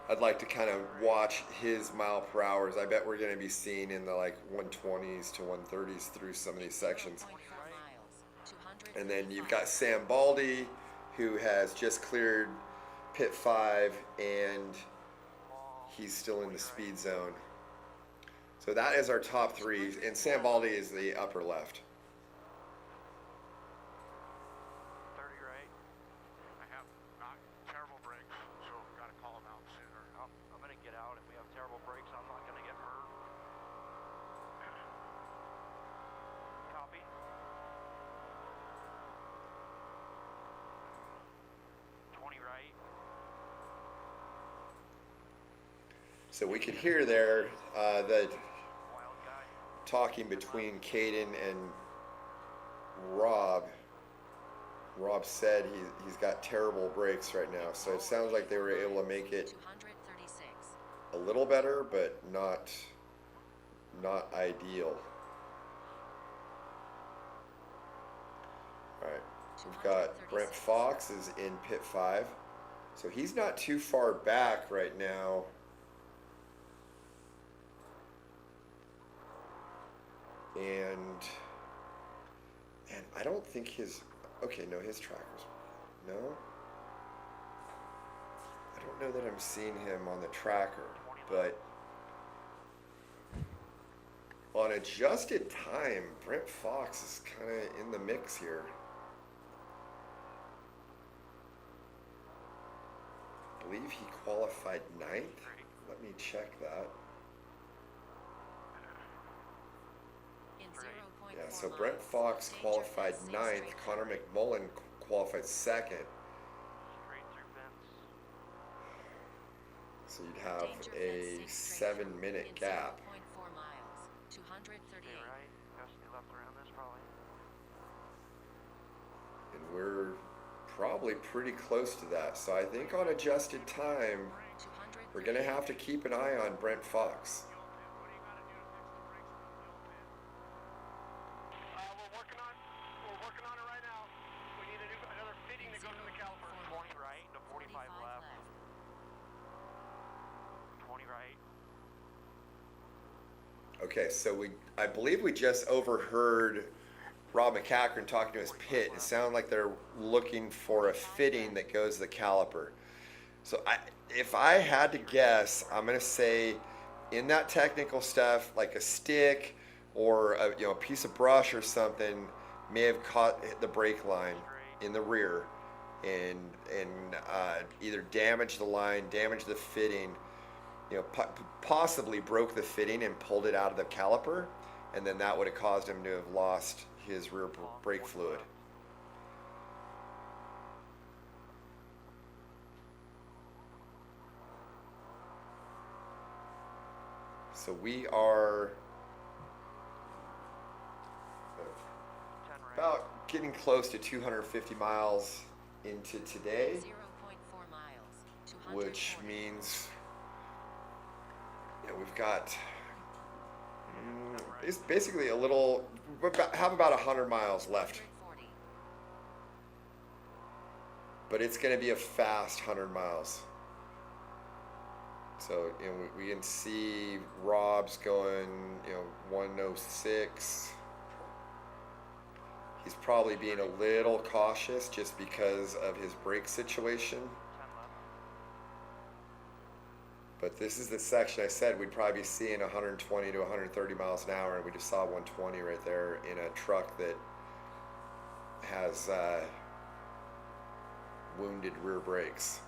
I'd like to kind of watch his mile per hours. I bet we're going to be seeing in the like 120s to 130s through some of these sections. And then you've got Sam Baldy, who has just cleared pit 5, and he's still in the speed zone. So that is our top 3, and Sam Baldy is the upper left. 30 right. I have not terrible brakes, so gotta call them out sooner. I'm gonna get out. If we have terrible brakes, I'm not gonna get hurt. Copy. Right. So we could hear there the talking between Caden and Rob. Rob said he's got terrible brakes right now, so it sounds like they were able to make it a little better, but not ideal. All right. We've got Brent Fox is in pit 5. So he's not too far back right now. And I don't think his trackers. No? I don't know that I'm seeing him on the tracker, but on adjusted time, Brent Fox is kind of in the mix here. I believe he qualified 9th. Let me check that. Yeah, so Brent Fox qualified 9th. Connor McMullen qualified 2nd. So you'd have a 7-minute gap. And we're probably pretty close to that. So I think on adjusted time, we're going to have to keep an eye on Brent Fox. We're working on it right now. We need another fitting to go to the caliper. 20 right to 45 left. 20 right. Okay, so I believe we just overheard Rob McCachran talking to his pit. It sounded like they're looking for a fitting that goes to the caliper. So if I had to guess, I'm going to say in that technical stuff, like a stick or a piece of brush or something may have caught the brake line in the rear and either damaged the line, damaged the fitting, possibly broke the fitting and pulled it out of the caliper, and then that would have caused him to have lost his rear brake fluid. So we are about getting close to 250 miles into today, which means we've got it's basically have about 100 miles left. But it's going to be a fast 100 miles. So we can see Rob's going 106. He's probably being a little cautious just because of his brake situation. But this is the section I said we'd probably be seeing 120 to 130 miles an hour, and we just saw 120 right there in a truck that has wounded rear brakes.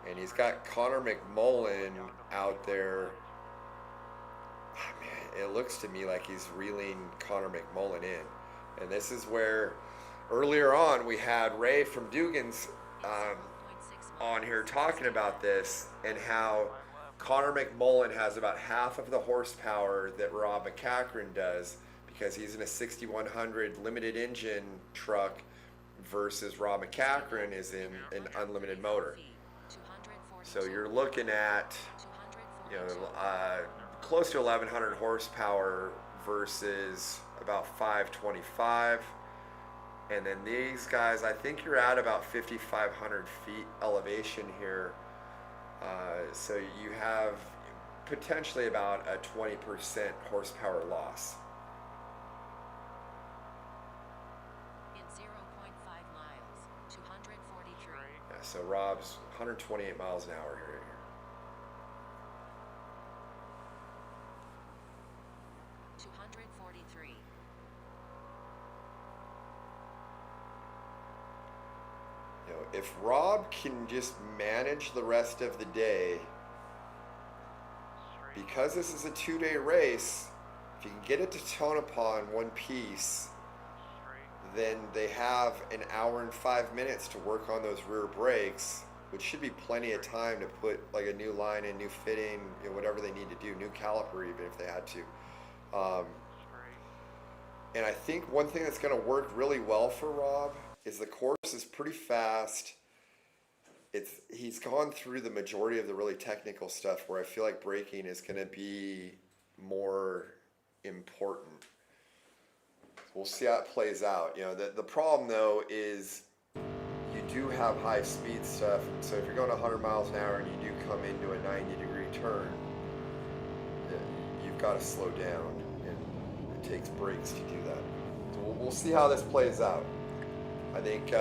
And he's got Connor McMullen out there. Oh, man, it looks to me like he's reeling Connor McMullen in. And this is where earlier on we had Ray from Dugan's on here talking about this and how Connor McMullen has about half of the horsepower that Rob McCachran does because he's in a 6100 limited engine truck versus Rob McCachran is in an unlimited motor. So you're looking at, you know, close to 1100 horsepower versus about 525. And then these guys, I think you're at about 5,500 feet elevation here. So you have potentially about a 20% horsepower loss. In 0.5 miles, 243. Yeah, so Rob's 128 miles an hour here. 243. You know, if Rob can just manage the rest of the day, because this is a 2-day race, if you can get it to Tonopah in one piece, then they have an hour and 5 minutes to work on those rear brakes, which should be plenty of time to put like a new line in, new fitting, you know, whatever they need to do, new caliper even if they had to. And I think one thing that's going to work really well for Rob is the course is pretty fast. He's gone through the majority of the really technical stuff where I feel like braking is going to be more important. We'll see how it plays out. You know, the problem though is you do have high speed stuff. So if you're going 100 miles an hour and you do come into a 90-degree turn, you've got to slow down, and it takes brakes to do that. So we'll see how this plays out. I think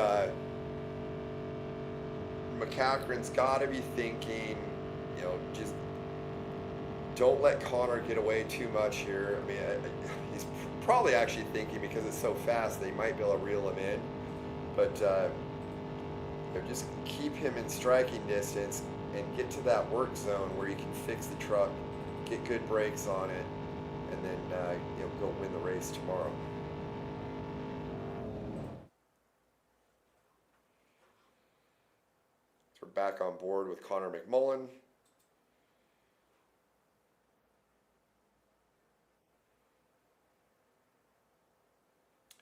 McCachran's got to be thinking, you know, just don't let Connor get away too much here. I mean, he's probably actually thinking because it's so fast they might be able to reel him in, but you know, just keep him in striking distance and get to that work zone where you can fix the truck, get good brakes on it, and then you know, go win the race tomorrow. We're back on board with Connor McMullen.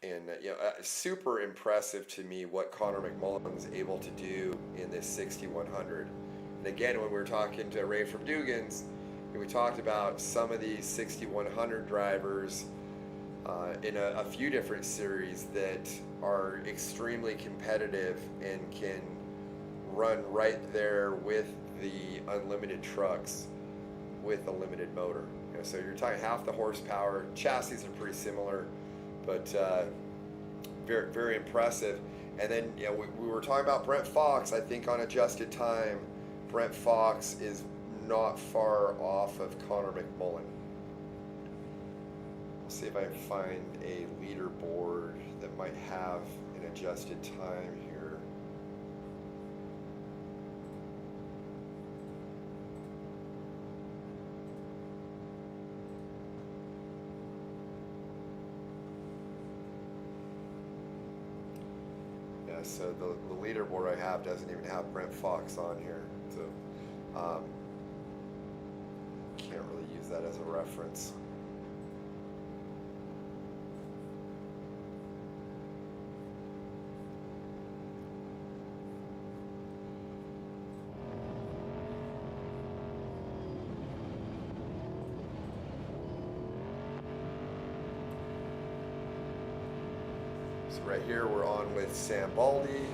And you know, super impressive to me what Connor McMullen was able to do in this 6100. And again, when we were talking to Ray from Dugan's, we talked about some of these 6100 drivers in a few different series that are extremely competitive and can run right there with the unlimited trucks with a limited motor. You know, so you're talking half the horsepower. Chassis are pretty similar, but very, very impressive. And then, you know, we were talking about Brent Fox. I think on adjusted time, Brent Fox is not far off of Connor McMullen. I'll see if I can find a leaderboard that might have an adjusted time here. So the leaderboard I have doesn't even have Brent Fox on here, so can't really use that as a reference. So right here we're on with Sam Baldy.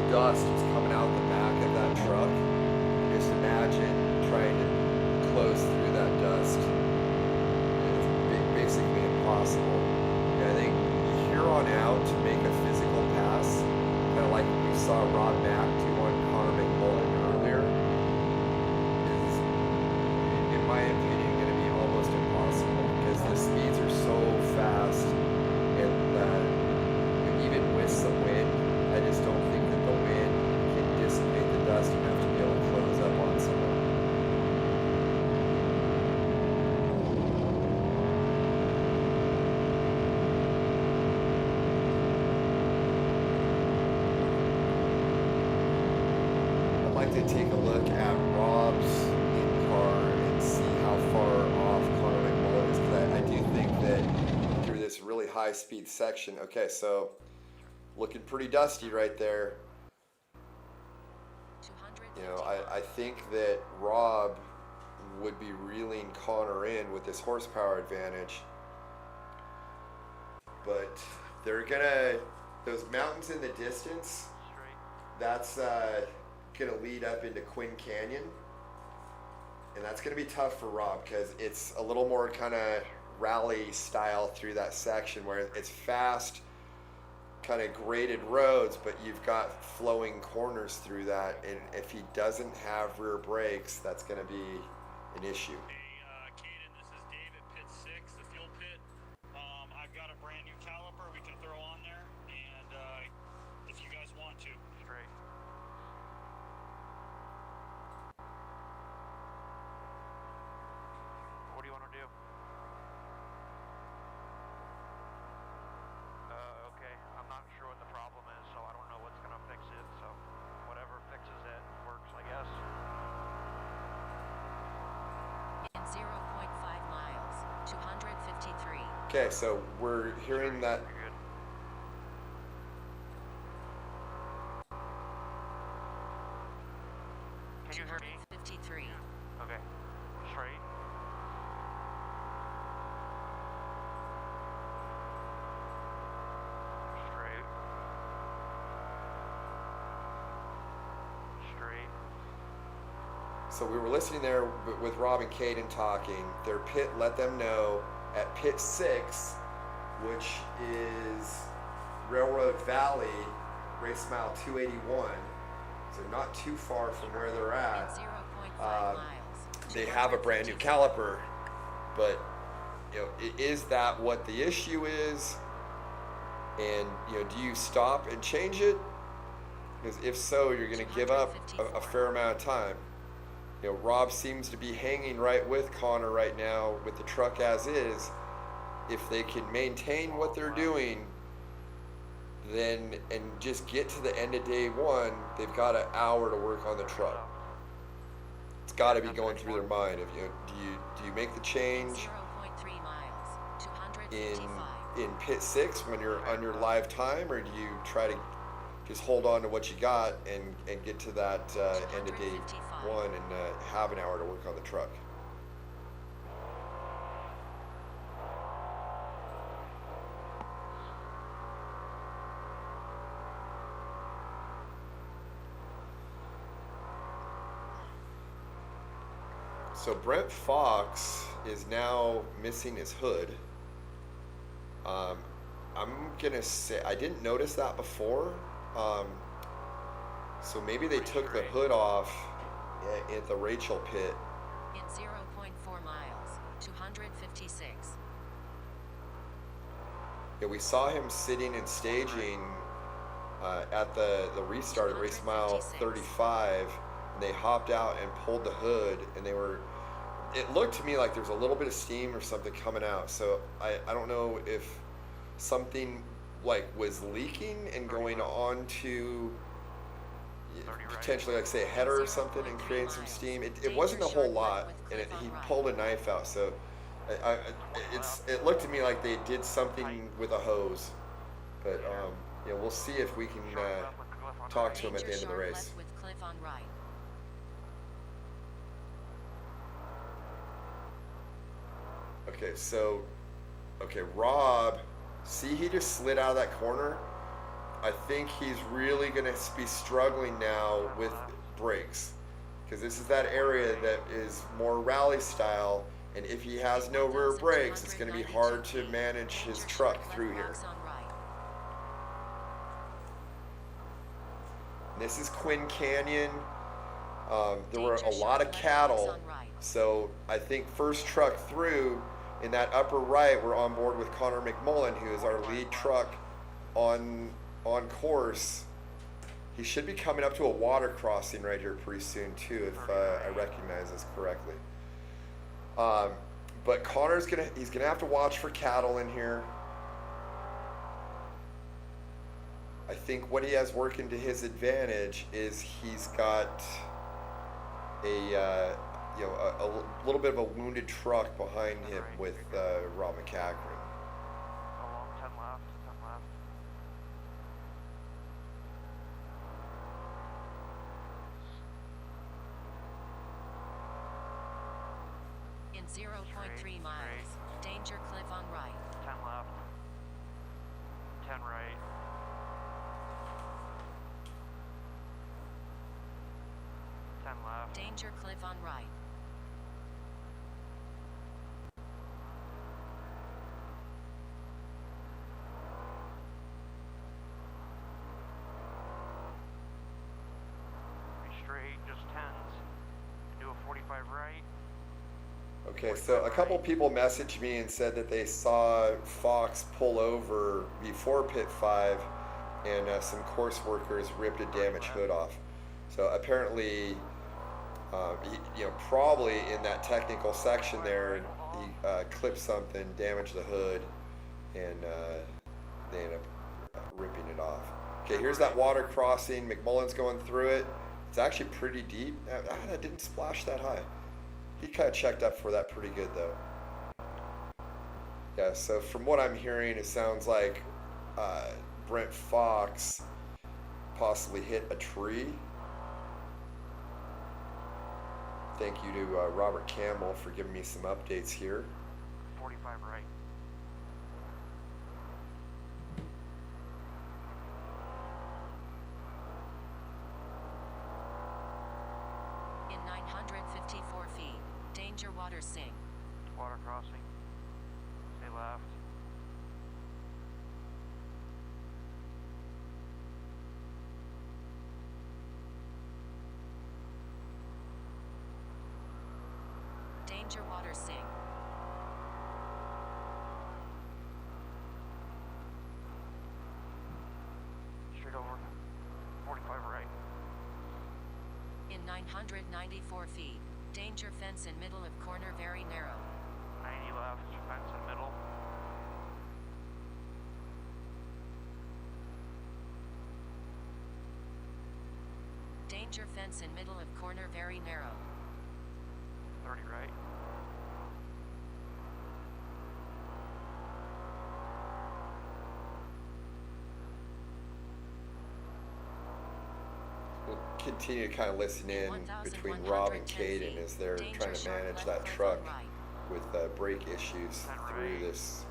Dust was coming out the back of that truck. Just imagine trying to close through that dust. It's basically impossible. And I think here on out to make a physical pass, kind of like we saw Rod Mack do on Connor McMullen earlier, is, in my opinion, going to be almost impossible because the speeds are so gonna take a look at Rob's in-car and see how far off Connor McMullen is, because I do think that through this really high-speed section, okay, so looking pretty dusty right there. You know, I think that Rob would be reeling Connor in with this horsepower advantage, but they're gonna, those mountains in the distance, that's gonna lead up into Quinn Canyon, and that's gonna be tough for Rob because it's a little more kind of rally style through that section where it's fast, kind of graded roads, but you've got flowing corners through that, and if he doesn't have rear brakes, that's going to be an issue. Hey, Caden, this is David, pit 6, the fuel pit. I've got a brand new caliper we can throw on there, and if you guys want to. Straight. What do you want to do? Okay, I'm not sure what the problem is, so I don't know what's gonna fix it, so whatever fixes it works, I guess. In 0.5 miles, 253. Okay, so we're hearing that. Can you hear me? 53. Okay. Straight. Straight. Straight. So we were listening there with Rob and Caden talking. Their pit let them know at pit 6, which is Railroad Valley, race mile 281, so not too far from where they're at. They have a brand new caliper, but you know, is that what the issue is? And you know, do you stop and change it? Because if so, you're going to give up a fair amount of time. You know, Rob seems to be hanging right with Connor right now with the truck as is. If they can maintain what they're doing, then and just get to the end of day 1, they've got an hour to work on the truck. It's got to be going through their mind. If you know, do you make the change 0.3 miles, 255. in pit 6 when you're on your live time, or do you try to just hold on to what you got and get to that end of day 1 and have an hour to work on the truck? So Brent Fox is now missing his hood. I'm gonna say I didn't notice that before. So maybe they took the hood off at the Rachel pit. In 0.4 miles, 256. Yeah, we saw him sitting and staging at the restart at race mile 35. And they hopped out and pulled the hood, and they were. It looked to me like there's a little bit of steam or something coming out. So I don't know if something like was leaking and going on to potentially, like say, a header or something and creating some steam. It wasn't a whole lot, and he pulled a knife out. So it looked to me like they did something with a hose. But you know, we'll see if we can talk to him at the end of the race. With cliff on right. Okay, so, Rob, see, he just slid out of that corner. I think he's really going to be struggling now with brakes, because this is that area that is more rally style, and if he has no rear brakes, it's going to be hard to manage his truck through here. This is Quinn Canyon. There were a lot of cattle, so I think first truck through in that upper right, we're on board with Connor McMullen, who is our lead truck on course. He should be coming up to a water crossing right here pretty soon too, if I recognize this correctly. But Connor's he's gonna have to watch for cattle in here. I think what he has working to his advantage is he's got a little bit of a wounded truck behind him with Rob McCachran. Along 10 left, 10 left. In 0.3 miles, danger cliff on right. 10 left. 10 right. Left. Danger cliff on right. Be straight, just 10s. Do a 45 right. Okay, so a couple people messaged me and said that they saw Fox pull over before pit 5 and some course workers ripped a damaged hood off. So apparently, probably in that technical section there, he clipped something, damaged the hood, and they ended up ripping it off. Okay, here's that water crossing. McMullen's going through it. It's actually pretty deep. That didn't splash that high. He kind of checked up for that pretty good, though. Yeah, so from what I'm hearing, it sounds like Brent Fox possibly hit a tree. Thank you to Robert Campbell for giving me some updates here. 45 right. In 954 feet, danger water sink. Water crossing. Stay left. Danger water sink. Straight over. 45 right. In 994 feet, danger fence in middle of corner very narrow. 90 left, fence in middle. Danger fence in middle of corner very narrow. 30 right. We'll continue to kind of listen in between Rob and Caden as they're trying to manage that truck with brake issues through these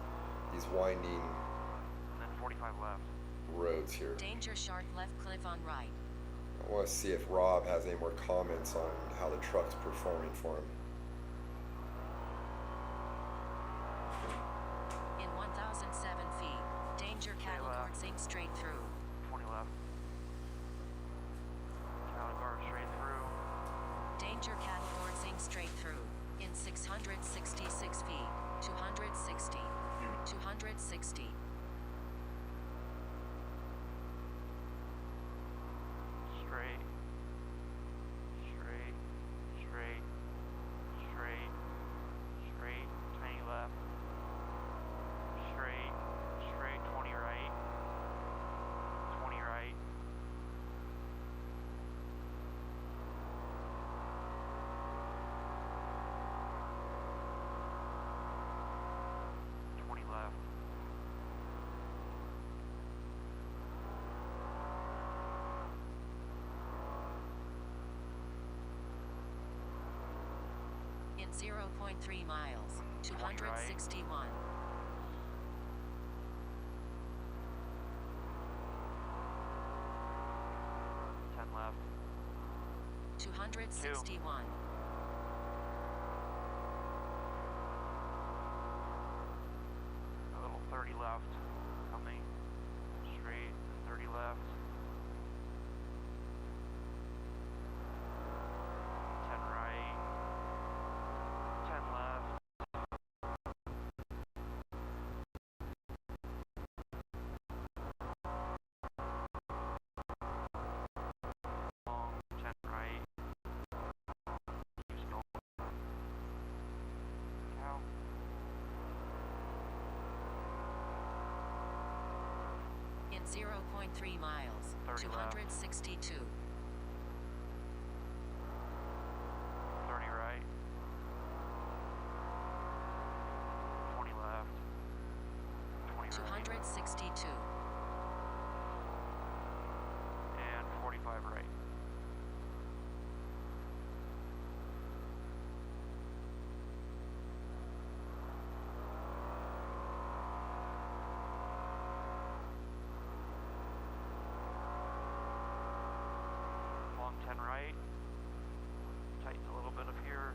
winding And then 45 left. roads here. Danger sharp left cliff on right. I want to see if Rob has any more comments on how the truck's performing for him. In 1007 feet, danger cattle guard sink straight through. 20 left. Cattle guard straight through. Danger cattle guard sink straight through. In 666 feet, 260. 260. Straight. Straight. Straight. Straight. Straight. Tiny left. Straight. Straight. 20 right. 20 right. Left. In 0.3 miles, 261. Left. 261. A little 30 left. Coming straight. 30 left. 10 right. 10 left. Long. 10 right. Keeps going. Cow. In 0.3 miles, 30 left. 262. 262. And 45 right. Long 10 right. Tighten a little bit up here.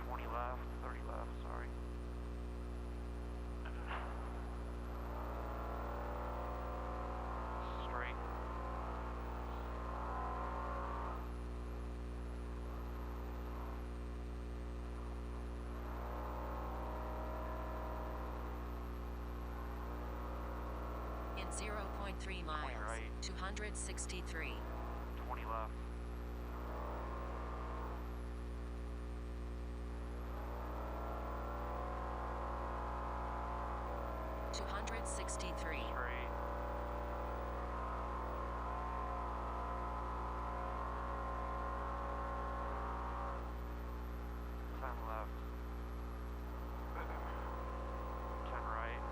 20 left, 30 left, sorry. Straight. In 0.3 miles, right. 263. 20 left. $263. Straight. Ten left. 10 right.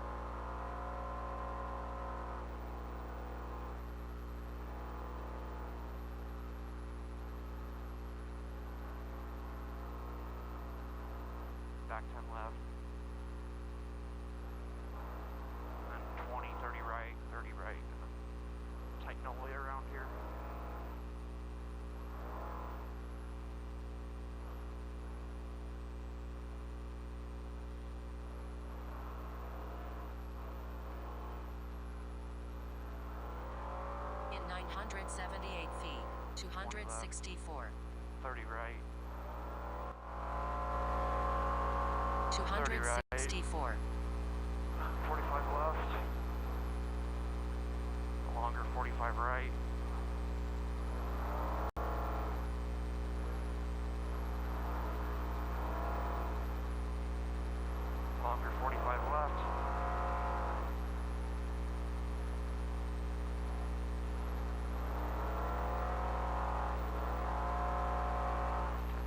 Back 10 left. And then 20, 30 right, 30 right. And then tighten all the way around here. In 978 feet, 264. 30 right. 264. 45 left. Longer 45 right. Longer 45 left.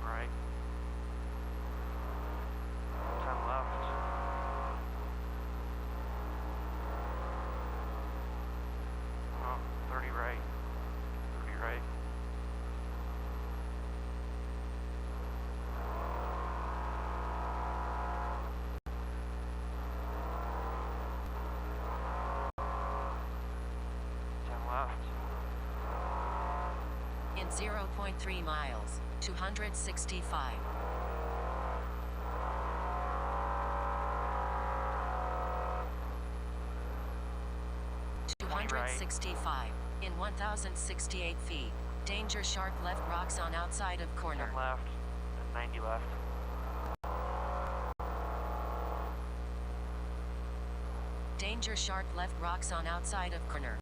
Right. 10 left. Oh, 30 right. 30 right. Left. In 0.3 miles, 265. 265. In 1,068 feet. Danger sharp left rocks on outside of corner. 10 left and 90 left. Danger sharp left rocks on outside of corner.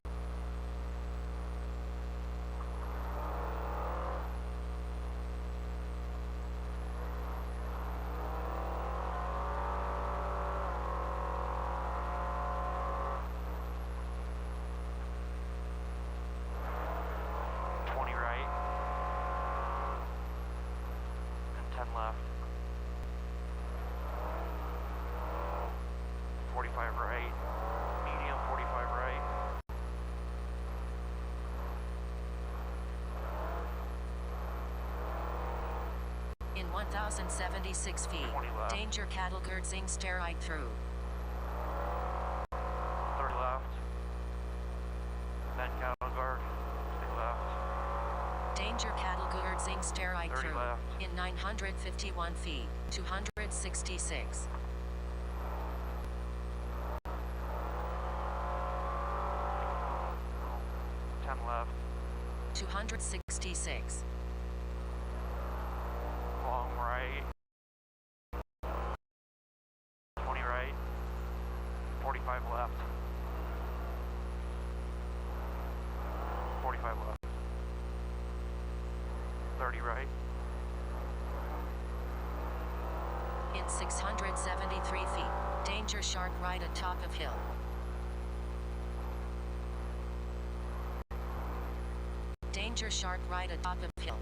Left. 45 right. Medium 45 right. In 1,076 feet. Danger cattle gurtzing stare right through. 30 left. Then cattle guard. Stay left. Danger cattle gurtzing stare right 30 through. left. In 951 feet. 266. 10 left. 266. Long right. 20 right. 45 left. 45 left. 30 right. In 673 feet. Danger sharp right atop of hill. Danger sharp right atop of hill.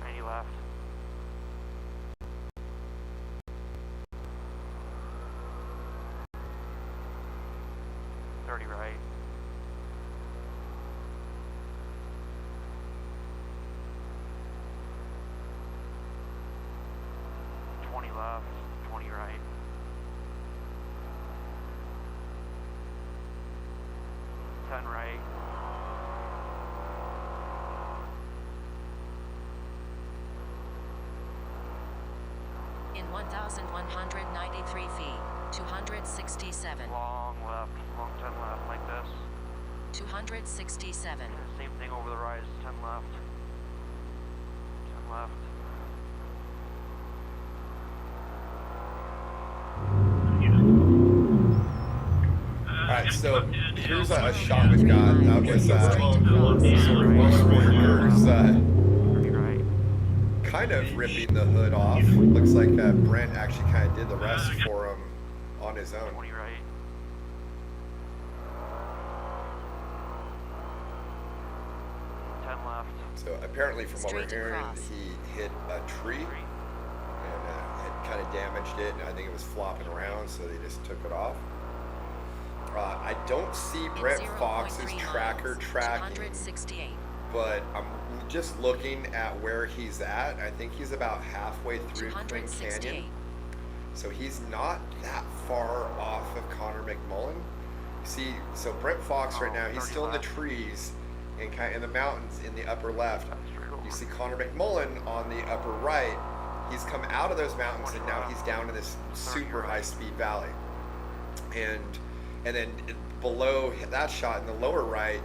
90 left. 30 right. 20 left, 20 right. 10 right. In 1,193 feet, 267. Long left, long 10 left, like this. 267. Same thing over the rise, 10 left. 10 left. Alright, so here's a shot we've got. That was sort of Warriors kind of ripping the hood off. Looks like Brent actually kind of did the rest for him on his own. 20 right. 10 left. So apparently from what we're hearing, he hit a tree and had kind of damaged it, and I think it was flopping around, so they just took it off. I don't see Brent Fox's tracker tracking, but I'm just looking at where he's at. I think he's about halfway through Twin Canyon, so he's not that far off of Connor McMullen. See, so Brent Fox right now, he's still in the trees and kind of in the mountains in the upper left. You see Connor McMullen on the upper right. He's come out of those mountains and now he's down in this super high-speed valley. And then below that shot in the lower right,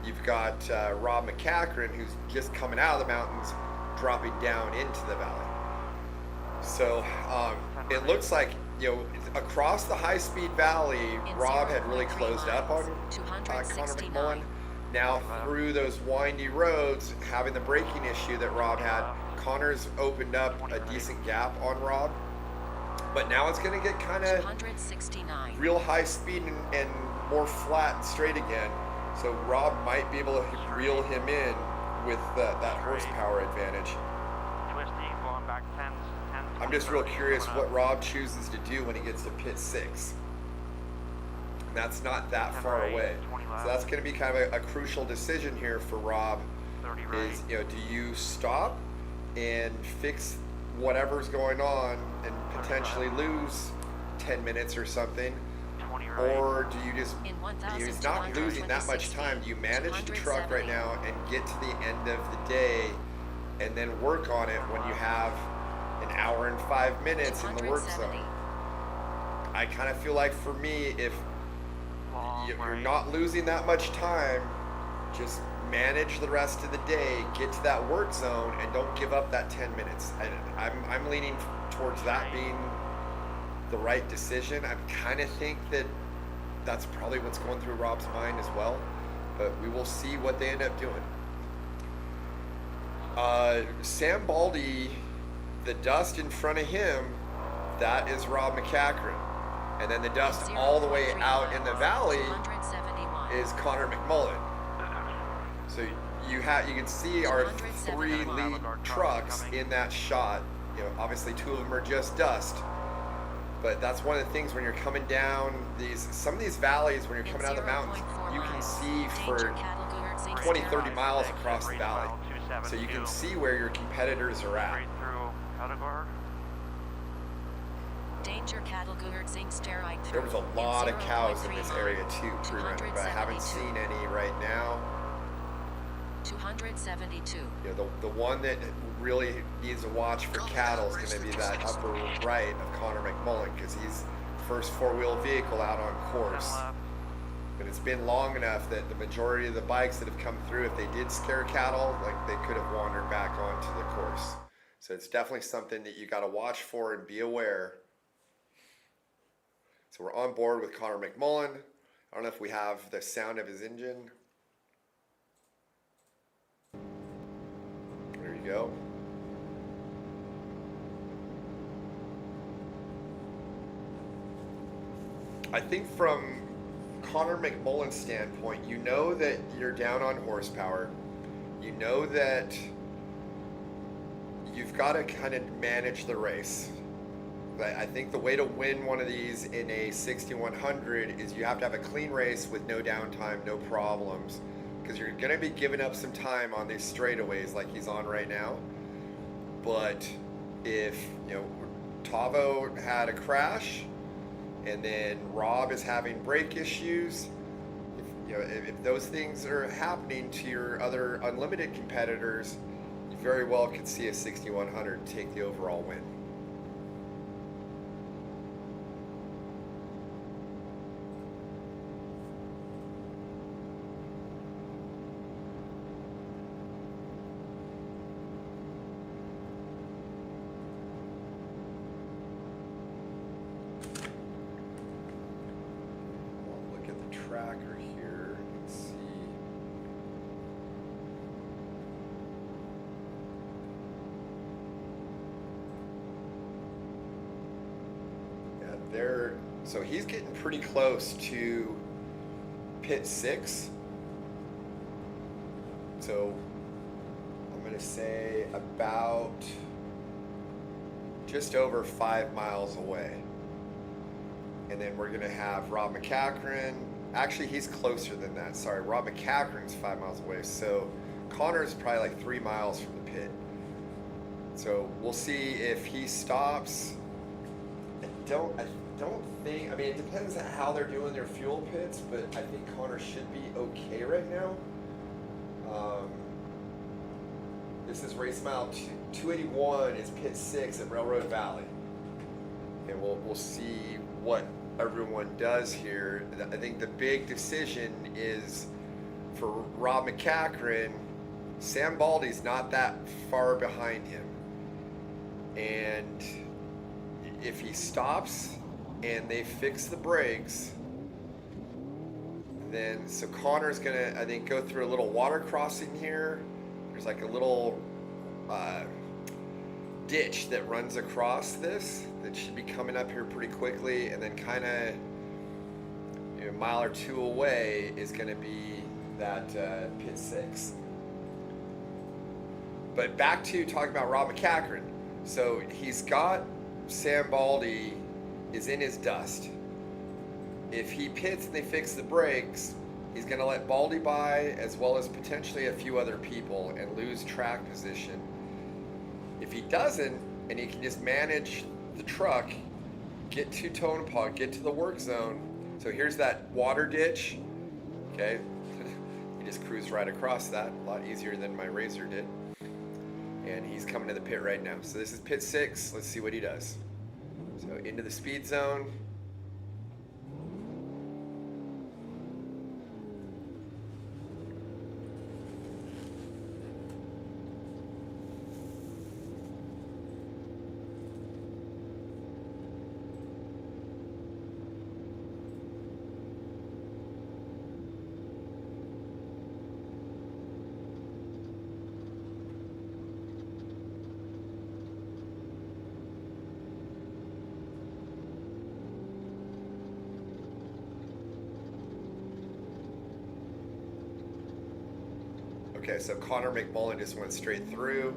you've got Rob McCachran, who's just coming out of the mountains, dropping down into the valley. So it looks like, you know, across the high-speed valley, Rob had really closed up on Connor McMullen. Now through those windy roads, having the braking issue that Rob had, Connor's opened up a decent gap on Rob. But now it's going to get kind of real high speed and more flat and straight again. So Rob might be able to reel him in with that horsepower advantage. Twisting, going back 10. I'm just real curious what Rob chooses to do when he gets to pit 6. And that's not that far away. So that's going to be kind of a crucial decision here for Rob. Is, you know, do you stop and fix whatever's going on and potentially lose 10 minutes or something, or do you just, he's not losing that much time, do you manage the truck right now and get to the end of the day and then work on it when you have an hour and 5 minutes in the work zone? I kind of feel like for me, if you're not losing that much time, just manage the rest of the day, get to that work zone, and don't give up that 10 minutes. I'm leaning towards that being the right decision. I kind of think that that's probably what's going through Rob's mind as well, but we will see what they end up doing. Sam Baldy, the dust in front of him, that is Rob McCachran. And then the dust all the way out in the valley is Connor McMullen. So you can see our 3 lead trucks in that shot. You know, obviously 2 of them are just dust. But that's one of the things when you're coming down some of these valleys, when you're coming out of the mountains, you can see for 20, 30 miles across the valley. So you can see where your competitors are at. Danger cattle There was a lot of cows in this area too, pre-run, but I haven't seen any right now. 272. You know, the one that really needs to watch for cattle is going to be that upper right of Connor McMullen, because he's first 4-wheel vehicle out on course. But it's been long enough that the majority of the bikes that have come through, if they did scare cattle, like they could have wandered back onto the course. So it's definitely something that you got to watch for and be aware. So we're on board with Connor McMullen. I don't know if we have the sound of his engine. There you go. I think from Connor McMullen's standpoint, you know that you're down on horsepower. You know that you've got to kind of manage the race. I think the way to win one of these in a 6100 is you have to have a clean race with no downtime, no problems, because you're going to be giving up some time on these straightaways like he's on right now. But if, you know, Tavo had a crash and then Rob is having brake issues, if those things are happening to your other unlimited competitors, you very well could see a 6100 take the overall win. Look at the tracker here and see. So he's getting pretty close to pit 6. So I'm going to say about just over 5 miles away. And then we're going to have Rob McCachran. Actually, he's closer than that. Sorry, Rob McCachran's 5 miles away. So Connor's probably like 3 miles from the pit. So we'll see if he stops. I don't think, I mean, it depends on how they're doing their fuel pits, but I think Connor should be okay right now. This is race mile 281 is pit 6 at Railroad Valley. And we'll see what everyone does here. I think the big decision is for Rob McCachran. Sam Baldy's not that far behind him. And if he stops and they fix the brakes, then so Connor's gonna, I think, go through a little water crossing here. There's like a little ditch that runs across this that should be coming up here pretty quickly, and then kind of a mile or two away is going to be that pit 6. But back to talking about Rob McCachran. So he's got Sam Baldy is in his dust. If he pits and they fix the brakes, he's going to let Baldy by as well as potentially a few other people and lose track position. If he doesn't, and he can just manage the truck, get to Tonopah, get to the work zone. So here's that water ditch. Okay, he just cruised right across that, a lot easier than my Razor did. And he's coming to the pit right now. So this is pit 6. Let's see what he does. So into the speed zone. Okay, so Connor McMullen just went straight through.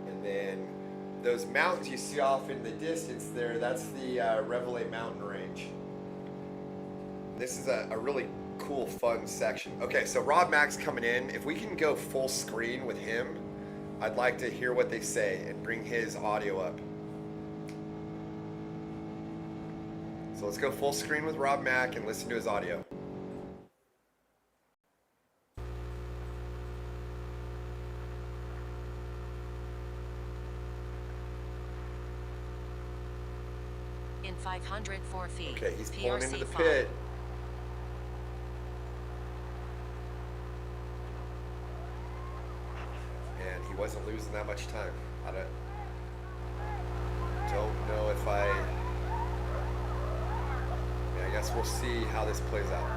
And then those mountains you see off in the distance there, that's the Reveille mountain range. This is a really cool, fun section. Okay, so Rob Mack's coming in. If we can go full screen with him, I'd like to hear what they say and bring his audio up. So let's go full screen with Rob Mack and listen to his audio. In 504 feet. Okay, he's pulling into the PRC pit. And he wasn't losing that much time. I don't know if I guess we'll see how this plays out.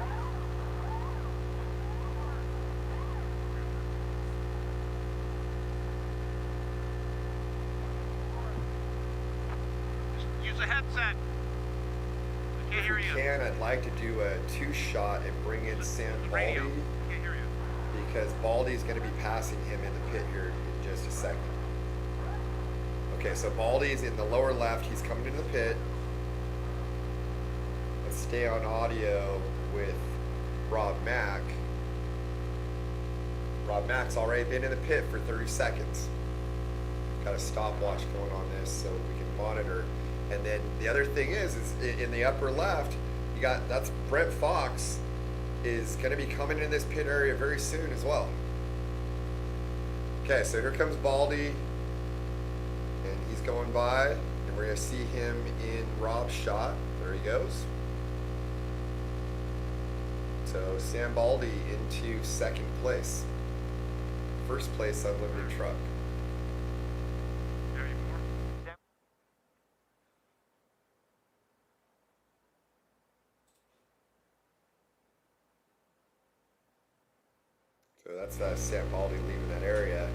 Use a headset. I can't hear you. I'd like to do a 2-shot and bring in Sam Baldy. Can't hear you. Because Baldy's going to be passing him in the pit here in just a second. Okay, so Baldy's in the lower left. He's coming into the pit. Let's stay on audio with Rob Mack. Rob Mack's already been in the pit for 30 seconds. Got a stopwatch going on this so we can monitor. And then the other thing is in the upper left, that's Brent Fox is going to be coming in this pit area very soon as well. Okay, so here comes Baldy, and he's going by, and we're going to see him in Rob's shot. There he goes. So Sam Baldy into second place. First place unlimited truck. So that's Sam Baldy leaving that area.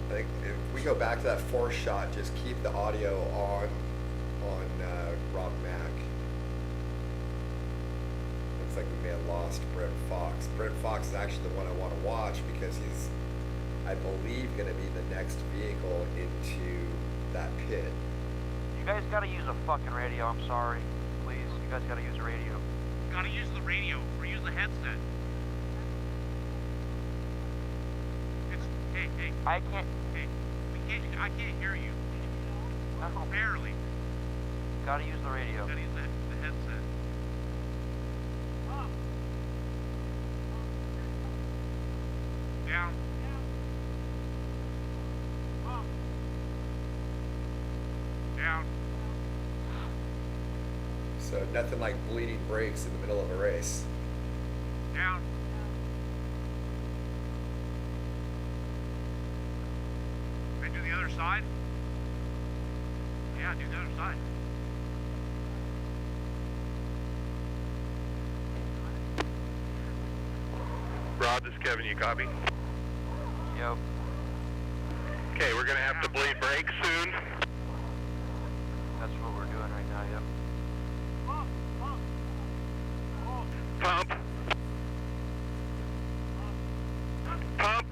I think if we go back to that fourth shot, just keep the audio on Rob Mack. Looks like we may have lost Brent Fox. Brent Fox is actually the one I want to watch because he's, I believe, going to be the next vehicle into that pit. You guys gotta use a fucking radio, I'm sorry. Please, you guys gotta use a radio. Gotta use the radio or use the headset. Hey. I can't. Hey, I can't hear you. No. Barely. Gotta use the radio. Gotta use the headset. Down. Down. So nothing like bleeding brakes in the middle of a race. Down. Can I do the other side? Yeah, do the other side. Rod, this is Kevin. You copy? Yep. Okay, we're gonna have to bleed brakes soon. That's what we're doing right now, yep. Pump. Pump.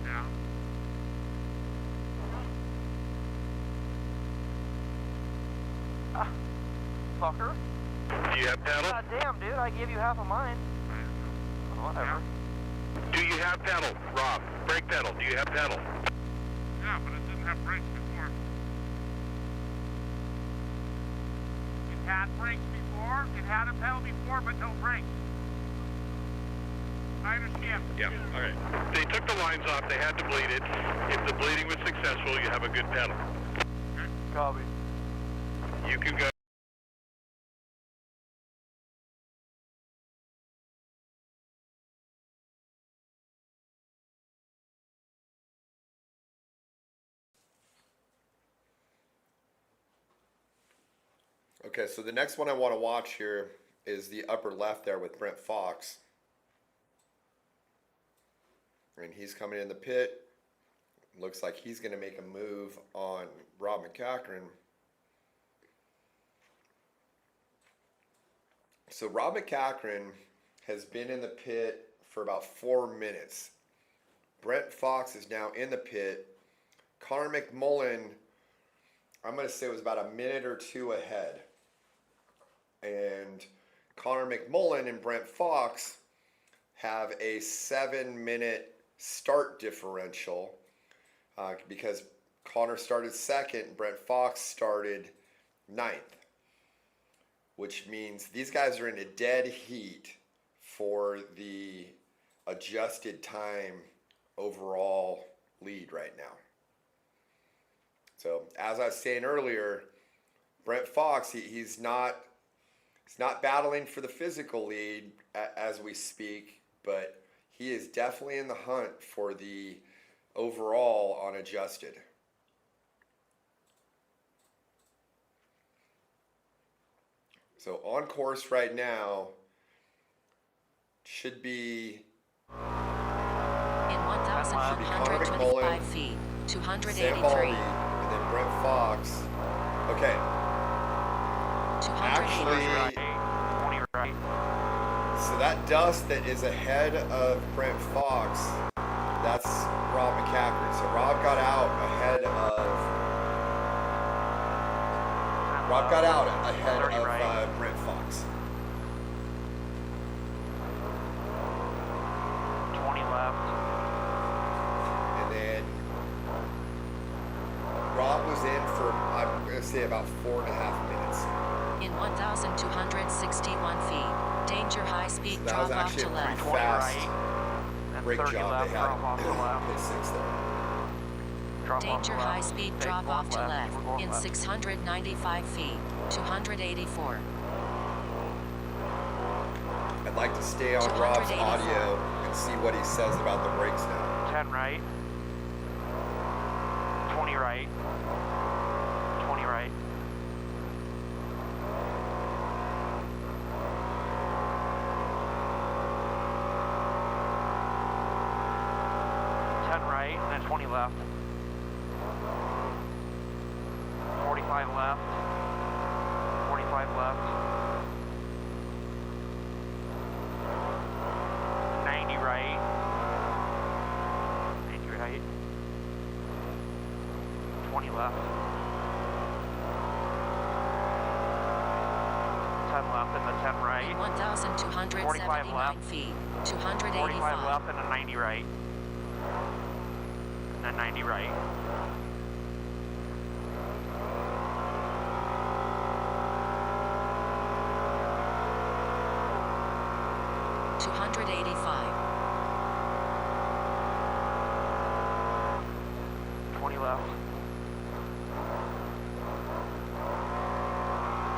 Down. Fucker. Do you have pedal? God damn, dude, I gave you half of mine. Whatever. Do you have pedal, Rob? Brake pedal. Do you have pedal? Yeah, but it didn't have brakes before. It had brakes before, it had a pedal before, but no brakes. I understand. Yeah, all right. They took the lines off. They had to bleed it. If the bleeding was successful, you have a good pedal. Copy. You can go. Okay, so the next one I want to watch here is the upper left there with Brent Fox. And he's coming in the pit. Looks like he's going to make a move on Rob McCachran. So Rob McCachran has been in the pit for about 4 minutes. Brent Fox is now in the pit. Connor McMullen, I'm going to say, was about a minute or two ahead. And Connor McMullen and Brent Fox have a 7-minute start differential because Connor started second, Brent Fox started 9th, which means these guys are in a dead heat for the adjusted time overall lead right now. So as I was saying earlier, Brent Fox, he's not battling for the physical lead as we speak, but he is definitely in the hunt for the overall on adjusted. So on course right now should be In 1,125 feet, Sam 283. Baldy, and then Brent Fox. Okay. Actually, so that dust that is ahead of Brent Fox, that's Rob McCachran. Rob got out ahead 30 of right. Brent Fox. 20 left. And then Rob was in for, I'm going to say, about 4.5 minutes. In 1,261 feet, danger high speed That was drop off actually to a pretty left. fast And brake 30 job left, they had drop off to left. pit 6 there. Drop off Danger to high left. speed Okay, drop going off to left. We're going In left. 695 feet, 284. I'd like to stay on Rob's 284. audio and see what he says about the brakes now. 10 right. 20 right. 20 right. 10 right, and then 20 left. 45 left. 45 left. 90 right. 90 right. 20 left. 10 left and the 10 right. In 45 left. 1,279 feet, 45 285. left and a 90 right. And a 90 right. 285. 20 left.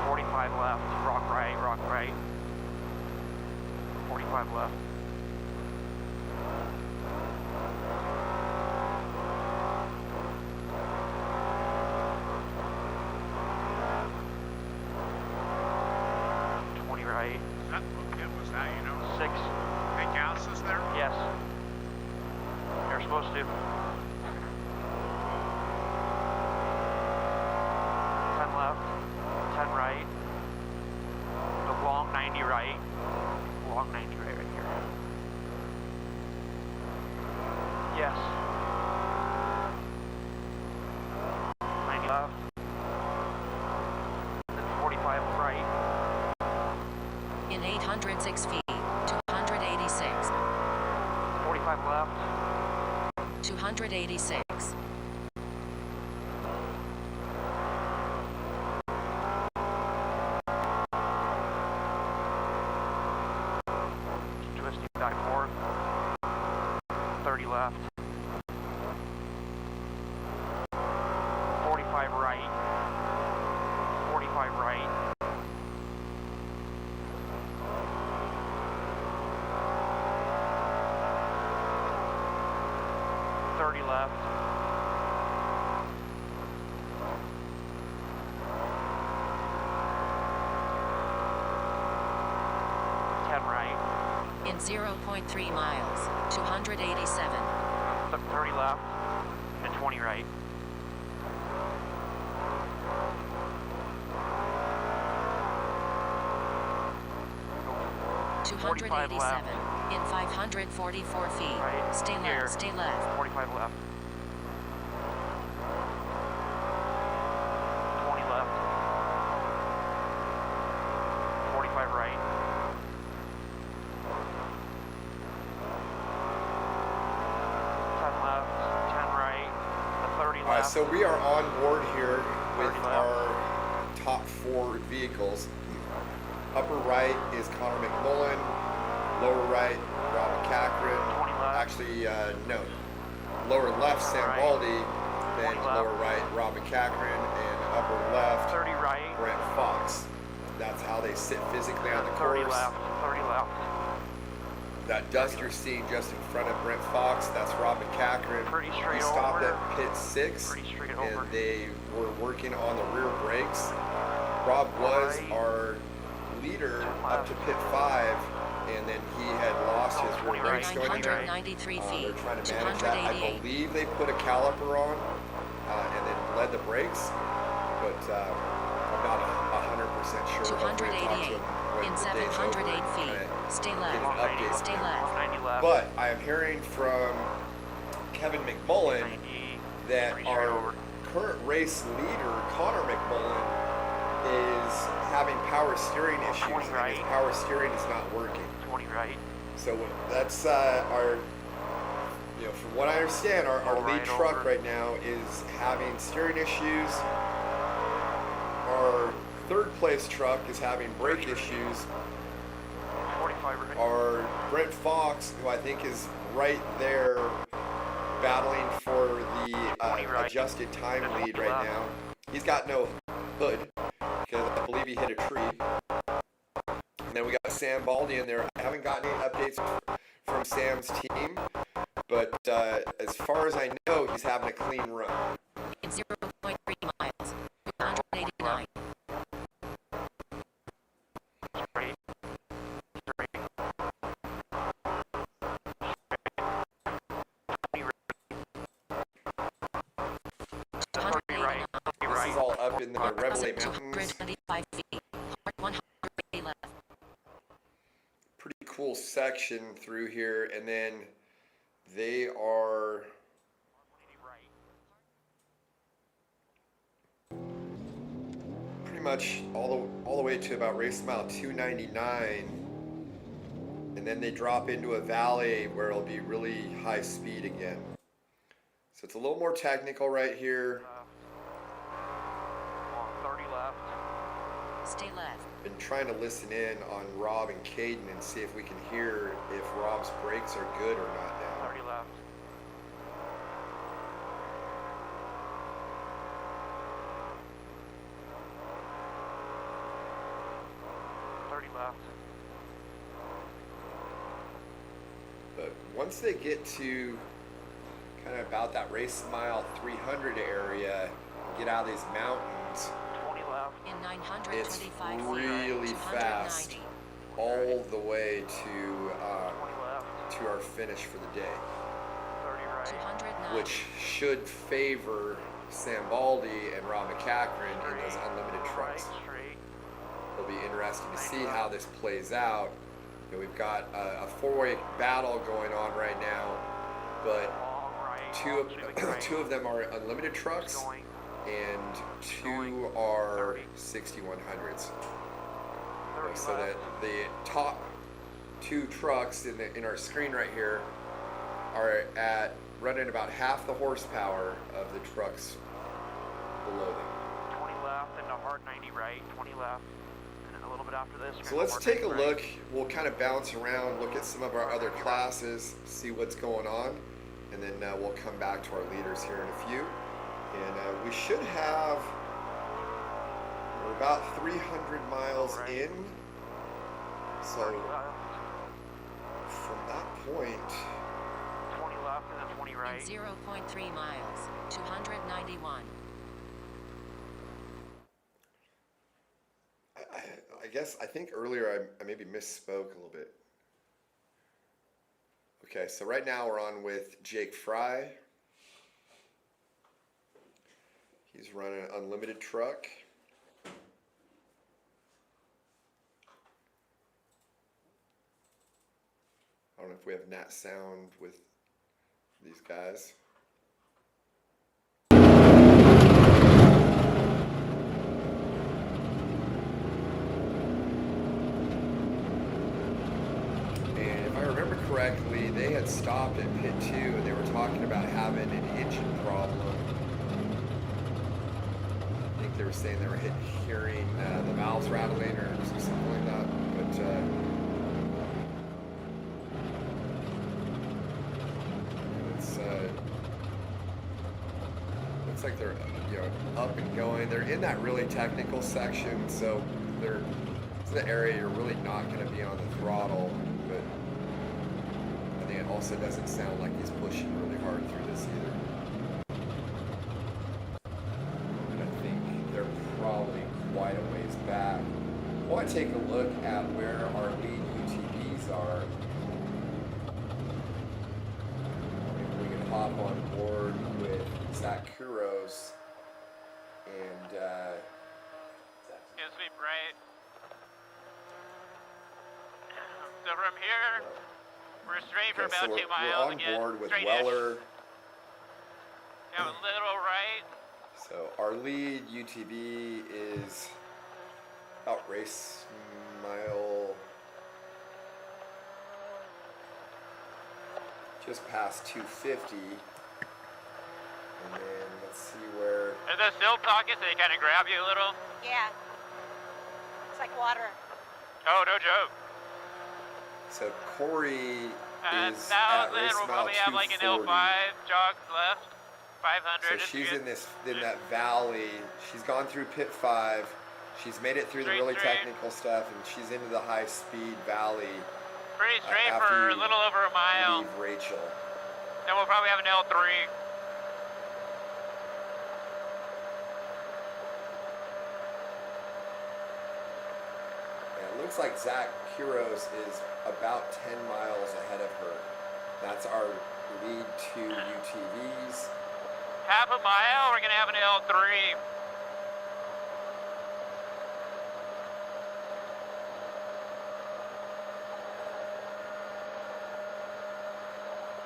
45 left. Rock right, rock right. 45 left. 20 right. That bookend was that, you know? 6. Take ounces there? Yes. You're supposed to. 10 left. 10 right. The long 90 right. Long 90 right here. Yes. 90 left. Then 45 right. In 806 feet, 286. 45 left. 286. 30 left. 45 right. 45 right. 30 left. 10 right. In 0.3 miles, 287. 30 left and 20 right. 287. In 544 feet. Right. Stay Here. left, stay left. 45 left. 20 left. 45 right. 10 left. 10 right. The 30 All right, left. so we are on board here with 30 left. our top 4 vehicles. Upper right is Connor McMullen. Lower right, Rob McCachran. 20 left. Actually, no. Lower left, Sam Right. Baldy. Then 20 left. lower right, Rob McCachran. And upper left, 30 right. Brent Fox. That's how they sit physically on the 30 course. left. 30 left. That dust you're seeing just in front of Brent Fox, that's Rob McCachran. Pretty straight He stopped over. at pit 6, Pretty straight and over. they were working on the rear brakes. Rob was Right. our leader up to pit 5, and then he had lost his rear 20 right, brakes going there. 993 They're feet, trying to manage that. I 288. believe they put a caliper on and then led the brakes, but I'm not 100% sure. Hopefully we'll talk to 288. him when In the day's over 708 and feet. kinda Stay get an left, update. stay left. 90 left. But I am hearing from Kevin McMullen 90. that Pretty straight our over. current race leader, Connor McMullen, is having power steering issues, 20 and right. his power steering is not working. 20 right. So that's our, you know, from what I understand, our Go lead right truck over. right now is having steering issues. Our third place truck is having brake issues. 45 right. Our Brent Fox, who I think is right there battling for the adjusted time lead right now, he's got no hood because I believe he hit a tree. And then we got Sam Baldy in there. I haven't gotten any updates from Sam's team, but as far as I know, he's having a clean run. In 0.3 miles, 189. Straight. Straight. 20 right. 20 This is all up in the Revelay Mountains. 225 feet. 100 left. Pretty cool section through here, and then they are pretty much all the way to about race mile 299, and then they drop into a valley where it'll be really high speed again. So it's a little more technical right here. 30 left. Stay left. Been trying to listen in on Rob and Caden and see if we can hear if Rob's brakes are good or not now. 30 left. But once they get to kind of about that race mile 300 area, get out of these mountains, 20 left. In it's 925 really feet. fast 290. all the way to our finish for the day, 30 right. 290. which should favor Sam Baldy and Rob McCachran in those unlimited trucks. It'll be interesting to see how this plays out. You know, we've got a four-way battle going on right now, but two of them are unlimited trucks and two are 6100s. So that the top two trucks in our screen right here are at running about half the horsepower of the trucks below them. 20 left into hard 90 right. 20 left. And a little bit after this. So let's take a look. We'll kind of bounce around, look at some of our other classes, see what's going on, and then we'll come back to our leaders here in a few. And we should have, we're about 300 miles in. So from that point, 20 left and then 20 right. In 0.3 miles, 291. I think earlier I maybe misspoke a little bit. Okay, so right now we're on with Jake Fry. He's running an unlimited truck. I don't know if we have Nat sound with these guys. And if I remember correctly, they had stopped at pit 2 and they were talking about having an engine problem. I think they were saying they were hearing the valves rattling or something like that. But it's looks like they're up and going. They're in that really technical section, so it's the area you're really not going to be on the throttle. But I think it also doesn't sound like he's pushing really hard through this either. And I think they're probably quite a ways back. I want to take a look at where our lead UTVs are. Maybe we can hop on board with Zach Kuros and Sweep right. So from here, we're straight for about 2 miles we're on again. board with Straight-ish. Weller. Now a little right. So our lead UTV is Out race mile. Just past 250. And then let's see where. Are those silt pockets? They kind of grab you a little. Yeah. It's like water. Oh, no joke. So Corey is 1,000. at race We'll mile probably have like an 240. L5 jogs left. 500. So is she's good. in that valley. She's gone through pit 5. She's made it through the really technical stuff, and she's into the high speed valley. Pretty straight after for a you little over a mile. leave Rachel. Then we'll probably have an L3. Yeah, it looks like Zach Quiros is about 10 miles ahead of her. That's our lead to UTVs. Half a mile, we're gonna have an L3.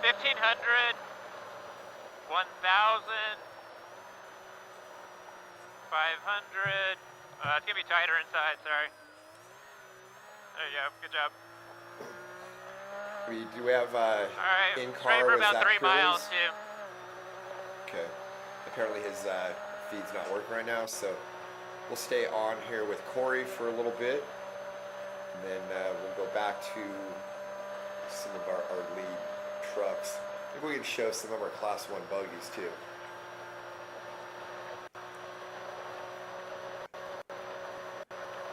$1,500, 1,000, 500. It's gonna be tighter inside. Sorry. There you go. Good job. Do we have All right. in Straight car for with about Zach 3 miles Quiros? too. Okay. Apparently his feed's not working right now, so we'll stay on here with Corey for a little bit, and then we'll go back to some of our lead trucks. Maybe we can show some of our Class 1 buggies too.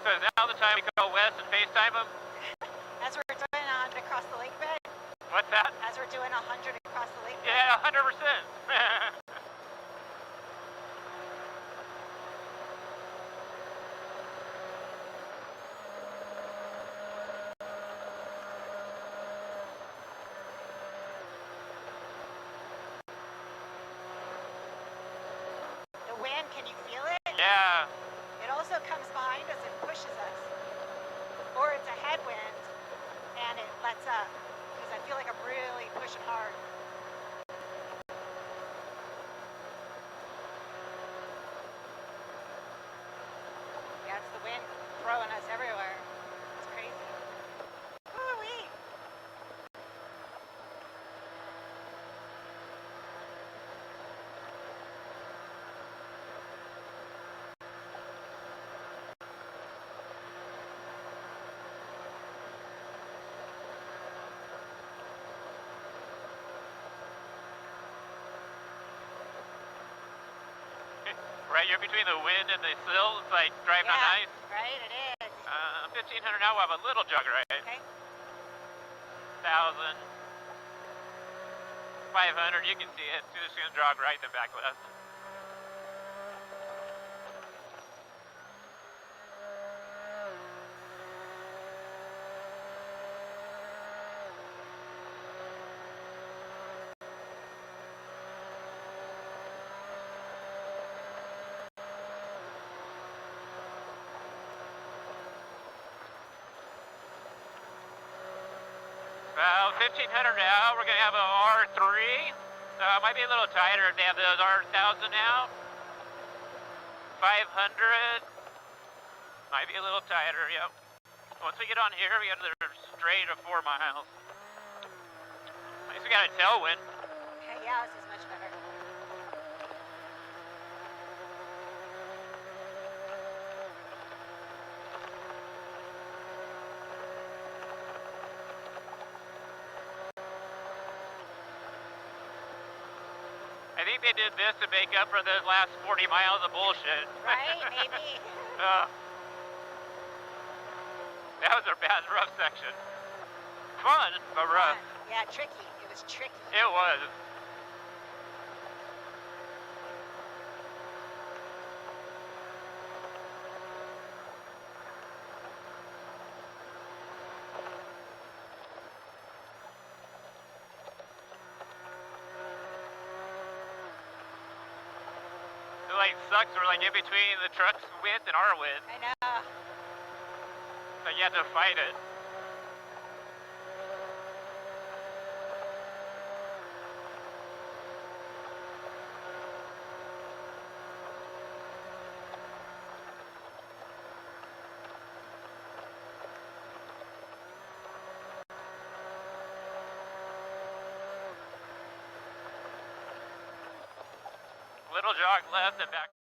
So is now the time we call Wes and FaceTime him? As we're doing 100 across the lake bed. What's that? As we're doing 100 across the lake bed. Yeah, 100%. The wind, can you feel it? Yeah. It also comes behind us and pushes us. Or it's a headwind and it lets up. Because I feel like I'm really pushing hard. Yeah, it's the wind throwing us everywhere. It's crazy. Woo-wee. Right, you're between the wind and the sill. It's like driving on ice. Right, it is. 1,500 now. We'll have a little jug ride. Okay. 1,000. 500. You can see it. It's just gonna jog right then back left. About 1,500 now. We're gonna have a R3. Might be a little tighter if they have those R1000 now. 500. Might be a little tighter, yep. Once we get on here, we got another straight of 4 miles. At least we got a tailwind. Okay, yeah, this is much better. I think they did this to make up for those last 40 miles of bullshit. Right, maybe. That was a bad, rough section. Fun, but rough. Yeah, tricky. It was tricky. It was. It like sucks. We're like in between the truck's width and our width. I know. So you have to fight it. Little jog left and back.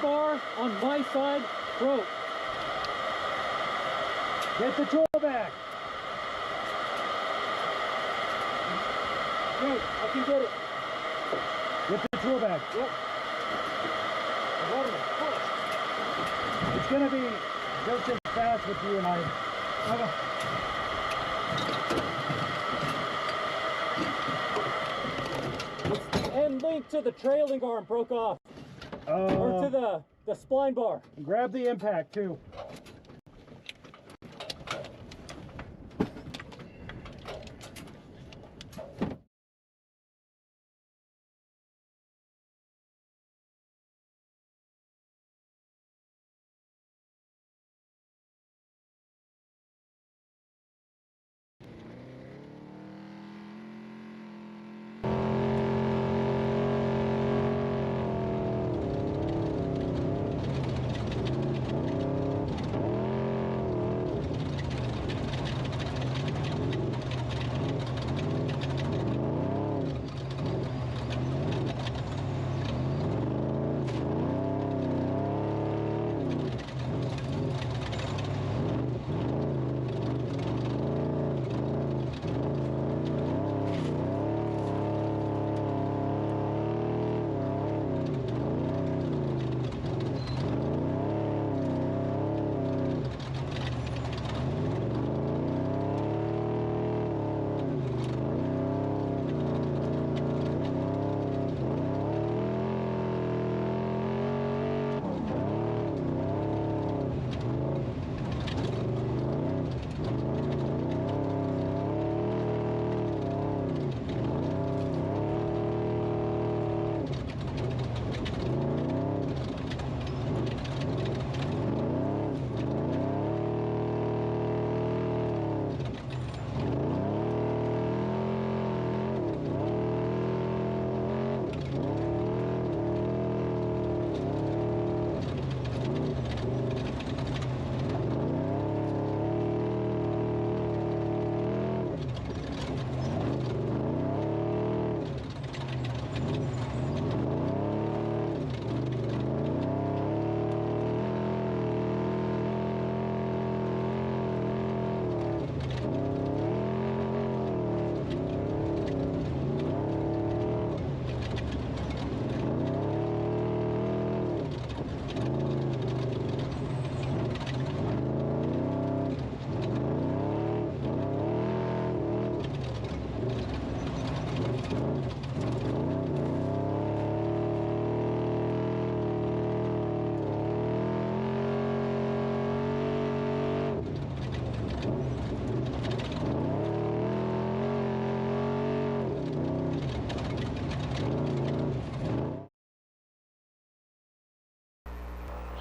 bar on my side broke. Get the tool back. Great, I can get it. Get the tool back. Yep. It's gonna be just as fast with you and I. It's the end link to the trailing arm broke off. Or to the spline bar. Grab the impact too.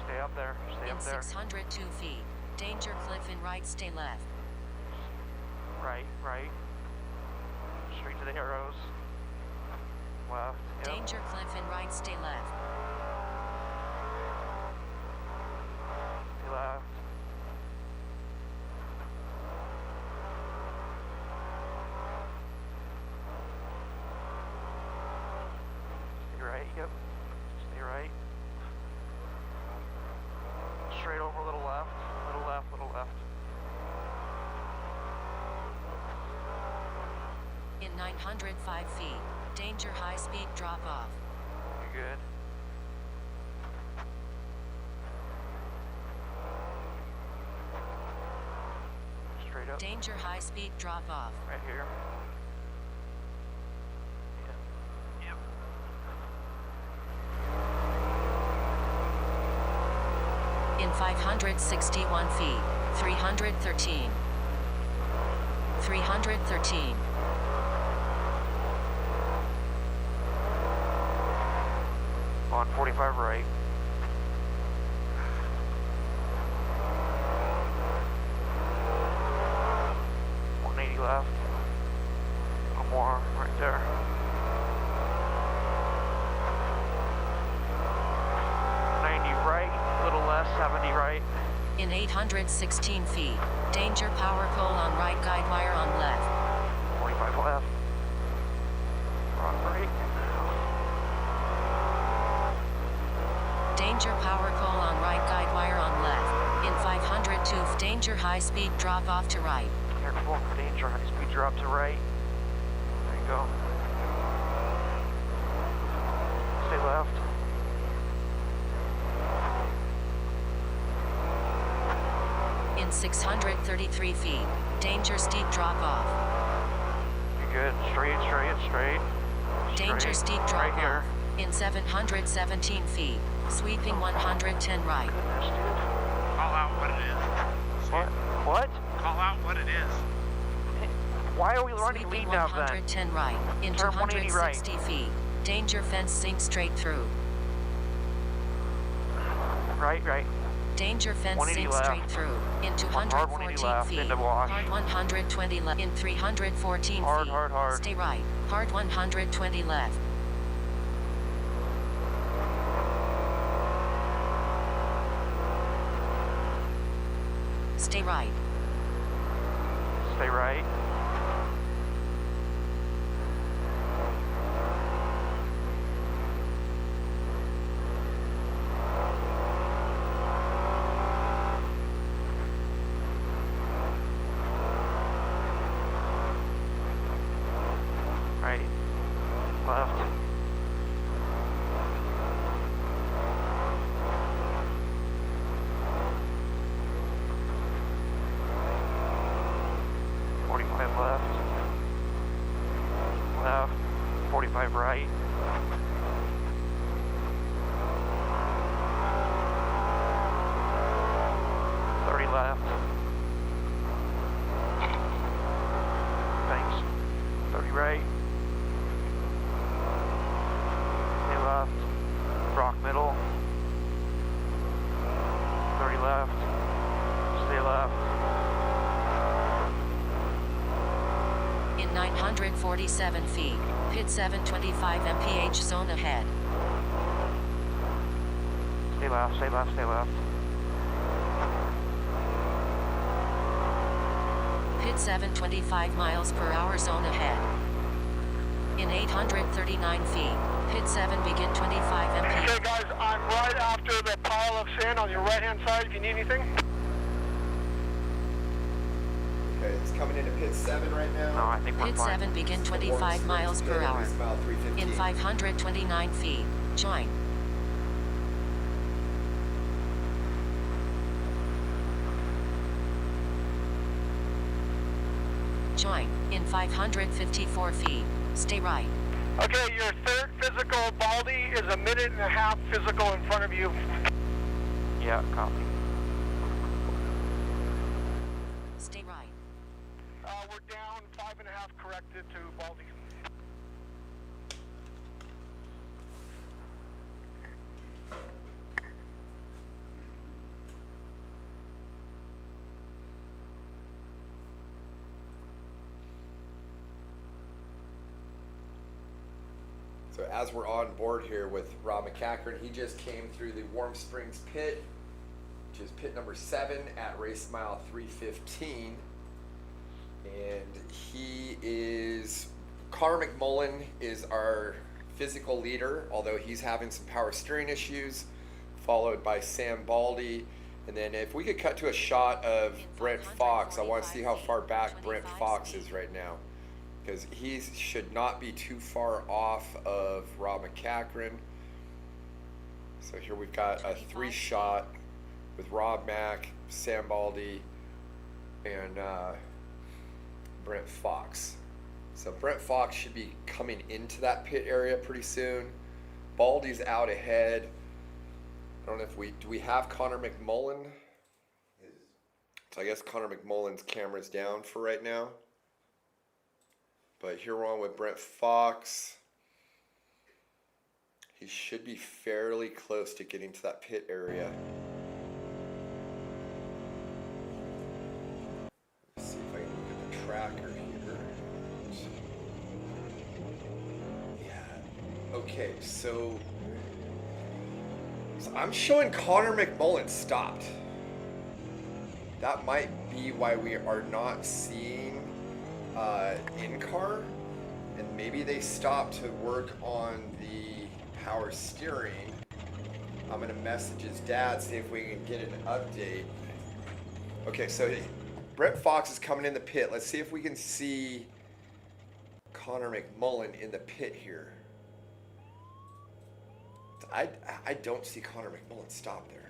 Stay In up there. 602 feet. Danger cliff in right, stay left. Right. Straight to the arrows. Left. Yep. Danger cliff in right, stay left. Stay left. Stay right, yep. Stay right. Straight over, little left, little left. In 905 feet. Danger high speed drop off. You're good. Straight up. Danger high speed drop off. Right here. In 561 feet. 313. 313. On 45 right. Left. One more right there. 90 right, little less, 70 right. In 816 feet. Danger power pole on right, guide wire on left. 45 left. Rock right. Danger power pole on right, guide wire on left. In 502, danger high speed drop off to right. Careful, danger, high speed drop to right. There you go. Stay left. In 633 feet, danger steep drop off. You're good. Straight, straight, straight. Danger steep drop right here. off. In 717 feet, sweeping 110 right. Call out what it is. What? What? Call out what it is. Why are we running Sweeping lead now then? 110 right. In Turn 180 right. 260 feet, danger fence sink straight through. Right, right. Danger fence 180 sink left. straight through. In Hard 180 214 left, feet. into wash. Hard 120 left. In 314 Hard, feet. hard, hard. Stay right. Hard 120 left. Stay right. Stay right. Right. Left. Left. Left. 45 right. Left. Thanks. 30 right. Stay left. Rock middle. 30 left. Stay left. In 947 feet, pit 725 mph zone ahead. Stay left, stay left, stay left. Pit 725 miles per hour zone ahead. In 839 feet, pit 7 begin 25 mph. Okay guys, I'm right after the pile of sand on your right hand side if you need anything. Okay, it's coming into pit 7 right now. No, I think we're Pit fine. 7 begin 25 miles per hour. In 529 feet, join. Join. In 554 feet, stay right. Okay, your third physical Baldy is a minute and a half physical in front of you. Yeah, copy. Stay right. We're down 5.5 corrected to Baldy. So as we're on board here with Rob McCachran, he just came through the Warm Springs pit, which is pit number 7 at race mile 315. And he is, Connor McMullen is our physical leader, although he's having some power steering issues, followed by Sam Baldy. And then if we could cut to a shot of Brent Fox, I want to see how far back Brent Fox is right now, because he should not be too far off of Rob McCachran. So here we've got a 3-shot with Rob Mack, Sam Baldy, and Brent Fox. So Brent Fox should be coming into that pit area pretty soon. Baldy's out ahead. I don't know if do we have Connor McMullen? So I guess Connor McMullen's camera's down for right now. But here we're on with Brent Fox. He should be fairly close to getting to that pit area. Let's see if I can look at the tracker here. Yeah. Okay, so I'm showing Connor McMullen stopped. That might be why we are not seeing in-car, and maybe they stopped to work on the power steering, I'm gonna message his dad, see if we can get an update. Okay, so Brett Fox is coming in the pit. Let's see if we can see Connor McMullen in the pit here. I don't see Connor McMullen stop there.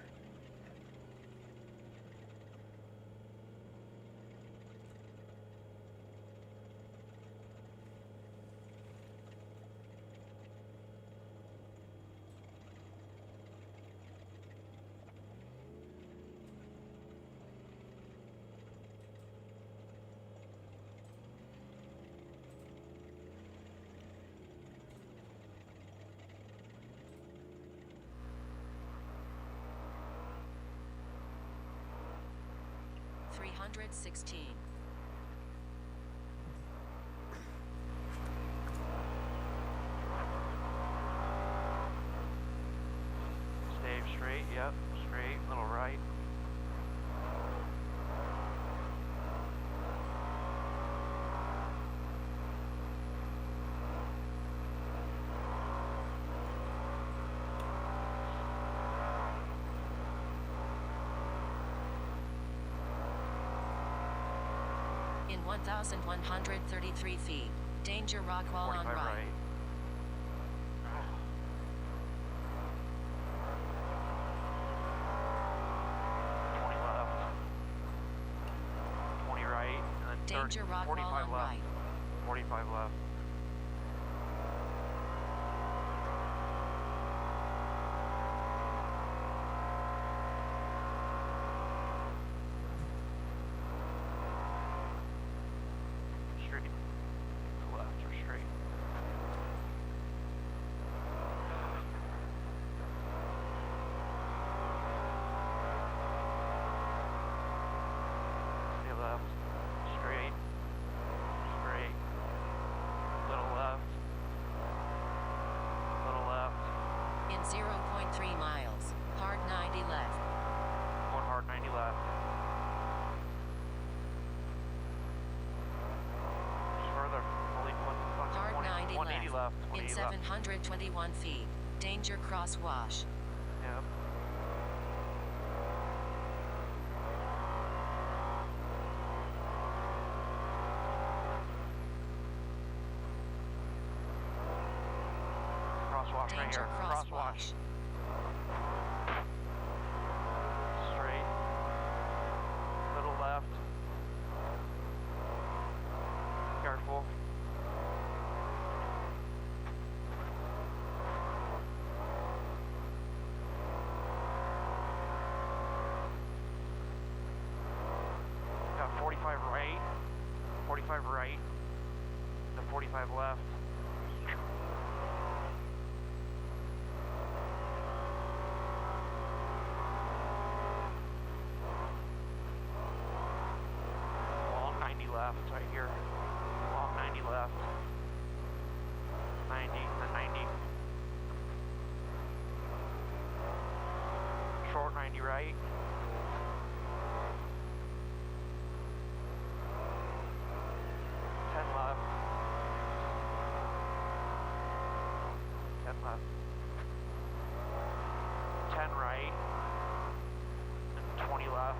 $316. Stay straight, yep, straight, little right. In 1,133 feet. Danger rock wall on 45 right. right. Left, 20 right, and then Danger 30, rock wall 45 on left, right. 45 left. Straight, to left or straight. Stay left, straight, straight, little left, little left, In 0.3 miles. Hard 90 left. one hard 90 left. Just further, only Hard 90 180 left. left, In 180 left. 721 feet. Danger crosswash. Yep. Crosswalk right Danger here. Crosswalk. crosswash. Straight. Little left. Careful. Got 45 right. 45 right. The 45 left. Long 90 left right here. Long 90 left. 90 to 90. Short 90 right. Ten left. 10 left. 10 right. And 20 left.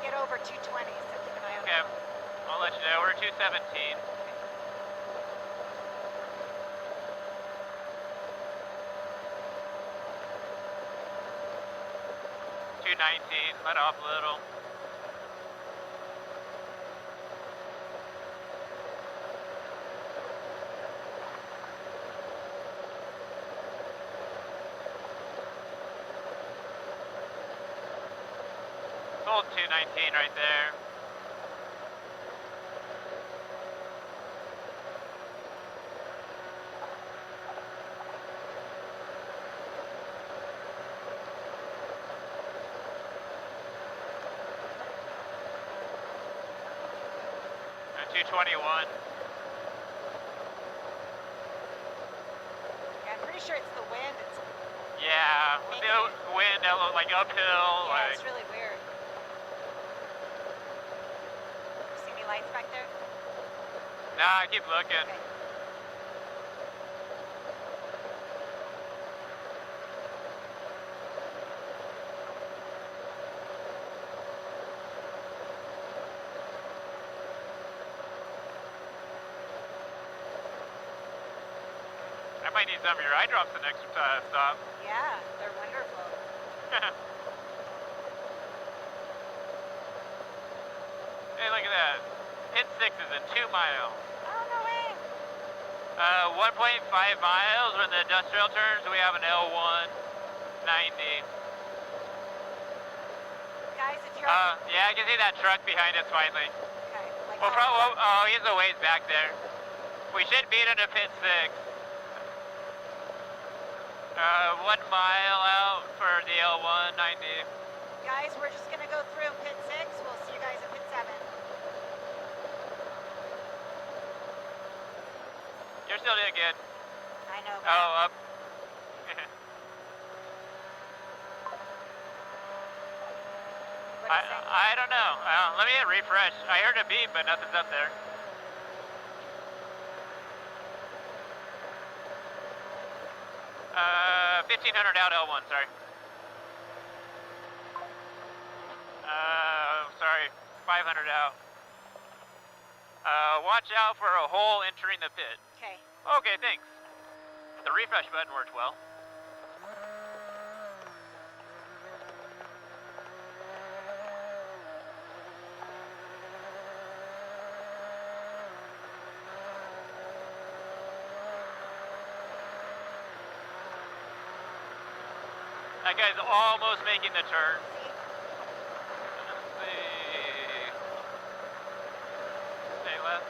to get over 220, so keep an eye on Okay. that. I'll let you know. We're 217. Let off a little. Hold 219 right there. And 221. Yeah, I'm pretty sure it's the wind. Yeah, with the wind, like uphill. Yeah, Like, it's really weird. See any lights back there? nah, keep looking. Okay. I might need some of your eye drops the next stop. Yeah, they're wonderful. Hey, look at that. Pit 6 is in 2 miles. Oh, no way. 1.5 miles. We're in the industrial turns. We have an L1 90. Guys, if you're Yeah, I can see that truck behind us finally. okay, like Well, oh, he's a ways back there. We should beat him to pit 6. 1 mile out for the L1 90. guys, we're just gonna go through pit 6. We'll see you guys at pit 7. You're still doing good. I know. Oh, up. I don't know. Let me hit refresh. I heard a beep, but nothing's up there. Uh, 1500 out L1, sorry. Sorry, 500 out. Watch out for a hole entering the pit. Okay. Okay, thanks. The refresh button worked well. That guy's almost making the turn. Let's see. Stay left.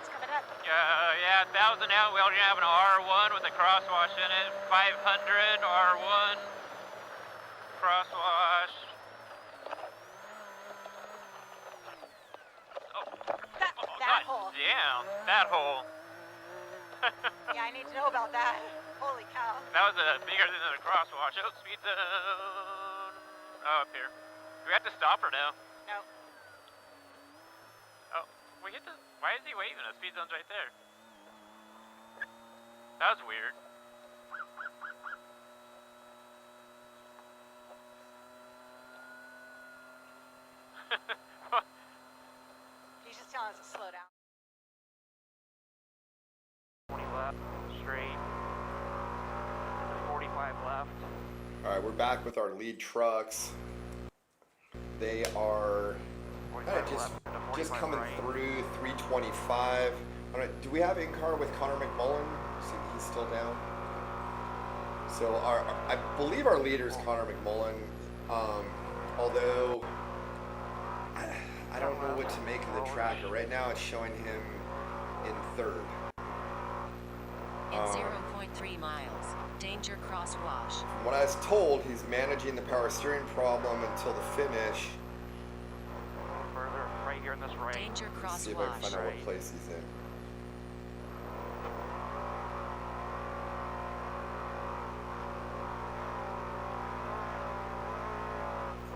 It's coming up. Yeah, 1,000 out. We already have an R1 with a crosswash in it. 500 R1 crosswash. That hole. Damn, that hole. Yeah, I need to know about that. Holy cow. That was bigger than the crosswatch. Oh, speed zone. Oh, up here. Do we have to stop or no? No. Oh, we hit the. Why is he waving us? Speed zone's right there. That was weird. He's just telling us to slow down. 20 left, straight. 45 left. All right, we're back with our lead trucks. They are kind of just coming through 325. Do we have in-car with Connor McMullen? See, he's still down. So I believe our leader is Connor McMullen. Although I don't know what to make of the tracker. Right now it's showing him in third. In 0.3 miles, danger crosswash. From what I was told, he's managing the power steering problem until the finish. Further, right here in this right. Danger Let's see if I can crosswash. find out what place he's in.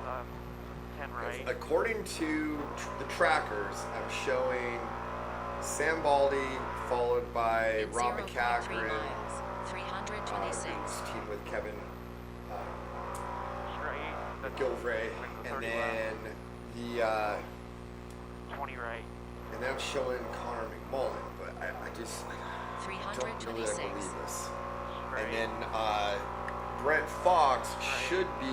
Left, 10 right. According to the trackers, I'm showing Sam Baldy, followed by In Rob 0.3 McCaffrey, miles, 326. who's teamed with Kevin Straight. McGilvray, and 30 then left. 20 right. and then I'm showing Connor McMullen, but I just don't know that I 326. believe this. Straight. And then Brent Fox should be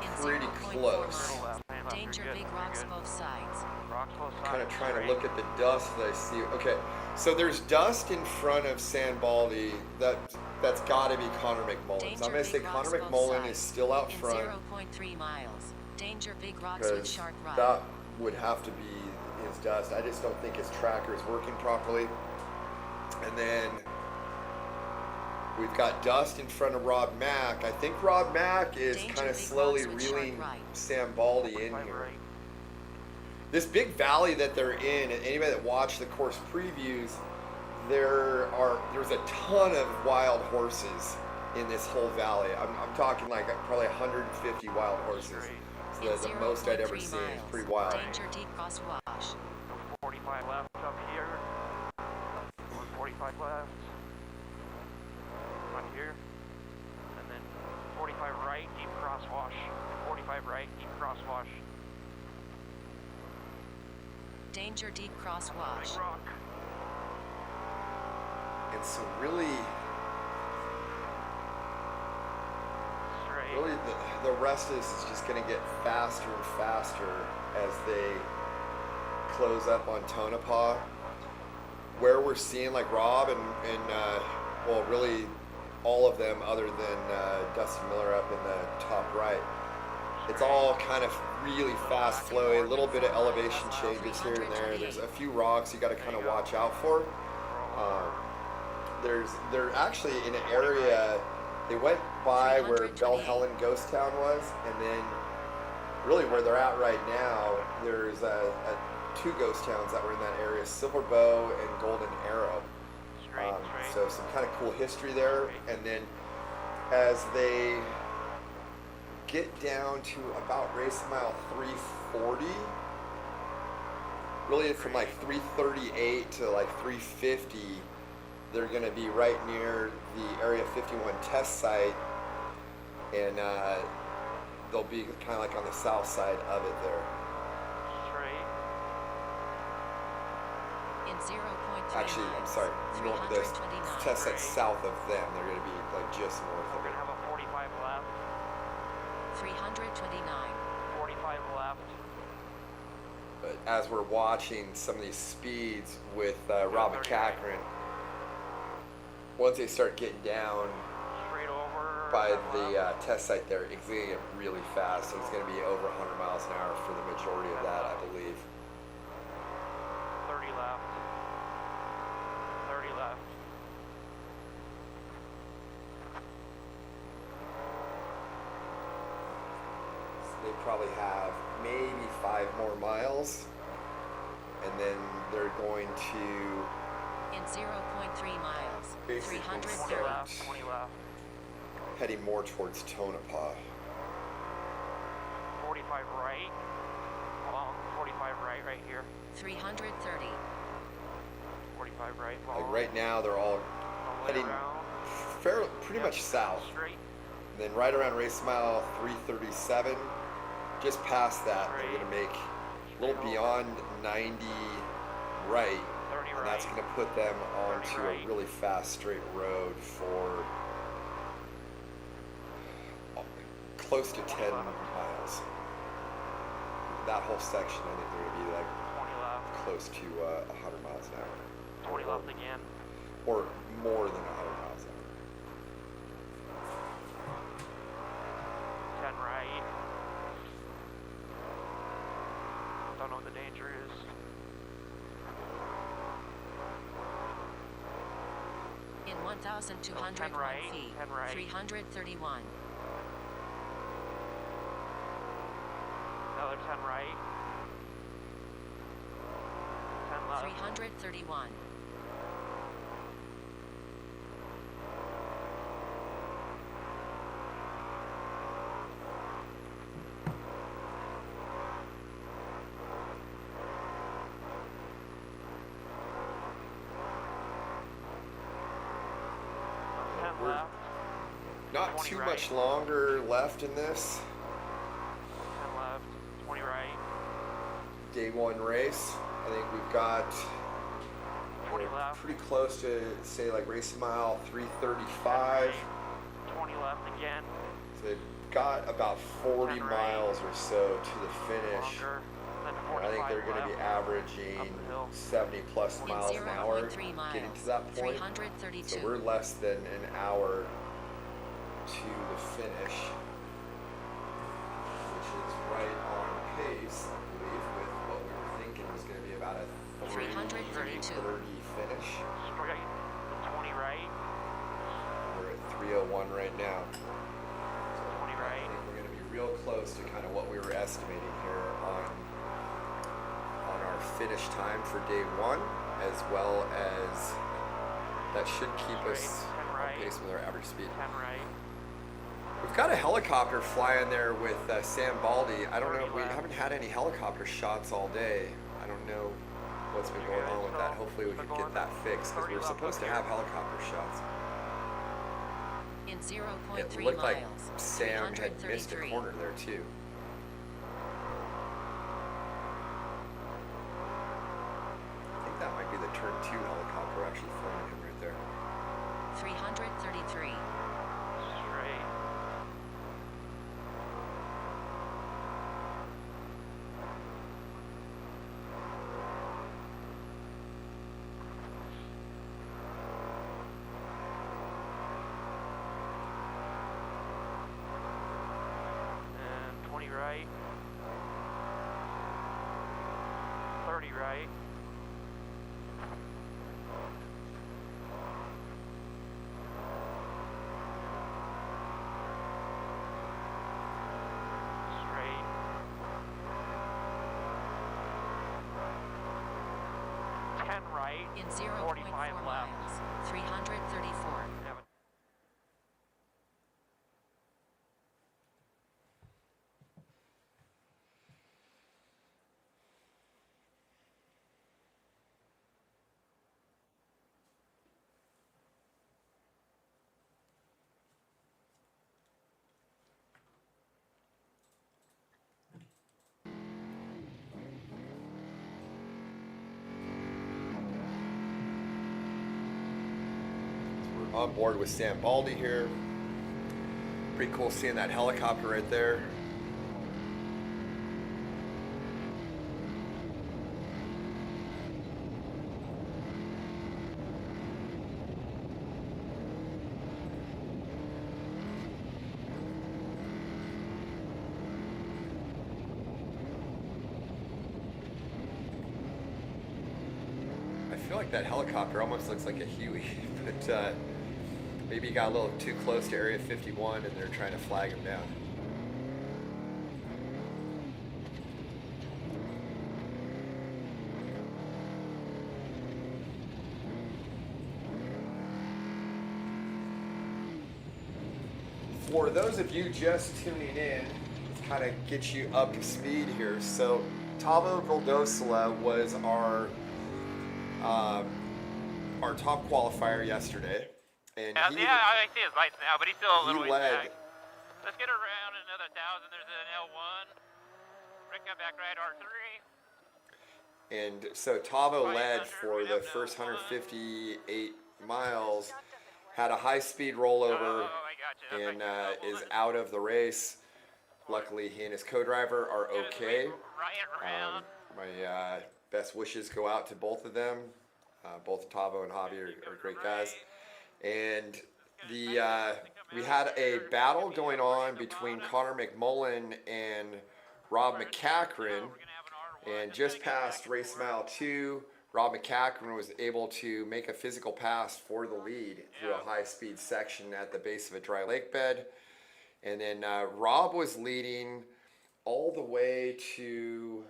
In pretty 0.4 close. miles, danger big rocks both sides. Rocks both sides. Kind of trying to straight. look at the dust that I see. Okay, so there's dust in front of San Baldy. That's got to be Connor McMullen. So I'm going to say big Connor rocks both McMullen sides. is still out In front 0.3 miles, danger big rocks with because sharp right. that would have to be his dust. I just don't think his tracker is working properly. And then we've got dust in front of Rob Mack. I think Rob Mack is Danger kind of big slowly rocks with sharp reeling right. Sam Baldy in here. This big valley that they're in, and anybody that watched the course previews, there's a ton of wild horses in this whole valley. I'm talking like probably 150 wild horses. It's the most I'd ever seen. It's pretty wild. Danger deep crosswash. 45 left up here. 45 left. Right here. And then 45 right, deep crosswash. 45 right, deep crosswash. Danger deep crosswash. Big rock. And so really Straight. the rest of this is just going to get faster and faster as they close up on Tonopah. Where we're seeing like Rob and well, really all of them other than Dustin Miller up in the top right. It's all kind of really fast flowing, a little bit of elevation changes here and there. There's a few rocks you got to kind of watch out for. They're actually in an area, they went by where Bell Helen Ghost Town was, and then really where they're at right now, there's two ghost towns that were in that area, Silver Bow and Golden Arrow. So some kind of cool history there. And then as they get down to about race mile 340, really from like 338 to like 350, they're going to be right near the Area 51 test site, and they'll be kind of like on the south side of it there. Straight. In 0.3 Actually, I'm sorry, north of this test site south of them. They're going to be like just north of We're it. going to have a 45 left. 329. 45 left. But as we're watching some of these speeds with Rob McCaffrey, once they start getting down Straight over. by the test site there, it's going to get really fast. So it's going to be over 100 miles an hour for the majority of that, I believe. 30 left. 30 left. So they probably have maybe 5 more miles, and then they're going to In 0.3 miles, basically 330. start 20 left. heading more towards Tonopah. 45 right. Long. 45 right here. 330. 45 right. Like Long. right now, they're all All the way heading around. pretty much south. Straight. And then right around race mile 337, just past that, they're going to make a little beyond 90 right. 30 And that's right. going to put them onto 30 right. a really fast straight road for close to 10 miles. That whole section, I think they're going to be like 20 left. close to 100 miles an hour. 20 left again. Or more than 100 miles an hour. 10 right. Don't know what the danger is. In 1,201 10 right, feet, 10 right. 331. Another 10 right. 10 left. 331. too much longer left in this 10 left, 20 right, day one race. I think we've got 20 left, pretty close to, say, like race mile 335. 20 left again. So they've got about 40 miles or so to the finish. Longer, then I think they're 45 going to be left. averaging 70 plus In miles an hour 0.3 miles, getting to that point. 332. So we're less than an hour to the finish, which is right on pace, I believe, with what we were thinking was going to be about a 332. 30 finish. Straight, 20 right, We're at 301 right now. 20 right. I think we're going to be real close to kind of what we were estimating here on our finish time for day one, as well as that should keep us on pace with our average speed. 10 right. We've got a helicopter flying there with Sam Baldy. I don't know, we haven't had any helicopter shots all day. I don't know what's been going on with that. Hopefully we can get that fixed, because we were supposed to have helicopter shots. In It 0.3 looked like miles, Sam had missed a 333. corner there too. I think that might be the turn 2 helicopter actually flying him right there. 333. Straight. And 20 right. 30 right. Straight. 10 right. In 45 0.4 left. miles, 334. We're on board with Sam Baldy here. Pretty cool seeing that helicopter right there. I feel like that helicopter almost looks like a Huey, but maybe he got a little too close to Area 51 and they're trying to flag him down. For those of you just tuning in, let's kind of get you up to speed here. So Tavo Vildosula was our top qualifier yesterday, and Yeah, I see his lights now, but he's still a little ways led. back. Let's get around another 1,000. There's an L1. Rick got back right, R3. And so Tavo led for the first 158 miles, had a high-speed rollover, and is out of the race. Luckily, he and his co-driver are okay. My best wishes go out to both of them. Both Tavo and Javi are great guys. And we had a battle going on between Connor McMullen and Rob McCachran. And just past race mile 2, Rob McCachran was able to make a physical pass for the lead through a high-speed section at the base of a dry lake bed. And then Rob was leading all the way to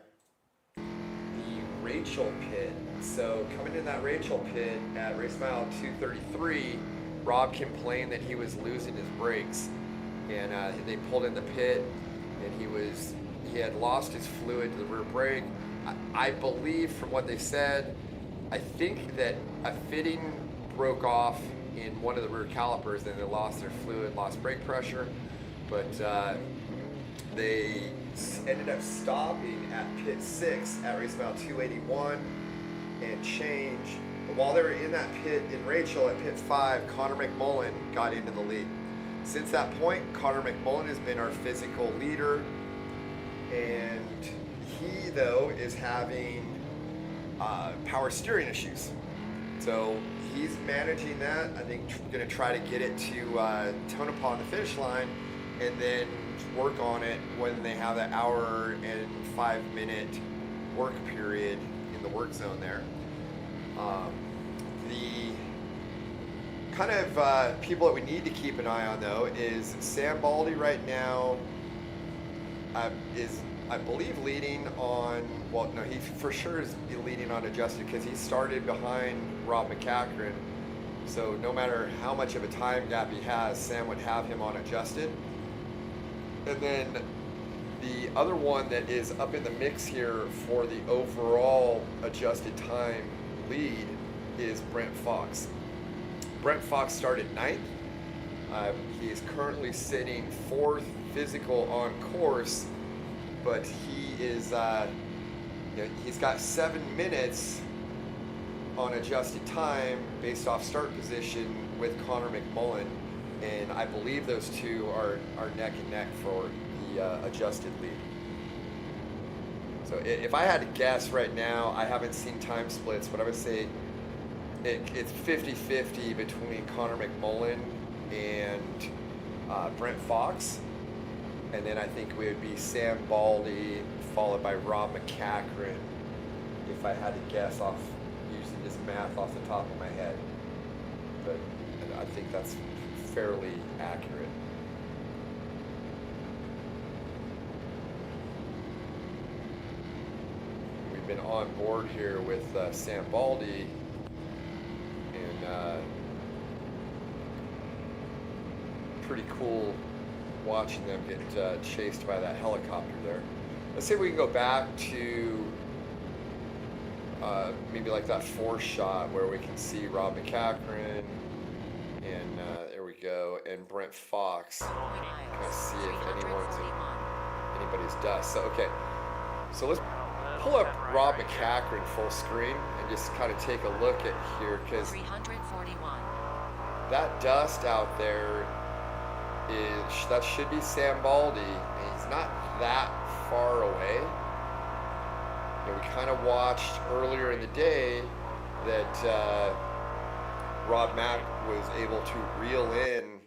the Rachel pit. So coming in that Rachel pit at race mile 233, Rob complained that he was losing his brakes. And they pulled in the pit, and he had lost his fluid to the rear brake. I believe from what they said, I think that a fitting broke off in one of the rear calipers, and they lost their fluid, lost brake pressure. But they ended up stopping at pit 6 at race mile 281 and change. But while they were in that pit in Rachel at pit 5, Connor McMullen got into the lead. Since that point, Connor McMullen has been our physical leader, and he, though, is having power steering issues. So he's managing that. I think going to try to get it to Tonopah on the finish line, and then work on it when they have that hour and 5-minute work period in the work zone there. The kind of people that we need to keep an eye on, though, is Sam Baldy right now is, I believe, leading on, well, no, he for sure is leading on adjusted because he started behind Rob McCachran. So no matter how much of a time gap he has, Sam would have him on adjusted. And then the other one that is up in the mix here for the overall adjusted time lead is Brent Fox. Brent Fox started 9th. He is currently sitting 4th physical on course, but he is, he's got 7 minutes on adjusted time based off start position with Connor McMullen, and I believe those two are neck and neck for the adjusted lead. So if I had to guess right now, I haven't seen time splits, but I would say it's 50-50 between Connor McMullen and Brent Fox. And then I think we would be Sam Baldy followed by Rob McCachran, if I had to guess off using this math off the top of my head. But I think that's fairly accurate. We've been on board here with Sam Baldy, and pretty cool watching them get chased by that helicopter there. Let's see if we can go back to maybe like that 4th shot where we can see Rob McCachran, and there we go, and Brent Fox. Kind of see if anyone's in anybody's dust. So okay, so let's pull up Rob McCachran full screen and just kind of take a look at here, because 341. that dust out there that should be Sam Baldy, and he's not that far away. You know, we kind of watched earlier in the day that Rob Mack was able to reel in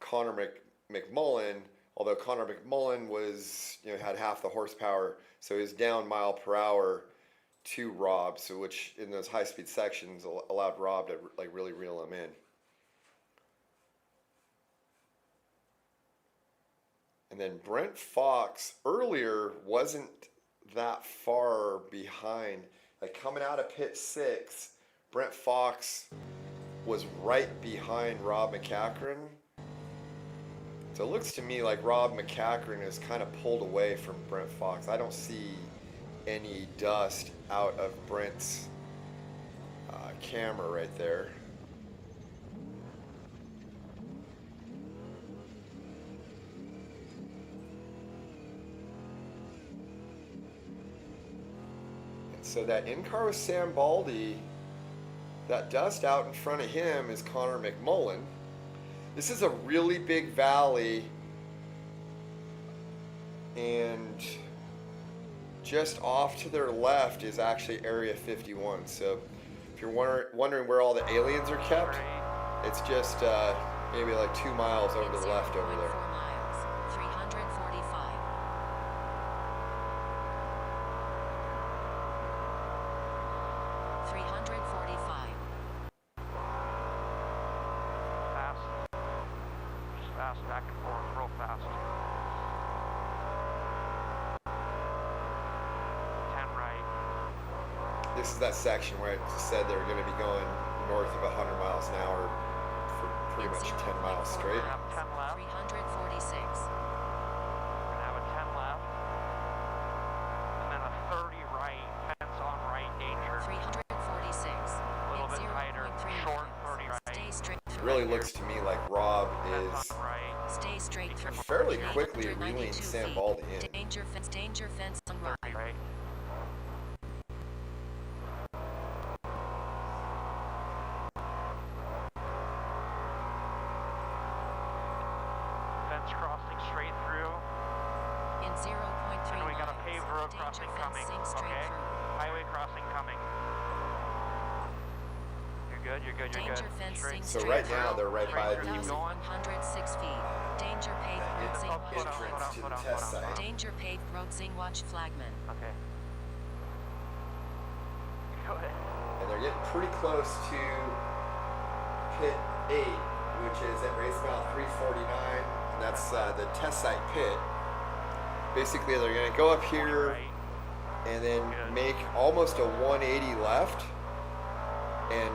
Connor McMullen, although Connor McMullen was, had half the horsepower, so he was down mile per hour to Rob, so which in those high speed sections allowed Rob to really reel him in. And then Brent Fox earlier wasn't that far behind. Like coming out of pit 6, Brent Fox was right behind Rob McCachran. So it looks to me like Rob McCachran is kind of pulled away from Brent Fox. I don't see any dust out of Brent's camera right there. So that in-car with Sam Baldy, that dust out in front of him is Connor McMullen. This is a really big valley, and just off to their left is actually Area 51. So if you're wondering where all the aliens are kept, it's just maybe like 2 miles over to the left over there. 345. Fast, back and forth, real fast. 10 right. This is that section where it said they were going to be going north of 100 miles an hour for pretty much 10 miles straight. 10 left. 346. We're gonna have a 10 left. And then a 30 right, fence on right, danger. 346. A little bit tighter, short 30 right. Stay straight. really looks to me like Rob is Stay straight through. fairly quickly 892 reeling Sam feet. Baldy in. Danger fence on right. Fence crossing straight through. In 0.3 And we got a miles. paved road Danger crossing coming. fencing straight Okay. through. Highway crossing coming. You're good, you're good, you're Danger good. fencing So straight right now through. they're right by the 1,106 feet. Danger paved road zing watch entrance to the test site. Danger paved road zing watch flagman. Okay. Go ahead. And they're getting pretty close to pit 8, which is at race mile 349, and that's the test site pit. Basically, they're going to go up here and then make almost a 180 left, and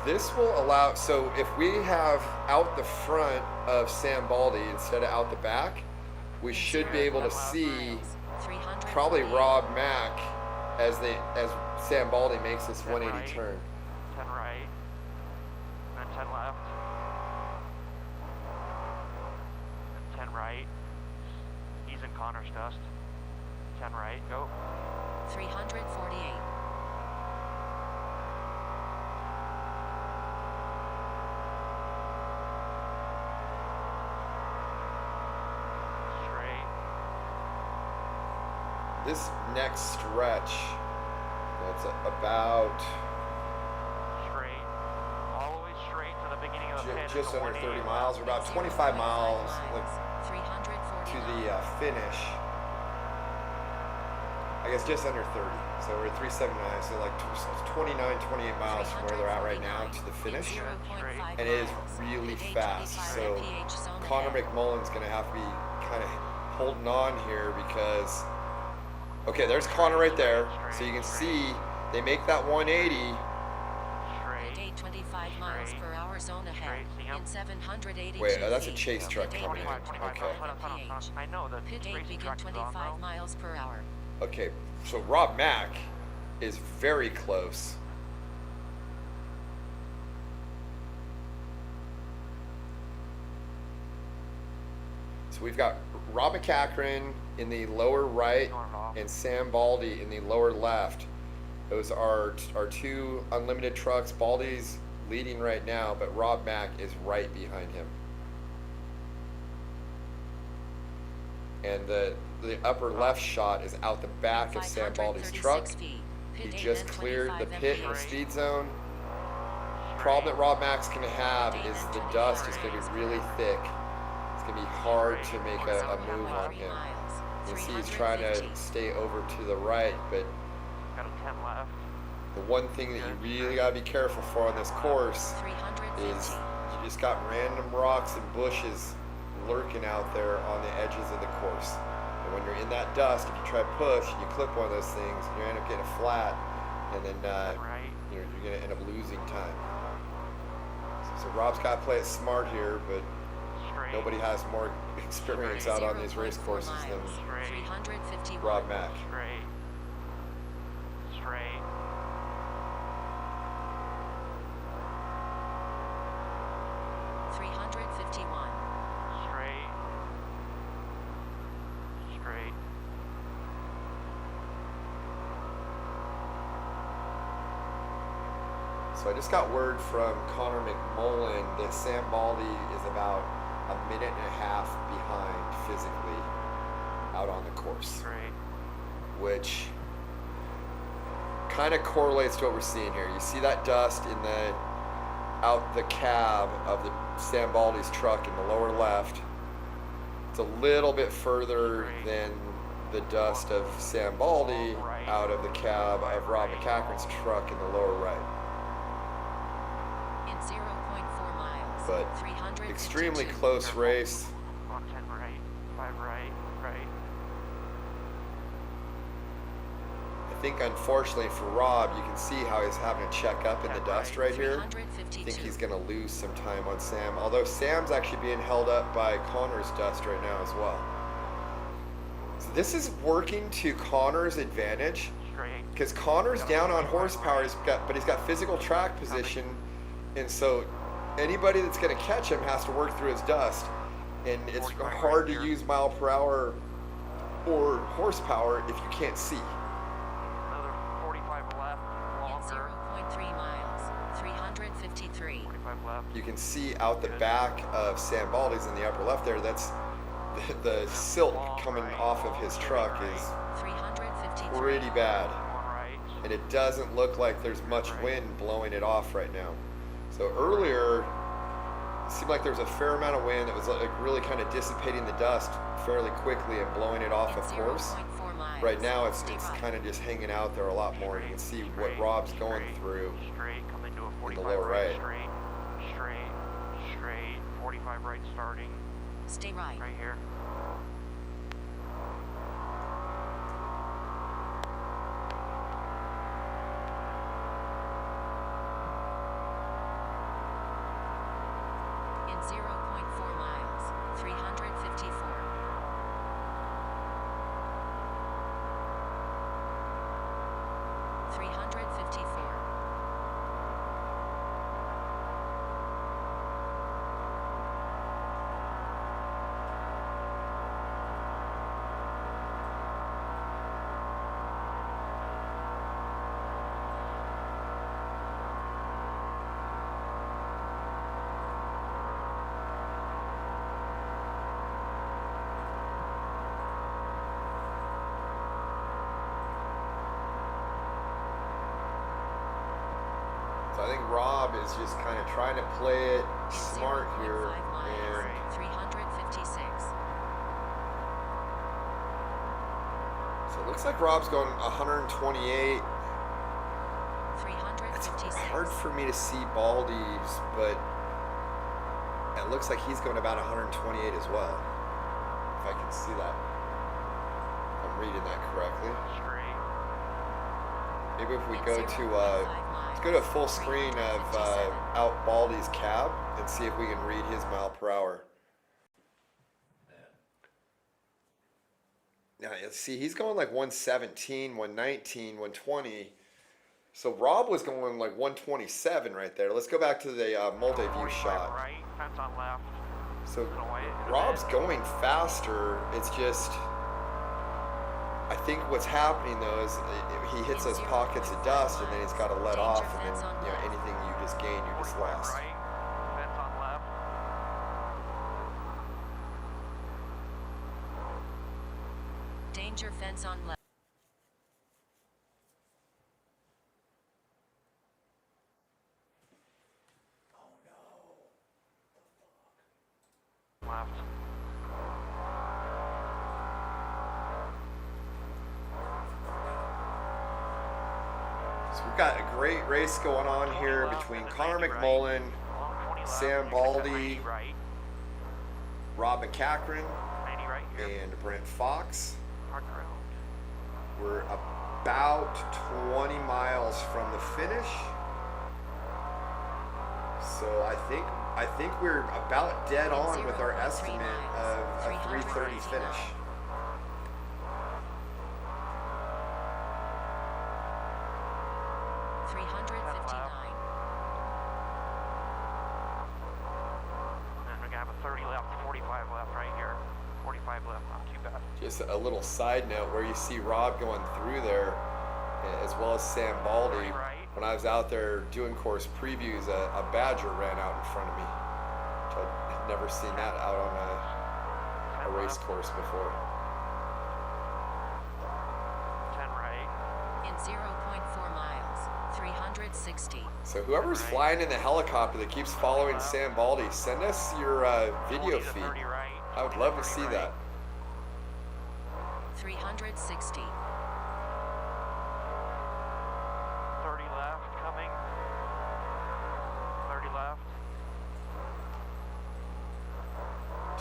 this will allow, so if we have out the front of Sam Baldy instead of out the back, we should be able to see probably Rob Mack as Sam Baldy makes this 180 turn. 10 right. And 10 left. And 10 right. He's in Connor's dust. 10 right, go. 348. Straight. This next stretch, that's about Straight. All the way straight to the beginning of the pit. just under 30 miles, or about 25 miles to the finish. I guess just under 30. So we're at 379, so like 29, 28 miles from where they're at right now to the finish. And it is really fast. So Connor McMullen's going to have to be kind of holding on here because, okay, there's Connor right there. So you can see they make that 180. 25 miles per hour zone ahead. In 782 Wait, that's a feet. chase truck Pit coming in. 8 Okay. I know the Pit 8 begin 25 miles per hour. Okay, so Rob Mack is very close. So we've got Rob McCachran in the lower right and Sam Baldy in the lower left. Those are our two unlimited trucks. Baldy's leading right now, but Rob Mack is right behind him. And the upper left shot is out the back of Sam Baldy's truck. He just cleared the pit in the speed zone. Problem that Rob Mack's going to have is the dust is going to be really thick. It's going to be hard to make a move on him. You can see he's trying to stay over to the right, but Got a 10 left. the one thing that you really got to be careful for on this course is you just got random rocks and bushes lurking out there on the edges of the course. And when you're in that dust, if you try to push, you clip one of those things, you end up getting a flat, and then you're going to end up losing time. So Rob's got to play it smart here, but nobody has more experience out on these race courses than Rob Mack. Straight. Straight. Straight. So I just got word from Connor McMullen that Sam Baldy is about a minute and a half behind physically out on the course. Which kind of correlates to what we're seeing here. You see that dust in out the cab of the Sam Baldy's truck in the lower left. It's a little bit further than the dust of Sam Baldy out of the cab of Rob McCachran's truck in the lower right. In 0.4 miles. But extremely close race. On 10 right. 5 right. Right. I think unfortunately for Rob, you can see how he's having to check up in the dust right here. I think he's going to lose some time on Sam, although Sam's actually being held up by Connor's dust right now as well. So this is working to Connor's advantage because Connor's down on horsepower, but he's got physical track position, and so anybody that's going to catch him has to work through his dust, and it's hard to use mile per hour or horsepower if you can't see. Another 45 left, longer. In 0.3 miles, 353. 45 left. You can see out the back of Sam Baldy's in the upper left there. That's the silt coming off of his truck is 353. pretty bad, One right. and it doesn't look like there's much wind blowing it off right now. So earlier, it seemed like there was a fair amount of wind that was like really kind of dissipating the dust fairly quickly and blowing it off, In of course. 0.4 miles, Right now, it's stay right. kind of just hanging out there a lot more. You can see what Rob's going through Straight, come into a in 45 the lower right. Straight, 45 right starting. Stay right. Right here. In 0.4 miles, 354. So I think Rob is just kind of trying to play it smart here, 0.5 miles, and 356. so it looks like Rob's going 128. It's 356. hard for me to see Baldy's, but it looks like he's going about 128 as well. If I can see that, if I'm reading that correctly. Straight. Maybe if we In go to 0.5 let's go to a full screen of out Baldy's cab and see if we can read his mile per hour. Now, see, he's going like 117, 119, 120. So Rob was going like 127 right there. Let's go back to the multi-view 45 shot. right, fence on left. So Gonna wait a Rob's bit. going faster. It's just, I think what's happening though is he hits those pockets of dust and then he's got to let off, and then anything you just gain, you just 45 lost. right, fence on left. Danger fence on left. Left. So we've got a great race going on here between Connor McMullen, Sam Baldy, Right. Rob McCachran, 90 right here. and Brent Fox. Hard ground. We're about 20 miles from the finish. So I think we're about dead on with our 0.3 estimate miles, of a 3:30 finish. 359. And we're gonna have a 30 left, 45 left right here. 45 left, not too bad. Just a little side note where you see Rob going through there, as well as Sam Baldy. When I was out there doing course previews, a badger ran out in front of me. Which I'd never seen that out on a race course before. 10 right. In 0.4 miles, 360. So whoever's flying in the helicopter that keeps following Sam Baldy, send us your video 20 to feed. 30 right. I would love to 30 see right. that. 360. 30 left coming. 30 left.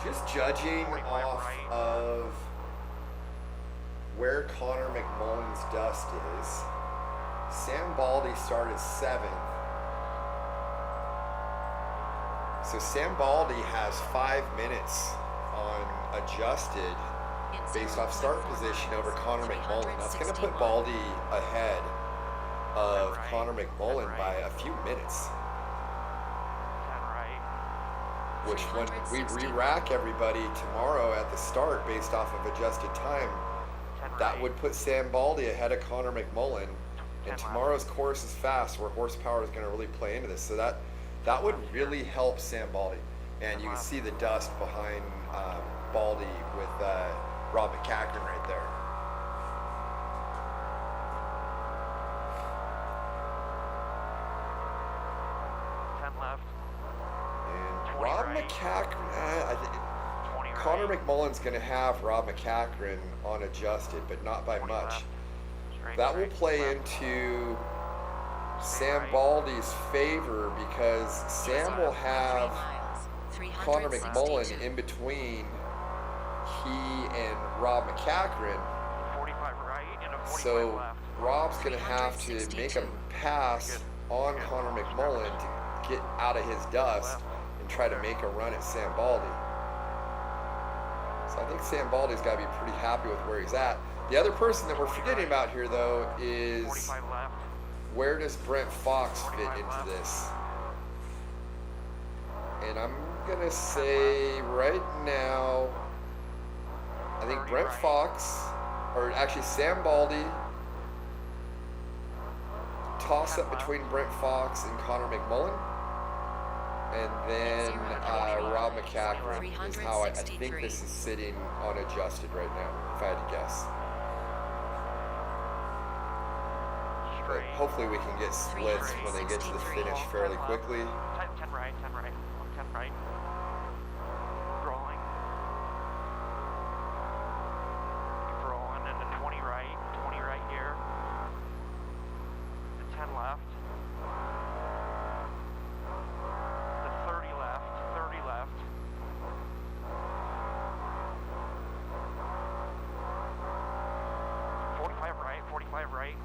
Just judging 45 off right. of where Connor McMullen's dust is, Sam Baldy started 7th. So Sam Baldy has 5 minutes on adjusted based off start position over Connor McMullen. That's going to put Baldy ahead of Connor McMullen by a few minutes. 10 right. which when we re-rack everybody tomorrow at the start based off of adjusted time, that would put Sam Baldy ahead of Connor McMullen. And tomorrow's course is fast, where horsepower is going to really play into this. So that would really help Sam Baldy. And you can see the dust behind Baldy with Rob McCacken right there. And Rob McCacken, I think Connor McMullen's going to have Rob McCacken on adjusted, but not by much. That will play into Sam Baldy's favor because Sam will have Connor McMullen in between he and Rob McCacken. So Rob's going to have to make a pass on Connor McMullen to get out of his dust and try to make a run at Sam Baldy. So I think Sam Baldy's got to be pretty happy with where he's at. The other person that we're forgetting about here, though, is where does Brent Fox fit into this? And I'm going to say right now, I think Brent Fox, or actually Sam Baldy, toss up between Brent Fox and Connor McMullen. And then Rob McCacken is how I think this is sitting on adjusted right now, if I had to guess. But hopefully we can get splits when they get to the finish fairly quickly. 10 right, 10 right, 10 right. Rolling. Keep rolling, and then 20 right here. The 10 left. The 30 left, 30 left. Right, 45 right.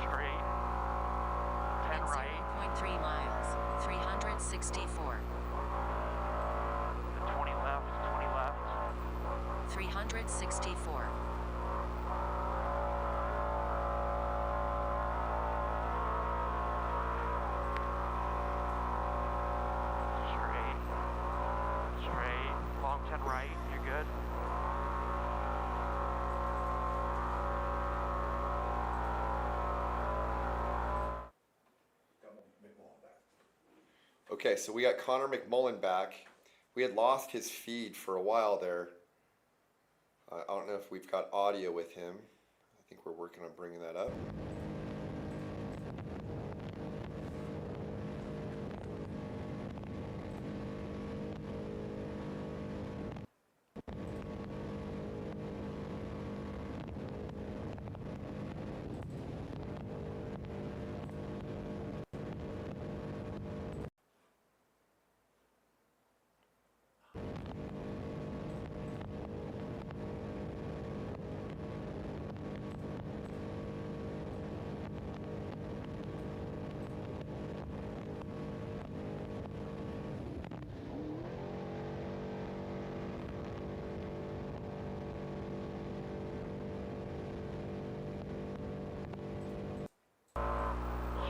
Straight. 10 right. 0.3 miles, 364. The 20 left, 20 left. 364. Long 10 right, you're good. Okay, so we got Connor McMullen back. We had lost his feed for a while there. I don't know if we've got audio with him. I think we're working on bringing that up.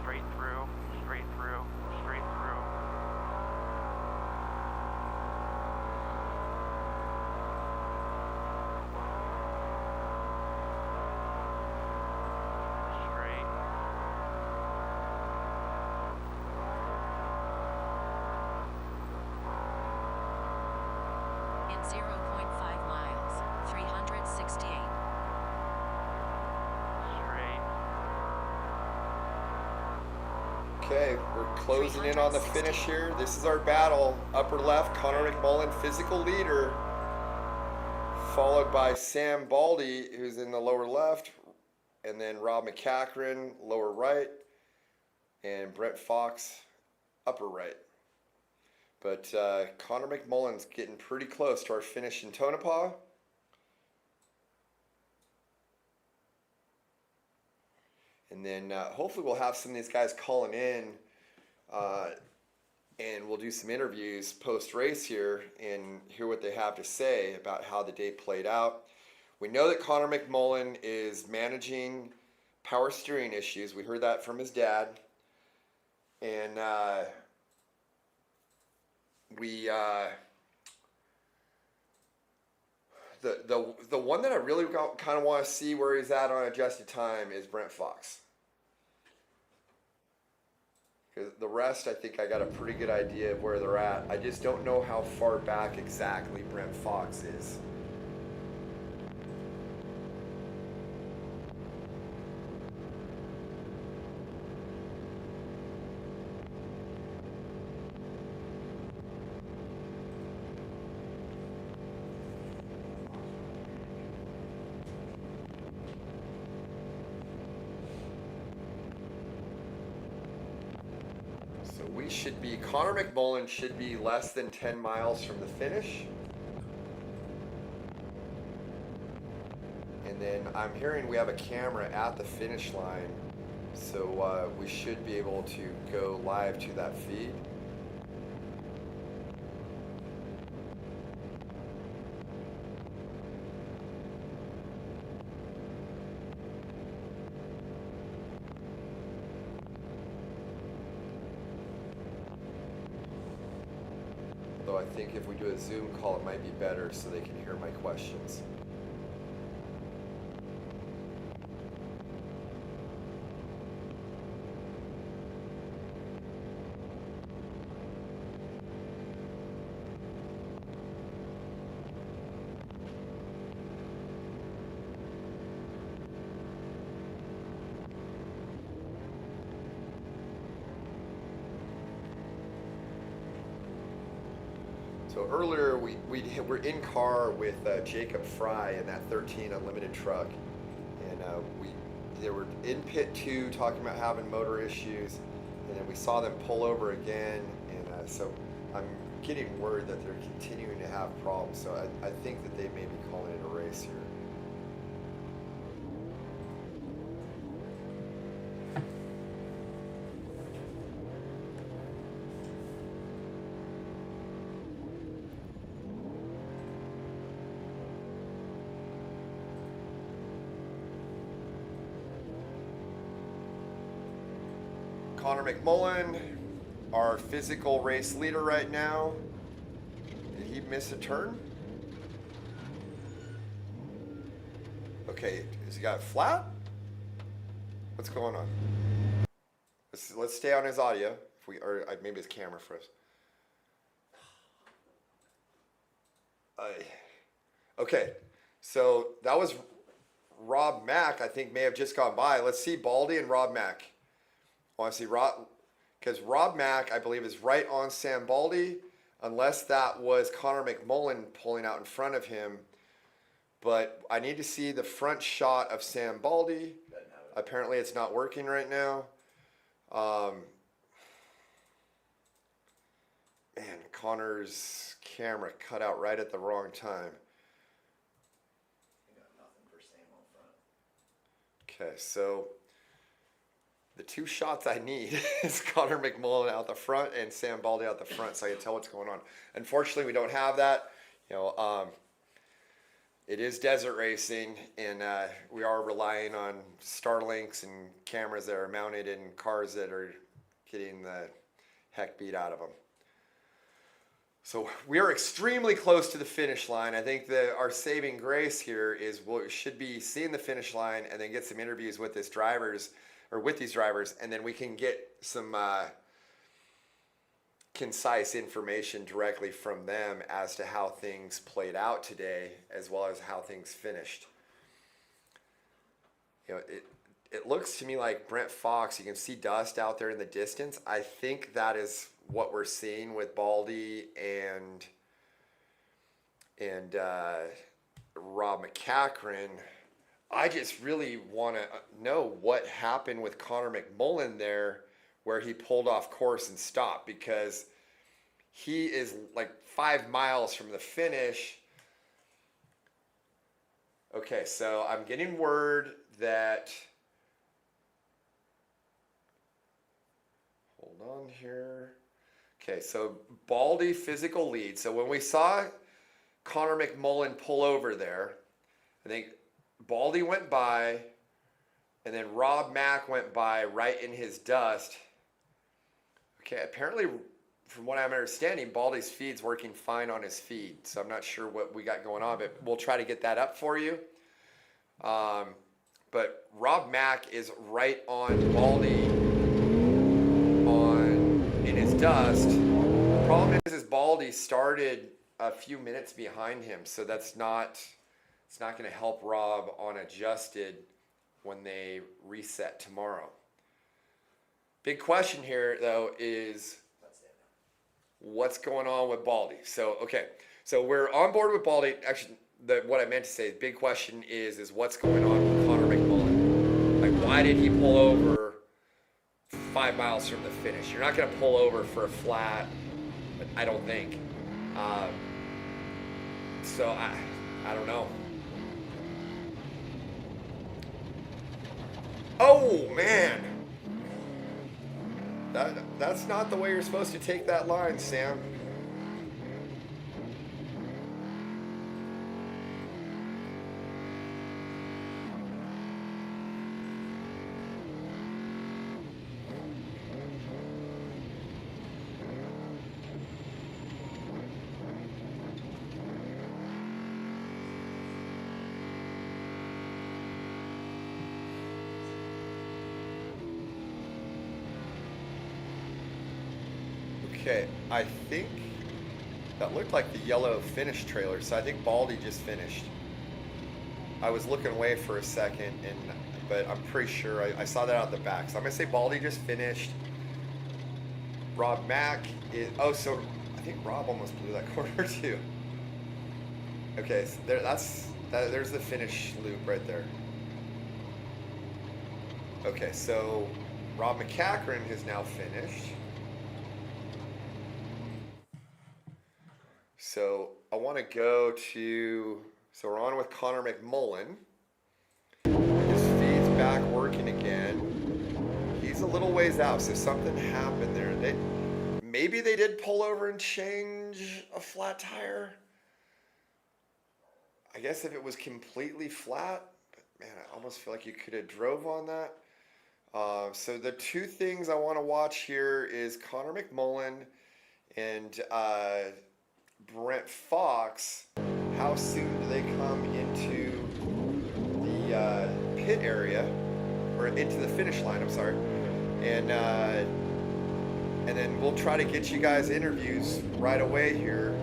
Straight through, straight through, straight through. Straight. In 0.5 miles, 368. Okay, we're closing in on the finish here. This is our battle. Upper left, Connor McMullen, physical leader, followed by Sam Baldy, who's in the lower left, and then Rob McCacken, lower right, and Brent Fox, upper right. But Connor McMullen's getting pretty close to our finish in Tonopah. And then hopefully we'll have some of these guys calling in and we'll do some interviews post-race here and hear what they have to say about how the day played out. We know that Connor McMullen is managing power steering issues. We heard that from his dad. And the one that I really kind of want to see where he's at on adjusted time is Brent Fox. Because the rest, I think I got a pretty good idea of where they're at. I just don't know how far back exactly Brent Fox is. We should be, Connor McMullen should be less than 10 miles from the finish. And then I'm hearing we have a camera at the finish line, so we should be able to go live to that feed. Though I think if we do a Zoom call, it might be better so they can hear my questions. So earlier we were in car with Jacob Fry in that 13 Unlimited truck, and they were in pit 2 talking about having motor issues, and then we saw them pull over again, and so I'm getting word that they're continuing to have problems. So I think that they may be calling it a race here. Connor McMullen, our physical race leader right now. Did he miss a turn? Okay, has he got it flat? What's going on? Let's stay on his audio. Or maybe his camera first. Okay, so that was Rob Mack. I think may have just gone by. Let's see Baldy and Rob Mack. I want to see Rob, because Rob Mack, I believe, is right on Sam Baldy, unless that was Connor McMullen pulling out in front of him. But I need to see the front shot of Sam Baldy. Apparently it's not working right now. Man, Connor's camera cut out right at the wrong time. Okay, so the two shots I need is Connor McMullen out the front and Sam Baldy out the front, so I can tell what's going on. Unfortunately, we don't have that. It is desert racing, and we are relying on Starlinks and cameras that are mounted in cars that are getting the heck beat out of them. So we are extremely close to the finish line. I think that our saving grace here is we should be seeing the finish line and then get some interviews with these drivers, and then we can get some concise information directly from them as to how things played out today, as well as how things finished. It looks to me like Brent Fox, you can see dust out there in the distance. I think that is what we're seeing with Baldy and Rob McCachran. I just really want to know what happened with Connor McMullen there, where he pulled off course and stopped, because he is like 5 miles from the finish. Okay, so I'm getting word that, hold on here. Okay, so Baldy physical lead. So when we saw Connor McMullen pull over there, I think Baldy went by, And then Rob Mack went by right in his dust. Okay, apparently, from what I'm understanding, Baldy's feed's working fine on his feed. So I'm not sure what we got going on, but we'll try to get that up for you. But Rob Mack is right on Baldy in his dust. The problem is Baldy started a few minutes behind him, so it's not going to help Rob on adjusted when they reset tomorrow. Big question here, though, is what's going on with Baldy? So we're on board with Baldy. Actually, what I meant to say, the big question is what's going on with Connor McMullen? Like, why did he pull over 5 miles from the finish? You're not going to pull over for a flat, I don't think. So I don't know. Oh man, that's not the way you're supposed to take that line, Sam. Okay, I think that looked like the yellow finish trailer, so I think Baldy just finished. I was looking away for a second, but I'm pretty sure I saw that out the back. So I'm gonna say Baldy just finished. Rob Mack is, so I think Rob almost blew that corner too. Okay, so there's the finish loop right there. Okay, so Rob McCachran has now finished. So I want to go to, so we're on with Connor McMullen. His feed's back working again. He's a little ways out, so something happened there. Maybe they did pull over and change a flat tire. I guess if it was completely flat, but man, I almost feel like you could have drove on that. So the two things I want to watch here is Connor McMullen and Brent Fox. How soon do they come into the pit area, or into the finish line? I'm sorry, and then we'll try to get you guys interviews right away here.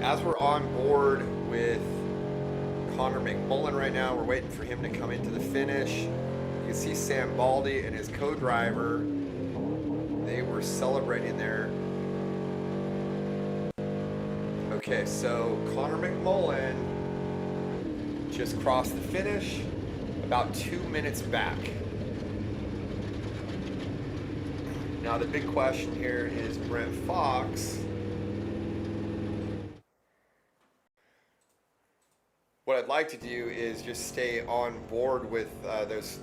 As we're on board with Connor McMullen right now, we're waiting for him to come into the finish. You can see Sam Baldy and his co-driver. They were celebrating there. Okay, so Connor McMullen just crossed the finish, about 2 minutes back. Now the big question here is Brent Fox. What I'd like to do is just stay on board with those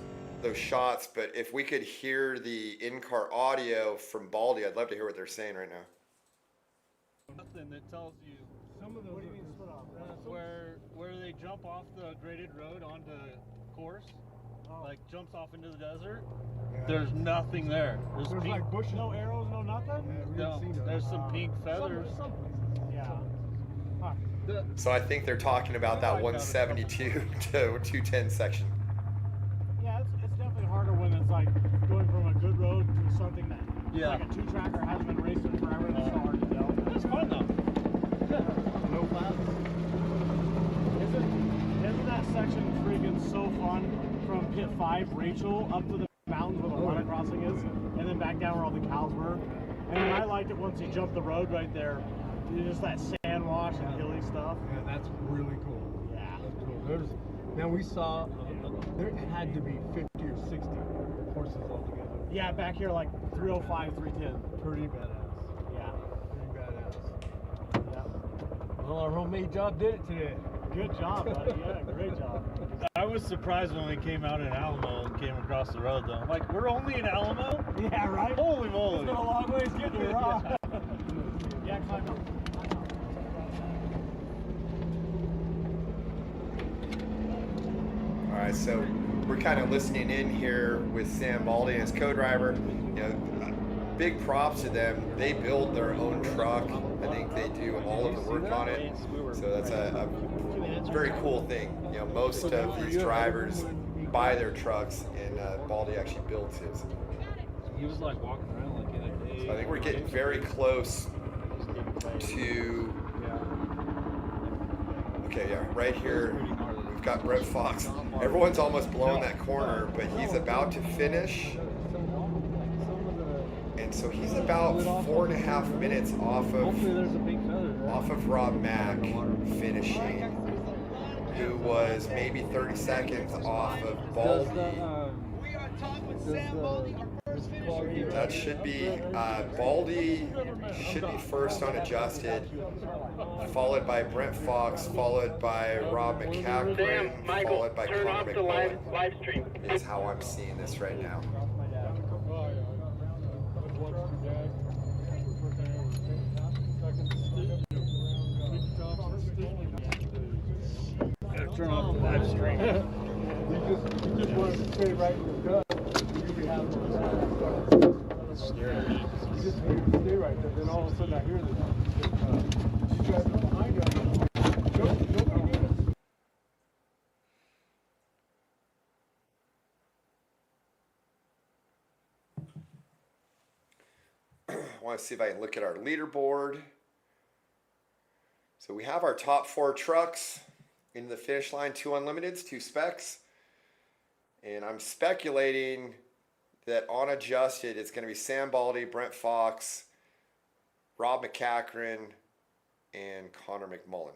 shots, but if we could hear the in-car audio from Baldy, I'd love to hear what they're saying right now. Something that tells you some of those. What do you mean split off? Where they jump off the graded road onto course, like jumps off into the desert. There's nothing there. There's pink, like bushes, no arrows, no nothing. No, there's some pink feathers. Some yeah. Huh. So I think they're talking about that 172 to 210 section. Yeah, it's definitely harder when it's like Yeah. It's like a two-tracker, hasn't been racing forever, and it's so hard to tell. It's fun though. No clouds. Isn't that section freaking so fun from pit 5, Rachel, up to the mountains where the water crossing is, and then back down where all the cows were? And then I liked it once you jump the road right there. Just that sand wash and hilly stuff. Yeah, that's really cool. Yeah. That's cool. Now we saw, there had to be 50 or 60 horses altogether. Yeah, back here like 305, 310. Pretty badass. Yeah. Pretty badass. Yeah. Well, our homemade job did it today. Good job, buddy. Yeah, great job. I was surprised when we came out in Alamo and came across the road, though. I'm like, we're only in Alamo? Yeah, right? Holy moly. It's been a long ways getting here, huh? Yeah, climb up. All right, so we're kind of listening in here with Sam Baldy and his co-driver. You know, big props to them. They build their own truck. I think they do all of the work on it. So that's a very cool thing. You know, most of these drivers buy their trucks, and Baldy actually builds his. He was like walking around like in a day. So I think we're getting very close to. Okay, yeah, right here we've got Brett Fox. Everyone's almost blowing that corner, but he's about to finish. And so he's about 4.5 minutes off of Rob Mack finishing, who was maybe 30 seconds off of Baldy. That should be, Baldy should be first on adjusted, followed by Brent Fox, followed by Rob McCackran, followed by Connor McMullen, is how I'm seeing this right now. Turn off the live stream. You just wanted to stay right in the gut. You just needed to stay right there. Then all of a sudden I hear this. You guys are behind you. Nobody did I want to see if I can look at our leaderboard. So we have our top 4 trucks in the finish line, 2 unlimiteds, 2 specs. And I'm speculating that on adjusted, it's going to be Sam Baldy, Brent Fox, Rob McCackran, and Connor McMullen.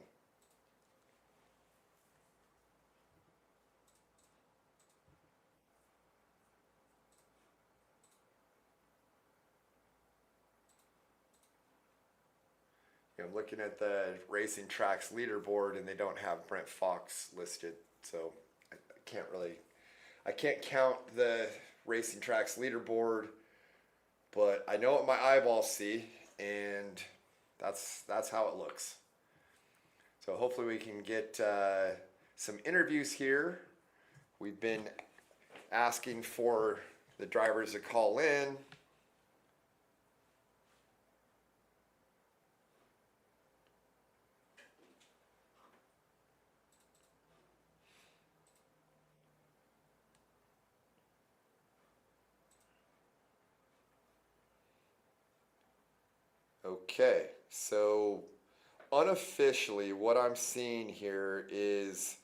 I'm looking at the Racing Tracks leaderboard, and they don't have Brent Fox listed, so I can't count the Racing Tracks leaderboard, but I know what my eyeballs see, and that's how it looks. So hopefully we can get some interviews here. We've been asking for the drivers to call in. Okay, so unofficially what I'm seeing here is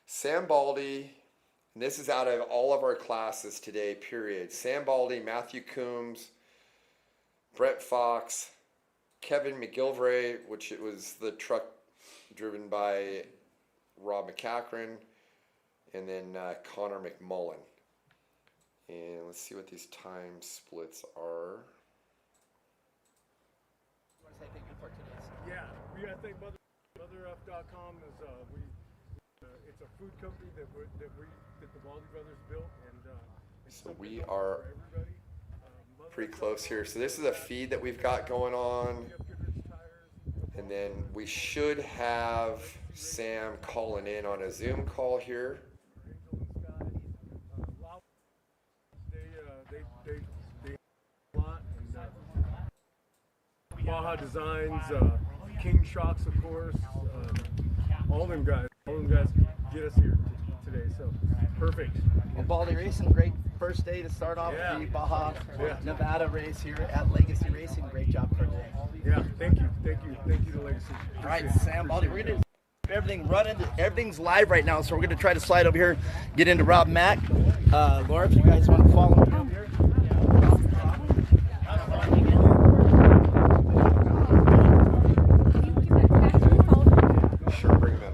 Sam Baldy, and this is out of all of our classes today, period. Sam Baldy, Matthew Coombs, Brett Fox, Kevin McGilvray, which it was the truck driven by Rob McCackran, and then Connor McMullen. And let's see what these time splits are. Yeah, we I think MotherF.com is it's a food company that the Baldy brothers built, and so we are pretty close here. So this is a feed that we've got going on, and then we should have Sam calling in on a Zoom call here. They a lot, and Baja Designs, King Shocks, of course, all them guys get us here today. today. So perfect. Well, Baldy Racing, great first day to start off the Baja Nevada race here at Legacy Racing. Great job for today. Yeah, thank you to Legacy. All right, Sam, Baldy, we're gonna everything running. Everything's live right now, so we're gonna try to slide over here, get into Rob Mack. Laura, if you guys want to follow me up here. Sure, bring them in.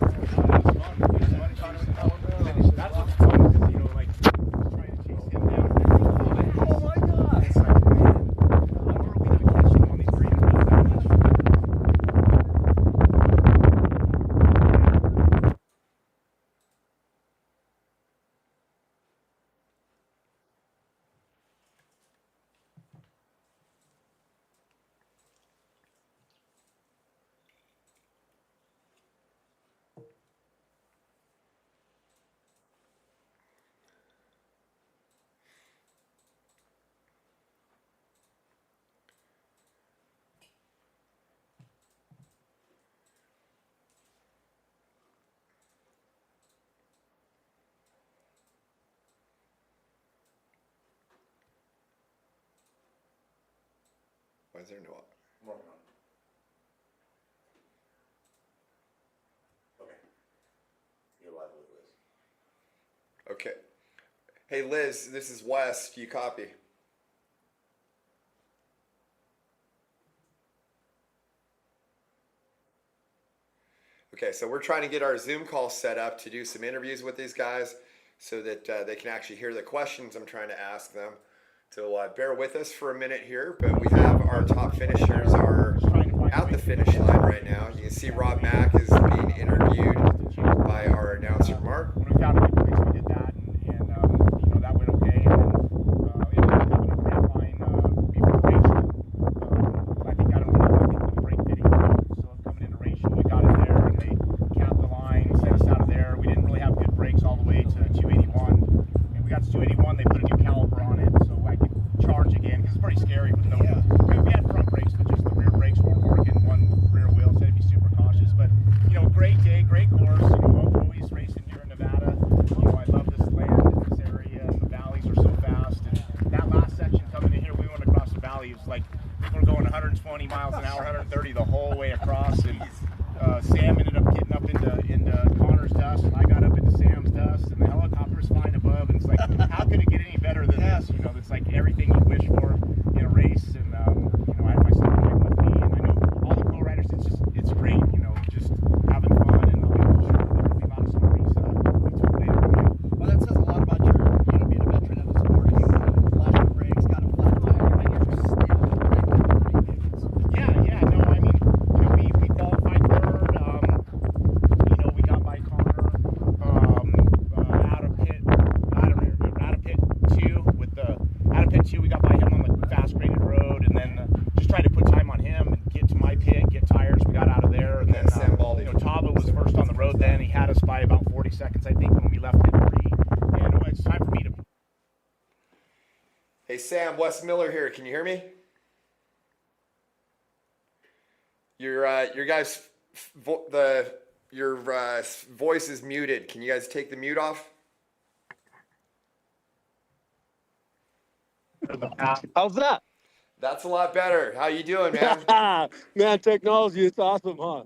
Why is there no? Okay. You're live with Liz. Okay. Hey Liz, this is Wes. Do you copy? Okay, so we're trying to get our Zoom call set up to do some interviews with these guys so that they can actually hear the questions I'm trying to ask them. So bear with us for a minute here, but we have our top finishers are at the finish line right now. You can see Rob Mack is being interviewed by our announcer Mark. When we found a good place, we did that, and you know, that went okay. And then we ended up having a brake line before Rachel. I think the brake fitting. So coming into Rachel, we got it there, and they capped the line, sent us out of there. We didn't really have good brakes all the way to 281, and we got to 281. They put a new caliper on it, so I could charge again, because it's pretty scary with no. We had front brakes, but just the rear brakes weren't working. One rear wheel, so I'd be super cautious. But you know, great day, great course. You know, always racing here in Nevada. You know, I love this land and this area, and the valleys are so fast. And that last section coming in here, we went across the valley. It was like people were going 120 miles an hour, 130 the whole way across. And Sam ended up getting up into Connor's dust, and I got up into Sam's dust, and the helicopter's flying above. And it's like, how could it get any better than this? You know, it's like everything you wish for in a race. And you know, I had my son with me, and I know all the co-riders. It's great. You know, just having fun, and I'm sure there will be a lot of stories we told later. Well, that says a lot about your, you know, being a veteran of the sport. You flashed the brakes, got a flat tire, and you're just standing with the brake like 30 minutes. Yeah, no, I mean, you know, we qualified third. You know, we got by Connor out of pit. I don't remember, out of pit two out of pit two. We got by him on the fast graded road, and then just tried to put time on him and get to my pit, get tires. We got out of there, and then you know, Tava was first on the road. Then he had us by about 40 seconds, I think, when we left pit three. And it's time for me to. Hey Sam, Wes Miller here. Can you hear me? Your guys, your voice is muted. Can you guys take the mute off? How's that? That's a lot better. How you doing, man? Man, technology, it's awesome, huh?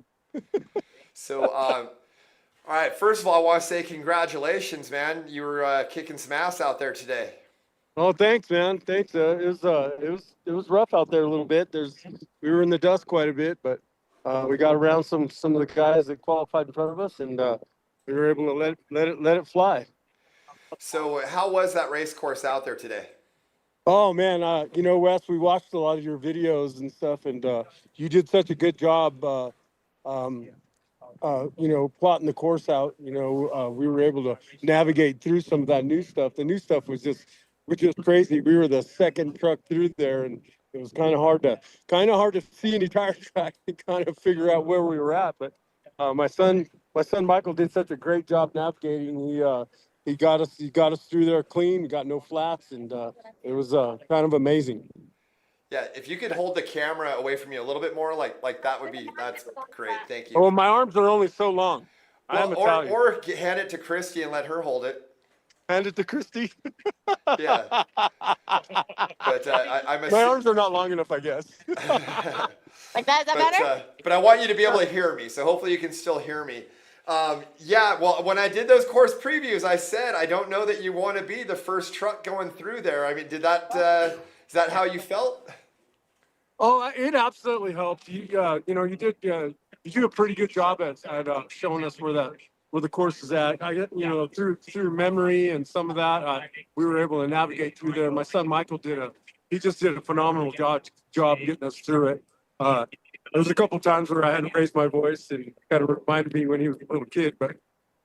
So, all right. First of all, I want to say congratulations, man. You were kicking some ass out there today. Oh, thanks, man. Thanks. It was rough out there a little bit. We were in the dust quite a bit, but we got around some of the guys that qualified in front of us, and we were able to let it fly. So, how was that race course out there today? Oh man, you know, Wes, we watched a lot of your videos and stuff, and you did such a good job. You know, plotting the course out. You know, we were able to navigate through some of that new stuff. The new stuff was just crazy. We were the second truck through there, and it was kind of hard to see any tire track and kind of figure out where we were at. But my son Michael did such a great job navigating. He got us through there clean. We got no flats, and it was kind of amazing. Yeah, if you could hold the camera away from you a little bit more, like that's great. Thank you. Oh, my arms are only so long. I am Italian. Or hand it to Christy and let her hold it. Hand it to Christy. Yeah. But I'm My arms are not long enough, I guess. Like that? Is that better? But I want you to be able to hear me, so hopefully you can still hear me. Yeah, well, when I did those course previews, I said I don't know that you want to be the first truck going through there. I mean, is that how you felt? Oh, it absolutely helped. You do a pretty good job at showing us where the course is at. Through memory and some of that, we were able to navigate through there. My son Michael did a phenomenal job getting us through it. There was a couple times where I had to raise my voice, and kind of reminded me when he was a little kid. But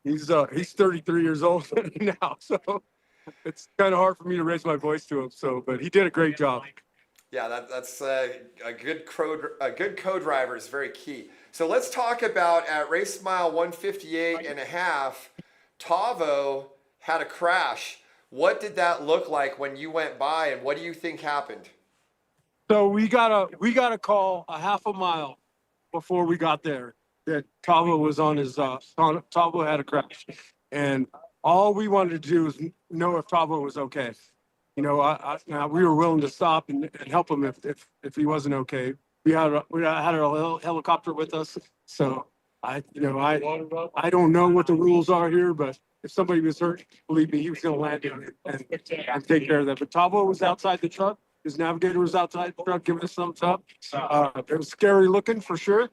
he's 33 years old now, so it's kind of hard for me to raise my voice to him. But he did a great job. Yeah, that's a good co-driver is very key. So let's talk about at race mile 158.5, Tavo had a crash. What did that look like when you went by, and what do you think happened? So we got a call a half a mile before we got there that Tavo was on his Tavo had a crash, and all we wanted to do was know if Tavo was okay. We were willing to stop and help him if he wasn't okay. We had a helicopter with us, so I don't know what the rules are here, but if somebody was hurt, believe me, he was going to land it and take care of that. But Tavo was outside the truck. His navigator was outside the truck giving us thumbs up. It was scary looking for sure,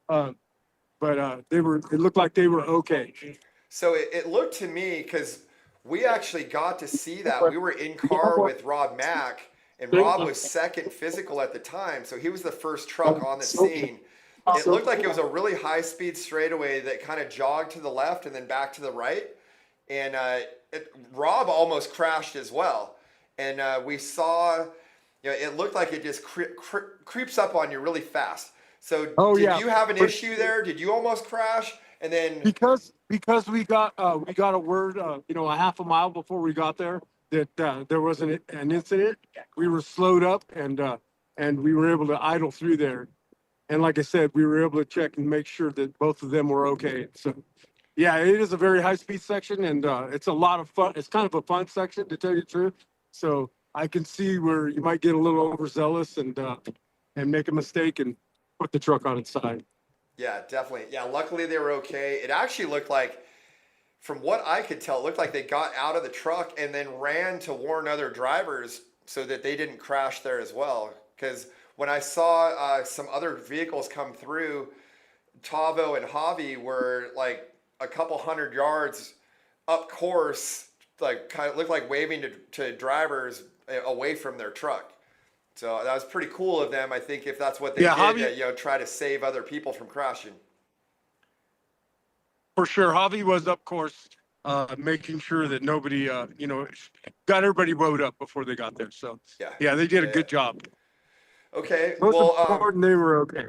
but it looked like they were okay. So it looked to me, because we actually got to see that. We were in car with Rob Mack, and Rob was second physical at the time, so he was the first truck on the scene. It looked like it was a really high-speed straightaway that kind of jogged to the left and then back to the right, and Rob almost crashed as well. And we saw, it looked like it just creeps up on you really fast. So did you have an issue there? Did you almost crash? And then because we got a word a half a mile before we got there that there was an incident, we were slowed up and we were able to idle through there, and like I said, we were able to check and make sure that both of them were okay. So yeah, it is a very high speed section, and it's a lot of fun. It's kind of a fun section, to tell you the truth. So I can see where you might get a little overzealous and make a mistake and put the truck on its side. Yeah, definitely. Yeah, luckily they were okay. It actually looked like, from what I could tell, it looked like they got out of the truck and then ran to warn other drivers so that they didn't crash there as well. Because when I saw some other vehicles come through, Tavo and Javi were like a couple 100 yards up course, like kind of looked like waving to drivers away from their truck. So that was pretty cool of them, I think, if that's what they did, Javi, try to save other people from crashing. For sure, Javi was up course, making sure that nobody, got everybody rode up before they got there. So yeah, they did a good job. Okay, Most important, they were okay.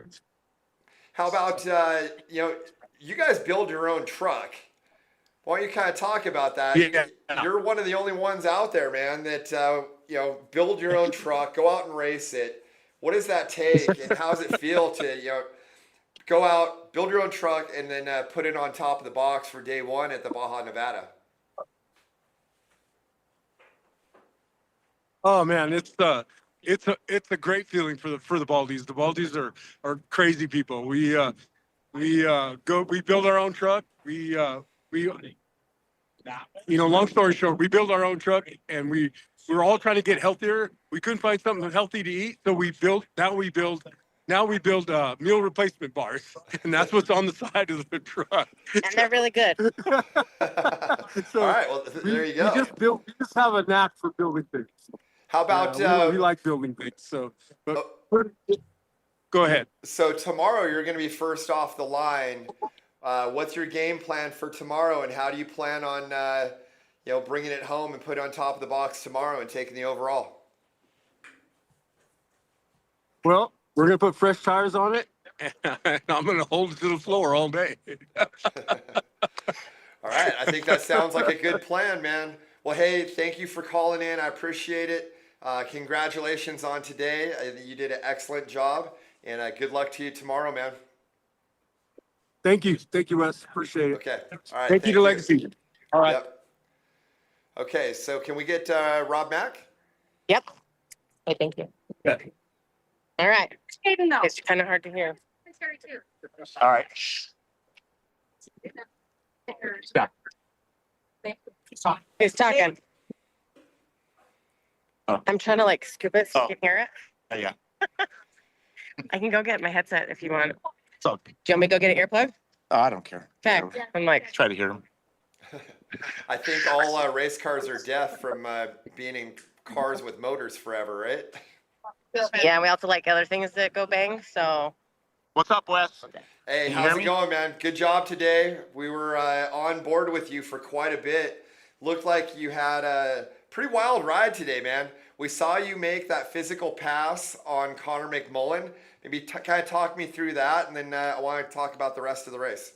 How about you guys build your own truck? Why don't you kind of talk about that? Yeah. You're one of the only ones out there, man, that build your own truck, go out and race it. What does that take, and how does it feel to go out, build your own truck, and then put it on top of the box for day one at the Baja Nevada? Oh man, it's a great feeling for the Baldies. The Baldies are crazy people. We build our own truck. Long story short, we build our own truck, and we were all trying to get healthier. We couldn't find something healthy to eat, so now we build meal replacement bars, and that's what's on the side of the truck. And they're really good. All right, well, there you go. We just have a knack for building things. How about we like building things? So, go ahead. So tomorrow you're going to be first off the line. What's your game plan for tomorrow, and how do you plan on bringing it home and put it on top of the box tomorrow and taking the overall? Well, we're going to put fresh tires on it, and I'm going to hold it to the floor all day. All right. I think that sounds like a good plan, man. Well, hey, thank you for calling in. I appreciate it. Congratulations on today. You did an excellent job, and good luck to you tomorrow, man. Thank you, Wes. Appreciate it. Okay. All right. Thank you to Legacy. All right. Yep. Okay, so can we get Rob Mack? Yep. Okay, thank you. Okay. All right. It's kind of hard to hear. All right. Stop. Who's talking? Oh. I'm trying to like scoop it so you can hear it. Yeah. I can go get my headset if you want. So, Do you want me to go get an earplug? I don't care. Okay. I'm like, Try to hear him. I think all race cars are deaf from being in cars with motors forever, right? yeah, we also like other things that go bang. So, what's up, Wes? Hey, Can you how's hear it me? going, man? Good job today. We were on board with you for quite a bit. Looked like you had a pretty wild ride today, man. We saw you make that physical pass on Connor McMullen. Maybe kind of talk me through that, and then I want to talk about the rest of the race.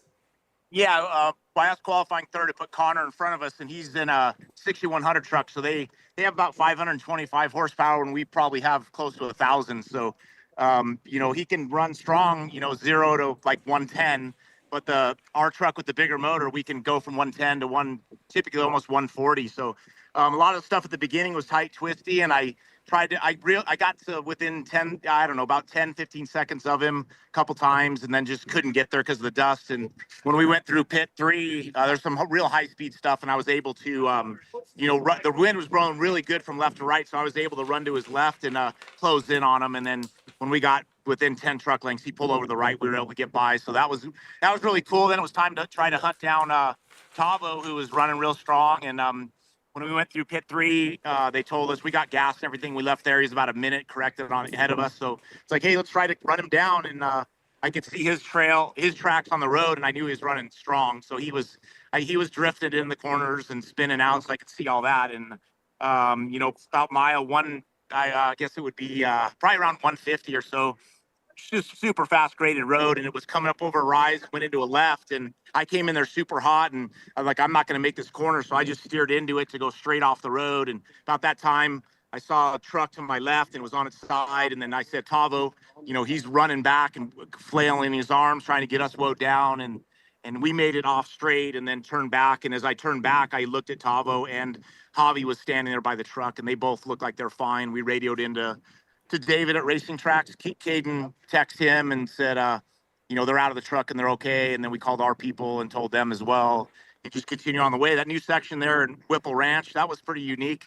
Yeah, last qualifying third, it put Connor in front of us, and he's in a 6100 truck. So they have about 525 horsepower, and we probably have close to 1,000. So, he can run strong, 0 to like 110. But our truck with the bigger motor, we can go from 110 to typically almost 140. So a lot of stuff at the beginning was tight, twisty, and I got to within 10, I don't know, about 10, 15 seconds of him a couple times, and then just couldn't get there because of the dust. And when we went through pit 3, there's some real high speed stuff, and I was able to, the wind was blowing really good from left to right, so I was able to run to his left and close in on him. And then when we got within 10 truck lengths, he pulled over to the right. We were able to get by, so that was really cool. Then it was time to try to hunt down Tavo, who was running real strong. And when we went through pit 3, they told us we got gas and everything. We left there. He's about a minute corrected on ahead of us. So it's like, hey, let's try to run him down. And I could see his tracks on the road, and I knew he was running strong. So he was drifted in the corners and spinning out, so I could see all that. And about mile one, I guess it would be probably around 150 or so. Just super fast graded road, and it was coming up over a rise, went into a left, and I came in there super hot, and I'm like, I'm not going to make this corner, so I just steered into it to go straight off the road. And about that time, I saw a truck to my left and was on its side, and then I said, Tavo, he's running back and flailing his arms, trying to get us woed down, and we made it off straight and then turned back. And as I turned back, I looked at Tavo, and Javi was standing there by the truck, and they both looked like they're fine. We radioed into David at Racing Tracks. Caden texted him and said, they're out of the truck and they're okay. And then we called our people and told them as well. And just continue on the way. That new section there in Whipple Ranch, that was pretty unique.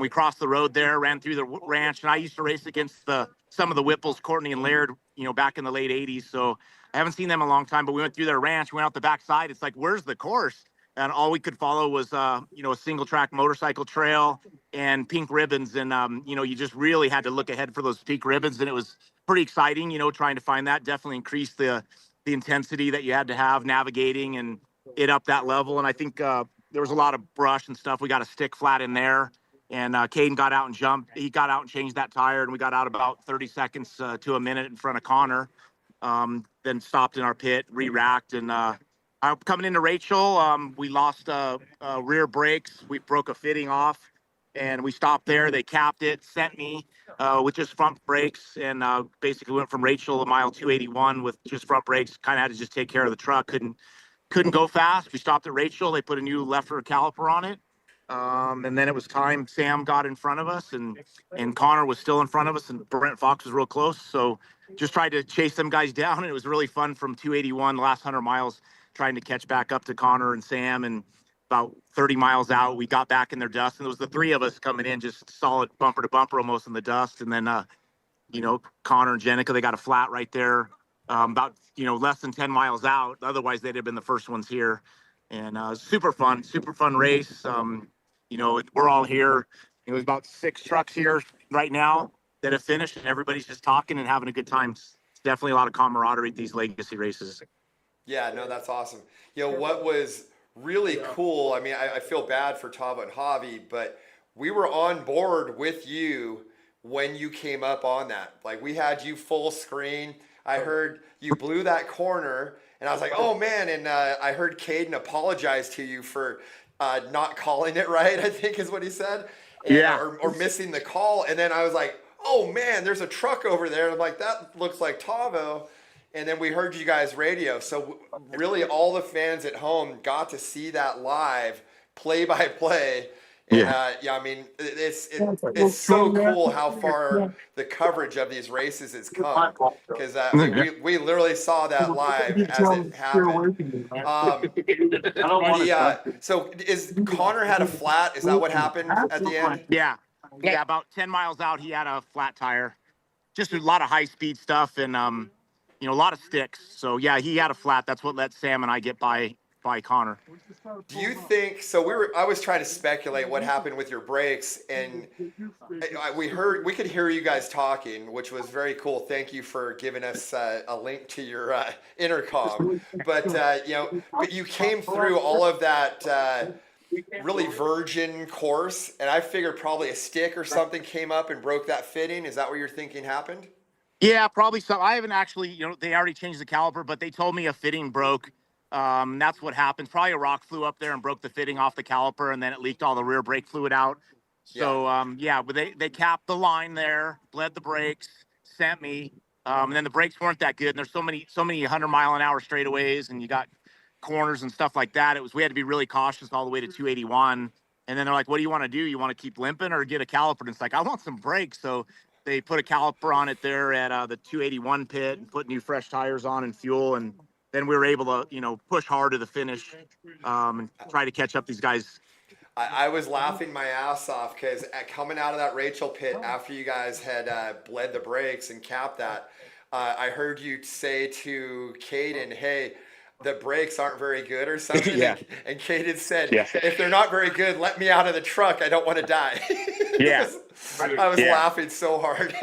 We crossed the road there, ran through the ranch, and I used to race against some of the Whipples, Courtney and Laird, back in the late 80s. So I haven't seen them in a long time, but we went through their ranch, went out the backside. It's like, where's the course? And all we could follow was, a single track motorcycle trail and pink ribbons. And, you just really had to look ahead for those pink ribbons. And it was pretty exciting, trying to find that. Definitely increased the intensity that you had to have navigating and it up that level. And I think there was a lot of brush and stuff. We got a stick flat in there. And Caden got out and jumped. He got out and changed that tire. And we got out about 30 seconds to a minute in front of Connor. Then stopped in our pit, re-racked, and coming into Rachel, we lost rear brakes. We broke a fitting off, and we stopped there. They capped it, sent me with just front brakes, and basically went from Rachel to mile 281 with just front brakes. Kind of had to just take care of the truck. Couldn't go fast. We stopped at Rachel. They put a new left rear caliper on it. And then it was time. Sam got in front of us, and Connor was still in front of us, and Brent Fox was real close. So just tried to chase them guys down, and it was really fun from 281, the last 100 miles, trying to catch back up to Connor and Sam. And about 30 miles out, we got back in their dust, and it was the three of us coming in, just solid bumper to bumper almost in the dust. And then, Connor and Jenica, they got a flat right there, about, less than 10 miles out. Otherwise, they'd have been the first ones here. And super fun race. We're all here. It was about 6 trucks here right now that have finished, and everybody's just talking and having a good time. It's definitely a lot of camaraderie at these legacy races. Yeah, no, that's awesome. What was really cool, I mean, I feel bad for Tava and Javi, but we were on board with you when you came up on that. Like, we had you full screen. I heard you blew that corner, and I was like, oh, man. And I heard Caden apologize to you for not calling it right, I think is what he said. And, or missing the call. And then I was like, oh, man, there's a truck over there. And I'm like, that looks like Tavo. and then we heard you guys radio. So really, all the fans at home got to see that live, play by play. And I mean, it's so cool how far the coverage of these races has come, because I mean, we literally saw that live as it happened. So is Connor had a flat? Is that what happened at the end? Yeah. About 10 miles out, he had a flat tire. Just a lot of high speed stuff and a lot of sticks. So yeah, he had a flat. That's what let Sam and I get by Connor. Do you think so? I was trying to speculate what happened with your brakes, and we could hear you guys talking, which was very cool. Thank you for giving us a link to your intercom. But but you came through all of that really virgin course, and I figured probably a stick or something came up and broke that fitting. Is that what you're thinking happened? Yeah, probably so. I haven't actually, they already changed the caliper, but they told me a fitting broke. That's what happened. Probably a rock flew up there and broke the fitting off the caliper, and then it leaked all the rear brake fluid out. So, but they capped the line there, bled the brakes, sent me. And then the brakes weren't that good. And there's so many 100-mile-an-hour straightaways, and you got corners and stuff like that. We had to be really cautious all the way to 281. And then they're like, what do you want to do? You want to keep limping or get a caliper? And it's like, I want some brakes. So they put a caliper on it there at the 281 pit and put new fresh tires on and fuel. And then we were able to, push hard to the finish and try to catch up these guys. I was laughing my ass off because coming out of that Rachel pit after you guys had bled the brakes and capped that, I heard you say to Caden, hey, the brakes aren't very good or something. Yeah. And Caden said, if they're not very good, let me out of the truck. I don't want to die. Yeah. I was laughing so hard.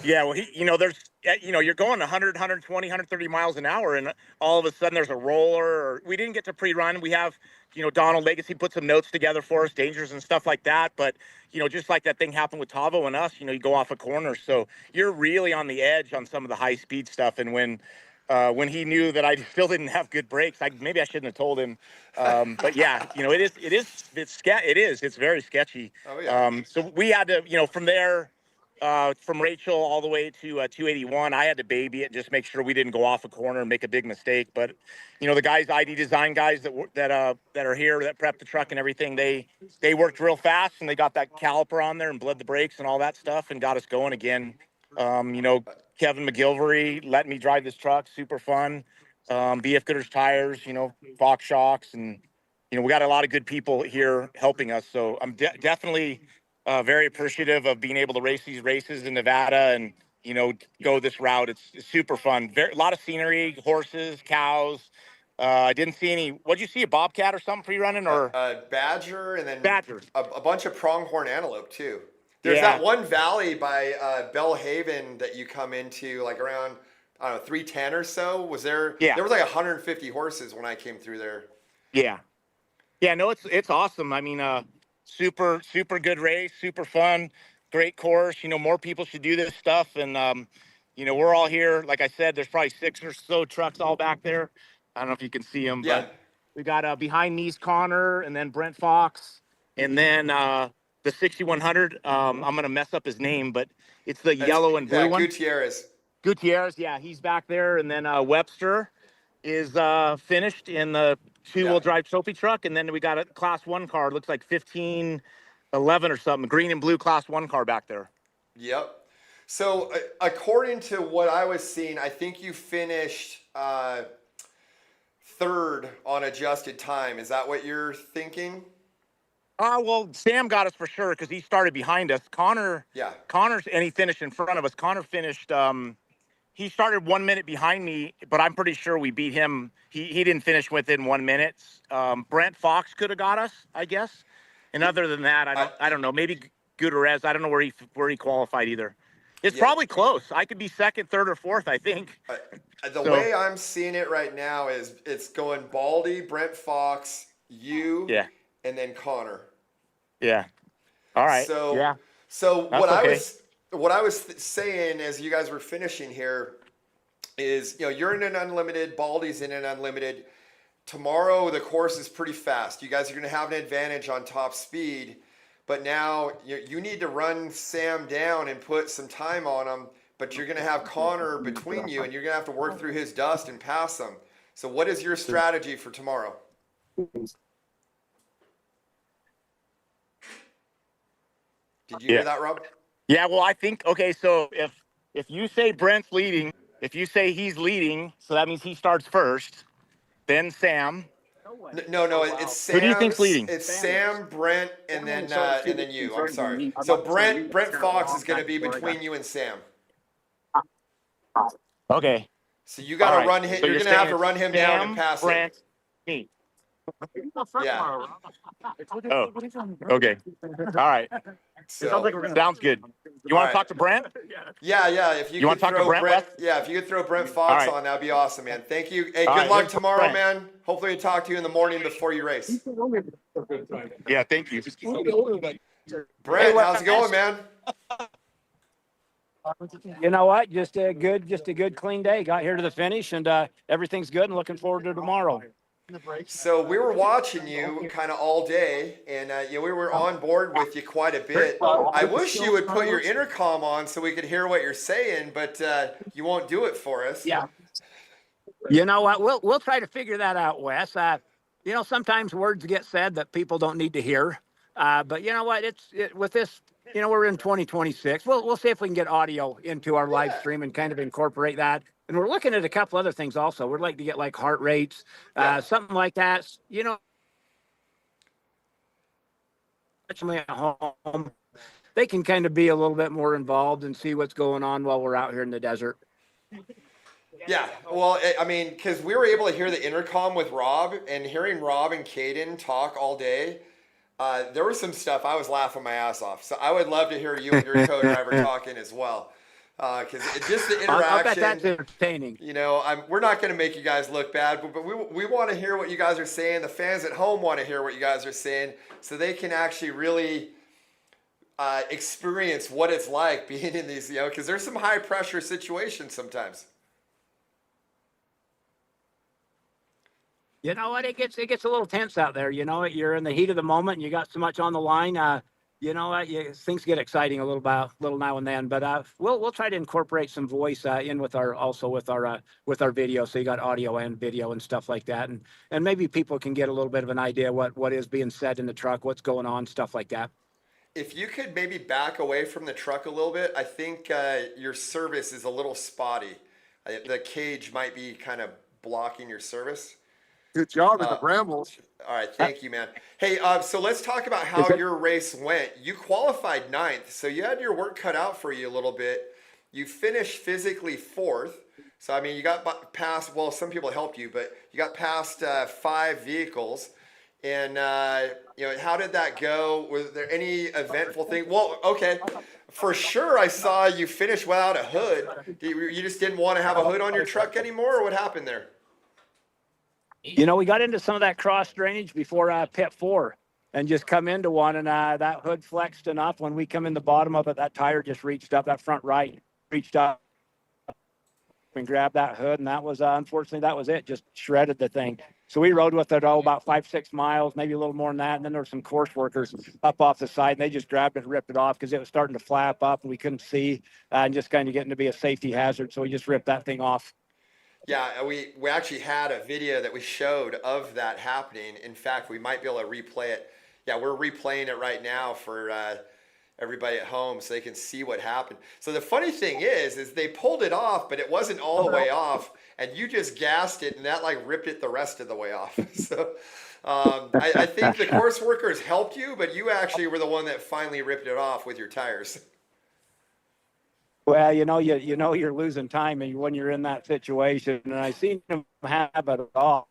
Yeah, well, you're going 100, 120, 130 miles an hour, and all of a sudden there's a roller. Or we didn't get to pre-run. We have, Donald Legacy put some notes together for us, dangers and stuff like that. But, just like that thing happened with Tavo and us, you go off a corner. So you're really on the edge on some of the high-speed stuff. And when he knew that I still didn't have good brakes, maybe I shouldn't have told him. But yeah, it's very sketchy. Oh, yeah. So we had to, from there, from Rachel all the way to 281, I had to baby it, just make sure we didn't go off a corner and make a big mistake. But the guys, ID Design guys that are here that prep the truck and everything, they worked real fast and they got that caliper on there and bled the brakes and all that stuff and got us going again. Kevin McGilvery let me drive this truck, super fun. BF Gooders tires, Fox shocks, and we got a lot of good people here helping us. So I'm definitely very appreciative of being able to race these races in Nevada and, go this route. It's super fun. A lot of scenery, horses, cows. I didn't see any. What'd you see? A bobcat or something pre-running or? Badger and then badger. A bunch of pronghorn antelope too. There's that one valley by Bellhaven that you come into like around, I don't know, 310 or so. Was there? Yeah. There was like 150 horses when I came through there. Yeah. Yeah, no, it's awesome. I mean, super good race, super fun, great course. More people should do this stuff. And, we're all here. Like I said, there's probably 6 or so trucks all back there. I don't know if you can see them, but we got behind me's Connor and then Brent Fox. And then the 6100, I'm going to mess up his name, but it's the yellow and blue one. Gutierrez, yeah, he's back there. And then Webster is finished in the two-wheel drive trophy truck, and then we got a class 1 car. It looks like 1511 or something, green and blue class 1 car back there. Yep. So according to what I was seeing, I think you finished third on adjusted time. Is that what you're thinking? Well, Sam got us for sure because he started behind us. Connor's, and he finished in front of us. Connor finished, he started 1 minute behind me, but I'm pretty sure we beat him. He didn't finish within 1 minute. Brent Fox could have got us, I guess. And other than that, I don't know. Maybe Gutierrez. I don't know where he qualified either. It's probably close. I could be second, third, or fourth, I think. The way I'm seeing it right now is it's going Baldy, Brent Fox, you, and then Connor. Yeah. All right. So what I was saying as you guys were finishing here is, you're in an unlimited, Baldy's in an unlimited. Tomorrow the course is pretty fast. You guys are going to have an advantage on top speed, but now you need to run Sam down and put some time on him but you're going to have Connor between you, and you're going to have to work through his dust and pass him. So what is your strategy for tomorrow? Did you hear that, Rob? Yeah, well, I think, okay, so if you say Brent's leading, if you say he's leading, so that means he starts first, then Sam. No, it's Sam. Who do you think's leading? It's Sam, Brent, and then you. I'm sorry. So Brent Fox is going to be between you and Sam. Okay. So you got to All right. run him. So You're you're going to have to saying run him Sam, down and pass Brent, him. me. Yeah. Oh, okay. All right. So, sounds good. You want to talk to Brent? Yeah. If you want could to talk to throw Brent? if you could throw Brent Fox right. on, that'd be awesome, man. Thank you. Hey, All good right, luck here's tomorrow, Brent. man. Hopefully, we talk to you in the morning before you race. Yeah, thank you. Brent, how's it going, man? You know what? Just a good clean day. Got here to the finish, and everything's good. And looking forward to tomorrow. So we were watching you kind of all day, and we were on board with you quite a bit. I wish you would put your intercom on so we could hear what you're saying, but you won't do it for us. Yeah. You know what? We'll try to figure that out, Wes. Sometimes words get said that people don't need to hear. But you know what? With this. We're in 2026. We'll see if we can get audio into our live stream and kind of incorporate that. And we're looking at a couple other things also. We'd like to get like heart rates, something like that. At home, they can kind of be a little bit more involved and see what's going on while we're out here in the desert. Yeah, well, I mean, because we were able to hear the intercom with Rob, and hearing Rob and Caden talk all day, there was some stuff I was laughing my ass off. So I would love to hear you and your co-driver talking as well. Because just the interaction. I bet that's entertaining. We're not going to make you guys look bad, but we want to hear what you guys are saying. The fans at home want to hear what you guys are saying, so they can actually really experience what it's like being in these, because there's some high pressure situations sometimes. You know what? It gets a little tense out there. You're in the heat of the moment, and you got so much on the line. You know what? Things get exciting a little now and then. But we'll try to incorporate some voice in with our video, so you got audio and video and stuff like that, and maybe people can get a little bit of an idea what is being said in the truck, what's going on, stuff like that. If you could maybe back away from the truck a little bit, I think your service is a little spotty. The cage might be kind of blocking your service. Good job with the brambles. All right, thank you, man. Hey, so let's talk about how your race went. You qualified 9th, so you had your work cut out for you a little bit. You finished physically 4th. So, I mean, you got past, well, some people helped you, but you got past 5 vehicles. And, how did that go? Was there any eventful thing? Well, okay, for sure I saw you finish without a hood. You just didn't want to have a hood on your truck anymore, or what happened there? We got into some of that cross drainage before pit 4 and just come into one, and that hood flexed enough. When we come in the bottom of it, that tire just reached up, that front right reached up and grabbed that hood, and that was, unfortunately, that was it, just shredded the thing. So we rode with it about 5-6 miles, maybe a little more than that, and then there were some course workers up off the side, and they just grabbed it and ripped it off because it was starting to flap up, and we couldn't see, and just kind of getting to be a safety hazard, so we just ripped that thing off. Yeah, we actually had a video that we showed of that happening. In fact, we might be able to replay it. Yeah, we're replaying it right now for everybody at home so they can see what happened. So the funny thing is they pulled it off, but it wasn't all the way off, and you just gassed it, and that ripped it the rest of the way off. So I think the course workers helped you, but you actually were the one that finally ripped it off with your tires. Well, you're losing time when you're in that situation, and I seen them have it off,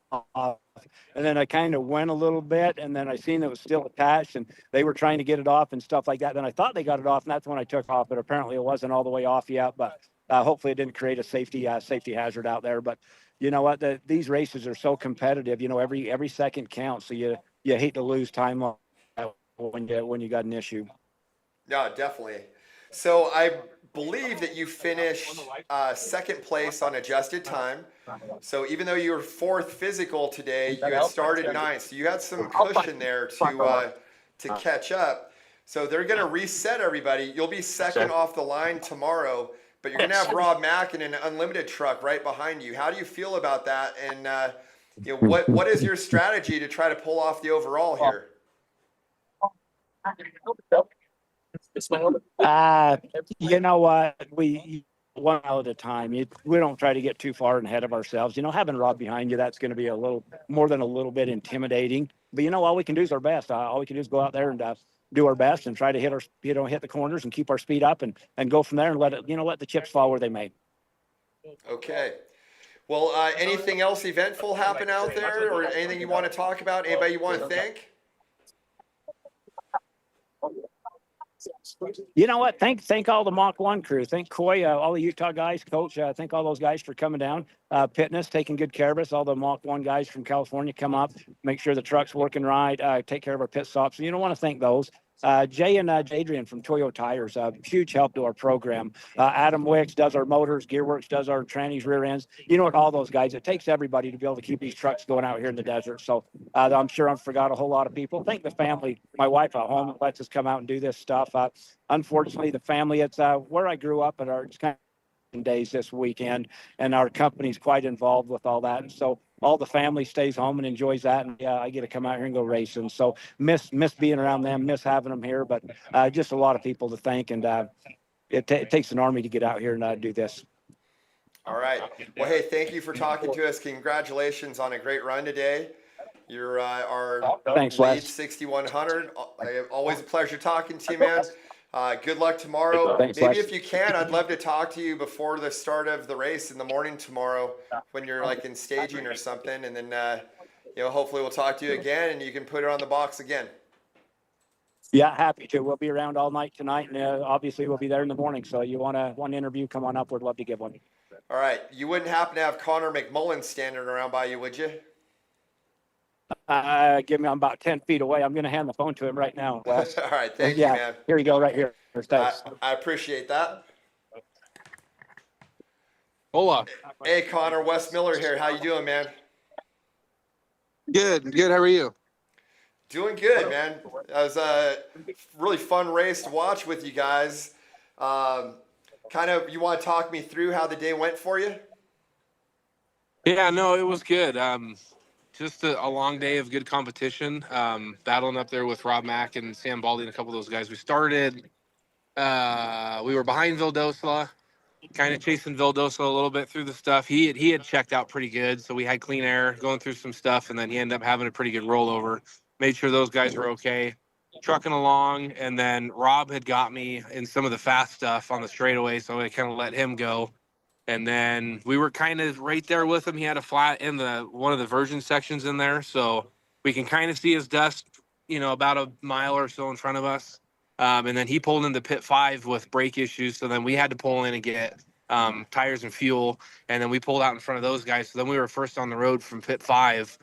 and then I kind of went a little bit, and then I seen it was still attached, and they were trying to get it off and stuff like that. Then I thought they got it off, and that's when I took off, but apparently it wasn't all the way off yet. But hopefully it didn't create a safety hazard out there. But you know what? These races are so competitive. Every second counts, so you hate to lose time when you got an issue. No, definitely. So I believe that you finished second place on adjusted time. So even though you were 4th physical today, you had started 9th. So you had some cushion there to catch up. So they're going to reset everybody. You'll be second off the line tomorrow, but you're gonna have Rob Mack in an unlimited truck right behind you. How do you feel about that? And what is your strategy to try to pull off the overall here? You know what? We one out at a time. We don't try to get too far ahead of ourselves. Having Rob behind you, that's going to be a little more than a little bit intimidating. But all we can do is our best. All we can do is go out there and do our best and try to hit the corners and keep our speed up and go from there and let the chips fall where they may. Okay. Well, anything else eventful happen out there, or anything you want to talk about? Anybody you want to thank? You know what? Thank all the Mach 1 crew. Thank Coy, all the Utah guys, Coach. Thank all those guys for coming down, pitting us, taking good care of us. All the Mach 1 guys from California come up, make sure the truck's working right, take care of our pit stops. So want to thank those. Jay and Adrian from Toyo Tires, huge help to our program. Adam Wicks does our motors, Gearworks does our trannies, rear ends. All those guys. It takes everybody to be able to keep these trucks going out here in the desert. So I'm sure I forgot a whole lot of people. Thank the family, my wife at home that lets us come out and do this stuff. Unfortunately, the family, it's where I grew up at it's kind of days this weekend, and our company's quite involved with all that. And so all the family stays home and enjoys that, and I get to come out here and go racing. So miss being around them, miss having them here, but just a lot of people to thank, and it takes an army to get out here and do this. All right. Well, hey, thank you for talking to us. Congratulations on a great run today. You're our Thanks, lead Les. 6100. Always a pleasure talking to you, man. Good luck tomorrow. Thanks, Maybe Les. if you can, I'd love to talk to you before the start of the race in the morning tomorrow when you're like in staging or something. And then, hopefully we'll talk to you again and you can put it on the box again. Yeah, happy to. We'll be around all night tonight, and obviously we'll be there in the morning. So you want one interview, come on up. We'd love to give one. All right. You wouldn't happen to have Connor McMullen standing around by you, would you? I'm about 10 feet away. I'm going to hand the phone to him right now, Wes. All right. Thank you, man. Here you go, right here. Thanks. I appreciate that. Hola. Hey, Connor. Wes Miller here. How you doing, man? Good. How are you? Doing good, man. That was a really fun race to watch with you guys. You want to talk me through how the day went for you? Yeah, no, it was good. Just a long day of good competition. Battling up there with Rob Mack and Sam Baldy and a couple of those guys. We started, we were behind Vildosa, kind of chasing Vildosa a little bit through the stuff. He had checked out pretty good, so we had clean air going through some stuff, and then he ended up having a pretty good rollover. Made sure those guys were okay. Trucking along, and then Rob had got me in some of the fast stuff on the straightaway, so I kind of let him go. And then we were kind of right there with him. He had a flat in one of the version sections in there, so we can kind of see his dust, about a mile or so in front of us. And then he pulled into pit 5 with brake issues, so then we had to pull in and get tires and fuel, and then we pulled out in front of those guys. So then we were first on the road from pit 5,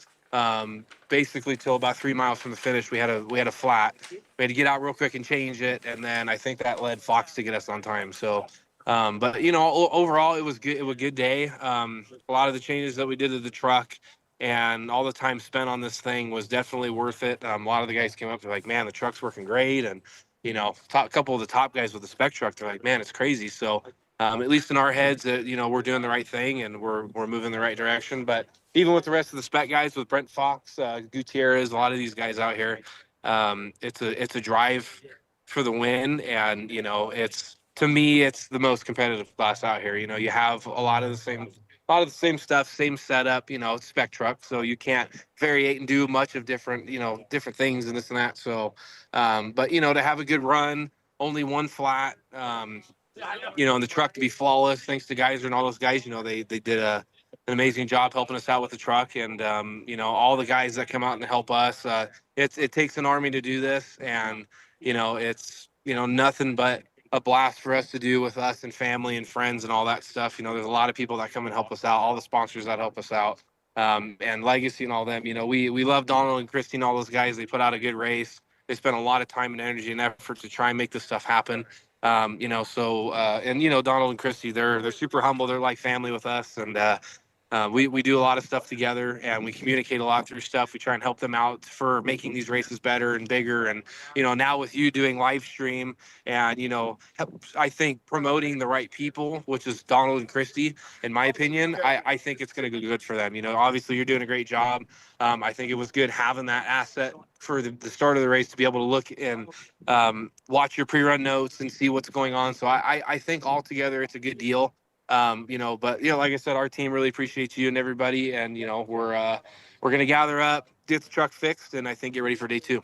basically till about 3 miles from the finish. We had a flat. We had to get out real quick and change it, and then I think that led Fox to get us on time. So. But overall it was good. It was a good day. A lot of the changes that we did to the truck and all the time spent on this thing was definitely worth it. A lot of the guys came up, they're like, man, the truck's working great. And, a couple of the top guys with the spec truck, they're like, man, it's crazy. So, at least in our heads that, we're doing the right thing and we're moving in the right direction. But even with the rest of the spec guys, with Brent Fox, Gutierrez, a lot of these guys out here, it's a drive for the win. And, to me, it's the most competitive class out here. You have a lot of the same stuff, same setup, spec truck. So you can't variate and do much of different things and this and that. So, but, to have a good run, only one flat, and the truck to be flawless, thanks to Geyser and all those guys, they did an amazing job helping us out with the truck. And, all the guys that come out and help us, it takes an army to do this. And, it's, nothing but a blast for us to do with us and family and friends and all that stuff. There's a lot of people that come and help us out, all the sponsors that help us out, and Legacy and all them. We love Donald and Christy and all those guys. They put out a good race. They spent a lot of time and energy and effort to try and make this stuff happen. And Donald and Christy, they're super humble. They're like family with us. And, we do a lot of stuff together, and we communicate a lot through stuff. We try and help them out for making these races better and bigger. And, now with you doing live stream and, I think promoting the right people, which is Donald and Christy, in my opinion, I think it's going to go good for them. Obviously you're doing a great job. I think it was good having that asset for the start of the race to be able to look and watch your pre-run notes and see what's going on. So I think altogether it's a good deal. But like I said, our team really appreciates you and everybody, and we're gonna gather up, get the truck fixed, and I think get ready for day 2.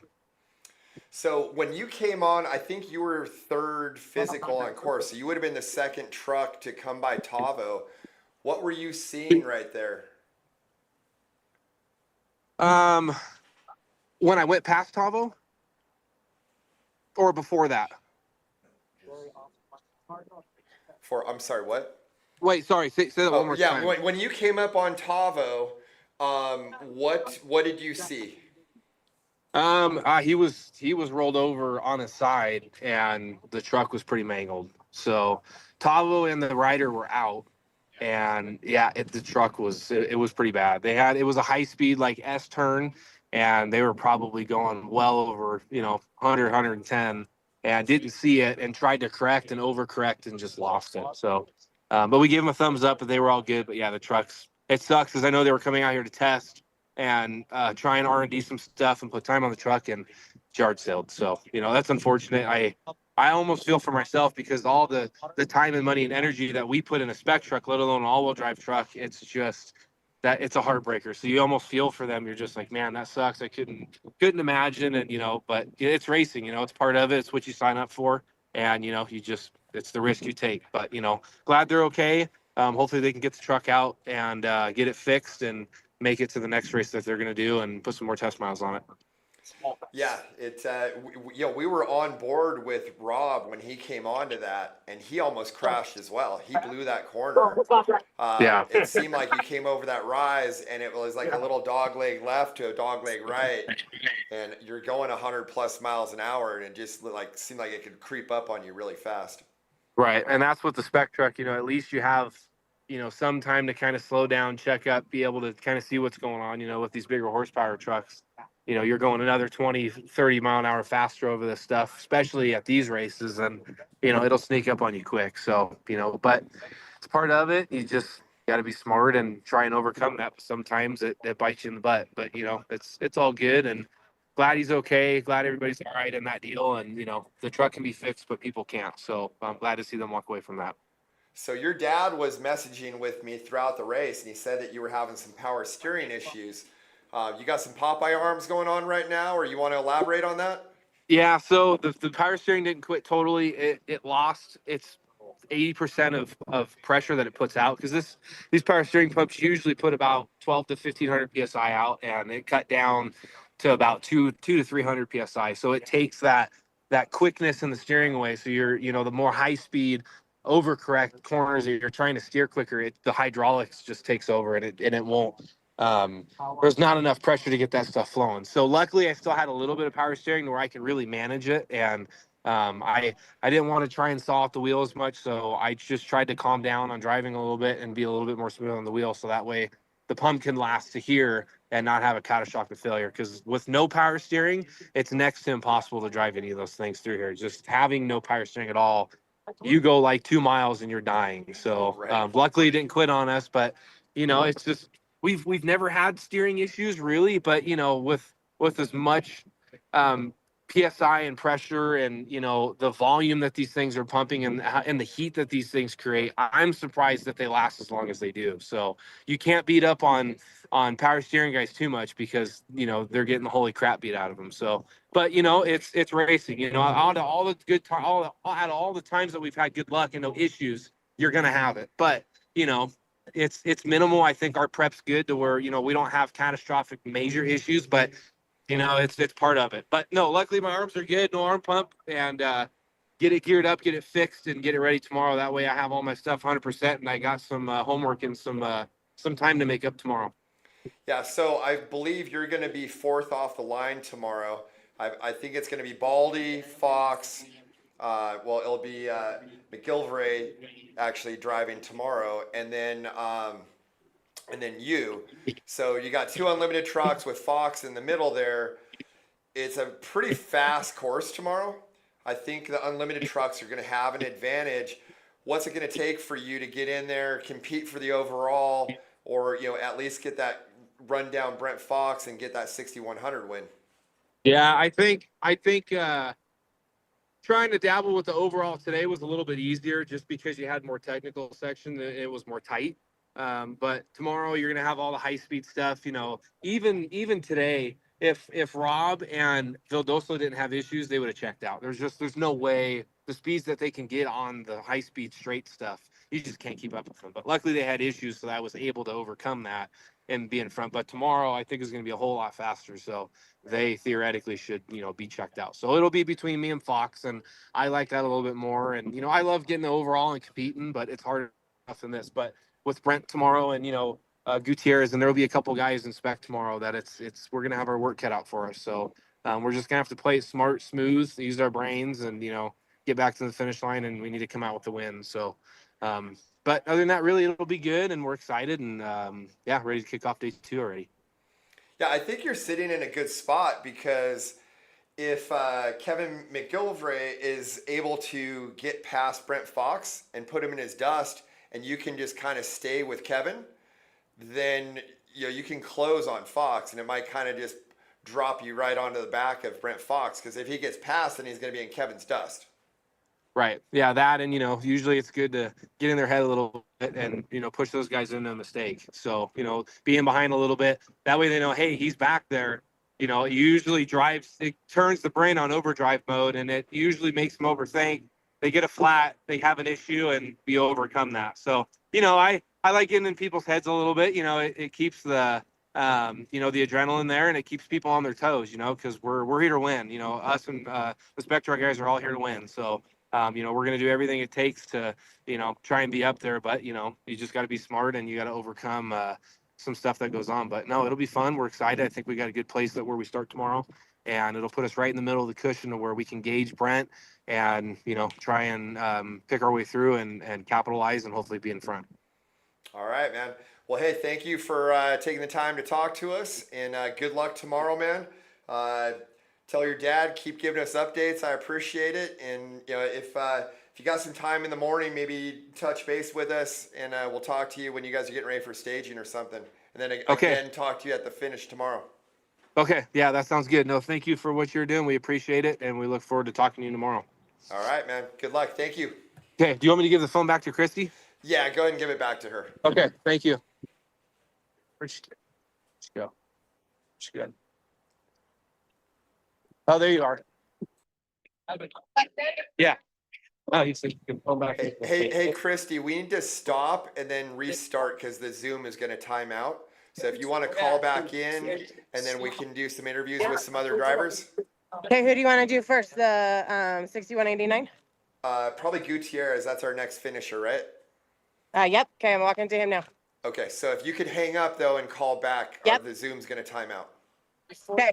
So when you came on, I think you were third physical on course, so you would have been the second truck to come by Tavo. What were you seeing right there? When I went past Tavo, or before that? I'm sorry, what? Wait, sorry. Say that one more time. Yeah, when you came up on Tavo, what did you see? He was rolled over on his side, and the truck was pretty mangled. So Tavo and the rider were out, and the truck was pretty bad. It was a high speed like S turn, and they were probably going well over 100, 110, and didn't see it and tried to correct and overcorrect and just lost it. So. But we gave them a thumbs up, but they were all good. But the trucks, it sucks because I know they were coming out here to test and try and R&D some stuff and put time on the truck, and yard sailed. So, that's unfortunate. I almost feel for myself because all the time and money and energy that we put in a spec truck, let alone an all-wheel drive truck, it's just that it's a heartbreaker. So you almost feel for them. You're just like, man, that sucks. I couldn't imagine. And, but it's racing, it's part of it. It's what you sign up for. And, it's the risk you take. But, glad they're okay. Hopefully they can get the truck out and get it fixed and make it to the next race that they're going to do and put some more test miles on it. Yeah, we were on board with Rob when he came onto that, and he almost crashed as well. He blew that corner. It seemed like you came over that rise, and it was like a little dog leg left to a dog leg right, and you're going 100 plus miles an hour, and it just seemed like it could creep up on you really fast. Right, and that's what the spec truck. At least you have some time to kind of slow down, check up, be able to kind of see what's going on. With these bigger horsepower trucks, you're going another 20, 30 mile an hour faster over this stuff, especially at these races, and it'll sneak up on you quick. So but it's part of it. You just got to be smart and try and overcome that. Sometimes it bites you in the butt, but it's all good, and glad he's okay. Glad everybody's all right in that deal, and the truck can be fixed, but people can't. So I'm glad to see them walk away from that. So your dad was messaging with me throughout the race, and he said that you were having some power steering issues. You got some Popeye arms going on right now, or you want to elaborate on that? Yeah, so the power steering didn't quit totally. It lost its 80% of pressure that it puts out, because these power steering pumps usually put about 12 to 1500 psi out, and it cut down to about 2 to 300 psi. So it takes that quickness in the steering away. So you're the more high speed overcorrect corners that you're trying to steer quicker, the hydraulics just takes over, and it won't. There's not enough pressure to get that stuff flowing. So luckily I still had a little bit of power steering where I could really manage it. And I didn't want to try and saw off the wheel as much. So I just tried to calm down on driving a little bit and be a little bit more smooth on the wheel. So that way the pump can last to here and not have a catastrophic failure. Because with no power steering, it's next to impossible to drive any of those things through here. Just having no power steering at all, you go like 2 miles and you're dying. So luckily it didn't quit on us, but it's just, we've never had steering issues really, but with as much PSI and pressure and the volume that these things are pumping and the heat that these things create, I'm surprised that they last as long as they do. So you can't beat up on power steering guys too much, because they're getting the holy crap beat out of them. So, but it's racing. Out of all the good time, out of all the times that we've had good luck and no issues, you're gonna have it. But it's minimal. I think our prep's good to where we don't have catastrophic major issues, but it's part of it. But no, luckily my arms are good, no arm pump, and get it geared up, get it fixed, and get it ready tomorrow. That way I have all my stuff 100%, and I got some homework and some time to make up tomorrow. Yeah, so I believe you're going to be fourth off the line tomorrow. I think it's going to be Baldy, Fox. It'll be McGilvray actually driving tomorrow, and then and then you. So you got 2 unlimited trucks with Fox in the middle there. It's a pretty fast course tomorrow. I think the unlimited trucks are going to have an advantage. What's it going to take for you to get in there, compete for the overall, or at least get that run down Brent Fox and get that 6,100 win? Yeah, I think trying to dabble with the overall today was a little bit easier just because you had more technical section and it was more tight. But tomorrow you're gonna have all the high speed stuff. Even today, if Rob and Vildoso didn't have issues, they would have checked out. There's no way the speeds that they can get on the high speed straight stuff. You just can't keep up with them. But luckily they had issues, so I was able to overcome that and be in front. But tomorrow I think is going to be a whole lot faster. So they theoretically should, be checked out. So it'll be between me and Fox, and I like that a little bit more. And I love getting the overall and competing, but it's harder enough than this. But with Brent tomorrow, and Gutierrez, and there will be a couple guys in spec tomorrow that we're gonna have our work cut out for us. So we're just gonna have to play it smart, smooth, use our brains, and get back to the finish line, and we need to come out with the win. So. But other than that, really, it'll be good, and we're excited, and ready to kick off day 2 already. Yeah, I think you're sitting in a good spot because if Kevin McGillivray is able to get past Brent Fox and put him in his dust, and you can just kind of stay with Kevin, then you can close on Fox, and it might kind of just drop you right onto the back of Brent Fox, because if he gets past, then he's going to be in Kevin's dust. Right. Yeah, that, and usually it's good to get in their head a little bit and push those guys into a mistake. So being behind a little bit, that way they know, hey, he's back there. It usually it turns the brain on overdrive mode, and it usually makes them overthink. They get a flat, they have an issue, and we overcome that. So I like getting in people's heads a little bit. It keeps the the adrenaline there, and it keeps people on their toes. Because we're here to win. Us and the Spectra guys are all here to win. So. We're going to do everything it takes to, try and be up there. But, you just got to be smart, and you got to overcome some stuff that goes on. But no, it'll be fun. We're excited. I think we got a good place where we start tomorrow, and it'll put us right in the middle of the cushion to where we can gauge Brent and, try and pick our way through and capitalize and hopefully be in front. All right, man. Well, hey, thank you for taking the time to talk to us, and good luck tomorrow, man. Tell your dad, keep giving us updates. I appreciate it. And if you got some time in the morning, maybe touch base with us, and we'll talk to you when you guys are getting ready for staging or something. And then again, talk to you at the finish tomorrow. Okay. Yeah, that sounds good. No, thank you for what you're doing. We appreciate it, and we look forward to talking to you tomorrow. All right, man. Good luck. Thank you. Okay. Do you want me to give the phone back to Christy? Yeah, go ahead and give it back to her. Okay. Thank you. Let's go. It's good. Oh, there you are. Yeah. Oh, you can phone back. Hey, Christy, we need to stop and then restart because the Zoom is going to time out. So if you want to call back in, and then we can do some interviews with some other drivers. Okay, who do you want to do first? The 6189? Probably Gutierrez. That's our next finisher, right? Yep. Okay, I'm walking to him now. Okay, so if you could hang up though and call back, Yep. the Zoom's going to time out. Okay.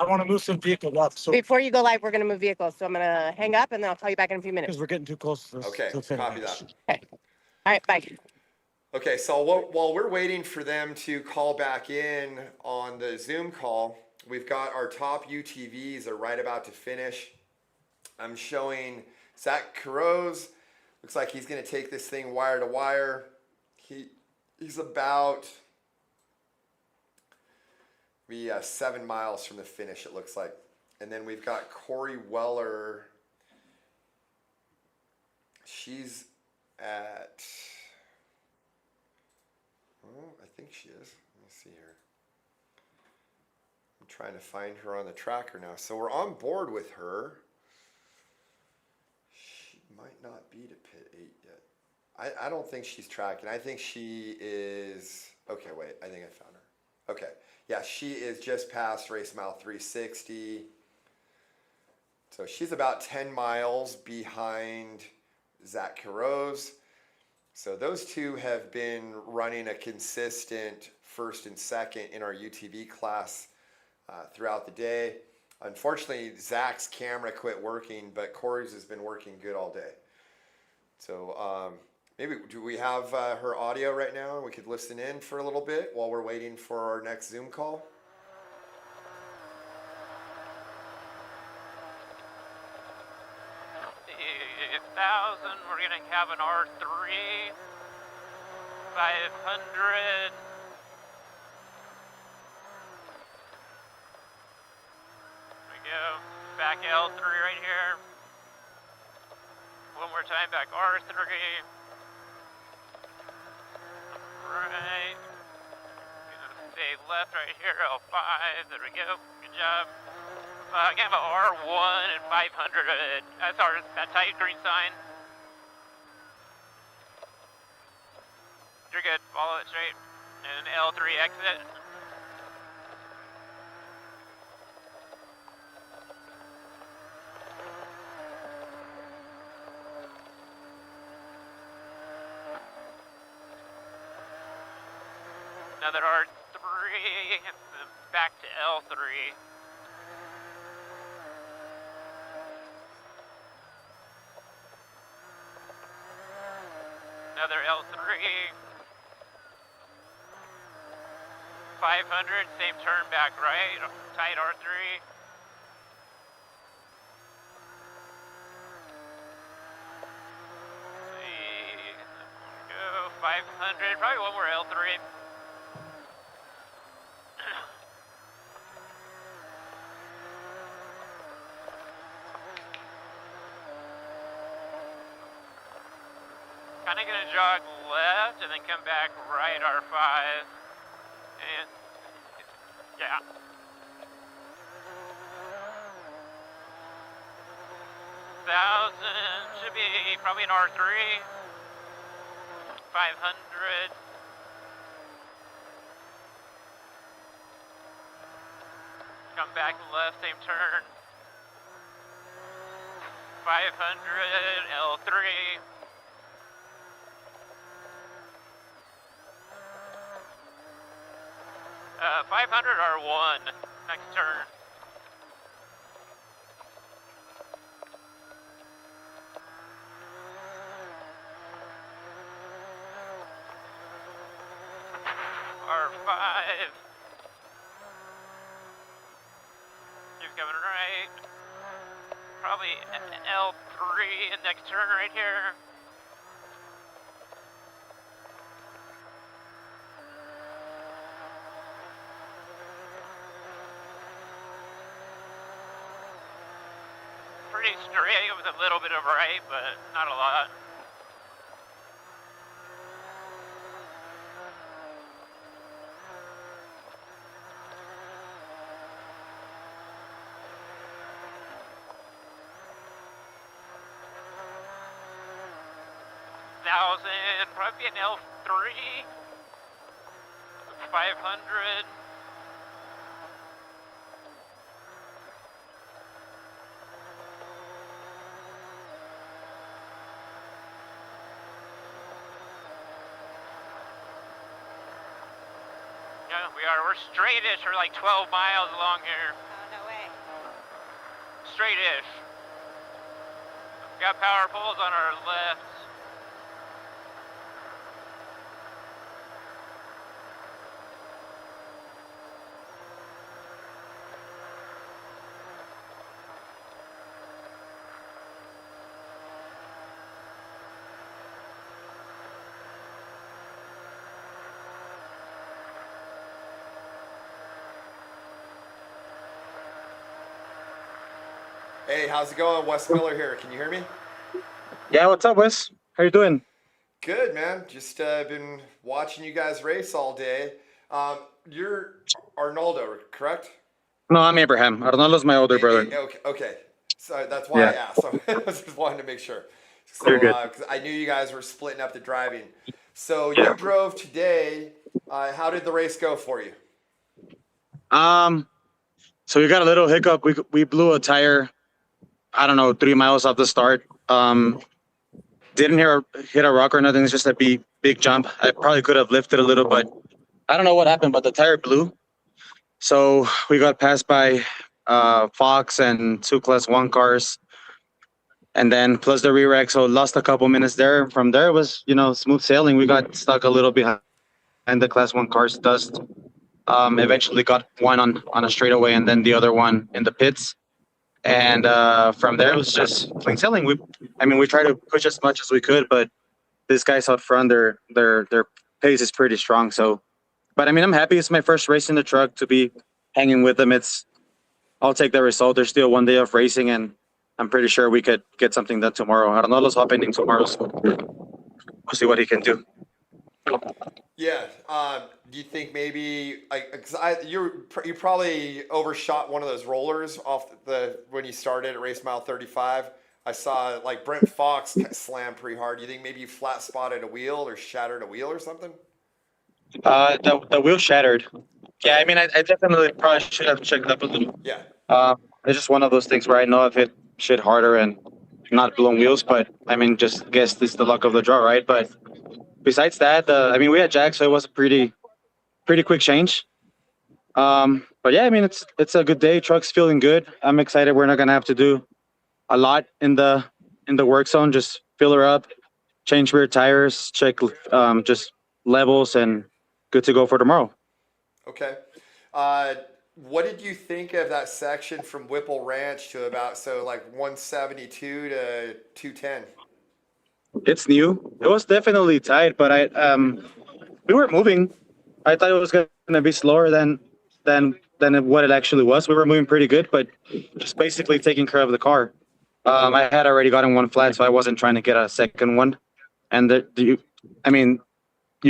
I want to move some vehicle up, so Before you go live, we're going to move vehicles. So I'm going to hang up, and then I'll call you back in a few minutes. because we're getting too close to this. Okay, to finish. copy that. Okay. All right, bye. Okay, so while we're waiting for them to call back in on the Zoom call, we've got our top UTVs are right about to finish. I'm showing Zach Carroz. Looks like he's going to take this thing wire to wire. He's about 7 miles from the finish, it looks like. And then we've got Corey Weller. She's at... Oh, I think she is. Let me see here. I'm trying to find her on the tracker now. So we're on board with her. She might not be to pit 8 yet. I don't think she's tracking. I think she is... Okay, wait. I think I found her. Okay. Yeah, she is just past race mile 360. So she's about 10 miles behind Zach Carroz. So those two have been running a consistent first and second in our UTV class throughout the day. Unfortunately, Zach's camera quit working, but Corey's has been working good all day. So maybe do we have her audio right now? We could listen in for a little bit while we're waiting for our next Zoom call. We're gonna have an R3, 500. There we go. Back L3 right here. One more time, back R3. Right. Gonna stay left right here, L5. There we go. Good job. I have an R1 and 500. That's that tight green sign. You're good. Follow it straight. And L3 exit. Another R3. Back to L3. Another L3. 500, same turn back right, tight R3. Go 500, probably one more L3. Kind of gonna jog left and then come back right R5. And yeah. 1,000 should be probably an R3. 500. Come back left, same turn. 500, L3. 500 R1, next turn. R5. Keep coming right. Probably L3 and next turn right here. Pretty straight with a little bit of right, but not a lot. Probably an L3, 500. Yeah, we're straight-ish. We're like 12 miles along here. Oh, no way. Straight-ish. Got power poles on our left. Hey, how's it going? Wes Miller here. Can you hear me? Yeah, what's up, Wes? How you doing? Good, man. Just been watching you guys race all day. You're Arnaldo, correct? No, I'm Abraham. Arnaldo's my older brother. Okay. So that's why I asked. So I just wanted to make sure. So, You're good. 'cause I knew you guys were splitting up the driving. So you drove today. How did the race go for you? So we got a little hiccup. We blew a tire, I don't know, 3 miles off the start. Didn't hit a rock or nothing. It's just a big jump. I probably could have lifted a little, but I don't know what happened, but the tire blew. So we got passed by Fox and two Class 1 cars. and then plus the re-rack. So lost a couple minutes there. From there it was, smooth sailing. We got stuck a little behind the Class 1 cars dust. Eventually got one on a straightaway and then the other one in the pits. And from there it was just plain sailing. We tried to push as much as we could, but these guys out front, their pace is pretty strong. So, but I'm happy. It's my first race in the truck to be hanging with them. I'll take the result. There's still one day of racing, and I'm pretty sure we could get something done tomorrow. Arnoldo's hopping tomorrow, so we'll see what he can do. Yeah. Do you think maybe you probably overshot one of those rollers off when you started at race mile 35? I saw like Brent Fox slam pretty hard. Do you think maybe you flat spotted a wheel or shattered a wheel or something? The wheel shattered. Yeah, I definitely probably should have checked up a little. Yeah. It's just one of those things where I know I've hit shit harder and not blown wheels, but just guess this is the luck of the draw, right? But besides that, we had Jack, so it was a pretty quick change. But yeah, it's a good day. Truck's feeling good. I'm excited. We're not gonna have to do a lot in the work zone. Just fill her up, change rear tires, check just levels, and good to go for tomorrow. Okay. What did you think of that section from Whipple Ranch to about 172 to 210? It's new. It was definitely tight, but we were moving. I thought it was gonna be slower than what it actually was. We were moving pretty good, but just basically taking care of the car. I had already gotten one flat, so I wasn't trying to get a second one. And you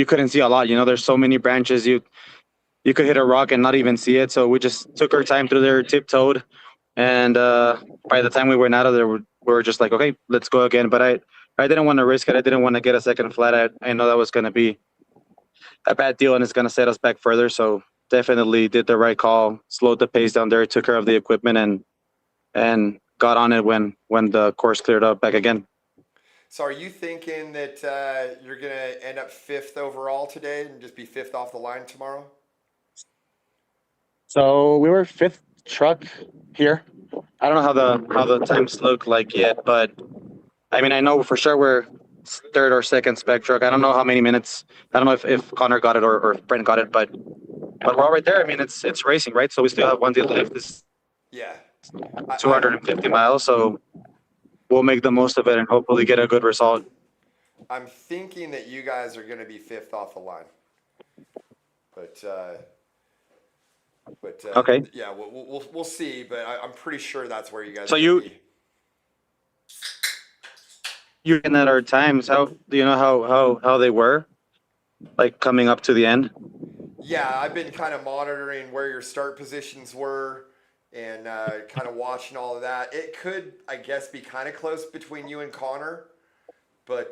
couldn't see a lot. There's so many branches. You could hit a rock and not even see it. So we just took our time through there, tiptoed, and by the time we were out of there, we were just like, okay, let's go again. But I didn't want to risk it. I didn't want to get a second flat. I know that was going to be a bad deal and it's going to set us back further. So definitely did the right call, slowed the pace down there, took care of the equipment, and got on it when the course cleared up back again. So are you thinking that you're going to end up 5th overall today and just be 5th off the line tomorrow? So we were 5th truck here. I don't know how the times look like yet, but I know for sure we're 3rd or 2nd spec truck. I don't know how many minutes. I don't know if Connor got it or if Brent got it, but we're all right there. It's racing, right? So we still have one day left. This 250 miles, so we'll make the most of it and hopefully get a good result. I'm thinking that you guys are going to be 5th off the line, but okay. Yeah, we'll see. But I'm pretty sure that's where you guys. So are be. you looking at our times, how do you know how they were, like coming up to the end? Yeah, I've been kind of monitoring where your start positions were and kind of watching all of that. It could, I guess, be kind of close between you and Connor, but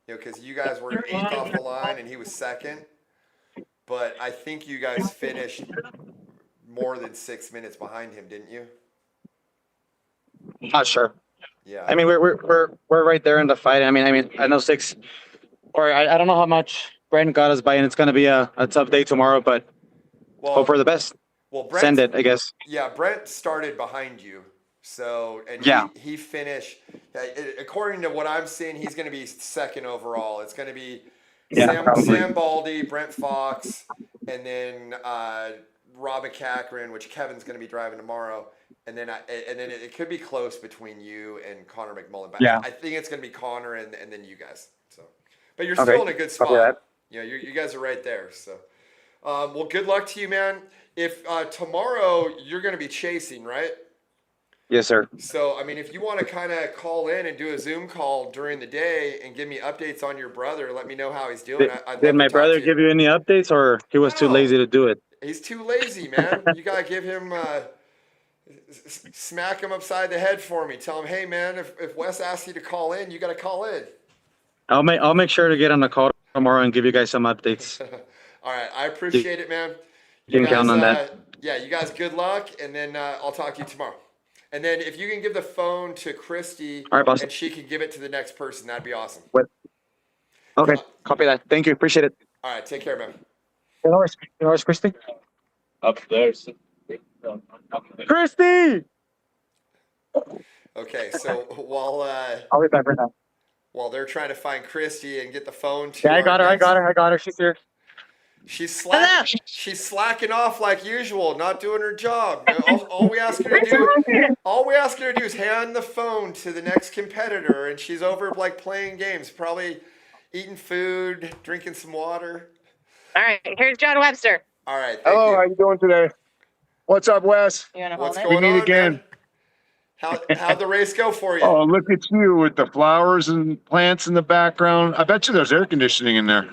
because you guys were 8th off the line and he was 2nd. But I think you guys finished more than 6 minutes behind him, didn't you? Not sure. Yeah. We're right there in the fight. I know 6, or I don't know how much Brent got us by, and it's gonna be a tough day tomorrow, but hope for the best. Well, send it, I guess. Yeah, Brent started behind you, so he finished. According to what I'm seeing, he's going to be 2nd overall. It's going to be Sam Baldy, Brent Fox, and then Rob McCachran, which Kevin's going to be driving tomorrow, and then it could be close between you and Connor McMullen. But I think it's going to be Connor and then you guys. So, but you're still in a good spot. You guys are right there. So, well, good luck to you, man. If tomorrow you're going to be chasing, right? Yes, sir. So, if you want to kind of call in and do a Zoom call during the day and give me updates on your brother, let me know how he's doing. Did my brother give you any updates, or he was too lazy to do it? He's too lazy, man. You got to give him, smack him upside the head for me. Tell him, hey, man, if Wes asks you to call in, you got to call in. I'll make sure to get on the call tomorrow and give you guys some updates. All right. I appreciate it, man. You can count on that. Yeah, you guys, good luck, and then I'll talk to you tomorrow. And then if you can give the phone to Christy, all right, boss, and she can give it to the next person, that'd be awesome. Okay, copy that. Thank you. Appreciate it. All right, take care, man. Where's Christy? Upstairs. Christy! Okay, so I'll be back right now. while they're trying to find Christy and get the phone to Yeah, I our got her. I next, got her. I got her. She's here. she's slacking off like usual, not doing her job. All we ask her to do, all we ask her to do is hand the phone to the next competitor, and she's over like playing games, probably eating food, drinking some water. All right, here's John Webster. All right, thank Hello, you. how you doing today? What's up, Wes? You wanna What's hold it? going We meet on, again. man? How'd the race go for you? Oh, look at you with the flowers and plants in the background. I bet you there's air conditioning in there.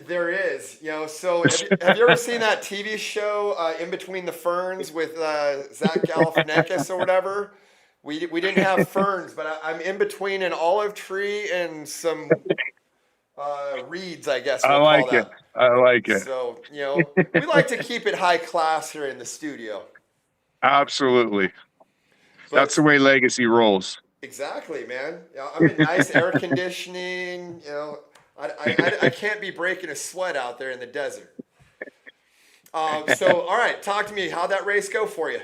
There is, so have you ever seen that TV show, In Between the Ferns, with Zach Galifianakis or whatever? We didn't have ferns, but I'm in between an olive tree and some reeds, I guess I we'll call like it. that. I like it. So, we like to keep it high class here in the studio. Absolutely. But That's the way Legacy rolls. exactly, man. I'm in nice air conditioning, I can't be breaking a sweat out there in the desert. So, all right, talk to me. How'd that race go for you?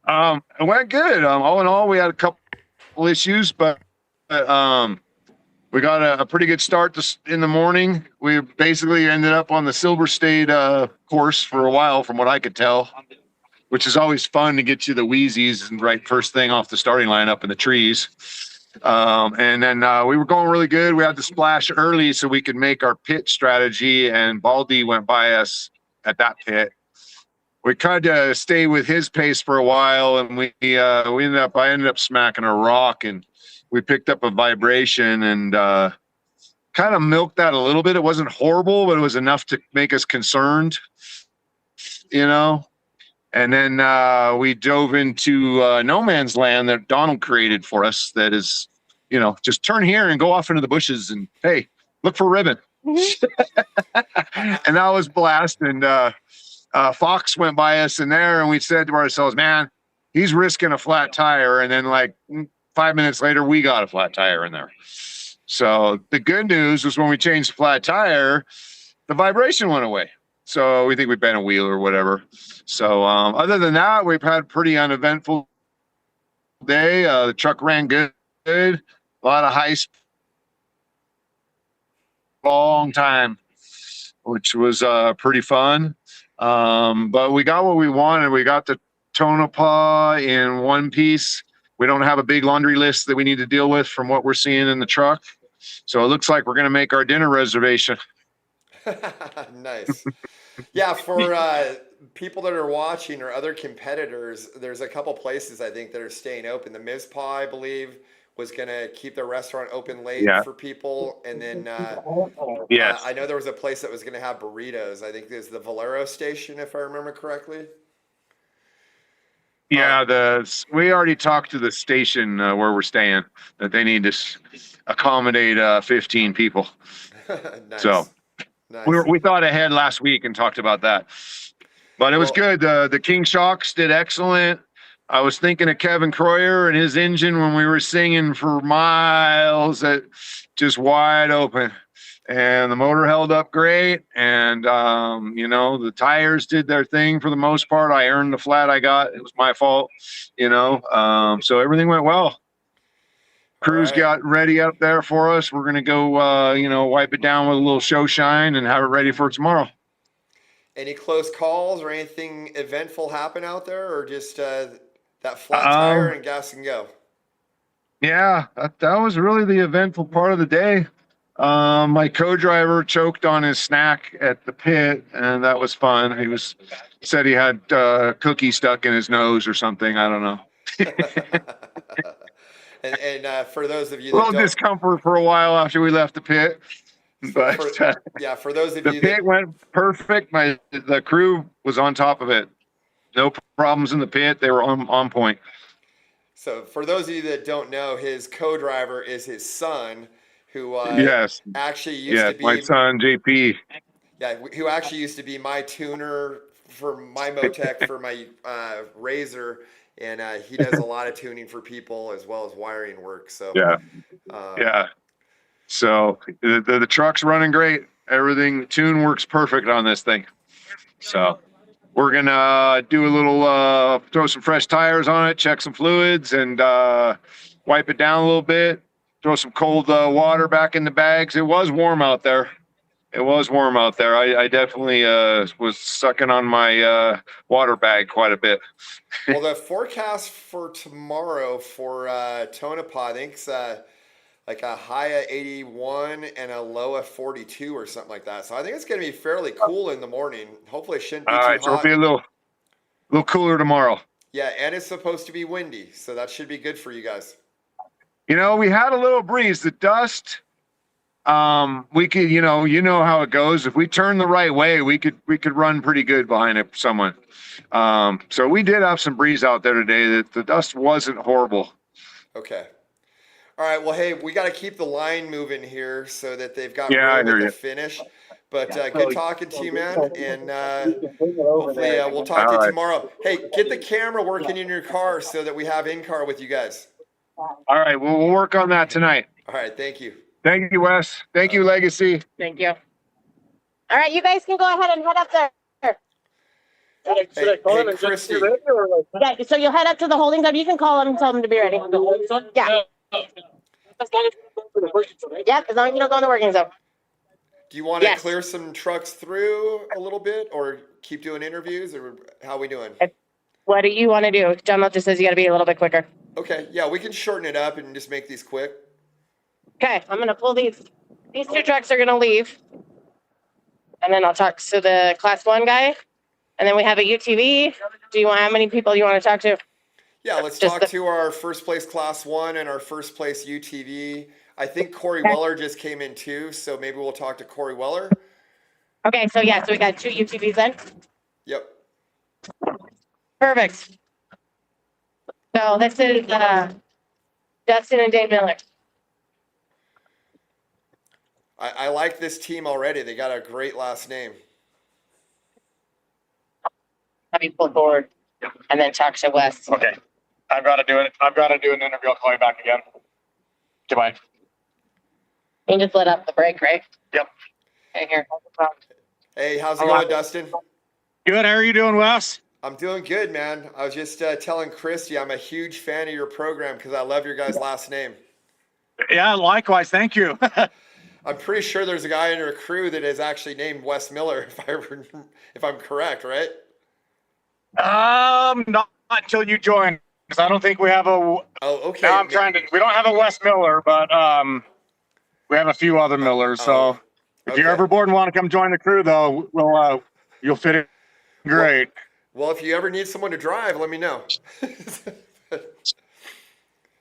It went good. All in all, we had a couple issues, but we got a pretty good start in the morning. We basically ended up on the Silver State course for a while, from what I could tell, which is always fun to get you the wheezies and right first thing off the starting line up in the trees. And then we were going really good. We had to splash early so we could make our pit strategy, and Baldy went by us at that pit. We tried to stay with his pace for a while, and I ended up smacking a rock, and we picked up a vibration and kind of milked that a little bit. It wasn't horrible, but it was enough to make us concerned, And then we dove into no man's land that Donald created for us. That is, just turn here and go off into the bushes and, hey, look for ribbon. And that was blast. And Fox went by us in there, and we said to ourselves, man, he's risking a flat tire. And then like 5 minutes later, we got a flat tire in there. So the good news was when we changed the flat tire, the vibration went away. So we think we bent a wheel or whatever. So other than that, we've had a pretty uneventful day. The truck ran good. A lot of high speed, long time, which was pretty fun. But we got what we wanted. We got the Tonopah in one piece. We don't have a big laundry list that we need to deal with from what we're seeing in the truck. So it looks like we're going to make our dinner reservation. Nice. Yeah, for people that are watching or other competitors, there's a couple places I think that are staying open. The Mizpah, I believe, was going to keep their restaurant open late for people. And then yes, I know there was a place that was going to have burritos. I think there's the Valero station, if I remember correctly. Yeah, we already talked to the station where we're staying that they need to accommodate 15 people. Nice. So nice. we thought ahead last week and talked about that. But it was good. The King Shocks did excellent. I was thinking of Kevin Croyer and his engine when we were singing for miles, just wide open. And the motor held up great. And, the tires did their thing for the most part. I earned the flat I got. It was my fault, so everything went well. Crews got ready up there for us. We're going to go, wipe it down with a little show shine and have it ready for tomorrow. Any close calls or anything eventful happen out there, or just that flat tire and gas and go? Yeah, that was really the eventful part of the day. My co-driver choked on his snack at the pit, and that was fun. He said he had cookie stuck in his nose or something. I don't know. and for those of you that a little discomfort for a while after we left the pit, but for those of the you pit went perfect. The crew was on top of it. No problems in the pit. They were on point. So for those of you that don't know, his co-driver is his son, who actually used to be my son JP. Yeah, who actually used to be my tuner for my Motec for my Razor, and he does a lot of tuning for people as well as wiring work. So So the truck's running great. Everything, the tune works perfect on this thing. So we're gonna do a little throw some fresh tires on it, check some fluids, and wipe it down a little bit. Throw some cold water back in the bags. It was warm out there. It was warm out there. I definitely was sucking on my water bag quite a bit. Well, the forecast for tomorrow for Tonopah, I think it's like a high of 81 and a low of 42 or something like that. So I think it's going to be fairly cool in the morning. Hopefully it shouldn't be All too right, so it'll hot. be a little cooler tomorrow. Yeah, and it's supposed to be windy, so that should be good for you guys. You know, we had a little breeze. The dust, we could, you know how it goes. If we turn the right way, we could run pretty good behind it, someone. So we did have some breeze out there today. That the dust wasn't horrible. Okay. All right. Well, hey, we got to keep the line moving here so that they've got Yeah, I room hear at the you. finish. But good talking to you, man. And hopefully we'll talk to All you right. tomorrow. Hey, get the camera working in your car so that we have in-car with you guys. All right, we'll work on that tonight. All right. Thank you. Thank you, Wes. Thank you, Legacy. Thank you. All right, you guys can go ahead and head up there. Should I call him and just be ready, Yeah, so you'll head up to the holding zone. You can call them and tell them to be ready. Yeah. Yep, as long as you don't go in the working zone. Do you want to Yes. clear some trucks through a little bit or keep doing interviews, or how are we doing? What do you want to do? John just says you got to be a little bit quicker. Okay. Yeah, we can shorten it up and just make these quick. Okay, I'm going to pull these. These two trucks are going to leave. And then I'll talk to the class 1 guy. And then we have a UTV. Do you want, how many people you want to talk to? Yeah, let's Just talk to our first place class 1 and our first place UTV. I think Corey Weller just came in too, so maybe we'll talk to Corey Weller. Okay, so yeah, so we got 2 UTVs then. Yep. Perfect. So this is Justin and Dave Miller. I like this team already. They got a great last name. Have you pull forward and then talk to Wes. Okay. I've got to do it. I've got to do an interview. I'll call you back again. Goodbye. You just let up the brake, right? Yep. Okay, here. Hey, how's it going, Dustin? Good. How are you doing, Wes? I'm doing good, man. I was just telling Christy I'm a huge fan of your program because I love your guys' last name. Yeah, likewise. Thank you. I'm pretty sure there's a guy in your crew that is actually named Wes Miller, if I'm correct, right? Not until you join, because I don't think we have a. Oh, okay. Now I'm trying to. We don't have a Wes Miller, but we have a few other Millers. So if you're ever bored and want to come join the crew, though, you'll fit in great. Well, if you ever need someone to drive, let me know.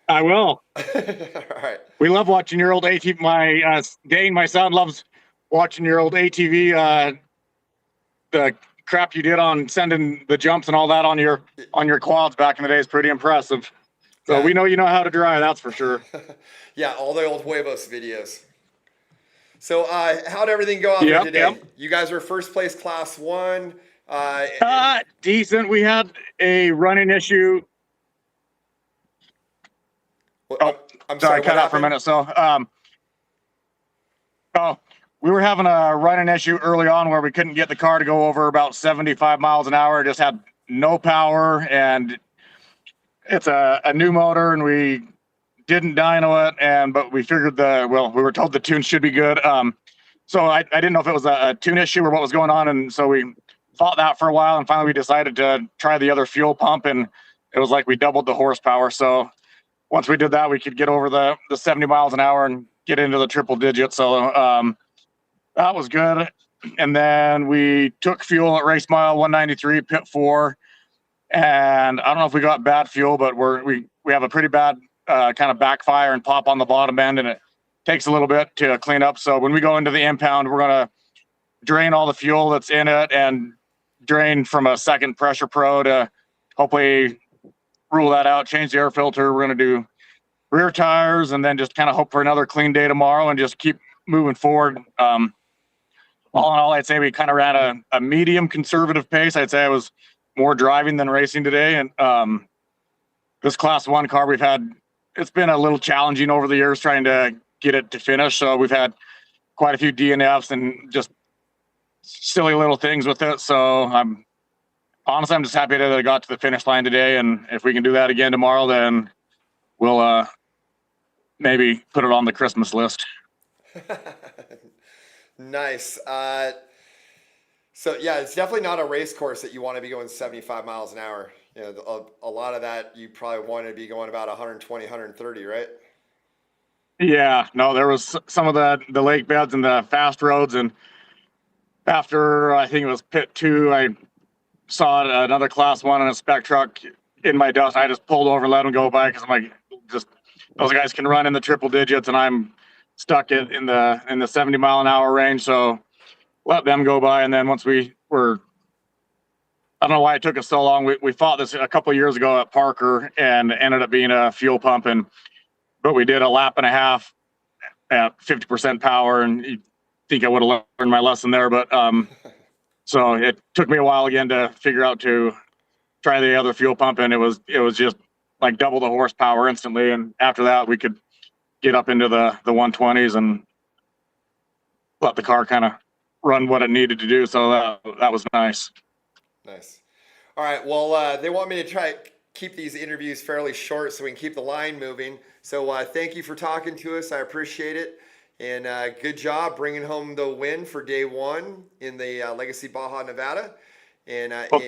I will. All right. We love watching your old ATV. My son loves watching your old ATV. The crap you did on sending the jumps and all that on your quads back in the day is pretty impressive. So we know you know how to drive, that's for sure. Yeah, all the old Huevos videos. So how'd everything go out there today? Yep. You guys were first place class 1. Decent. We had a running issue. I'm sorry, cut out for a minute. So, we were having a running issue early on where we couldn't get the car to go over about 75 miles an hour. It just had no power, and it's a new motor, and we didn't dyno it, but we figured we were told the tune should be good. So I didn't know if it was a tune issue or what was going on, and so we fought that for a while, and finally we decided to try the other fuel pump, and it was like we doubled the horsepower. So once we did that, we could get over the 70 miles an hour and get into the triple digits. So that was good. And then we took fuel at race mile 193, pit 4. And I don't know if we got bad fuel, but we have a pretty bad kind of backfire and pop on the bottom end, and it takes a little bit to clean up. So when we go into the impound, we're going to drain all the fuel that's in it and drain from a second pressure pro to hopefully rule that out, change the air filter. We're going to do rear tires and then just kind of hope for another clean day tomorrow and just keep moving forward. All in all, I'd say we kind of ran a medium conservative pace. I'd say I was more driving than racing today. And this class 1 car it's been a little challenging over the years trying to get it to finish. So we've had quite a few DNFs and just silly little things with it. So I'm honestly, I'm just happy that I got to the finish line today. And if we can do that again tomorrow, then we'll maybe put it on the Christmas list. Nice. So yeah, it's definitely not a race course that you want to be going 75 miles an hour. You know, a lot of that you probably want to be going about 120, 130, right? Yeah, no, there was some of the lake beds and the fast roads. And after I think it was pit 2, I saw another class 1 and a spec truck in my dust. I just pulled over and let them go by because I'm like, just those guys can run in the triple digits and I'm stuck in the 70 mile an hour range. So let them go by. And then once we were, I don't know why it took us so long. We fought this a couple of years ago at Parker and ended up being a fuel pump. But we did a lap and a half at 50% power. And you think I would have learned my lesson there. But so it took me a while again to figure out to try the other fuel pump. And it was just like double the horsepower instantly. And after that, we could get up into the 120s and let the car kind of run what it needed to do. So that was nice. Nice. All right. Well, they want me to try keep these interviews fairly short so we can keep the line moving. So thank you for talking to us. I appreciate it. And good job bringing home the win for day 1 in the Legacy Baja Nevada. And thank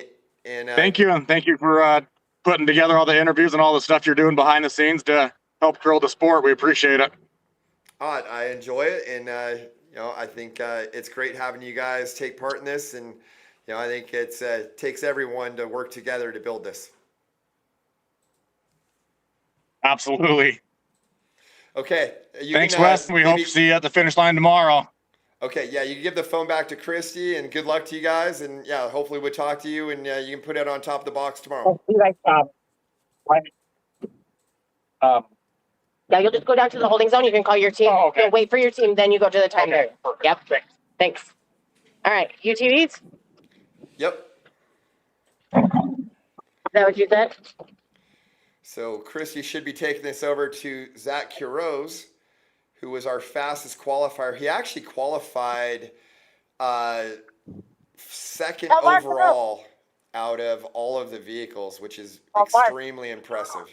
you. And thank you for putting together all the interviews and all the stuff you're doing behind the scenes to help grow the sport. We appreciate it. I enjoy it. And, I think it's great having you guys take part in this. And, I think it takes everyone to work together to build this. Absolutely. Okay. Thanks, Wes. We hope to see you at the finish line tomorrow. Okay. Yeah. You can give the phone back to Christy and good luck to you guys. And yeah, hopefully we'll talk to you and you can put it on top of the box tomorrow. Yeah, you'll just go down to the holding zone. You can call your team. Oh, okay. You'll wait for your team, then you go to the time. Okay, Yep. Thanks. All right. UTVs? Yep. Is that what you said? So Christy should be taking this over to Zach Quiroz, who was our fastest qualifier. He actually qualified second overall out of all of the vehicles, which is extremely impressive.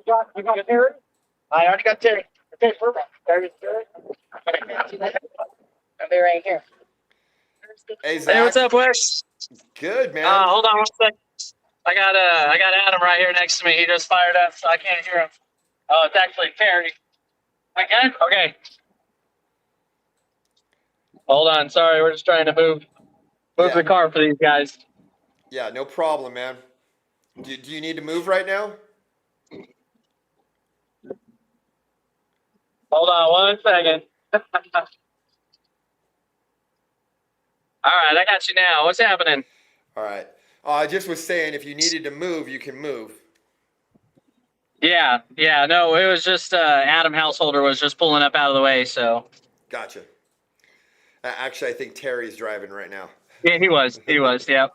You got Terry? I already got Terry. Okay, perfect. Terry's good. I'll be right here. Hey, Zach. Hey, what's up, Wes? Good, man. Hold on one sec. I got Adam right here next to me. He just fired up, so I can't hear him. Oh, it's actually Terry. Again? Okay. Hold on. Sorry, we're just trying to move the car for these guys. Yeah, no problem, man. Do you need to move right now? Hold on one second. All right, I got you now. What's happening? All right. I just was saying, if you needed to move, you can move. Yeah. No, it was just Adam Householder was just pulling up out of the way, so. Gotcha. Actually, I think Terry's driving right now. Yeah, he was. Yeah.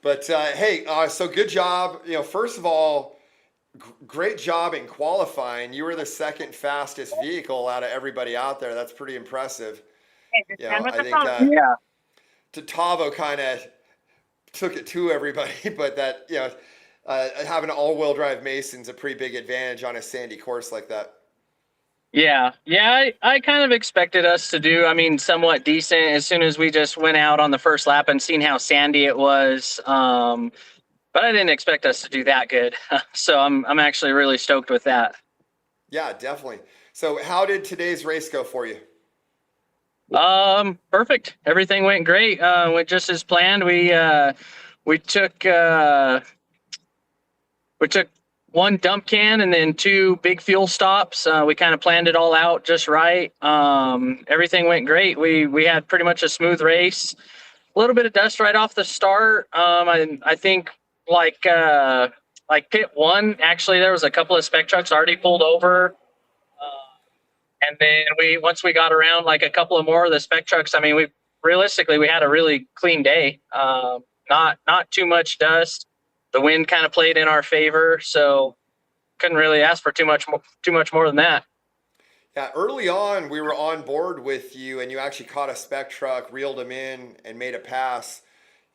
But hey, so good job. First of all, great job in qualifying. You were the second fastest vehicle out of everybody out there. That's pretty impressive. I think Tavo kind of took it to everybody, but that having an all-wheel drive Mason's a pretty big advantage on a sandy course like that. Yeah. I kind of expected us to do, somewhat decent as soon as we just went out on the first lap and seen how sandy it was. But I didn't expect us to do that good. So I'm actually really stoked with that. Yeah, definitely. So how did today's race go for you? Perfect. Everything went great. Went just as planned. We took one dump can and then 2 big fuel stops. We kind of planned it all out just right. Everything went great. We had pretty much a smooth race. A little bit of dust right off the start. I think like pit 1, actually there was a couple of spec trucks already pulled over. And then once we got around like a couple of more of the spec trucks, we had a really clean day. Not too much dust. The wind kind of played in our favor, so couldn't really ask for too much more than that. Yeah, early on, we were on board with you, and you actually caught a spec truck, reeled him in, and made a pass.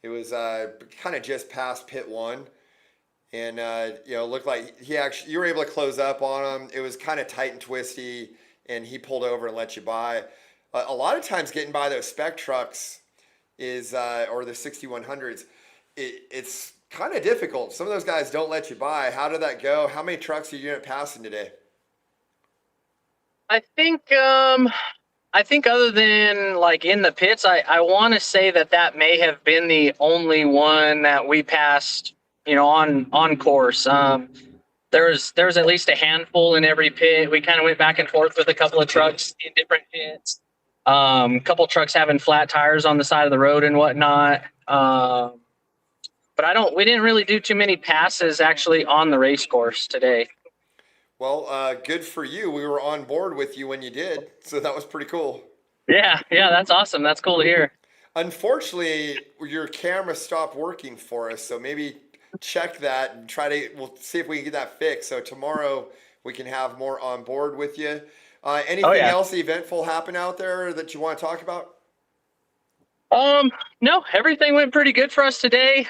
It was kind of just past pit one, and looked like you were able to close up on him. It was kind of tight and twisty, and he pulled over and let you by. A lot of times, getting by those spec trucks is or the 6100s, it's kind of difficult. Some of those guys don't let you by. How did that go? How many trucks are you passing today? I think other than like in the pits, I want to say that may have been the only one that we passed, on course. There's at least a handful in every pit. We kind of went back and forth with a couple of trucks in different pits. Couple trucks having flat tires on the side of the road and whatnot. But we didn't really do too many passes actually on the race course today. Well, good for you. We were on board with you when you did, so that was pretty cool. Yeah, that's awesome. That's cool to hear. Unfortunately, your camera stopped working for us, so maybe check that and we'll see if we can get that fixed. So tomorrow we can have more on board with you. Anything else eventful happen out there that you want to talk about? No, everything went pretty good for us today.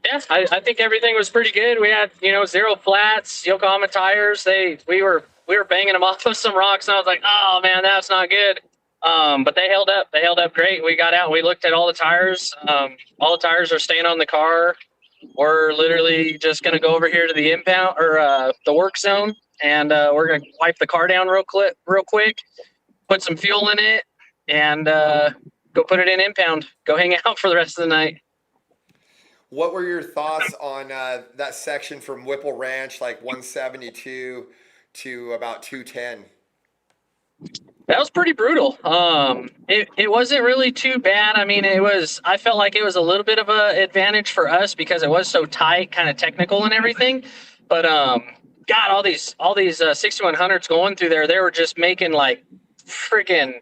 Yeah, I think everything was pretty good. We had, zero flats, Yokohama tires. We were banging them off of some rocks, and I was like, oh man, that's not good. But they held up. They held up great. We got out and we looked at all the tires. All the tires are staying on the car. We're literally just gonna go over here to the impound or the work zone, and we're gonna wipe the car down real quick, put some fuel in it, and go put it in impound. Go hang out for the rest of the night. What were your thoughts on that section from Whipple Ranch, like 172 to about 210? That was pretty brutal. It wasn't really too bad. I mean, I felt like it was a little bit of an advantage for us because it was so tight, kind of technical and everything. But God, all these 6100s going through there, they were just making like freaking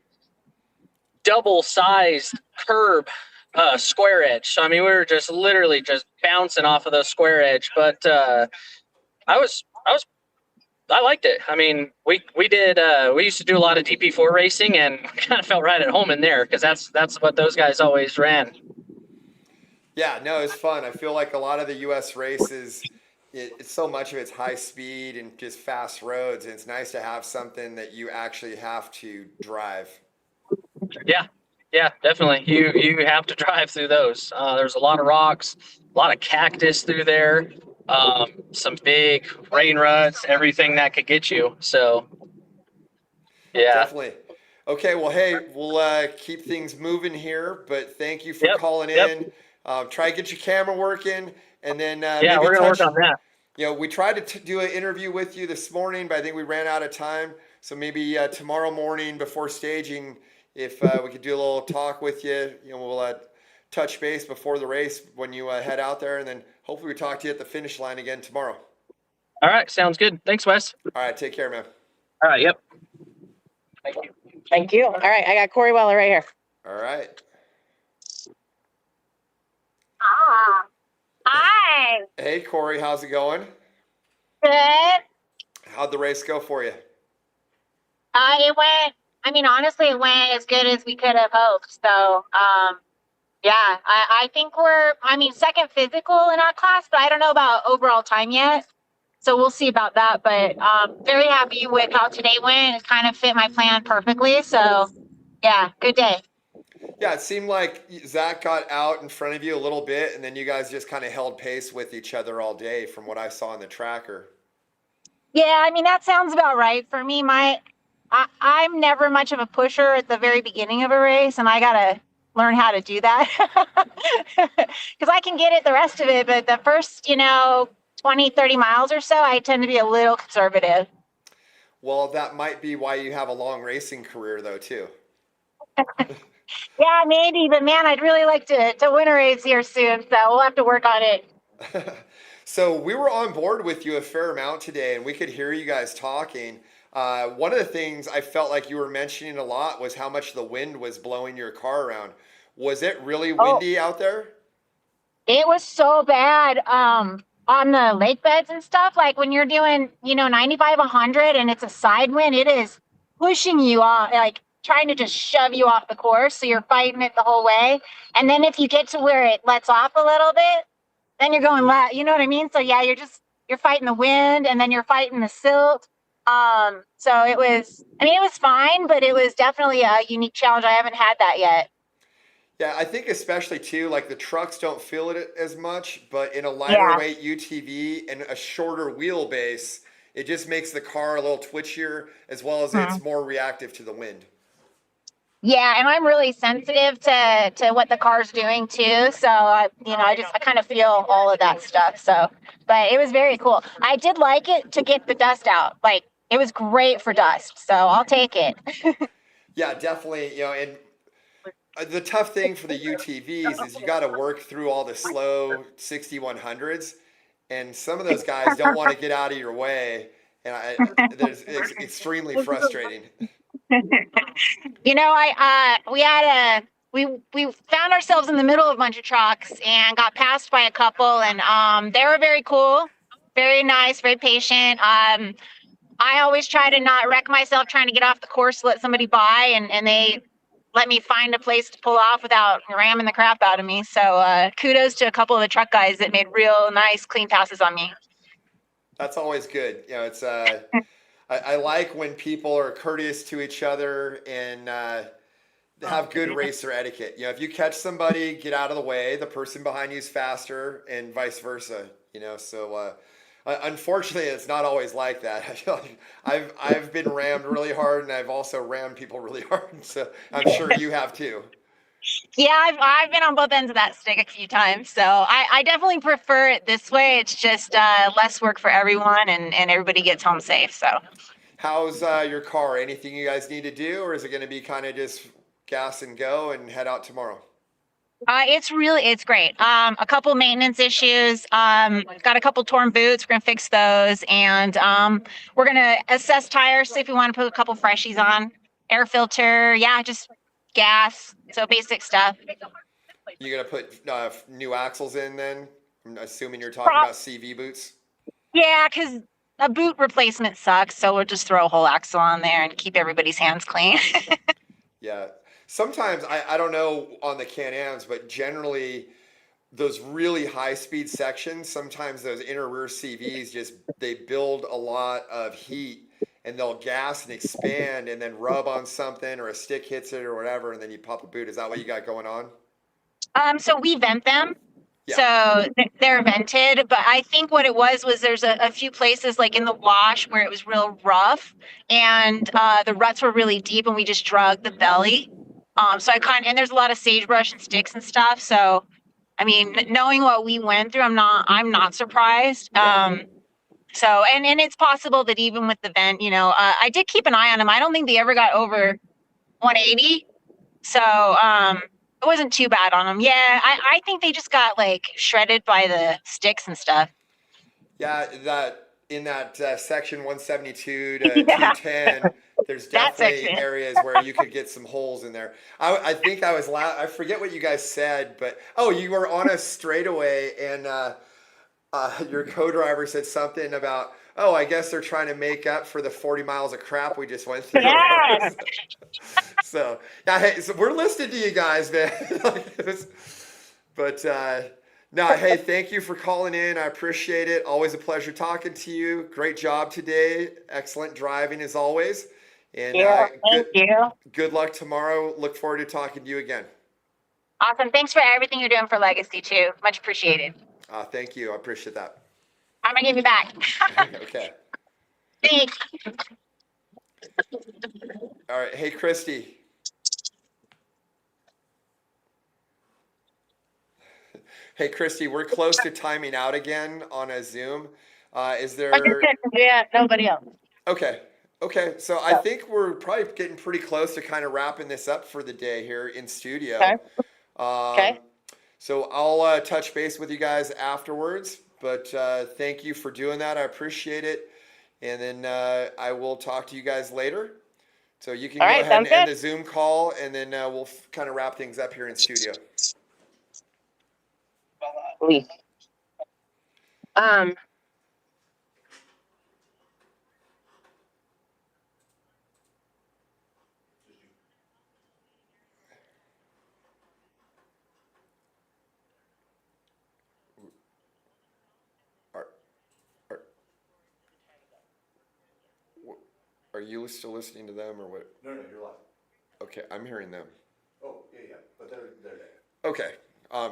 double-sized curb square edge. So I mean, we were just literally just bouncing off of the square edge. But I liked it. I mean, we used to do a lot of DP4 racing, and kind of felt right at home in there because that's what those guys always ran. Yeah, no, it's fun. I feel like a lot of the U.S. races, it's so much of it's high speed and just fast roads, and it's nice to have something that you actually have to drive. Yeah, definitely. You have to drive through those. There's a lot of rocks, a lot of cactus through there. Some big rain ruts, everything that could get you. So, yeah. Definitely. Okay, well, hey, we'll keep things moving here, but thank you for calling in. Try to get your camera working, and then maybe we're going to work on that. We tried to do an interview with you this morning, but I think we ran out of time. So maybe tomorrow morning before staging, if we could do a little talk with you, we'll touch base before the race when you head out there, and then hopefully we talk to you at the finish line again tomorrow. All right, sounds good. Thanks, Wes. All right, take care, man. All right, yep. Thank you. Thank you. All right, I got Corey Weller right here. All right. Hi. Hey, Corey, how's it going? Good. How'd the race go for you? Honestly, it went as good as we could have hoped. So, I think we're second physical in our class, but I don't know about overall time yet. So we'll see about that. But very happy with how today went. It kind of fit my plan perfectly. So, yeah, good day. Yeah, it seemed like Zach got out in front of you a little bit, and then you guys just kind of held pace with each other all day from what I saw on the tracker. Yeah, that sounds about right. For me, I'm never much of a pusher at the very beginning of a race, and I got to learn how to do that because I can get it the rest of it. But the first, 20, 30 miles or so, I tend to be a little conservative. Well, that might be why you have a long racing career, though, too. Yeah, maybe. But, man, I'd really like to win a race here soon, so we'll have to work on it. So we were on board with you a fair amount today, and we could hear you guys talking. One of the things I felt like you were mentioning a lot was how much the wind was blowing your car around. Was it really windy out there? It was so bad. on the lake beds and stuff, like when you're doing, 95, 100 and it's a side wind, it is pushing you off, like trying to just shove you off the course. So you're fighting it the whole way. And then if you get to where it lets off a little bit, then you're going left. You know what I mean? So yeah, you're fighting the wind and then you're fighting the silt. So it was fine, but it was definitely a unique challenge. I haven't had that yet. Yeah, I think especially too, like the trucks don't feel it as much, but in a lighter Yeah. weight UTV and a shorter wheelbase, it just makes the car a little twitchier as well as it's more reactive to the wind. Yeah, and I'm really sensitive to what the car's doing too. So I kind of feel all of that stuff. So, but it was very cool. I did like it to get the dust out. Like it was great for dust. So I'll take it. Yeah, definitely. And the tough thing for the UTVs is you got to work through all the slow 6100s, and some of those guys don't want to get out of your way, and it's extremely frustrating. We found ourselves in the middle of a bunch of trucks and got passed by a couple, and they were very cool, very nice, very patient. I always try to not wreck myself trying to get off the course to let somebody by, and they let me find a place to pull off without ramming the crap out of me. So kudos to a couple of the truck guys that made real nice, clean passes on me. That's always good. It's I like when people are courteous to each other and have good racer etiquette. If you catch somebody, get out of the way. The person behind you is faster, and vice versa. So unfortunately, it's not always like that. I feel like I've been rammed really hard, and I've also rammed people really hard. So I'm sure you have too. Yeah, I've been on both ends of that stick a few times. So I definitely prefer it this way. It's just less work for everyone, and everybody gets home safe. So. How's your car? Anything you guys need to do, or is it going to be kind of just gas and go and head out tomorrow? It's great. A couple maintenance issues. Got a couple torn boots. We're gonna fix those, and we're gonna assess tires, see if we want to put a couple freshies on. Air filter, yeah, just gas. So basic stuff. You gonna put new axles in then? I'm assuming you're talking about CV boots. Yeah, because a boot replacement sucks, so we'll just throw a whole axle on there and keep everybody's hands clean. Yeah. Sometimes, I don't know on the Can-Ams, but generally those really high-speed sections, sometimes those inner rear CVs they build a lot of heat, and they'll gas and expand and then rub on something or a stick hits it or whatever, and then you pop a boot. Is that what you got going on? So we vent them. Yeah. So they're vented, but I think what it was there's a few places like in the wash where it was real rough, and the ruts were really deep, and we just drug the belly. So and there's a lot of sagebrush and sticks and stuff. So, I mean, knowing what we went through, I'm not surprised. So, and it's possible that even with the vent, I did keep an eye on them. I don't think they ever got over 180. So, it wasn't too bad on them. Yeah, I think they just got like shredded by the sticks and stuff. Yeah, in that section 172 to 210, there's definitely areas where you could get some holes in there. I think I forget what you guys said, but you were on a straightaway and your co-driver said something about, I guess they're trying to make up for the 40 miles of crap we just went through. Yes. So we're listening to you guys, man. But no, hey, thank you for calling in. I appreciate it. Always a pleasure talking to you. Great job today. Excellent driving as always. And thank you. Good luck tomorrow. Look forward to talking to you again. Awesome. Thanks for everything you're doing for Legacy too. Much appreciated. Thank you. I appreciate that. I'm gonna give you back. Okay. Thanks. All right. Hey, Christy. Hey, Christy, we're close to timing out again on a Zoom. Is there? Yeah, nobody else. Okay. So I think we're probably getting pretty close to kind of wrapping this up for the day here in studio. Okay. So I'll touch base with you guys afterwards, but thank you for doing that. I appreciate it. And then I will talk to you guys later. So you can go ahead and end the Zoom call, and then we'll kind of wrap things up here in studio. Um, Are, are, are you still listening to them or what? No, you're live. Okay, I'm hearing them. Oh, yeah, but they're there. Okay.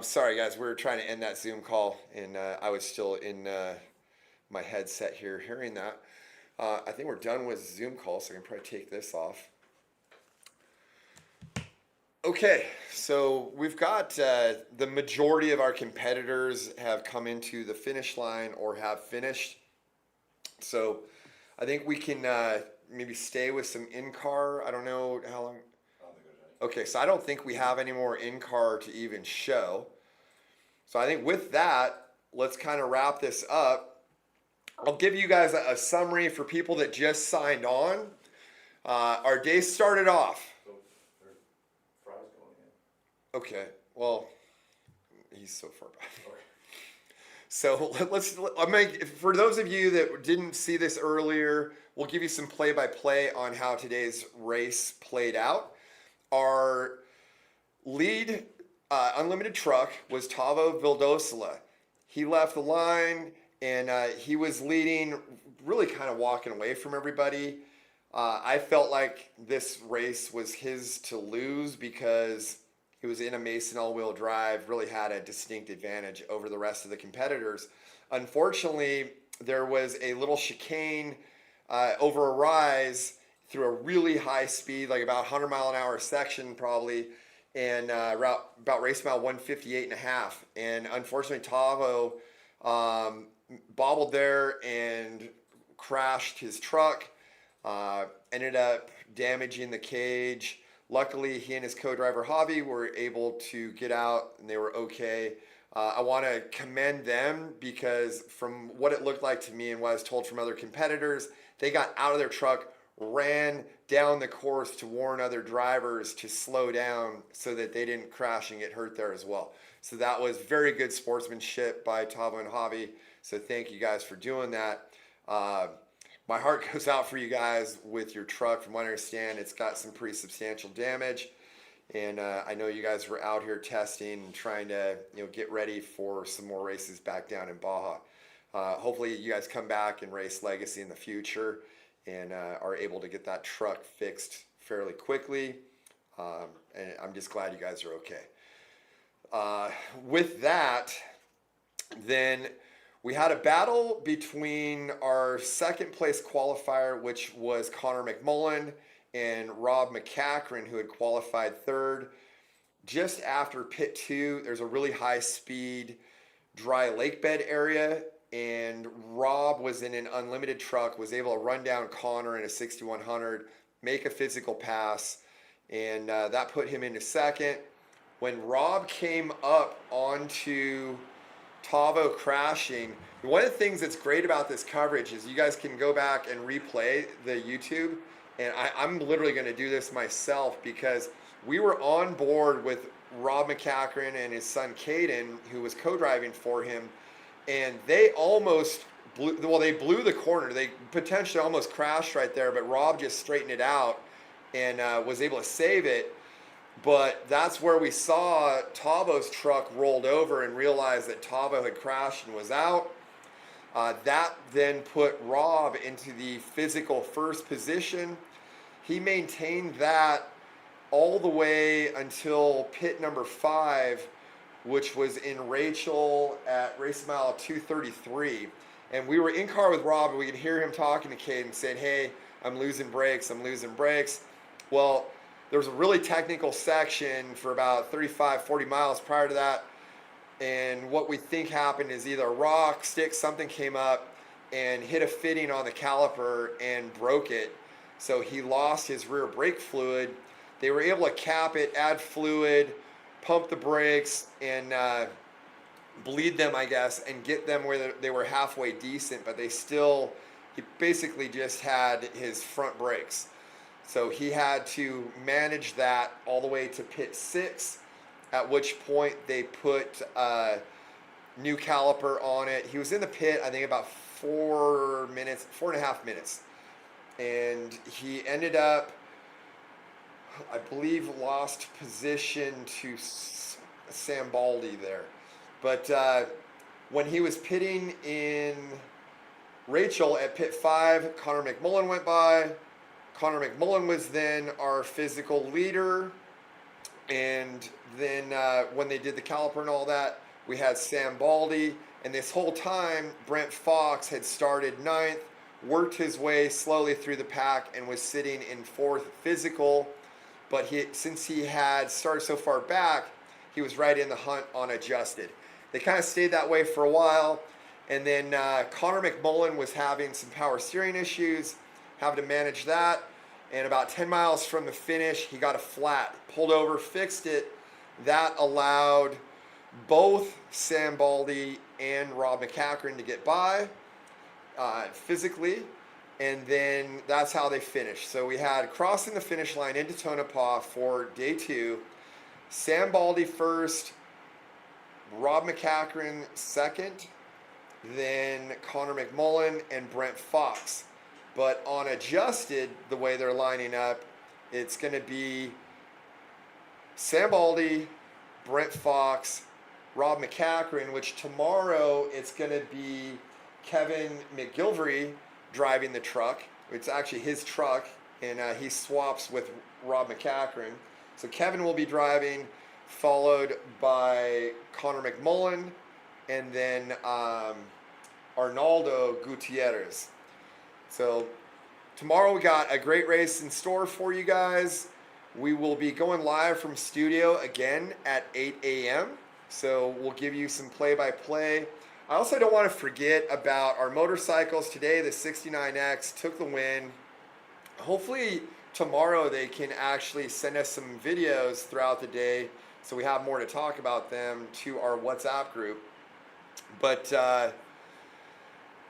Sorry guys, we were trying to end that Zoom call and I was still in my headset here hearing that. I think we're done with Zoom call, so I can probably take this off. Okay, so we've got the majority of our competitors have come into the finish line or have finished. So I think we can maybe stay with some in-car. I don't know how long. Okay, so I don't think we have any more in-car to even show. So I think with that, let's kind of wrap this up. I'll give you guys a summary for people that just signed on. Our day started off. Okay, well, he's so far back. So for those of you that didn't see this earlier, we'll give you some play-by-play on how today's race played out. Our lead unlimited truck was Tavo Vildosila. He left the line and he was leading, really kind of walking away from everybody. I felt like this race was his to lose because he was in a Mason all-wheel drive, really had a distinct advantage over the rest of the competitors. Unfortunately, there was a little chicane over a rise through a really high speed, like about 100 mile an hour section probably, and about race mile 158 and a half. And unfortunately, Tavo bobbled there and crashed his truck, ended up damaging the cage. Luckily, he and his co-driver Javi were able to get out and they were okay. I want to commend them because from what it looked like to me and what I was told from other competitors, they got out of their truck, ran down the course to warn other drivers to slow down so that they didn't crash and get hurt there as well. So that was very good sportsmanship by Tavo and Javi. So thank you guys for doing that. My heart goes out for you guys with your truck. From what I understand, it's got some pretty substantial damage. And I know you guys were out here testing and trying to get ready for some more races back down in Baja. Hopefully you guys come back and race Legacy in the future and are able to get that truck fixed fairly quickly. And I'm just glad you guys are okay. With that, then we had a battle between our second place qualifier, which was Connor McMullen, and Rob McCachran, who had qualified third. Just after pit 2, there's a really high speed dry lake bed area, and Rob was in an unlimited truck, was able to run down Connor in a 6100, make a physical pass, and that put him into second. When Rob came up onto Tavo crashing, one of the things that's great about this coverage is you guys can go back and replay the YouTube, and I'm literally going to do this myself because we were on board with Rob McCachran and his son Caden, who was co-driving for him, and they almost blew the corner. They potentially almost crashed right there, but Rob just straightened it out and was able to save it. But that's where we saw Tavo's truck rolled over and realized that Tavo had crashed and was out. That then put Rob into the physical first position. He maintained that all the way until pit number 5, which was in Rachel at race mile 233. And we were in car with Rob and we could hear him talking to Caden saying, hey, I'm losing brakes. Well, there was a really technical section for about 35, 40 miles prior to that. And what we think happened is either a rock, stick, something came up and hit a fitting on the caliper and broke it. So he lost his rear brake fluid. They were able to cap it, add fluid, pump the brakes, and bleed them, I guess, and get them where they were halfway decent, but he basically just had his front brakes. So he had to manage that all the way to pit 6, at which point they put new caliper on it. He was in the pit, I think about 4.5 minutes. And he ended up, I believe, lost position to Sambaldi there. But when he was pitting in Rachel at pit 5, Connor McMullen went by. Connor McMullen was then our physical leader. And then when they did the caliper and all that, we had Sambaldi. And this whole time, Brent Fox had started 9th, worked his way slowly through the pack, and was sitting in 4th physical. But since he had started so far back, he was right in the hunt on adjusted. They kind of stayed that way for a while. And then Connor McMullen was having some power steering issues, having to manage that. And about 10 miles from the finish, he got a flat, pulled over, fixed it. That allowed both Sambaldi and Rob McCachran to get by physically. And then that's how they finished. So we had crossing the finish line into Tonopah for day 2. Sambaldi first, Rob McCachran second, then Connor McMullen and Brent Fox. But on adjusted, the way they're lining up, it's going to be Sambaldi, Brent Fox, Rob McCachran, which tomorrow it's going to be Kevin McGilvery driving the truck. It's actually his truck, and he swaps with Rob McCachran. So Kevin will be driving, followed by Connor McMullen, and then Arnaldo Gutierrez. So tomorrow we got a great race in store for you guys. We will be going live from studio again at 8 a.m. So we'll give you some play-by-play. I also don't want to forget about our motorcycles. Today, the 69X took the win. Hopefully tomorrow they can actually send us some videos throughout the day so we have more to talk about them to our WhatsApp group. But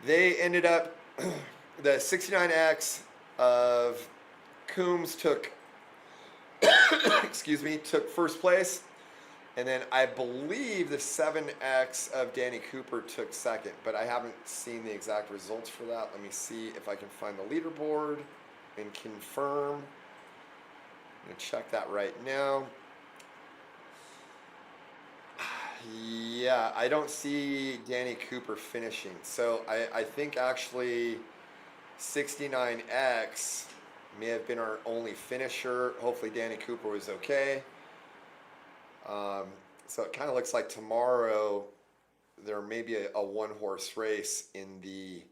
they ended up, the 69X of Coombs took, excuse me, took first place. And then I believe the 7X of Danny Cooper took second, but I haven't seen the exact results for that. Let me see if I can find the leaderboard and confirm. I'm gonna check that right now. Yeah, I don't see Danny Cooper finishing. So I think actually 69X may have been our only finisher. Hopefully Danny Cooper was okay. So it kind of looks like tomorrow there may be a one-horse race in the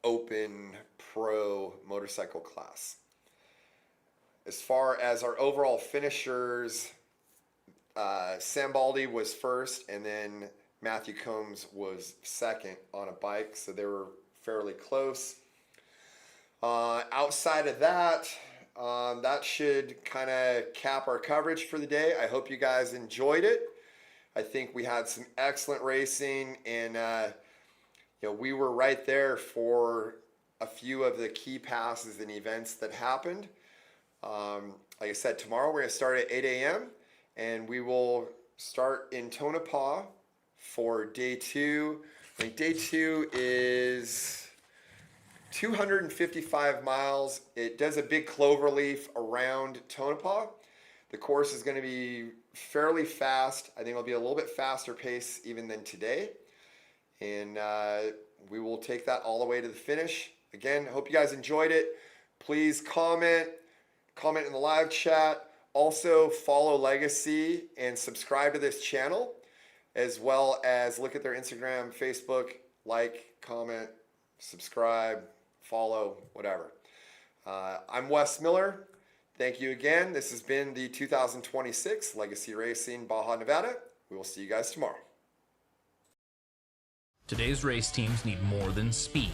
Open Pro motorcycle class. As far as our overall finishers, Sambaldi was first, and then Matthew Combs was second on a bike, so they were fairly close. Outside of that, that should kind of cap our coverage for the day. I hope you guys enjoyed it. I think we had some excellent racing, and you know, we were right there for a few of the key passes and events that happened. Like I said, tomorrow we're going to start at 8 a.m. and we will start in Tonopah for day 2. I think day 2 is 255 miles. It does a big cloverleaf around Tonopah. The course is going to be fairly fast. I think it'll be a little bit faster pace even than today. And we will take that all the way to the finish. Again, hope you guys enjoyed it. Please comment in the live chat. Also follow Legacy and subscribe to this channel, as well as look at their Instagram, Facebook, like, comment, subscribe, follow, whatever. I'm Wes Miller. Thank you again. This has been the 2026 Legacy Racing Baja Nevada. We will see you guys tomorrow. Today's race teams need more than speed.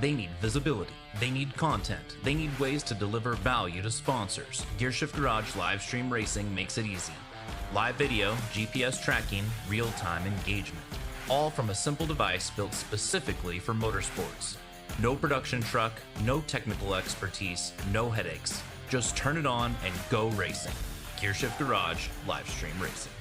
They need visibility. They need content. They need ways to deliver value to sponsors. Gearshift Garage live stream racing makes it easy. Live video, GPS tracking, real-time engagement. All from a simple device built specifically for motorsports. No production truck, no technical expertise, no headaches. Just turn it on and go racing. Gearshift Garage live stream racing.